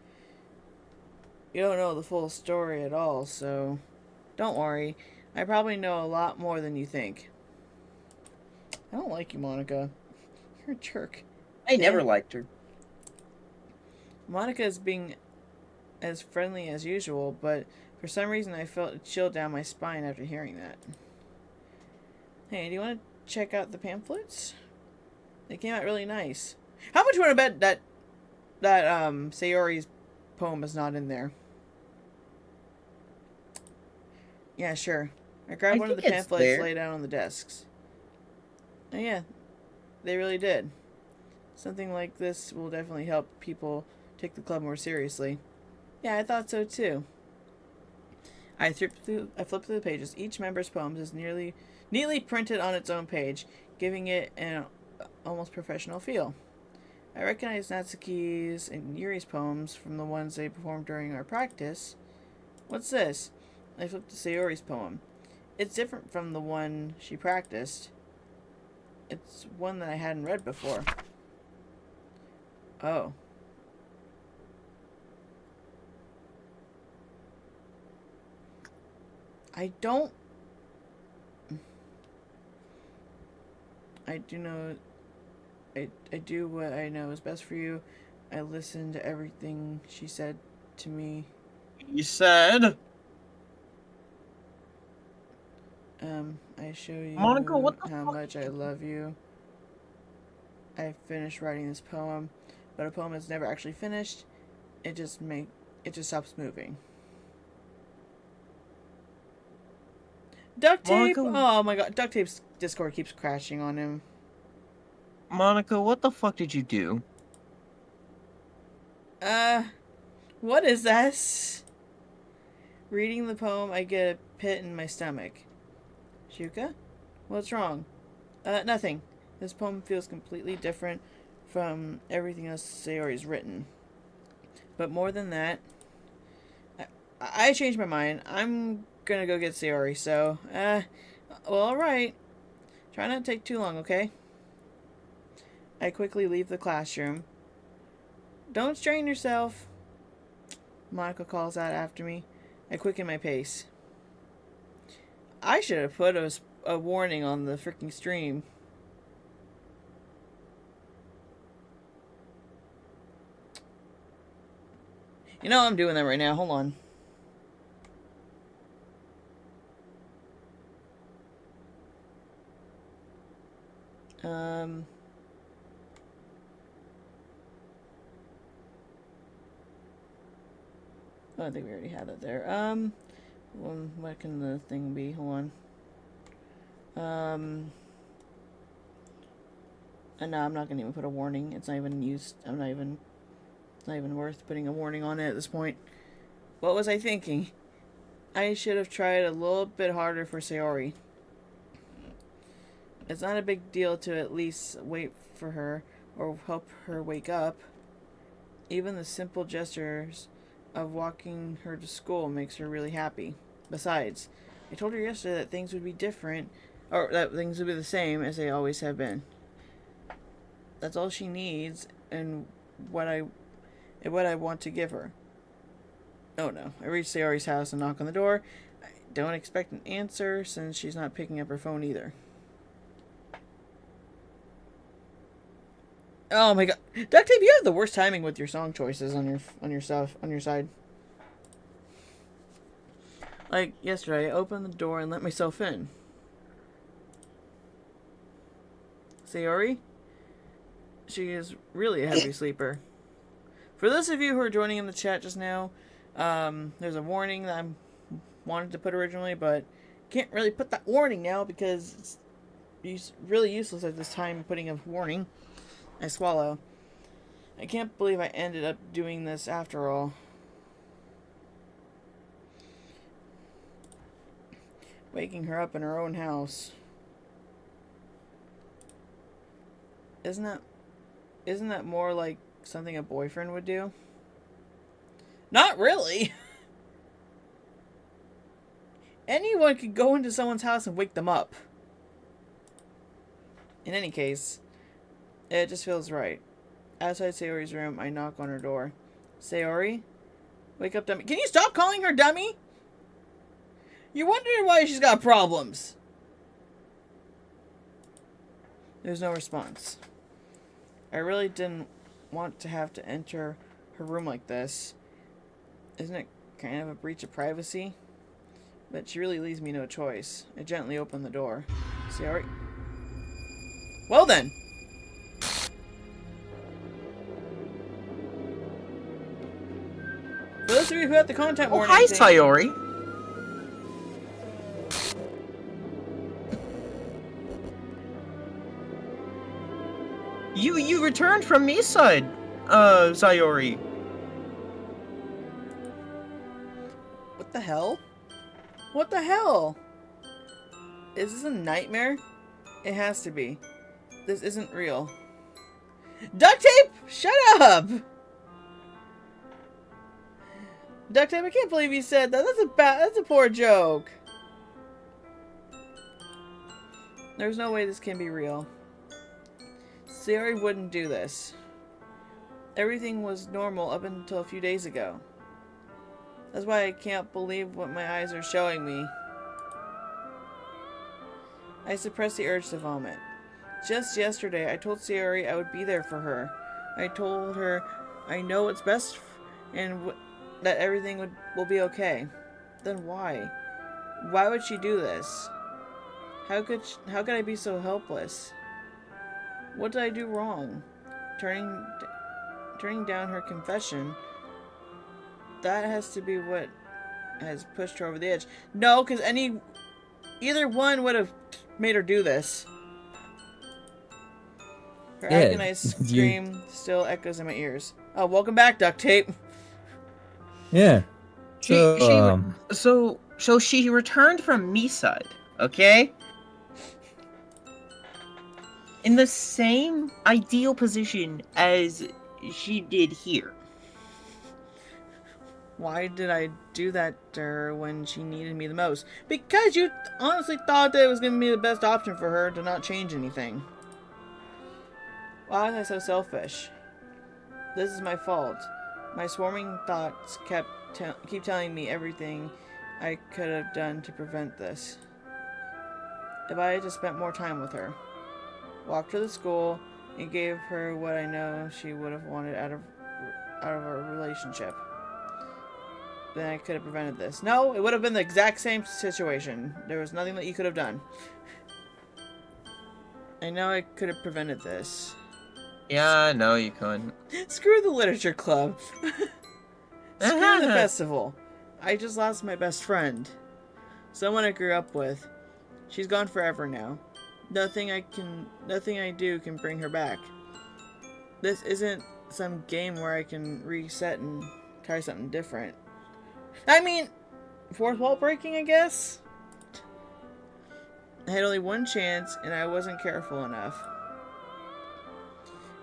You don't know the full story at all, so don't worry. I probably know a lot more than you think. I don't like you, Monica. You're a jerk. I never liked her. Monica is being as friendly as usual, but for some reason I felt a chill down my spine after hearing that. Hey, do you want to check out the pamphlets? They came out really nice. How much you want to bet that Sayori's poem is not in there? Yeah, sure. I grabbed one of the pamphlets laid out on the desks. Oh yeah, they really did. Something like this will definitely help people take the club more seriously. Yeah, I thought so too. I flipped through the pages. Each member's poems is neatly printed on its own page, giving it an almost professional feel. I recognized Natsuki's and Yuri's poems from the ones they performed during our practice. What's this? I flipped to Sayori's poem. It's different from the one she practiced. It's one that I hadn't read before. Oh. I do what I know is best for you. I listened to everything she said to me. You said? I show you Monica, what the how much I love you. I finished writing this poem, but a poem is never actually finished. It just stops moving. Duct tape! Monica? Oh my god, duct tape's Discord keeps crashing on him. Monica, what the fuck did you do? What is this? Reading the poem, I get a pit in my stomach. Shuka? What's wrong? Nothing. This poem feels completely different from everything else Sayori's written. But more than that, I changed my mind. I'm gonna go get Sayori, so, well, alright. Try not to take too long, okay? I quickly leave the classroom. Don't strain yourself, Monica calls out after me. I quicken my pace. I should have put a warning on the freaking stream. You know I'm doing that right now. Hold on. Oh, I think we already had that there. What can the thing be? Hold on. And no, I'm not gonna even put a warning. It's not even used. It's not even worth putting a warning on it at this point. What was I thinking? I should have tried a little bit harder for Sayori. It's not a big deal to at least wait for her or help her wake up. Even the simple gestures of walking her to school makes her really happy. Besides, I told her yesterday that things would be different, or that things would be the same as they always have been. That's all she needs, and what I want to give her. Oh no, I reach Sayori's house and knock on the door. I don't expect an answer since she's not picking up her phone either. Oh my god, Duct Tape, you have the worst timing with your song choices on your side. Like yesterday, I opened the door and let myself in. Sayori? She is really a heavy sleeper. For those of you who are joining in the chat just now, there's a warning that I wanted to put originally, but can't really put that warning now because it's really useless at this time putting a warning. I swallow. I can't believe I ended up doing this after all. Waking her up in her own house. Isn't that Isn't that more like something a boyfriend would do? Not really. Anyone could go into someone's house and wake them up. In any case, it just feels right. Outside Sayori's room, I knock on her door. Sayori? Wake up, dummy. Can you stop calling her dummy? You're wondering why she's got problems. There's no response. I really didn't want to have to enter her room like this. Isn't it kind of a breach of privacy? But she really leaves me no choice. I gently open the door. Sayori? Well then! For those of you who had the content warning... Hi, Sayori! You returned from me side, Sayori. What the hell? What the hell? Is this a nightmare? It has to be. This isn't real. Duct tape! Shut up! Duct tape, I can't believe you said that. That's a poor joke. There's no way this can be real. Sayori wouldn't do this. Everything was normal up until a few days ago. That's why I can't believe what my eyes are showing me. I suppressed the urge to vomit. Just yesterday, I told Sayori I would be there for her. I told her I know what's best and that everything will be okay. Then why? Why would she do this? How could I be so helpless? What did I do wrong? Turning down her confession. That has to be what has pushed her over the edge. No, because either one would have made her do this. Her agonized scream still echoes in my ears. Oh, welcome back, duct tape. Yeah. So she returned from me side, okay? In the same ideal position as she did here. Why did I do that to her when she needed me the most? Because you honestly thought that it was going to be the best option for her to not change anything. Why was I so selfish? This is my fault. My swarming thoughts keep telling me everything I could have done to prevent this. If I had just spent more time with her. Walked her to school and gave her what I know she would have wanted out of our relationship. Then I could have prevented this. No, it would have been the exact same situation. There was nothing that you could have done. I know I could have prevented this. Yeah, no, you couldn't. Screw the literature club. Screw the festival. I just lost my best friend. Someone I grew up with. She's gone forever now. Nothing I do can bring her back. This isn't some game where I can reset and try something different. I mean, fourth wall breaking, I guess? I had only one chance, and I wasn't careful enough.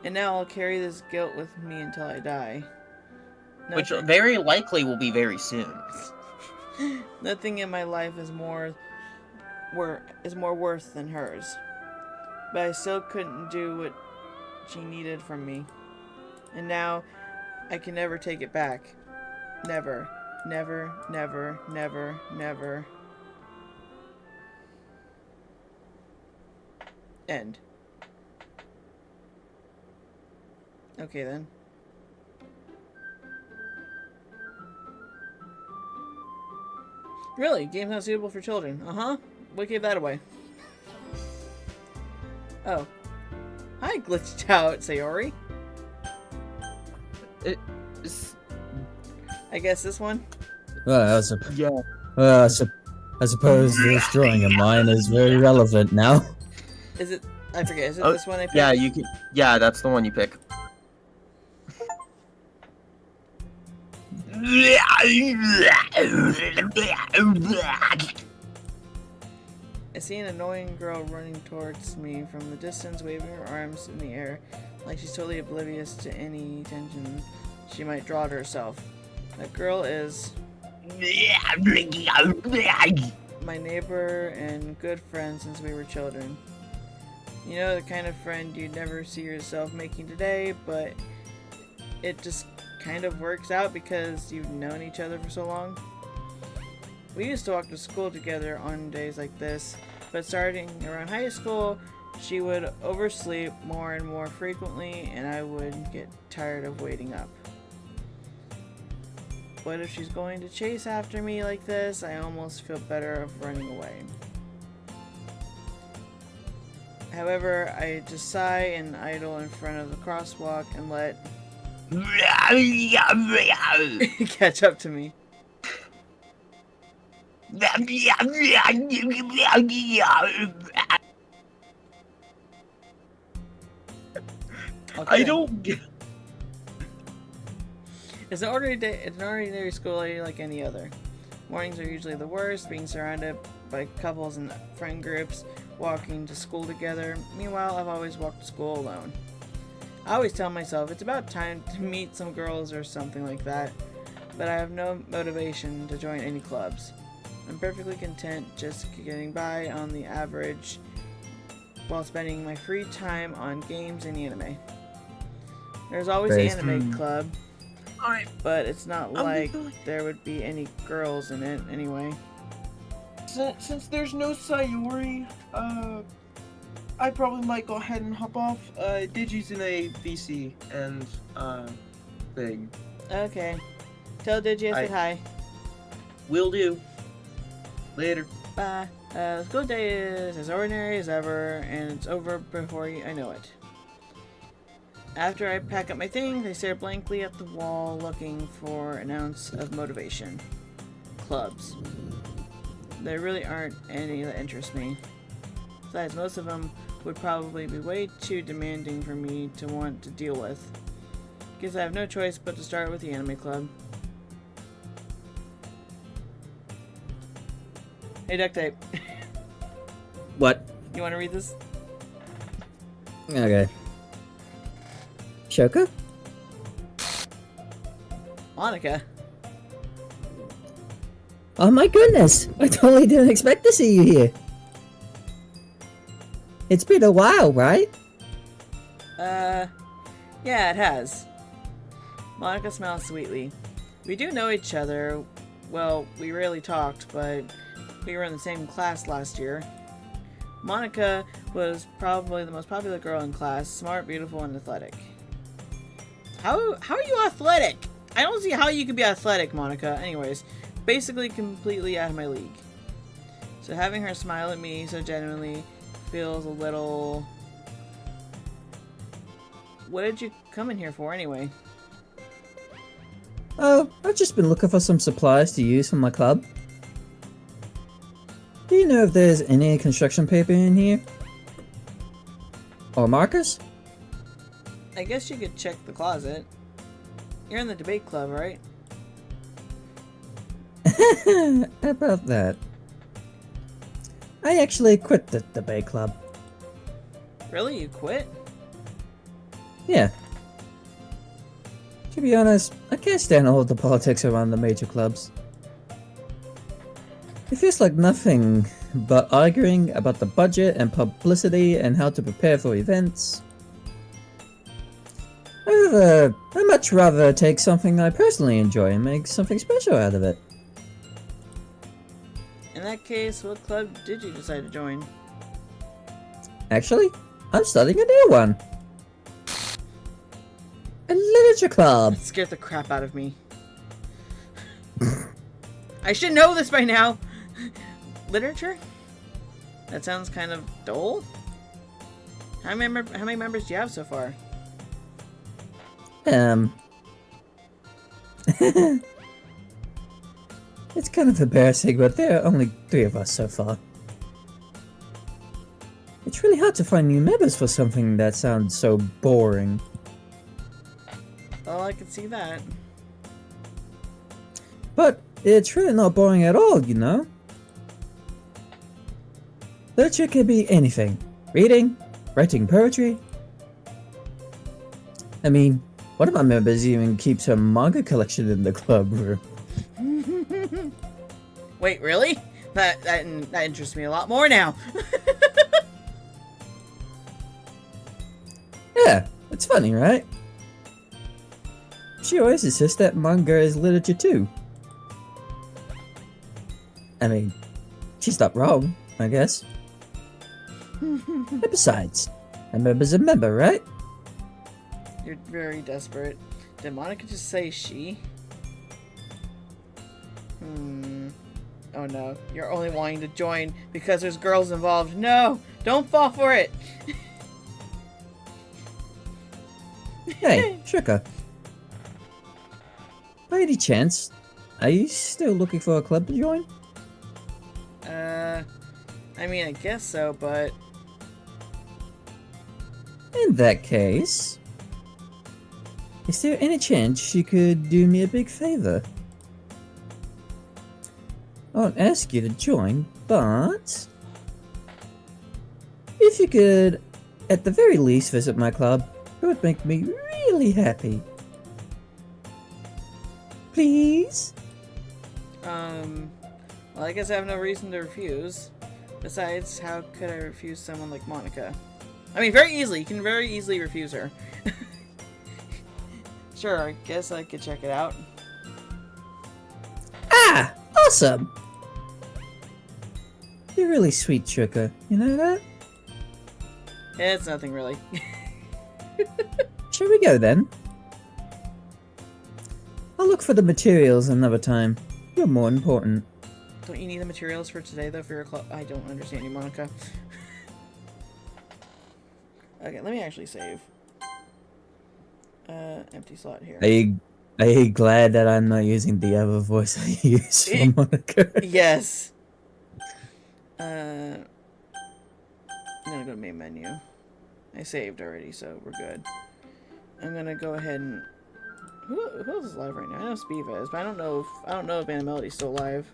And now I'll carry this guilt with me until I die. Which very likely will be very soon. Nothing in my life is more worth than hers. But I still couldn't do what she needed from me. And now, I can never take it back. Never. Never, never, never, never. End. Okay then. Really? Game's not suitable for children. Uh-huh. What gave that away? Oh. Hi, glitched out, Sayori. I guess this one? Well, I suppose this drawing of mine is very relevant now. Is it? I forget. Is it this one I picked? Yeah, you can. Yeah, that's the one you pick. I see an annoying girl running towards me from the distance, waving her arms in the air like she's totally oblivious to any attention she might draw to herself. That girl is my neighbor and good friend since we were children. You know, the kind of friend you'd never see yourself making today, but it just kind of works out because you've known each other for so long. We used to walk to school together on days like this, but starting around high school, she would oversleep more and more frequently, and I would get tired of waiting up. But if she's going to chase after me like this, I almost feel better of running away. However, I just sigh and idle in front of the crosswalk and let catch up to me. Okay. I don't get. It's an ordinary school day like any other. Mornings are usually the worst, being surrounded by couples and friend groups walking to school together. Meanwhile, I've always walked to school alone. I always tell myself it's about time to meet some girls or something like that, but I have no motivation to join any clubs. I'm perfectly content just getting by on the average while spending my free time on games and anime. There's always the anime club, but it's not like there would be any girls in it anyway. Since there's no Sayori, I probably might go ahead and hop off. Digi's in a VC and thing. Okay. Tell Digi I said hi. Will do. Later. Bye. The school day is as ordinary as ever, and it's over before I know it. After I pack up my things, I stare blankly at the wall, looking for an ounce of motivation. Clubs. There really aren't any that interest me. Besides, most of them would probably be way too demanding for me to want to deal with. Guess I have no choice but to start with the anime club. Hey, Duct Tape. What? You want to read this? Okay. Shoka? Monica. Oh my goodness! I totally didn't expect to see you here. It's been a while, right? Yeah, it has. Monica smiles sweetly. We do know each other. Well, we rarely talked, but we were in the same class last year. Monica was probably the most popular girl in class, smart, beautiful, and athletic. How are you athletic? I don't see how you could be athletic, Monica. Anyways, basically completely out of my league. So having her smile at me so genuinely feels a little... What did you come in here for anyway? Oh, I've just been looking for some supplies to use for my club. Do you know if there's any construction paper in here? Or markers? I guess you could check the closet. You're in the debate club, right? About that. I actually quit the debate club. Really? You quit? Yeah. To be honest, I can't stand all the politics around the major clubs. It feels like nothing but arguing about the budget and publicity and how to prepare for events. I'd much rather take something I personally enjoy and make something special out of it. In that case, what club did you decide to join? Actually, I'm starting a new one. A literature club. That scared the crap out of me. I should know this by now. Literature? That sounds kind of dull. How many members do you have so far? It's kind of embarrassing, but there are only 3 of us so far. It's really hard to find new members for something that sounds so boring. Oh, I can see that. But it's really not boring at all, you know? Literature can be anything. Reading, writing poetry. I mean, one of my members even keeps her manga collection in the club room. Wait, really? That interests me a lot more now. Yeah, it's funny, right? She always insists that manga is literature too. I mean, she's not wrong, I guess. And besides, a member's a member, right? You're very desperate. Did Monica just say she? Oh no, you're only wanting to join because there's girls involved. No! Don't fall for it! Hey, Shrika. By any chance, are you still looking for a club to join? I mean, I guess so, but... In that case... Is there any chance you could do me a big favor? I won't ask you to join, but... If you could, at the very least, visit my club, it would make me really happy. Please? Well, I guess I have no reason to refuse. Besides, how could I refuse someone like Monica? I mean, very easily. You can very easily refuse her. Sure, I guess I could check it out. Ah! Awesome! You're really sweet, Shrika. You know that? It's nothing really. Shall we go then? I'll look for the materials another time. You're more important. Don't you need the materials for today, though, for your club? I don't understand you, Monica. Okay, let me actually save. Empty slot here. Are you glad that I'm not using the other voice I use for Monica? Yes. I'm gonna go to main menu. I saved already, so we're good. I'm gonna go ahead and... Who else is live right now? I know Spiva is, but I don't know if Anna Melody's still live.